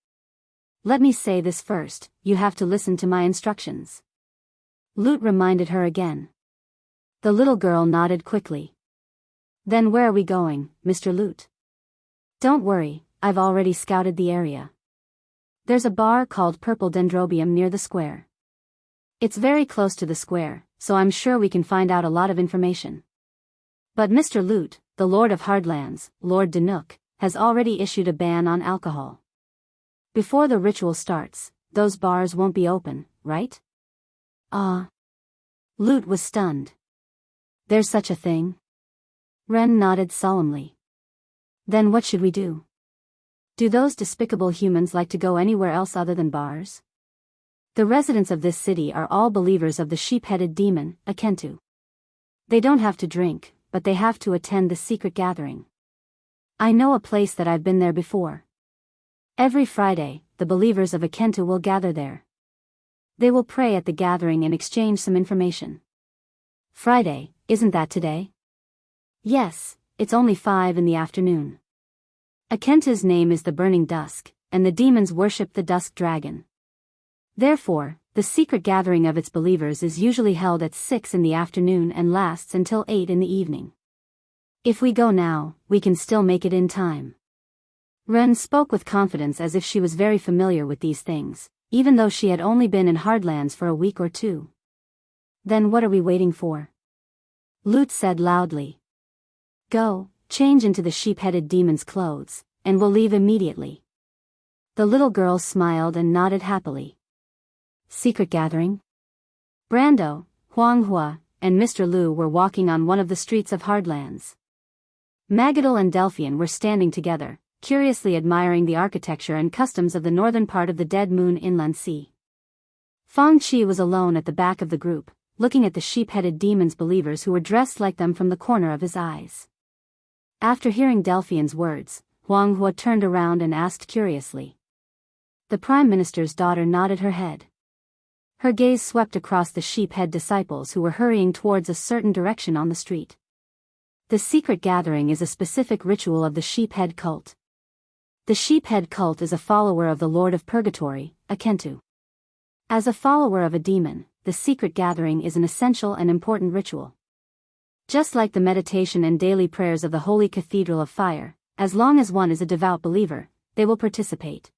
Let me say this first, you have to listen to my instructions. Lute reminded her again. The little girl nodded quickly. Then where are we going, Mr. Lute? Don't worry, I've already scouted the area. There's a bar called Purple Dendrobium near the square. It's very close to the square, so I'm sure we can find out a lot of information. But Mr. Lute, the Lord of Hardlands, Lord Danuk, has already issued a ban on alcohol. Before the ritual starts, those bars won't be open, right? Lute was stunned. There's such a thing? Ren nodded solemnly. Then what should we do? Do those despicable humans like to go anywhere else other than bars? The residents of this city are all believers of the sheep-headed demon, Akentu. They don't have to drink, but they have to attend the secret gathering. I know a place that I've been there before. Every Friday, the believers of Akentu will gather there. They will pray at the gathering and exchange some information. Friday, isn't that today? Yes, it's only 5 in the afternoon. Akentu's name is the Burning Dusk, and the demons worship the Dusk Dragon. Therefore, the secret gathering of its believers is usually held at 6 in the afternoon and lasts until 8 in the evening. If we go now, we can still make it in time. Ren spoke with confidence as if she was very familiar with these things, even though she had only been in Hardlands for a week or two. Then what are we waiting for? Lute said loudly. Go, change into the sheep-headed demon's clothes, and we'll leave immediately. The little girl smiled and nodded happily. Secret gathering? Brando, Huanghua, and Mr. Lu were walking on one of the streets of Hardlands. Magadal and Delphian were standing together, curiously admiring the architecture and customs of the northern part of the Dead Moon Inland Sea. Fang Qi was alone at the back of the group, looking at the sheep-headed demon's believers who were dressed like them from the corner of his eyes. After hearing Delphian's words, Huang Hua turned around and asked curiously. The Prime Minister's daughter nodded her head. Her gaze swept across the sheephead disciples who were hurrying towards a certain direction on the street. The secret gathering is a specific ritual of the sheephead cult. The sheephead cult is a follower of the Lord of Purgatory, Akentu. As a follower of a demon, the secret gathering is an essential and important ritual. Just like the meditation and daily prayers of the Holy Cathedral of Fire, as long as one is a devout believer, they will participate.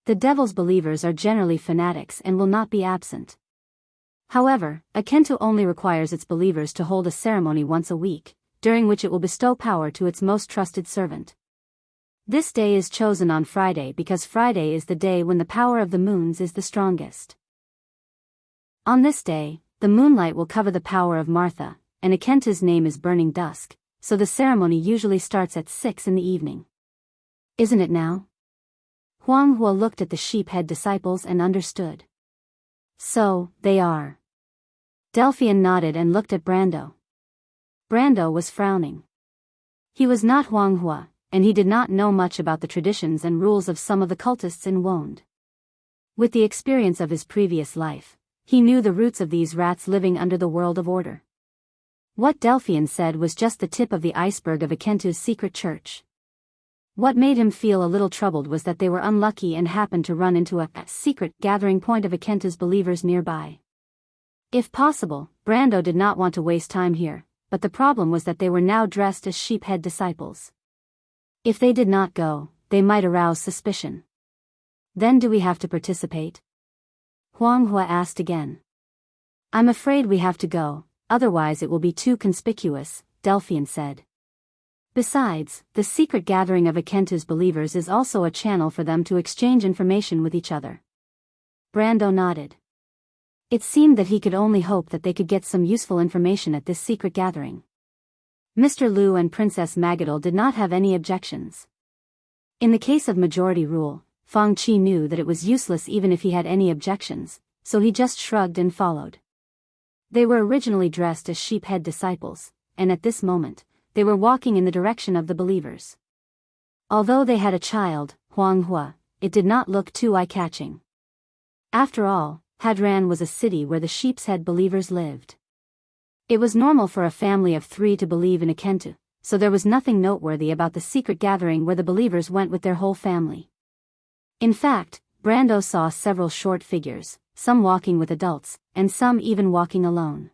The devil's believers are generally fanatics and will not be absent. However, Akentu only requires its believers to hold a ceremony once a week, during which it will bestow power to its most trusted servant. This day is chosen on Friday because Friday is the day when the power of the moons is the strongest. On this day, the moonlight will cover the power of Martha, and Akentu's name is Burning Dusk, so the ceremony usually starts at 6 in the evening. Isn't it now? Huang Hua looked at the sheephead disciples and understood. So, they are. Delphian nodded and looked at Brando. Brando was frowning. He was not Huang Hua, and he did not know much about the traditions and rules of some of the cultists in Wonde. With the experience of his previous life, he knew the roots of these rats living under the world of order. What Delphian said was just the tip of the iceberg of Akentu's secret church. What made him feel a little troubled was that they were unlucky and happened to run into a secret gathering point of Akentu's believers nearby. If possible, Brando did not want to waste time here, but the problem was that they were now dressed as sheephead disciples. If they did not go, they might arouse suspicion. Then do we have to participate? Huang Hua asked again. I'm afraid we have to go, otherwise it will be too conspicuous, Delphian said. Besides, the secret gathering of Akentu's believers is also a channel for them to exchange information with each other. Brando nodded. It seemed that he could only hope that they could get some useful information at this secret gathering. Mr. Liu and Princess Magadal did not have any objections. In the case of majority rule, Fang Qi knew that it was useless even if he had any objections, so he just shrugged and followed. They were originally dressed as sheephead disciples, and at this moment, they were walking in the direction of the believers. Although they had a child, Huang Hua, it did not look too eye-catching. After all, Hadran was a city where the sheep's head believers lived. It was normal for a family of 3 to believe in Akentu, so there was nothing noteworthy about the secret gathering where the believers went with their whole family. In fact, Brando saw several short figures, some walking with adults, and some even walking alone.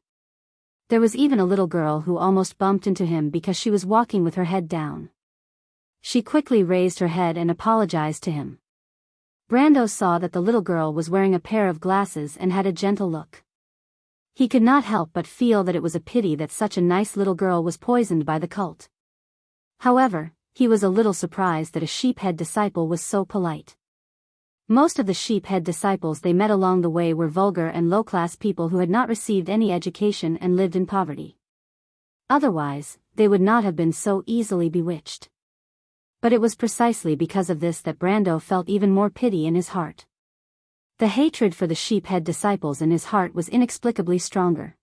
There was even a little girl who almost bumped into him because she was walking with her head down. She quickly raised her head and apologized to him. Brando saw that the little girl was wearing a pair of glasses and had a gentle look. He could not help but feel that it was a pity that such a nice little girl was poisoned by the cult. However, he was a little surprised that a sheephead disciple was so polite. Most of the sheephead disciples they met along the way were vulgar and low-class people who had not received any education and lived in poverty. Otherwise, they would not have been so easily bewitched. But it was precisely because of this that Brando felt even more pity in his heart. The hatred for the sheephead disciples in his heart was inexplicably stronger.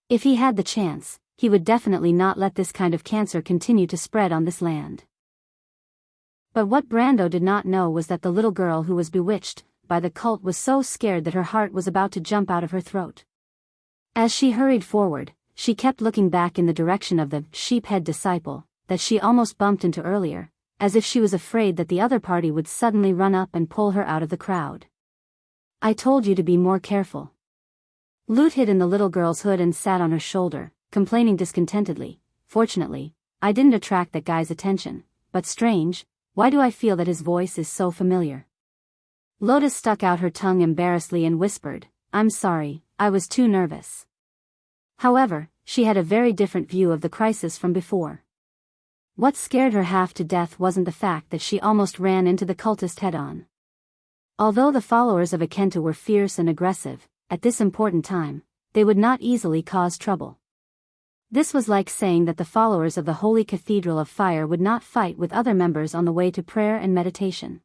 If he had the chance, he would definitely not let this kind of cancer continue to spread on this land. But what Brando did not know was that the little girl who was bewitched by the cult was so scared that her heart was about to jump out of her throat. As she hurried forward, she kept looking back in the direction of the sheephead disciple that she almost bumped into earlier, as if she was afraid that the other party would suddenly run up and pull her out of the crowd. I told you to be more careful. Lute hid in the little girl's hood and sat on her shoulder, complaining discontentedly. Fortunately, I didn't attract that guy's attention, but strange, why do I feel that his voice is so familiar? Lotus stuck out her tongue embarrassedly and whispered, I'm sorry, I was too nervous. However, she had a very different view of the crisis from before. What scared her half to death wasn't the fact that she almost ran into the cultist head-on. Although the followers of Akentu were fierce and aggressive, at this important time, they would not easily cause trouble. This was like saying that the followers of the Holy Cathedral of Fire would not fight with other members on the way to prayer and meditation.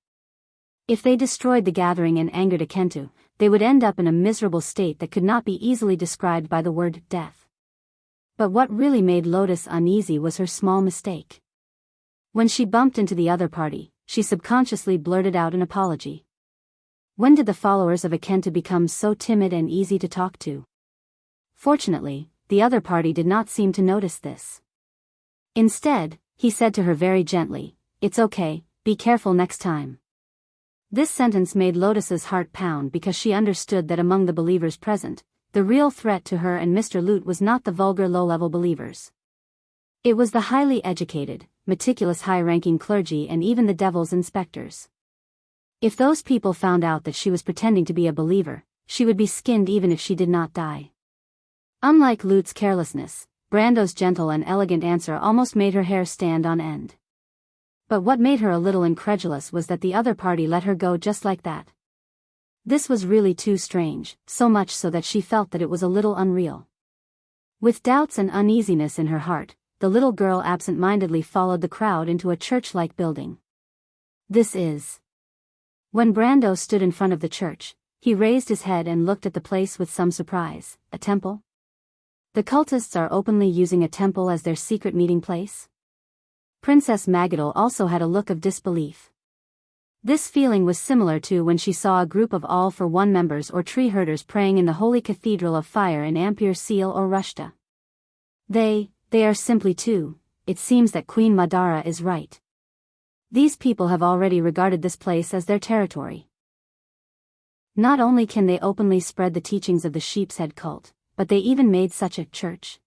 If they destroyed the gathering and angered Akentu, they would end up in a miserable state that could not be easily described by the word death. But what really made Lotus uneasy was her small mistake. When she bumped into the other party, she subconsciously blurted out an apology. When did the followers of Akenta become so timid and easy to talk to? Fortunately, the other party did not seem to notice this. Instead, he said to her very gently, "It's okay, be careful next time." This sentence made Lotus's heart pound because she understood that among the believers present, the real threat to her and Mr. Lute was not the vulgar low-level believers. It was the highly educated, meticulous high-ranking clergy and even the devil's inspectors. If those people found out that she was pretending to be a believer, she would be skinned even if she did not die. Unlike Lute's carelessness, Brando's gentle and elegant answer almost made her hair stand on end. But what made her a little incredulous was that the other party let her go just like that. This was really too strange, so much so that she felt that it was a little unreal. With doubts and uneasiness in her heart, the little girl absent-mindedly followed the crowd into a church-like building. This is. When Brando stood in front of the church, he raised his head and looked at the place with some surprise. A temple? The cultists are openly using a temple as their secret meeting place? Princess Magadal also had a look of disbelief. This feeling was similar to when she saw a group of all-for-one members or tree herders praying in the Holy Cathedral of Fire in Ampere Seal or Rushta. They are simply too. It seems that Queen Madara is right. These people have already regarded this place as their territory. Not only can they openly spread the teachings of the sheep's head cult, but they even made such a church.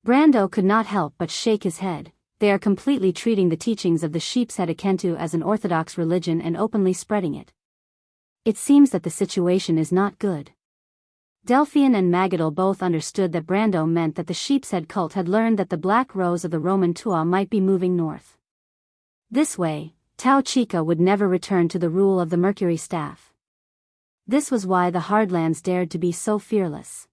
Brando could not help but shake his head. They are completely treating the teachings of the sheep's head Akentu as an orthodox religion and openly spreading it. It seems that the situation is not good. Delphian and Magadal both understood that Brando meant that the sheep's head cult had learned that the Black Rose of the Roman Tua might be moving north. This way, Tao Chica would never return to the rule of the Mercury Staff. This was why the Hardlands dared to be so fearless.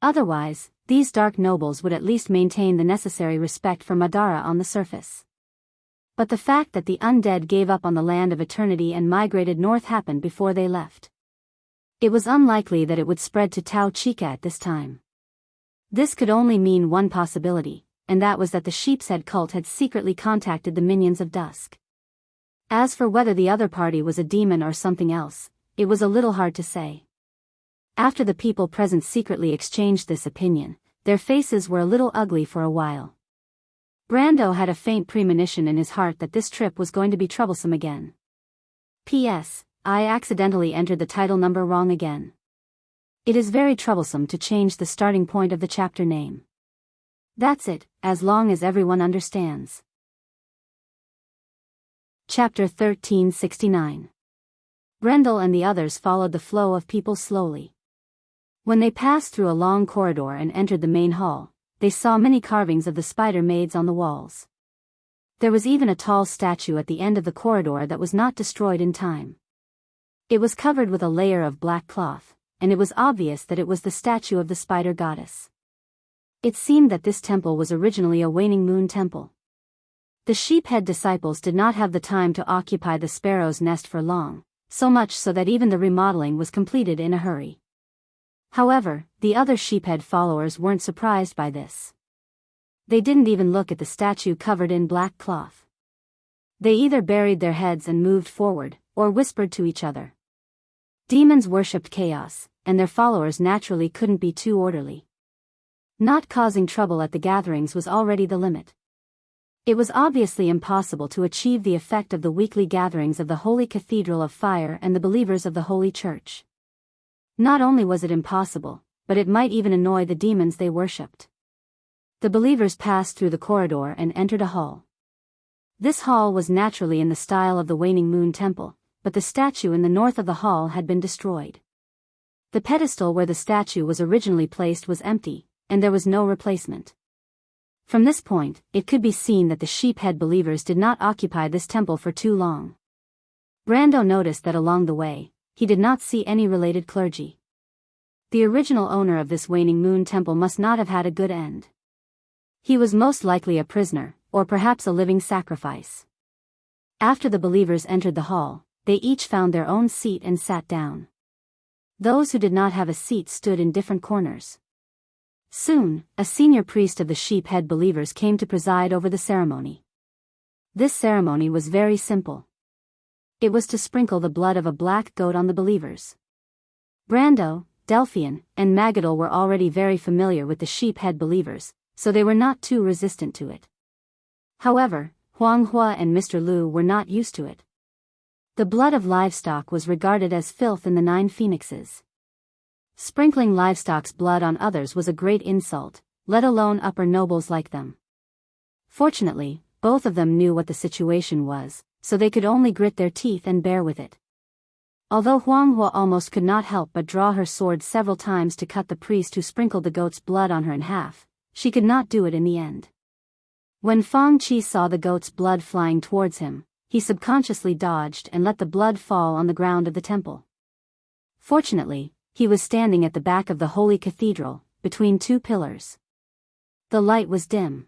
Otherwise, these dark nobles would at least maintain the necessary respect for Madara on the surface. But the fact that the undead gave up on the land of eternity and migrated north happened before they left. It was unlikely that it would spread to Tao Chica at this time. This could only mean one possibility, and that was that the sheep's head cult had secretly contacted the minions of dusk. As for whether the other party was a demon or something else, it was a little hard to say. After the people present secretly exchanged this opinion, their faces were a little ugly for a while. Brando had a faint premonition in his heart that this trip was going to be troublesome again. P.S. I accidentally entered the title number wrong again. It is very troublesome to change the starting point of the chapter name. That's it, as long as everyone understands. Chapter 1369. Brendel and the others followed the flow of people slowly. When they passed through a long corridor and entered the main hall, they saw many carvings of the spider maids on the walls. There was even a tall statue at the end of the corridor that was not destroyed in time. It was covered with a layer of black cloth, and it was obvious that it was the statue of the spider goddess. It seemed that this temple was originally a waning moon temple. The sheephead disciples did not have the time to occupy the sparrow's nest for long, so much so that even the remodeling was completed in a hurry. However, the other sheephead followers weren't surprised by this. They didn't even look at the statue covered in black cloth. They either buried their heads and moved forward, or whispered to each other. Demons worshipped chaos, and their followers naturally couldn't be too orderly. Not causing trouble at the gatherings was already the limit. It was obviously impossible to achieve the effect of the weekly gatherings of the Holy Cathedral of Fire and the believers of the Holy Church. Not only was it impossible, but it might even annoy the demons they worshipped. The believers passed through the corridor and entered a hall. This hall was naturally in the style of the Waning Moon Temple, but the statue in the north of the hall had been destroyed. The pedestal where the statue was originally placed was empty, and there was no replacement. From this point, it could be seen that the sheephead believers did not occupy this temple for too long. Brando noticed that along the way, he did not see any related clergy. The original owner of this Waning Moon Temple must not have had a good end. He was most likely a prisoner, or perhaps a living sacrifice. After the believers entered the hall, they each found their own seat and sat down. Those who did not have a seat stood in different corners. Soon, a senior priest of the sheephead believers came to preside over the ceremony. This ceremony was very simple. It was to sprinkle the blood of a black goat on the believers. Brando, Delphian, and Magadol were already very familiar with the sheephead believers, so they were not too resistant to it. However, Huang Hua and Mr. Liu were not used to it. The blood of livestock was regarded as filth in the 9 phoenixes. Sprinkling livestock's blood on others was a great insult, let alone upper nobles like them. Fortunately, both of them knew what the situation was, so they could only grit their teeth and bear with it. Although Huang Hua almost could not help but draw her sword several times to cut the priest who sprinkled the goat's blood on her in half, she could not do it in the end. When Fang Qi saw the goat's blood flying towards him, he subconsciously dodged and let the blood fall on the ground of the temple. Fortunately, he was standing at the back of the holy cathedral, between 2 pillars. The light was dim.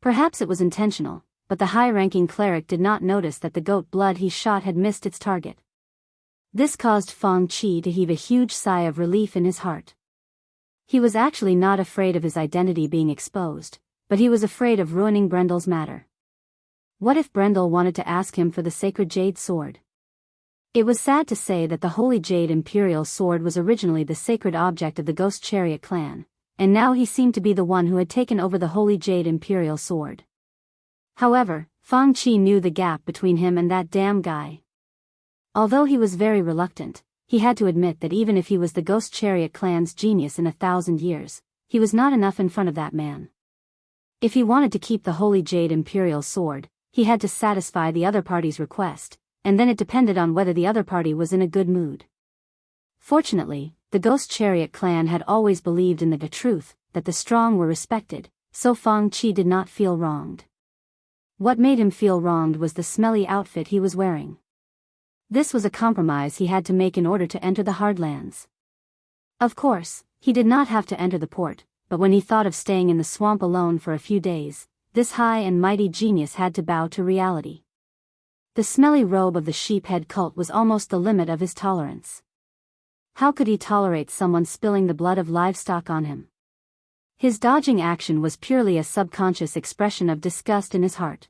Perhaps it was intentional, but the high-ranking cleric did not notice that the goat blood he shot had missed its target. This caused Fang Qi to heave a huge sigh of relief in his heart. He was actually not afraid of his identity being exposed, but he was afraid of ruining Brendel's matter. What if Brendel wanted to ask him for the sacred jade sword? It was sad to say that the holy jade imperial sword was originally the sacred object of the Ghost Chariot clan, and now he seemed to be the one who had taken over the holy jade imperial sword. However, Fang Qi knew the gap between him and that damn guy. Although he was very reluctant, he had to admit that even if he was the Ghost Chariot clan's genius in 1,000 years, he was not enough in front of that man. If he wanted to keep the holy jade imperial sword, he had to satisfy the other party's request, and then it depended on whether the other party was in a good mood. Fortunately, the Ghost Chariot clan had always believed in the truth, that the strong were respected, so Fang Qi did not feel wronged. What made him feel wronged was the smelly outfit he was wearing. This was a compromise he had to make in order to enter the Hardlands. Of course, he did not have to enter the port, but when he thought of staying in the swamp alone for a few days, this high and mighty genius had to bow to reality. The smelly robe of the sheephead cult was almost the limit of his tolerance. How could he tolerate someone spilling the blood of livestock on him? His dodging action was purely a subconscious expression of disgust in his heart.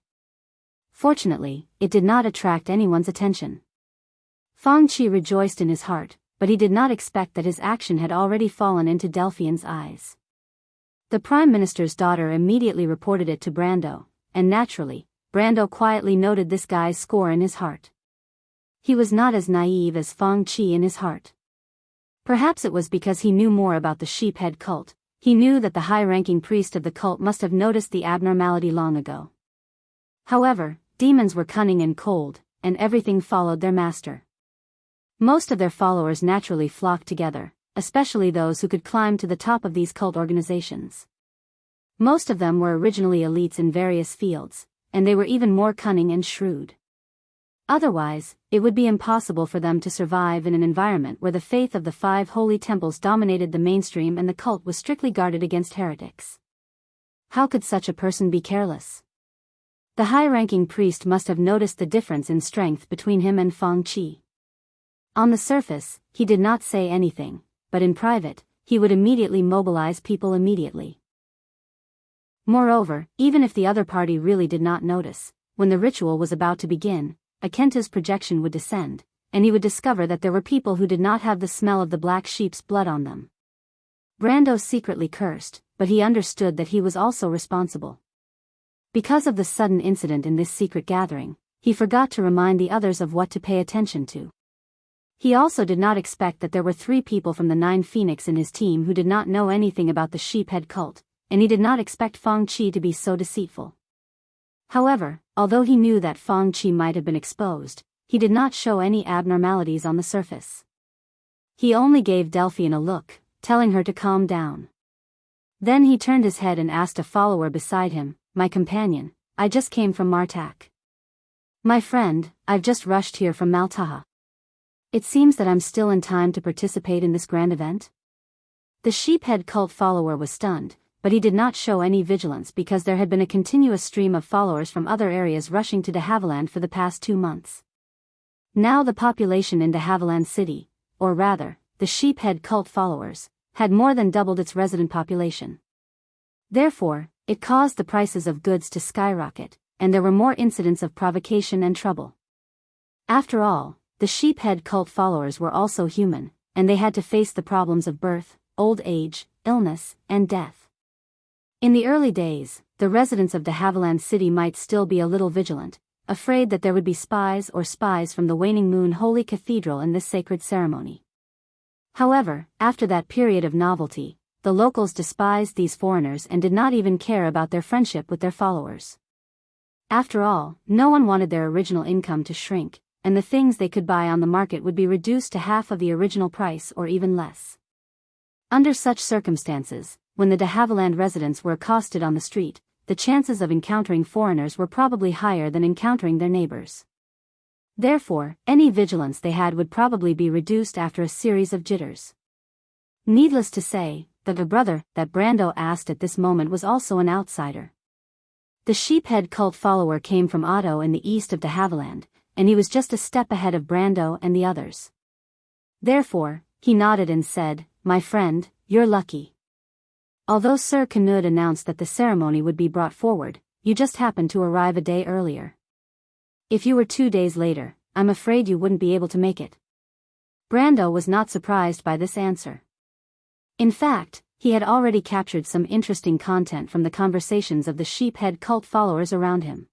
Fortunately, it did not attract anyone's attention. Fang Qi rejoiced in his heart, but he did not expect that his action had already fallen into Delphian's eyes. The Prime Minister's daughter immediately reported it to Brando, and naturally, Brando quietly noted this guy's score in his heart. He was not as naive as Fang Qi in his heart. Perhaps it was because he knew more about the sheephead cult. He knew that the high-ranking priest of the cult must have noticed the abnormality long ago. However, demons were cunning and cold, and everything followed their master. Most of their followers naturally flocked together, especially those who could climb to the top of these cult organizations. Most of them were originally elites in various fields, and they were even more cunning and shrewd. Otherwise, it would be impossible for them to survive in an environment where the faith of the 5 holy temples dominated the mainstream and the cult was strictly guarded against heretics. How could such a person be careless? The high-ranking priest must have noticed the difference in strength between him and Fang Qi. On the surface, he did not say anything, but in private, he would immediately mobilize people immediately. Moreover, even if the other party really did not notice, when the ritual was about to begin, Akenta's projection would descend, and he would discover that there were people who did not have the smell of the black sheep's blood on them. Brando secretly cursed, but he understood that he was also responsible. Because of the sudden incident in this secret gathering, he forgot to remind the others of what to pay attention to. He also did not expect that there were 3 people from the 9 Phoenix in his team who did not know anything about the sheephead cult, and he did not expect Fang Qi to be so deceitful. However, although he knew that Fang Qi might have been exposed, he did not show any abnormalities on the surface. He only gave Delphian a look, telling her to calm down. Then he turned his head and asked a follower beside him, "My companion, I just came from Martak." "My friend, I've just rushed here from Maltaha. It seems that I'm still in time to participate in this grand event?" The sheephead cult follower was stunned, but he did not show any vigilance because there had been a continuous stream of followers from other areas rushing to De Havilland for the past 2 months. Now the population in De Havilland City, or rather, the sheephead cult followers, had more than doubled its resident population. Therefore, it caused the prices of goods to skyrocket, and there were more incidents of provocation and trouble. After all, the sheephead cult followers were also human, and they had to face the problems of birth, old age, illness, and death. In the early days, the residents of de Havilland City might still be a little vigilant, afraid that there would be spies from the waning moon holy cathedral in this sacred ceremony. However, after that period of novelty, the locals despised these foreigners and did not even care about their friendship with their followers. After all, no one wanted their original income to shrink, and the things they could buy on the market would be reduced to half of the original price or even less. Under such circumstances, when the de Havilland residents were accosted on the street, the chances of encountering foreigners were probably higher than encountering their neighbors. Therefore, any vigilance they had would probably be reduced after a series of jitters. Needless to say, the brother that Brando asked at this moment was also an outsider. The sheephead cult follower came from Otto in the east of de Havilland, and he was just a step ahead of Brando and the others. Therefore, he nodded and said, "My friend, you're lucky. Although Sir Knud announced that the ceremony would be brought forward, you just happened to arrive a day earlier. If you were 2 days later, I'm afraid you wouldn't be able to make it." Brando was not surprised by this answer. In fact, he had already captured some interesting content from the conversations of the sheephead cult followers around him.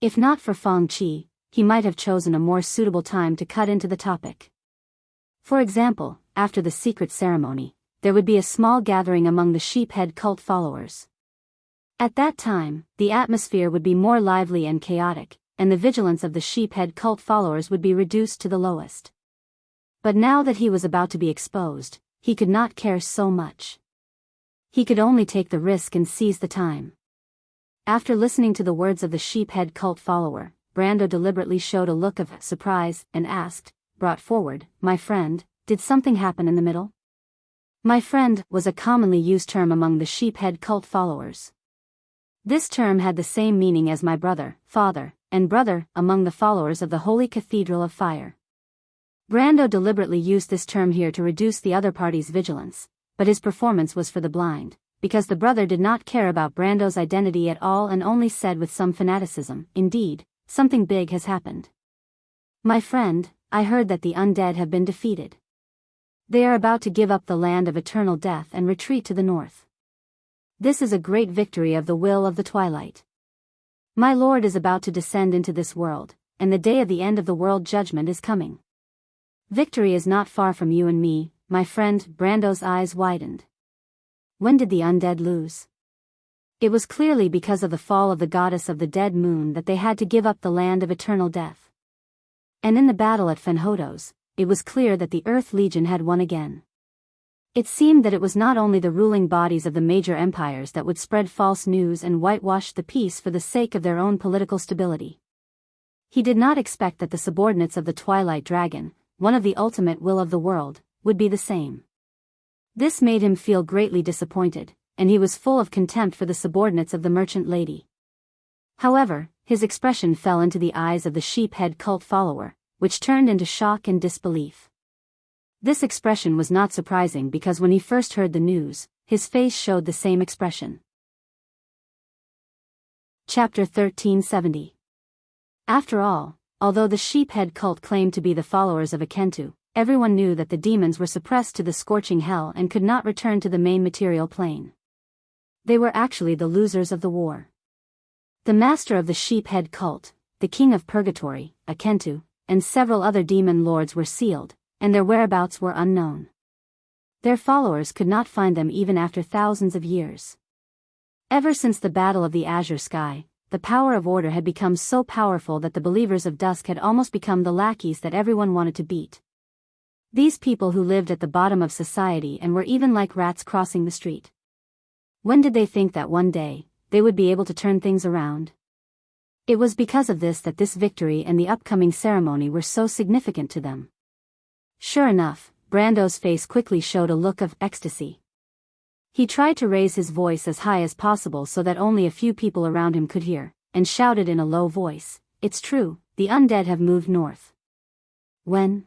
If not for Feng Qi, he might have chosen a more suitable time to cut into the topic. For example, after the secret ceremony, there would be a small gathering among the sheephead cult followers. At that time, the atmosphere would be more lively and chaotic, and the vigilance of the sheephead cult followers would be reduced to the lowest. But now that he was about to be exposed, he could not care so much. He could only take the risk and seize the time. After listening to the words of the sheephead cult follower, Brando deliberately showed a look of surprise and asked, brought forward, "My friend, did something happen in the middle?" My friend was a commonly used term among the sheephead cult followers. This term had the same meaning as my brother, father, and brother among the followers of the Holy Cathedral of Fire. Brando deliberately used this term here to reduce the other party's vigilance, but his performance was for the blind, because the brother did not care about Brando's identity at all and only said with some fanaticism, "Indeed, something big has happened. My friend, I heard that the undead have been defeated. They are about to give up the land of eternal death and retreat to the north. This is a great victory of the will of the twilight. My lord is about to descend into this world, and the day of the end of the world judgment is coming. Victory is not far from you and me, my friend." Brando's eyes widened. When did the undead lose? It was clearly because of the fall of the goddess of the dead moon that they had to give up the land of eternal death. And in the battle at Fenhodos, it was clear that the Earth Legion had won again. It seemed that it was not only the ruling bodies of the major empires that would spread false news and whitewash the peace for the sake of their own political stability. He did not expect that the subordinates of the Twilight Dragon, one of the ultimate will of the world, would be the same. This made him feel greatly disappointed, and he was full of contempt for the subordinates of the merchant lady. However, his expression fell into the eyes of the sheephead cult follower, which turned into shock and disbelief. This expression was not surprising because when he first heard the news, his face showed the same expression. Chapter 1370. After all, although the sheephead cult claimed to be the followers of Akentu, everyone knew that the demons were suppressed to the scorching hell and could not return to the main material plane. They were actually the losers of the war. The master of the sheephead cult, the king of purgatory, Akentu, and several other demon lords were sealed, and their whereabouts were unknown. Their followers could not find them even after thousands of years. Ever since the Battle of the Azure Sky, the power of order had become so powerful that the believers of dusk had almost become the lackeys that everyone wanted to beat. These people who lived at the bottom of society and were even like rats crossing the street. When did they think that one day, they would be able to turn things around? It was because of this that this victory and the upcoming ceremony were so significant to them. Sure enough, Brando's face quickly showed a look of ecstasy. He tried to raise his voice as high as possible so that only a few people around him could hear, and shouted in a low voice, "It's true, the undead have moved north." When?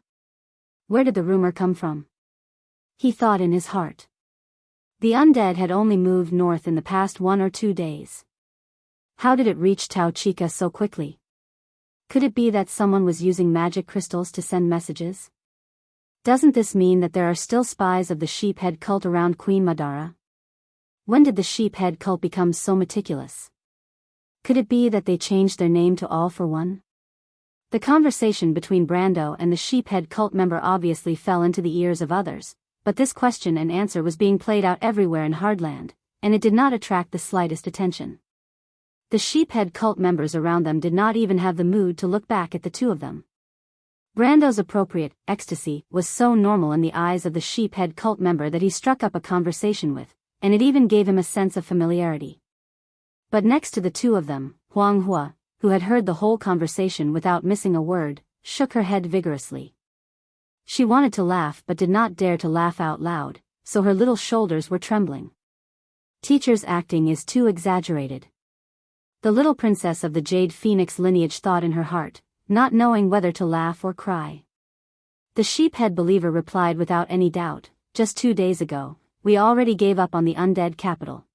Where did the rumor come from? he thought in his heart. The undead had only moved north in the past 1 or 2 days. How did it reach Tao Chica so quickly? Could it be that someone was using magic crystals to send messages? Doesn't this mean that there are still spies of the sheephead cult around Queen Madara? When did the sheephead cult become so meticulous? Could it be that they changed their name to All for One? The conversation between Brando and the sheephead cult member obviously fell into the ears of others, but this question and answer was being played out everywhere in Hardland, and it did not attract the slightest attention. The sheephead cult members around them did not even have the mood to look back at the two of them. Brando's appropriate ecstasy was so normal in the eyes of the sheephead cult member that he struck up a conversation with, and it even gave him a sense of familiarity. But next to the two of them, Huang Hua, who had heard the whole conversation without missing a word, shook her head vigorously. She wanted to laugh but did not dare to laugh out loud, so her little shoulders were trembling. Teacher's acting is too exaggerated. The little princess of the Jade Phoenix lineage thought in her heart, not knowing whether to laugh or cry. The sheephead believer replied without any doubt, just 2 days ago, we already gave up on the undead capital.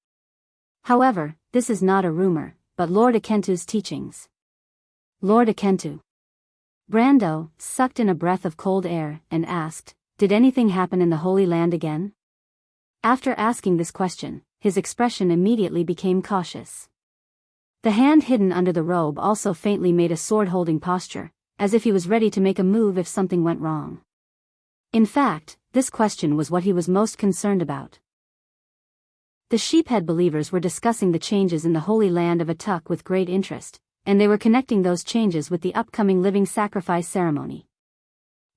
However, this is not a rumor, but Lord Akentu's teachings. Lord Akentu. Brando sucked in a breath of cold air and asked, did anything happen in the Holy Land again? After asking this question, his expression immediately became cautious. The hand hidden under the robe also faintly made a sword-holding posture, as if he was ready to make a move if something went wrong. In fact, this question was what he was most concerned about. The sheephead believers were discussing the changes in the Holy Land of Atuk with great interest, and they were connecting those changes with the upcoming living sacrifice ceremony.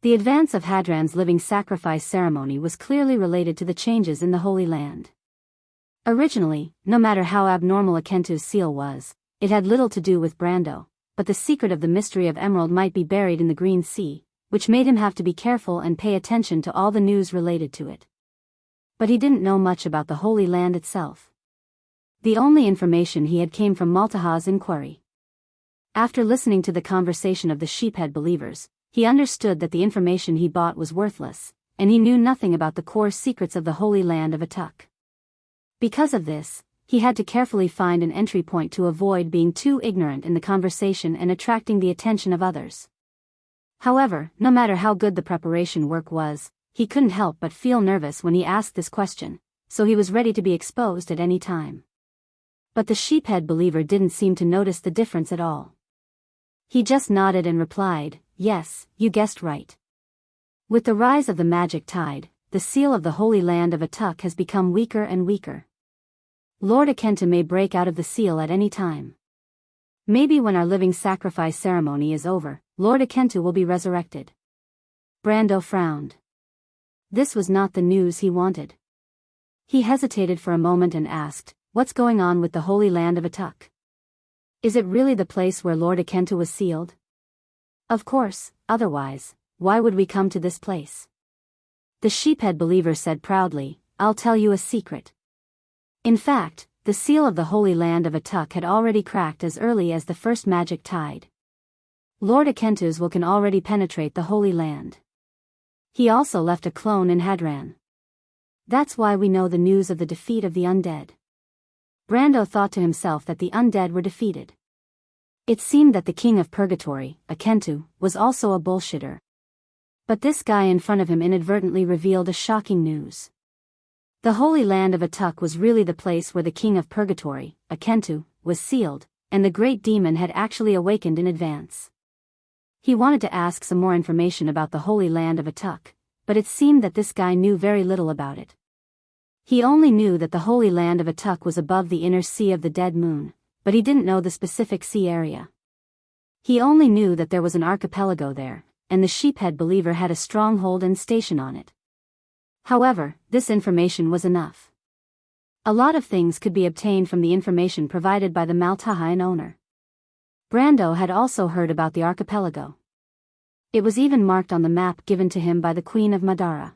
The advance of Hadran's living sacrifice ceremony was clearly related to the changes in the Holy Land. Originally, no matter how abnormal Akentu's seal was, it had little to do with Brando, but the secret of the mystery of Emerald might be buried in the Green Sea, which made him have to be careful and pay attention to all the news related to it. But he didn't know much about the Holy Land itself. The only information he had came from Maltaha's inquiry. After listening to the conversation of the sheephead believers, he understood that the information he bought was worthless, and he knew nothing about the core secrets of the Holy Land of Atuk. Because of this, he had to carefully find an entry point to avoid being too ignorant in the conversation and attracting the attention of others. However, no matter how good the preparation work was, he couldn't help but feel nervous when he asked this question, so he was ready to be exposed at any time. But the sheephead believer didn't seem to notice the difference at all. He just nodded and replied, yes, you guessed right. With the rise of the magic tide, the seal of the Holy Land of Atuk has become weaker and weaker. Lord Akentu may break out of the seal at any time. Maybe when our living sacrifice ceremony is over, Lord Akentu will be resurrected. Brando frowned. This was not the news he wanted. He hesitated for a moment and asked, what's going on with the Holy Land of Atuk? Is it really the place where Lord Akentu was sealed? Of course, otherwise, why would we come to this place? The sheephead believer said proudly, I'll tell you a secret. In fact, the seal of the Holy Land of Atuk had already cracked as early as the first magic tide. Lord Akentu's will can already penetrate the Holy Land. He also left a clone in Hadran. That's why we know the news of the defeat of the undead. Brando thought to himself that the undead were defeated. It seemed that the king of purgatory, Akentu, was also a bullshitter. But this guy in front of him inadvertently revealed a shocking news. The Holy Land of Atuk was really the place where the king of purgatory, Akentu, was sealed, and the great demon had actually awakened in advance. He wanted to ask some more information about the Holy Land of Atuk, but it seemed that this guy knew very little about it. He only knew that the Holy Land of Atuk was above the inner sea of the Dead Moon, but he didn't know the specific sea area. He only knew that there was an archipelago there, and the sheephead believer had a stronghold and station on it. However, this information was enough. A lot of things could be obtained from the information provided by the Maltahan owner. Brando had also heard about the archipelago. It was even marked on the map given to him by the Queen of Madara.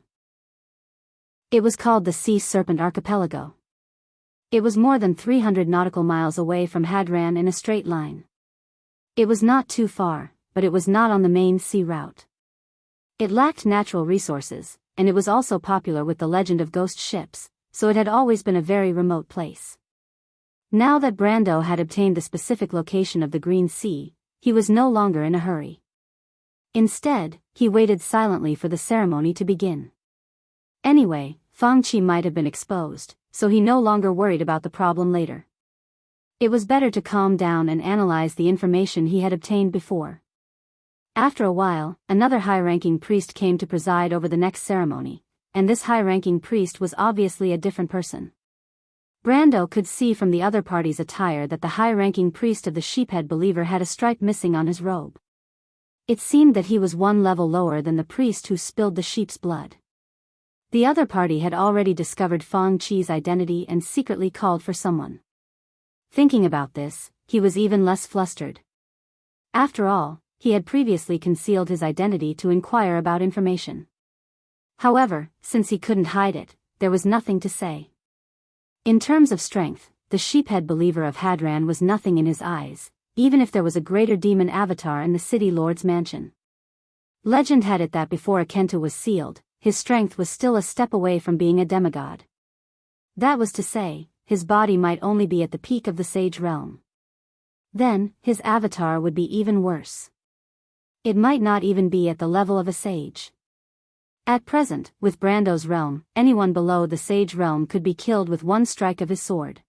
It was called the Sea Serpent Archipelago. It was more than 300 nautical miles away from Hadran in a straight line. It was not too far, but it was not on the main sea route. It lacked natural resources, and it was also popular with the legend of ghost ships, so it had always been a very remote place. Now that Brando had obtained the specific location of the Green Sea, he was no longer in a hurry. Instead, he waited silently for the ceremony to begin. Anyway, Fang Qi might have been exposed, so he no longer worried about the problem later. It was better to calm down and analyze the information he had obtained before. After a while, another high-ranking priest came to preside over the next ceremony, and this high-ranking priest was obviously a different person. Brando could see from the other party's attire that the high-ranking priest of the sheephead believer had a stripe missing on his robe. It seemed that he was one level lower than the priest who spilled the sheep's blood. The other party had already discovered Fang Qi's identity and secretly called for someone. Thinking about this, he was even less flustered. After all, he had previously concealed his identity to inquire about information. However, since he couldn't hide it, there was nothing to say. In terms of strength, the sheephead believer of Hadran was nothing in his eyes, even if there was a greater demon avatar in the city lord's mansion. Legend had it that before Akenta was sealed, his strength was still a step away from being a demigod. That was to say, his body might only be at the peak of the sage realm. Then, his avatar would be even worse. It might not even be at the level of a sage. At present, with Brando's realm, anyone below the sage realm could be killed with one strike of his sword.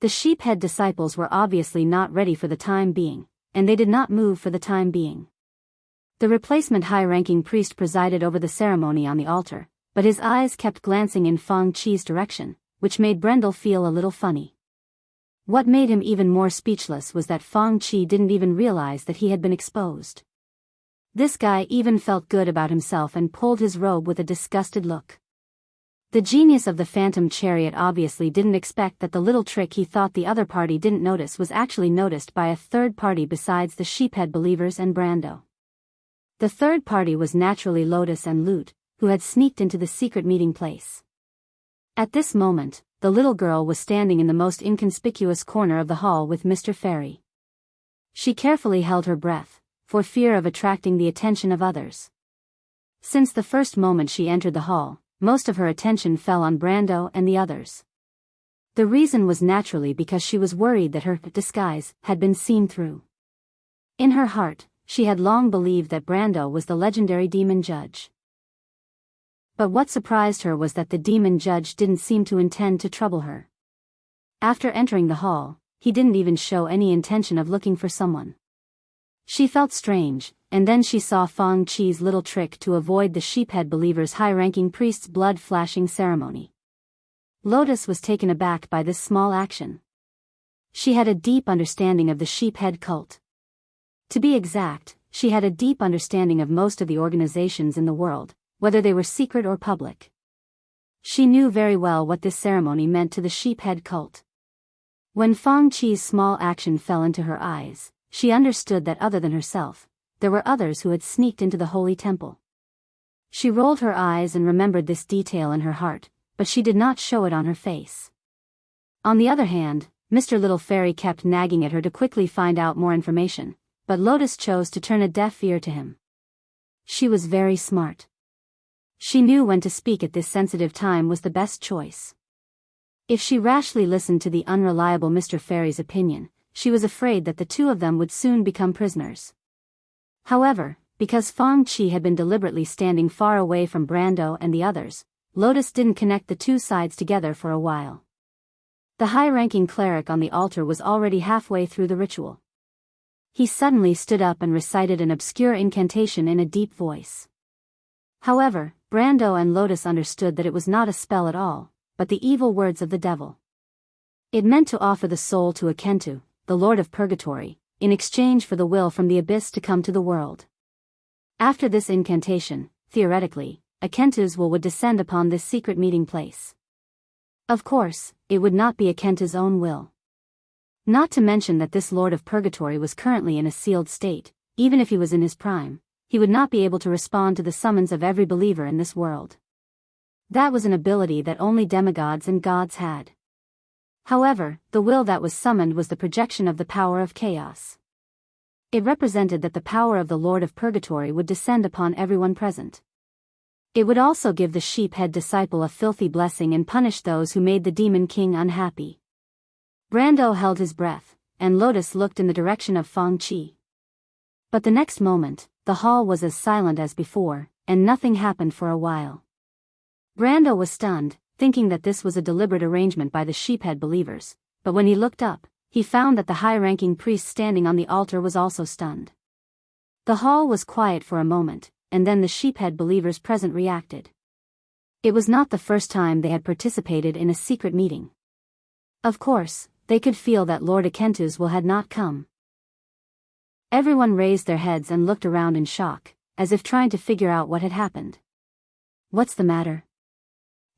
The sheephead disciples were obviously not ready for the time being, and they did not move for the time being. The replacement high-ranking priest presided over the ceremony on the altar, but his eyes kept glancing in Fang Qi's direction, which made Brendel feel a little funny. What made him even more speechless was that Fang Qi didn't even realize that he had been exposed. This guy even felt good about himself and pulled his robe with a disgusted look. The genius of the phantom chariot obviously didn't expect that the little trick he thought the other party didn't notice was actually noticed by a third party besides the sheephead believers and Brando. The third party was naturally Lotus and Lute, who had sneaked into the secret meeting place. At this moment, the little girl was standing in the most inconspicuous corner of the hall with Mr. Fairy. She carefully held her breath, for fear of attracting the attention of others. Since the first moment she entered the hall, most of her attention fell on Brando and the others. The reason was naturally because she was worried that her disguise had been seen through. In her heart, she had long believed that Brando was the legendary demon judge. But what surprised her was that the demon judge didn't seem to intend to trouble her. After entering the hall, he didn't even show any intention of looking for someone. She felt strange, and then she saw Fang Qi's little trick to avoid the sheephead believer's high-ranking priest's blood-flashing ceremony. Lotus was taken aback by this small action. She had a deep understanding of the sheephead cult. To be exact, she had a deep understanding of most of the organizations in the world, whether they were secret or public. She knew very well what this ceremony meant to the sheephead cult. When Fang Qi's small action fell into her eyes, she understood that other than herself, there were others who had sneaked into the holy temple. She rolled her eyes and remembered this detail in her heart, but she did not show it on her face. On the other hand, Mr. Little Fairy kept nagging at her to quickly find out more information, but Lotus chose to turn a deaf ear to him. She was very smart. She knew when to speak at this sensitive time was the best choice. If she rashly listened to the unreliable Mr. Fairy's opinion, she was afraid that the two of them would soon become prisoners. However, because Fang Qi had been deliberately standing far away from Brando and the others, Lotus didn't connect the two sides together for a while. The high-ranking cleric on the altar was already halfway through the ritual. He suddenly stood up and recited an obscure incantation in a deep voice. However, Brando and Lotus understood that it was not a spell at all, but the evil words of the devil. It meant to offer the soul to Akentu, the Lord of Purgatory, in exchange for the will from the abyss to come to the world. After this incantation, theoretically, Akentu's will would descend upon this secret meeting place. Of course, it would not be Akentu's own will. Not to mention that this Lord of Purgatory was currently in a sealed state. Even if he was in his prime, he would not be able to respond to the summons of every believer in this world. That was an ability that only demigods and gods had. However, the will that was summoned was the projection of the power of chaos. It represented that the power of the Lord of Purgatory would descend upon everyone present. It would also give the sheephead disciple a filthy blessing and punish those who made the demon king unhappy. Brando held his breath, and Lotus looked in the direction of Fang Qi. But the next moment, the hall was as silent as before, and nothing happened for a while. Brando was stunned, thinking that this was a deliberate arrangement by the sheephead believers, but when he looked up, he found that the high-ranking priest standing on the altar was also stunned. The hall was quiet for a moment, and then the sheephead believers present reacted. It was not the first time they had participated in a secret meeting. Of course, they could feel that Lord Akentu's will had not come. Everyone raised their heads and looked around in shock, as if trying to figure out what had happened. What's the matter?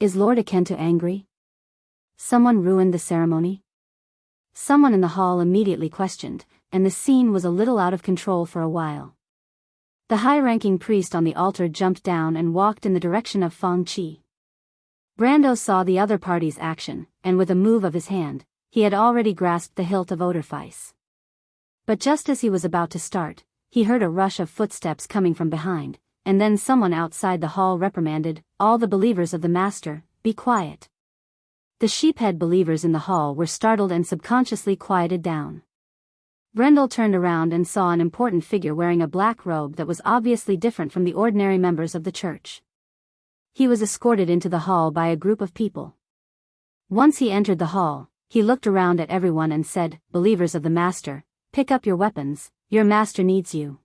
Is Lord Akentu angry? Someone ruined the ceremony? Someone in the hall immediately questioned, and the scene was a little out of control for a while. The high-ranking priest on the altar jumped down and walked in the direction of Fang Qi. Brando saw the other party's action, and with a move of his hand, he had already grasped the hilt of Oderfice. But just as he was about to start, he heard a rush of footsteps coming from behind, and then someone outside the hall reprimanded, "All the believers of the Master, be quiet." The sheephead believers in the hall were startled and subconsciously quieted down. Brendel turned around and saw an important figure wearing a black robe that was obviously different from the ordinary members of the church. He was escorted into the hall by a group of people. Once he entered the hall, he looked around at everyone and said, "Believers of the Master, pick up your weapons, your master needs you."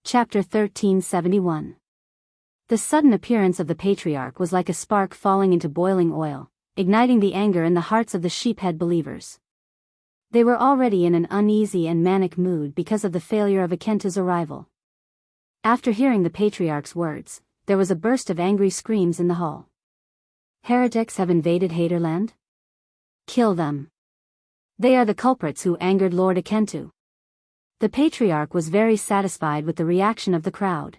Chapter 1371. The sudden appearance of the patriarch was like a spark falling into boiling oil, igniting the anger in the hearts of the sheephead believers. They were already in an uneasy and manic mood because of the failure of Akentu's arrival. After hearing the patriarch's words, there was a burst of angry screams in the hall. "Heretics have invaded Haterland? Kill them. They are the culprits who angered Lord Akentu." The patriarch was very satisfied with the reaction of the crowd.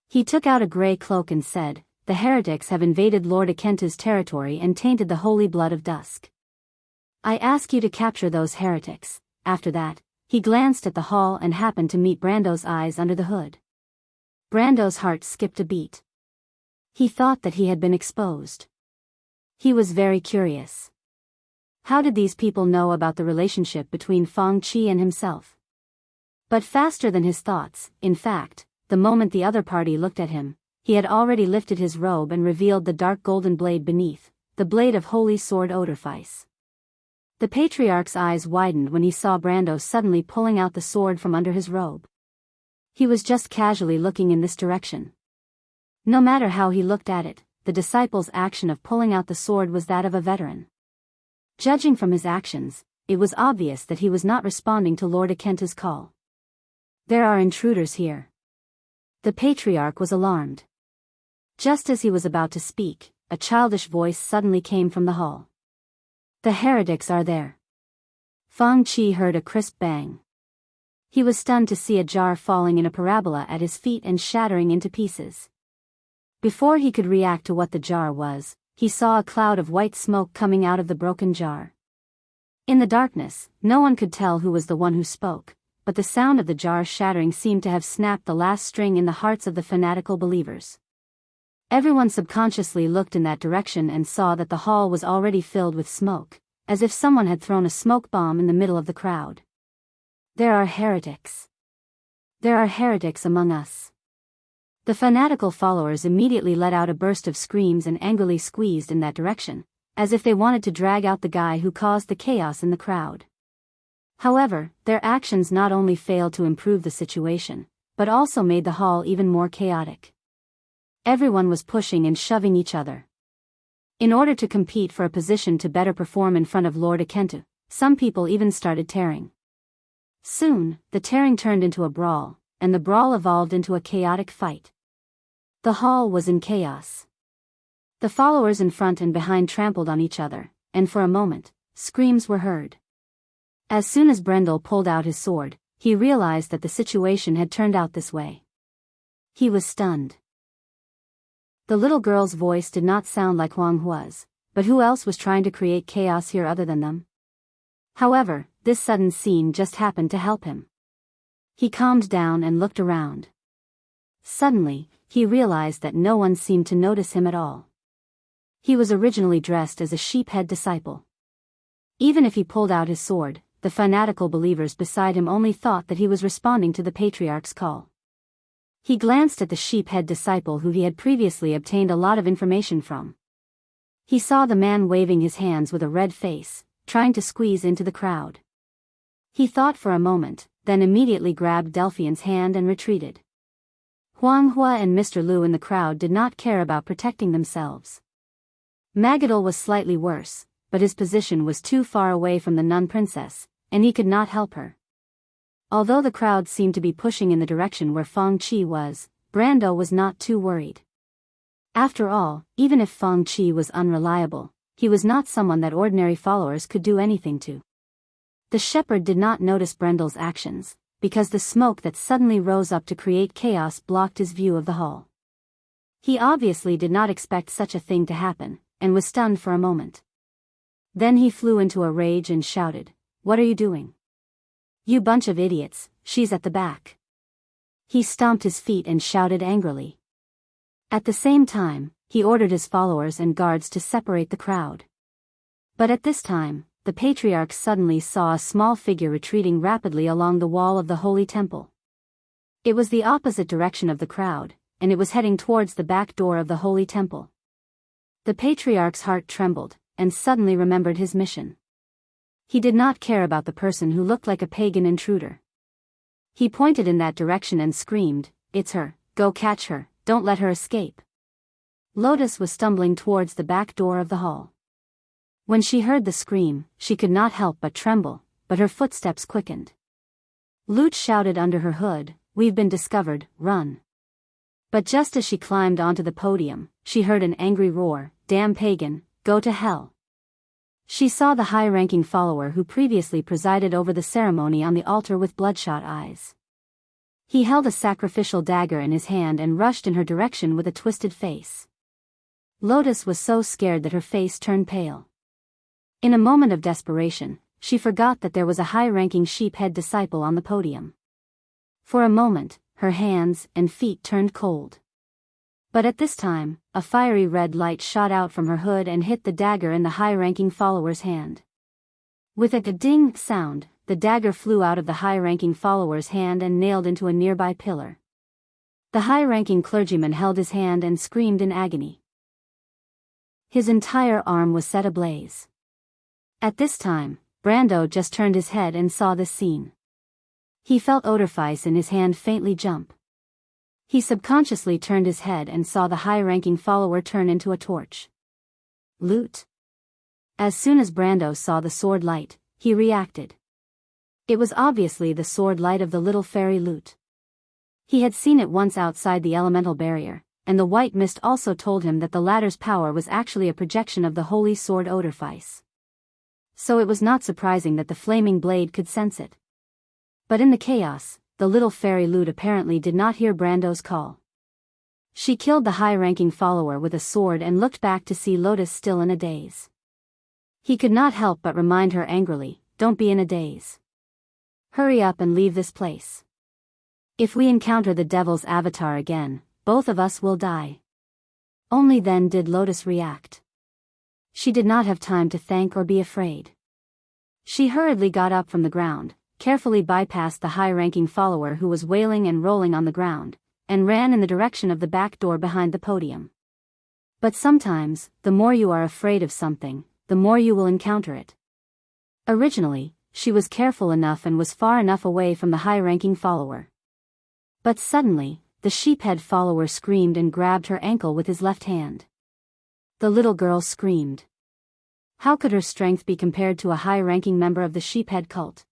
He took out a grey cloak and said, "The heretics have invaded Lord Akentu's territory and tainted the holy blood of dusk. I ask you to capture those heretics." After that, he glanced at the hall and happened to meet Brando's eyes under the hood. Brando's heart skipped a beat. He thought that he had been exposed. He was very curious. How did these people know about the relationship between Fang Qi and himself? But faster than his thoughts, in fact, the moment the other party looked at him, he had already lifted his robe and revealed the dark golden blade beneath, the blade of holy sword Oderfice. The patriarch's eyes widened when he saw Brando suddenly pulling out the sword from under his robe. He was just casually looking in this direction. No matter how he looked at it, the disciple's action of pulling out the sword was that of a veteran. Judging from his actions, it was obvious that he was not responding to Lord Akentu's call. "There are intruders here." The patriarch was alarmed. Just as he was about to speak, a childish voice suddenly came from the hall. "The heretics are there." Fang Qi heard a crisp bang. He was stunned to see a jar falling in a parabola at his feet and shattering into pieces. Before he could react to what the jar was, he saw a cloud of white smoke coming out of the broken jar. In the darkness, no one could tell who was the one who spoke, but the sound of the jar shattering seemed to have snapped the last string in the hearts of the fanatical believers. Everyone subconsciously looked in that direction and saw that the hall was already filled with smoke, as if someone had thrown a smoke bomb in the middle of the crowd. "There are heretics. There are heretics among us." The fanatical followers immediately let out a burst of screams and angrily squeezed in that direction, as if they wanted to drag out the guy who caused the chaos in the crowd. However, their actions not only failed to improve the situation, but also made the hall even more chaotic. Everyone was pushing and shoving each other. In order to compete for a position to better perform in front of Lord Akentu, some people even started tearing. Soon, the tearing turned into a brawl, and the brawl evolved into a chaotic fight. The hall was in chaos. The followers in front and behind trampled on each other, and for a moment, screams were heard. As soon as Brendel pulled out his sword, he realized that the situation had turned out this way. He was stunned. The little girl's voice did not sound like Huang Hua's, but who else was trying to create chaos here other than them? However, this sudden scene just happened to help him. He calmed down and looked around. Suddenly, he realized that no one seemed to notice him at all. He was originally dressed as a sheephead disciple. Even if he pulled out his sword, the fanatical believers beside him only thought that he was responding to the patriarch's call. He glanced at the sheephead disciple who he had previously obtained a lot of information from. He saw the man waving his hands with a red face, trying to squeeze into the crowd. He thought for a moment, then immediately grabbed Delphian's hand and retreated. Huang Hua and Mr. Liu in the crowd did not care about protecting themselves. Magadal was slightly worse, but his position was too far away from the nun princess, and he could not help her. Although the crowd seemed to be pushing in the direction where Feng Qi was, Brando was not too worried. After all, even if Feng Qi was unreliable, he was not someone that ordinary followers could do anything to. The shepherd did not notice Brendel's actions, because the smoke that suddenly rose up to create chaos blocked his view of the hall. He obviously did not expect such a thing to happen, and was stunned for a moment. Then he flew into a rage and shouted, "What are you doing? You bunch of idiots, she's at the back." He stomped his feet and shouted angrily. At the same time, he ordered his followers and guards to separate the crowd. But at this time, the patriarch suddenly saw a small figure retreating rapidly along the wall of the holy temple. It was the opposite direction of the crowd, and it was heading towards the back door of the holy temple. The patriarch's heart trembled, and suddenly remembered his mission. He did not care about the person who looked like a pagan intruder. He pointed in that direction and screamed, "It's her, go catch her, don't let her escape." Lotus was stumbling towards the back door of the hall. When she heard the scream, she could not help but tremble, but her footsteps quickened. Lute shouted under her hood, "We've been discovered, run." But just as she climbed onto the podium, she heard an angry roar, "Damn pagan, go to hell." She saw the high-ranking follower who previously presided over the ceremony on the altar with bloodshot eyes. He held a sacrificial dagger in his hand and rushed in her direction with a twisted face. Lotus was so scared that her face turned pale. In a moment of desperation, she forgot that there was a high-ranking sheephead disciple on the podium. For a moment, her hands and feet turned cold. But at this time, a fiery red light shot out from her hood and hit the dagger in the high-ranking follower's hand. With a ding sound, the dagger flew out of the high-ranking follower's hand and nailed into a nearby pillar. The high-ranking clergyman held his hand and screamed in agony. His entire arm was set ablaze. At this time, Brando just turned his head and saw this scene. He felt Oderfeis in his hand faintly jump. He subconsciously turned his head and saw the high-ranking follower turn into a torch. Lute. As soon as Brando saw the sword light, he reacted. It was obviously the sword light of the little fairy Lute. He had seen it once outside the elemental barrier, and the white mist also told him that the latter's power was actually a projection of the holy sword Oderfeis. So it was not surprising that the flaming blade could sense it. But in the chaos, the little fairy Lute apparently did not hear Brando's call. She killed the high-ranking follower with a sword and looked back to see Lotus still in a daze. He could not help but remind her angrily, "Don't be in a daze. Hurry up and leave this place. If we encounter the devil's avatar again, both of us will die." Only then did Lotus react. She did not have time to thank or be afraid. She hurriedly got up from the ground, carefully bypassed the high-ranking follower who was wailing and rolling on the ground, and ran in the direction of the back door behind the podium. But sometimes, the more you are afraid of something, the more you will encounter it. Originally, she was careful enough and was far enough away from the high-ranking follower. But suddenly, the sheephead follower screamed and grabbed her ankle with his left hand. The little girl screamed. How could her strength be compared to a high-ranking member of the sheephead cult?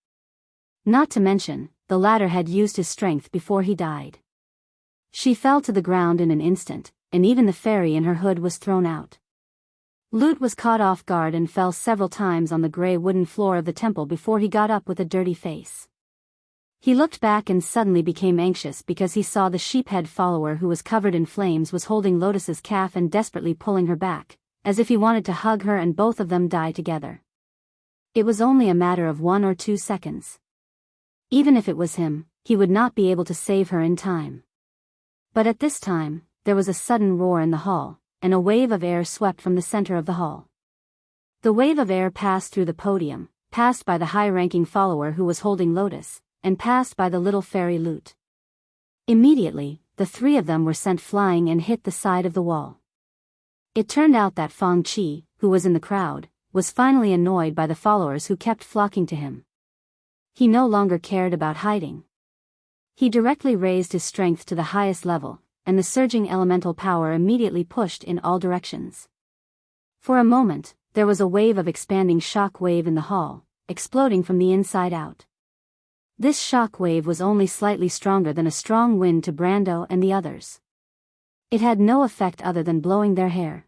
Not to mention, the latter had used his strength before he died. She fell to the ground in an instant, and even the fairy in her hood was thrown out. Lute was caught off guard and fell several times on the gray wooden floor of the temple before he got up with a dirty face. He looked back and suddenly became anxious because he saw the sheephead follower who was covered in flames was holding Lotus's calf and desperately pulling her back, as if he wanted to hug her and both of them die together. It was only a matter of 1 or 2 seconds. Even if it was him, he would not be able to save her in time. But at this time, there was a sudden roar in the hall, and a wave of air swept from the center of the hall. The wave of air passed through the podium, passed by the high-ranking follower who was holding Lotus, and passed by the little fairy lute. Immediately, the three of them were sent flying and hit the side of the wall. It turned out that Fang Qi, who was in the crowd, was finally annoyed by the followers who kept flocking to him. He no longer cared about hiding. He directly raised his strength to the highest level, and the surging elemental power immediately pushed in all directions. For a moment, there was a wave of expanding shock wave in the hall, exploding from the inside out. This shock wave was only slightly stronger than a strong wind to Brando and the others. It had no effect other than blowing their hair.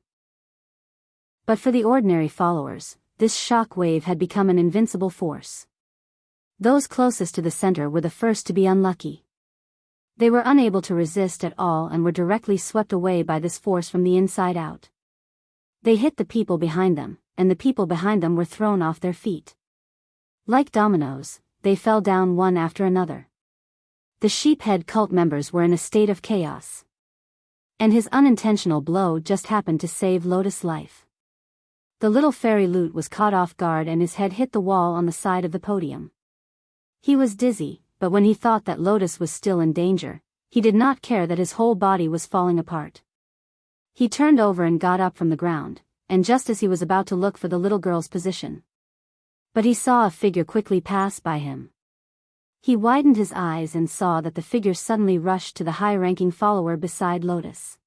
But for the ordinary followers, this shock wave had become an invincible force. Those closest to the center were the first to be unlucky. They were unable to resist at all and were directly swept away by this force from the inside out. They hit the people behind them, and the people behind them were thrown off their feet. Like dominoes, they fell down one after another. The sheephead cult members were in a state of chaos. And his unintentional blow just happened to save Lotus' life. The little fairy lute was caught off guard and his head hit the wall on the side of the podium. He was dizzy, but when he thought that Lotus was still in danger, he did not care that his whole body was falling apart. He turned over and got up from the ground, and just as he was about to look for the little girl's position. But he saw a figure quickly pass by him. He widened his eyes and saw that the figure suddenly rushed to the high-ranking follower beside Lotus.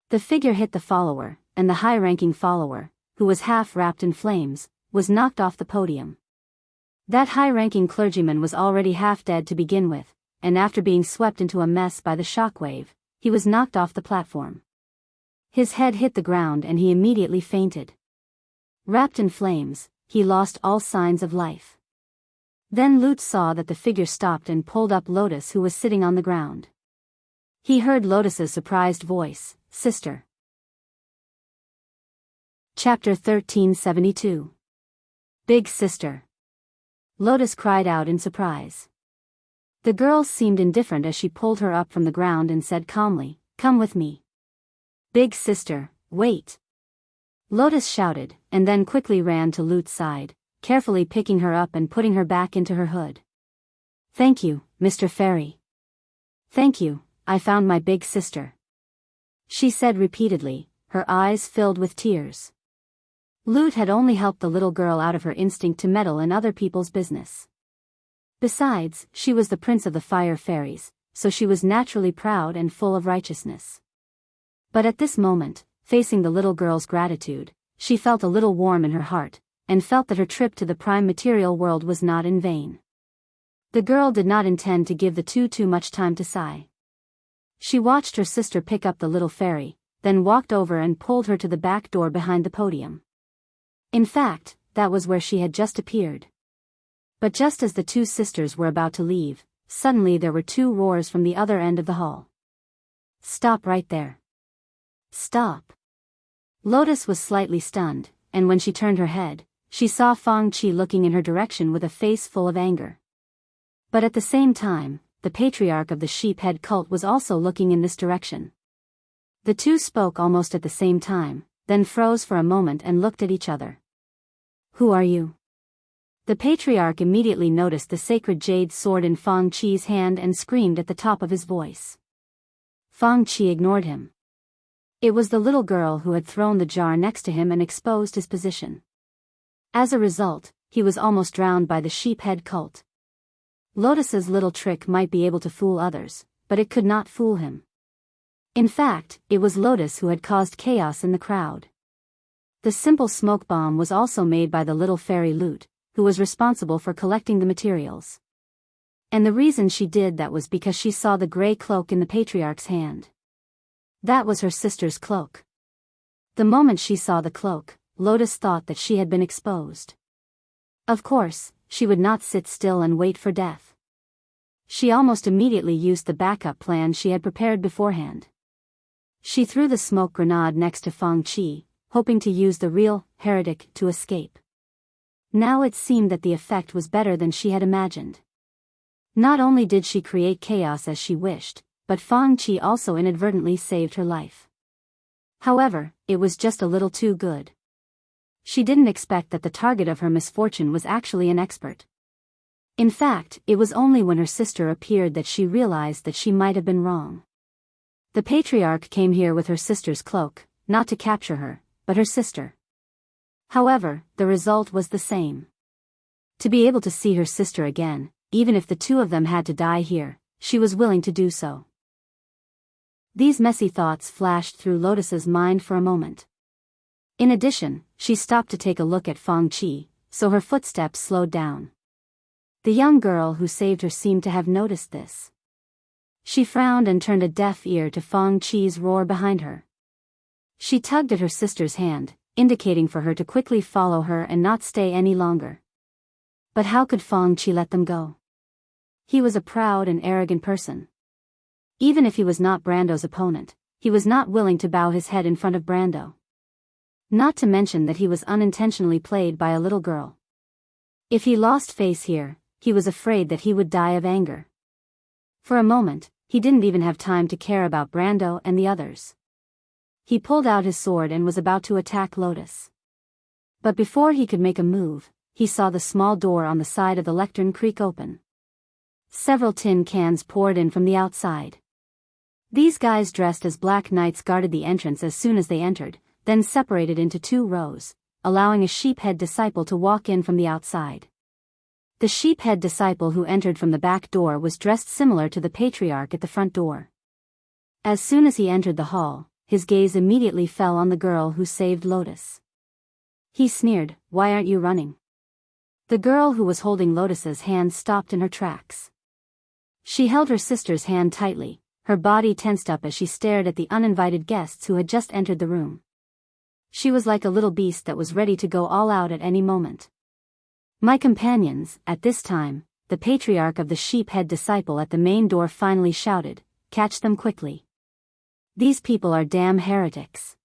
The figure hit the follower, and the high-ranking follower, who was half wrapped in flames, was knocked off the podium. That high-ranking clergyman was already half dead to begin with, and after being swept into a mess by the shockwave, he was knocked off the platform. His head hit the ground and he immediately fainted. Wrapped in flames, he lost all signs of life. Then Lute saw that the figure stopped and pulled up Lotus, who was sitting on the ground. He heard Lotus's surprised voice, "Sister." Chapter 1372. Big Sister. Lotus cried out in surprise. The girl seemed indifferent as she pulled her up from the ground and said calmly, "Come with me." "Big Sister, wait." Lotus shouted, and then quickly ran to Lute's side, carefully picking her up and putting her back into her hood. "Thank you, Mr. Fairy. Thank you, I found my big sister," she said repeatedly, her eyes filled with tears. Lute had only helped the little girl out of her instinct to meddle in other people's business. Besides, she was the prince of the fire fairies, so she was naturally proud and full of righteousness. But at this moment, facing the little girl's gratitude, she felt a little warm in her heart, and felt that her trip to the prime material world was not in vain. The girl did not intend to give the two too much time to sigh. She watched her sister pick up the little fairy, then walked over and pulled her to the back door behind the podium. In fact, that was where she had just appeared. But just as the two sisters were about to leave, suddenly there were two roars from the other end of the hall. "Stop right there. Stop." Lotus was slightly stunned, and when she turned her head, she saw Fang Qi looking in her direction with a face full of anger. But at the same time, the patriarch of the sheephead cult was also looking in this direction. The two spoke almost at the same time, then froze for a moment and looked at each other. "Who are you?" The patriarch immediately noticed the sacred jade sword in Fang Qi's hand and screamed at the top of his voice. Fang Qi ignored him. It was the little girl who had thrown the jar next to him and exposed his position. As a result, he was almost drowned by the sheephead cult. Lotus's little trick might be able to fool others, but it could not fool him. In fact, it was Lotus who had caused chaos in the crowd. The simple smoke bomb was also made by the little fairy Lute, who was responsible for collecting the materials. And the reason she did that was because she saw the gray cloak in the patriarch's hand. That was her sister's cloak. The moment she saw the cloak, Lotus thought that she had been exposed. Of course, she would not sit still and wait for death. She almost immediately used the backup plan she had prepared beforehand. She threw the smoke grenade next to Fang Qi, hoping to use the real heretic to escape. Now it seemed that the effect was better than she had imagined. Not only did she create chaos as she wished, but Fang Qi also inadvertently saved her life. However, it was just a little too good. She didn't expect that the target of her misfortune was actually an expert. In fact, it was only when her sister appeared that she realized that she might have been wrong. The patriarch came here with her sister's cloak, not to capture her, but her sister. However, the result was the same. To be able to see her sister again, even if the two of them had to die here, she was willing to do so. These messy thoughts flashed through Lotus's mind for a moment. In addition, she stopped to take a look at Fang Qi, so her footsteps slowed down. The young girl who saved her seemed to have noticed this. She frowned and turned a deaf ear to Fang Qi's roar behind her. She tugged at her sister's hand, indicating for her to quickly follow her and not stay any longer. But how could Fang Qi let them go? He was a proud and arrogant person. Even if he was not Brando's opponent, he was not willing to bow his head in front of Brando. Not to mention that he was unintentionally played by a little girl. If he lost face here, he was afraid that he would die of anger. For a moment, he didn't even have time to care about Brando and the others. He pulled out his sword and was about to attack Lotus. But before he could make a move, he saw the small door on the side of the lectern creak open. Several tin cans poured in from the outside. These guys dressed as black knights guarded the entrance as soon as they entered, then separated into 2 rows, allowing a sheephead disciple to walk in from the outside. The sheephead disciple who entered from the back door was dressed similar to the patriarch at the front door. As soon as he entered the hall, his gaze immediately fell on the girl who saved Lotus. He sneered, "Why aren't you running?" The girl who was holding Lotus's hand stopped in her tracks. She held her sister's hand tightly, her body tensed up as she stared at the uninvited guests who had just entered the room. She was like a little beast that was ready to go all out at any moment. "My companions," at this time, the patriarch of the sheephead disciple at the main door finally shouted, "Catch them quickly. These people are damn heretics.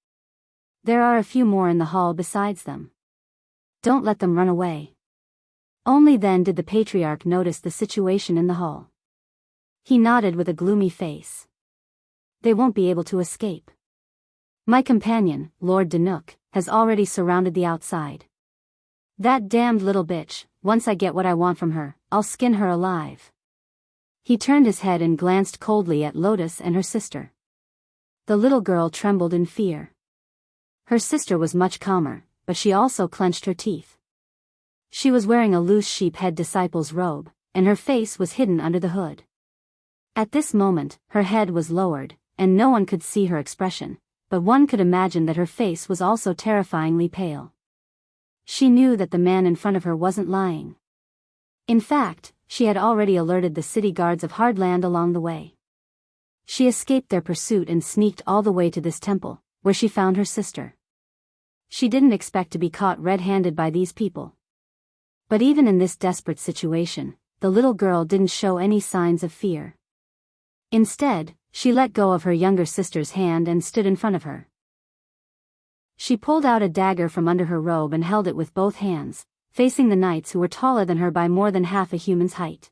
There are a few more in the hall besides them. Don't let them run away." Only then did the patriarch notice the situation in the hall. He nodded with a gloomy face. "They won't be able to escape. My companion, Lord Danuk, has already surrounded the outside. That damned little bitch, once I get what I want from her, I'll skin her alive." He turned his head and glanced coldly at Lotus and her sister. The little girl trembled in fear. Her sister was much calmer, but she also clenched her teeth. She was wearing a loose sheephead disciple's robe, and her face was hidden under the hood. At this moment, her head was lowered, and no one could see her expression, but one could imagine that her face was also terrifyingly pale. She knew that the man in front of her wasn't lying. In fact, she had already alerted the city guards of Hardland along the way. She escaped their pursuit and sneaked all the way to this temple, where she found her sister. She didn't expect to be caught red-handed by these people. But even in this desperate situation, the little girl didn't show any signs of fear. Instead, she let go of her younger sister's hand and stood in front of her. She pulled out a dagger from under her robe and held it with both hands, facing the knights who were taller than her by more than half a human's height.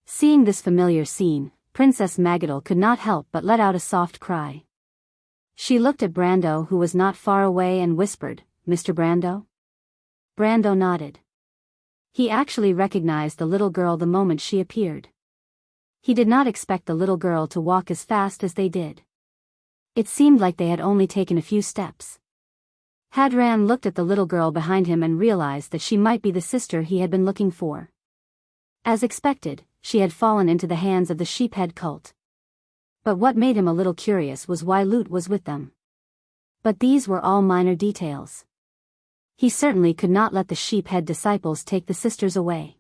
Seeing this familiar scene, Princess Magadal could not help but let out a soft cry. She looked at Brando, who was not far away, and whispered, "Mr. Brando?" Brando nodded. He actually recognized the little girl the moment she appeared. He did not expect the little girl to walk as fast as they did. It seemed like they had only taken a few steps. Hadran looked at the little girl behind him and realized that she might be the sister he had been looking for. As expected, she had fallen into the hands of the sheephead cult. But what made him a little curious was why Loot was with them. But these were all minor details. He certainly could not let the sheephead disciples take the sisters away.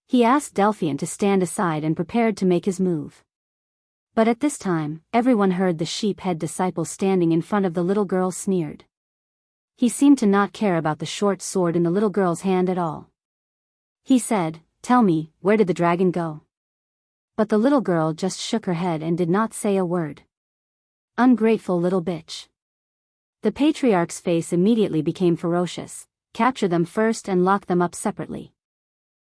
He asked Delphian to stand aside and prepared to make his move. But at this time, everyone heard the sheephead disciple standing in front of the little girl sneered. He seemed to not care about the short sword in the little girl's hand at all. He said, "Tell me, where did the dragon go?" But the little girl just shook her head and did not say a word. Ungrateful little bitch. The patriarch's face immediately became ferocious. "Capture them first and lock them up separately.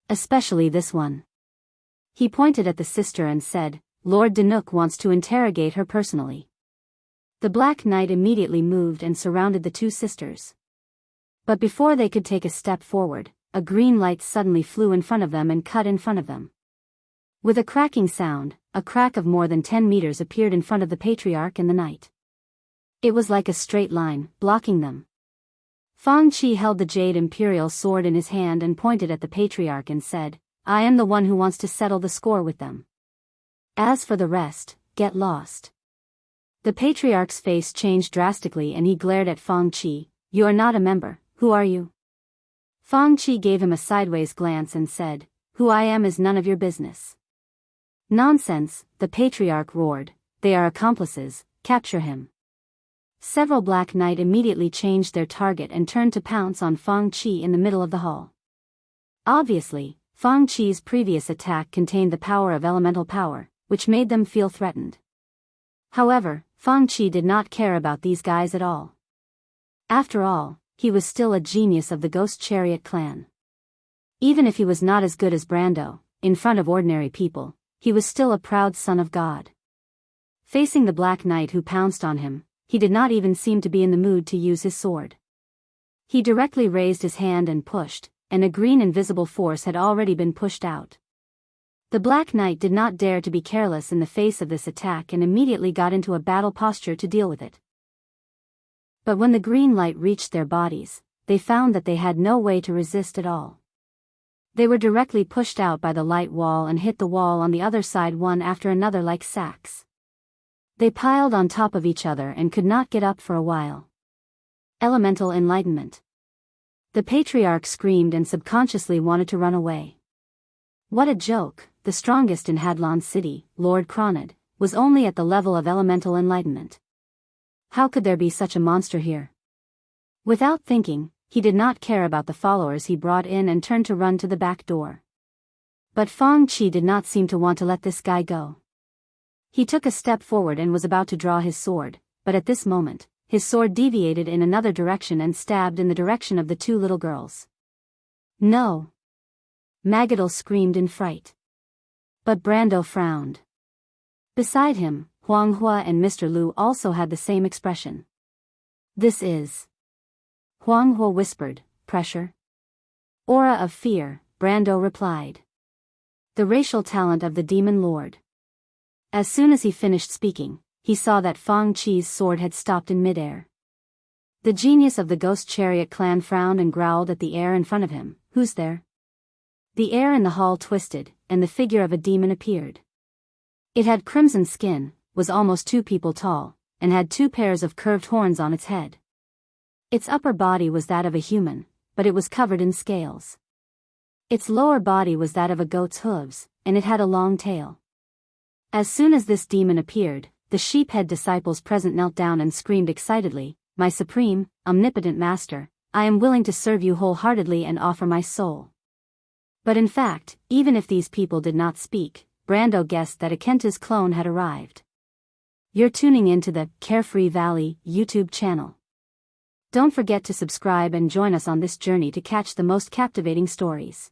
Especially this one." He pointed at the sister and said, "Lord Danuk wants to interrogate her personally." The Black Knight immediately moved and surrounded the two sisters. But before they could take a step forward, a green light suddenly flew in front of them and cut in front of them. With a cracking sound, a crack of more than 10 meters appeared in front of the patriarch and the knight. It was like a straight line, blocking them. Fang Qi held the jade imperial sword in his hand and pointed at the patriarch and said, "I am the one who wants to settle the score with them. As for the rest, get lost." The patriarch's face changed drastically and he glared at Fang Qi. "You are not a member, who are you?" Fang Qi gave him a sideways glance and said, "Who I am is none of your business." "Nonsense," the patriarch roared, "they are accomplices, capture him." Several Black Knight immediately changed their target and turned to pounce on Fang Qi in the middle of the hall. Obviously, Fang Qi's previous attack contained the power of elemental power, which made them feel threatened. However, Fang Qi did not care about these guys at all. After all, he was still a genius of the Ghost Chariot clan. Even if he was not as good as Brando, in front of ordinary people, he was still a proud son of God. Facing the Black Knight who pounced on him, he did not even seem to be in the mood to use his sword. He directly raised his hand and pushed, and a green invisible force had already been pushed out. The Black Knight did not dare to be careless in the face of this attack and immediately got into a battle posture to deal with it. But when the green light reached their bodies, they found that they had no way to resist at all. They were directly pushed out by the light wall and hit the wall on the other side one after another like sacks. They piled on top of each other and could not get up for a while. Elemental enlightenment. The patriarch screamed and subconsciously wanted to run away. What a joke! The strongest in Hadlon City, Lord Cronid, was only at the level of elemental enlightenment. How could there be such a monster here? Without thinking, he did not care about the followers he brought in and turned to run to the back door. But Fang Qi did not seem to want to let this guy go. He took a step forward and was about to draw his sword, but at this moment, his sword deviated in another direction and stabbed in the direction of the two little girls. "No!" Magadal screamed in fright. But Brando frowned. Beside him, Huang Hua and Mr. Lu also had the same expression. "This is..." Huang Hua whispered, "Pressure?" "Aura of fear," Brando replied. "The racial talent of the Demon Lord." As soon as he finished speaking, he saw that Fang Qi's sword had stopped in midair. The genius of the Ghost Chariot clan frowned and growled at the air in front of him. "Who's there?" The air in the hall twisted, and the figure of a demon appeared. It had crimson skin, was almost 2 people tall, and had 2 pairs of curved horns on its head. Its upper body was that of a human, but it was covered in scales. Its lower body was that of a goat's hooves, and it had a long tail. As soon as this demon appeared, the sheephead disciples present knelt down and screamed excitedly, "My supreme, omnipotent master, I am willing to serve you wholeheartedly and offer my soul." But in fact, even if these people did not speak, Brando guessed that Akenta's clone had arrived. You're tuning into the Carefree Valley YouTube channel. Don't forget to subscribe and join us on this journey to catch the most captivating stories.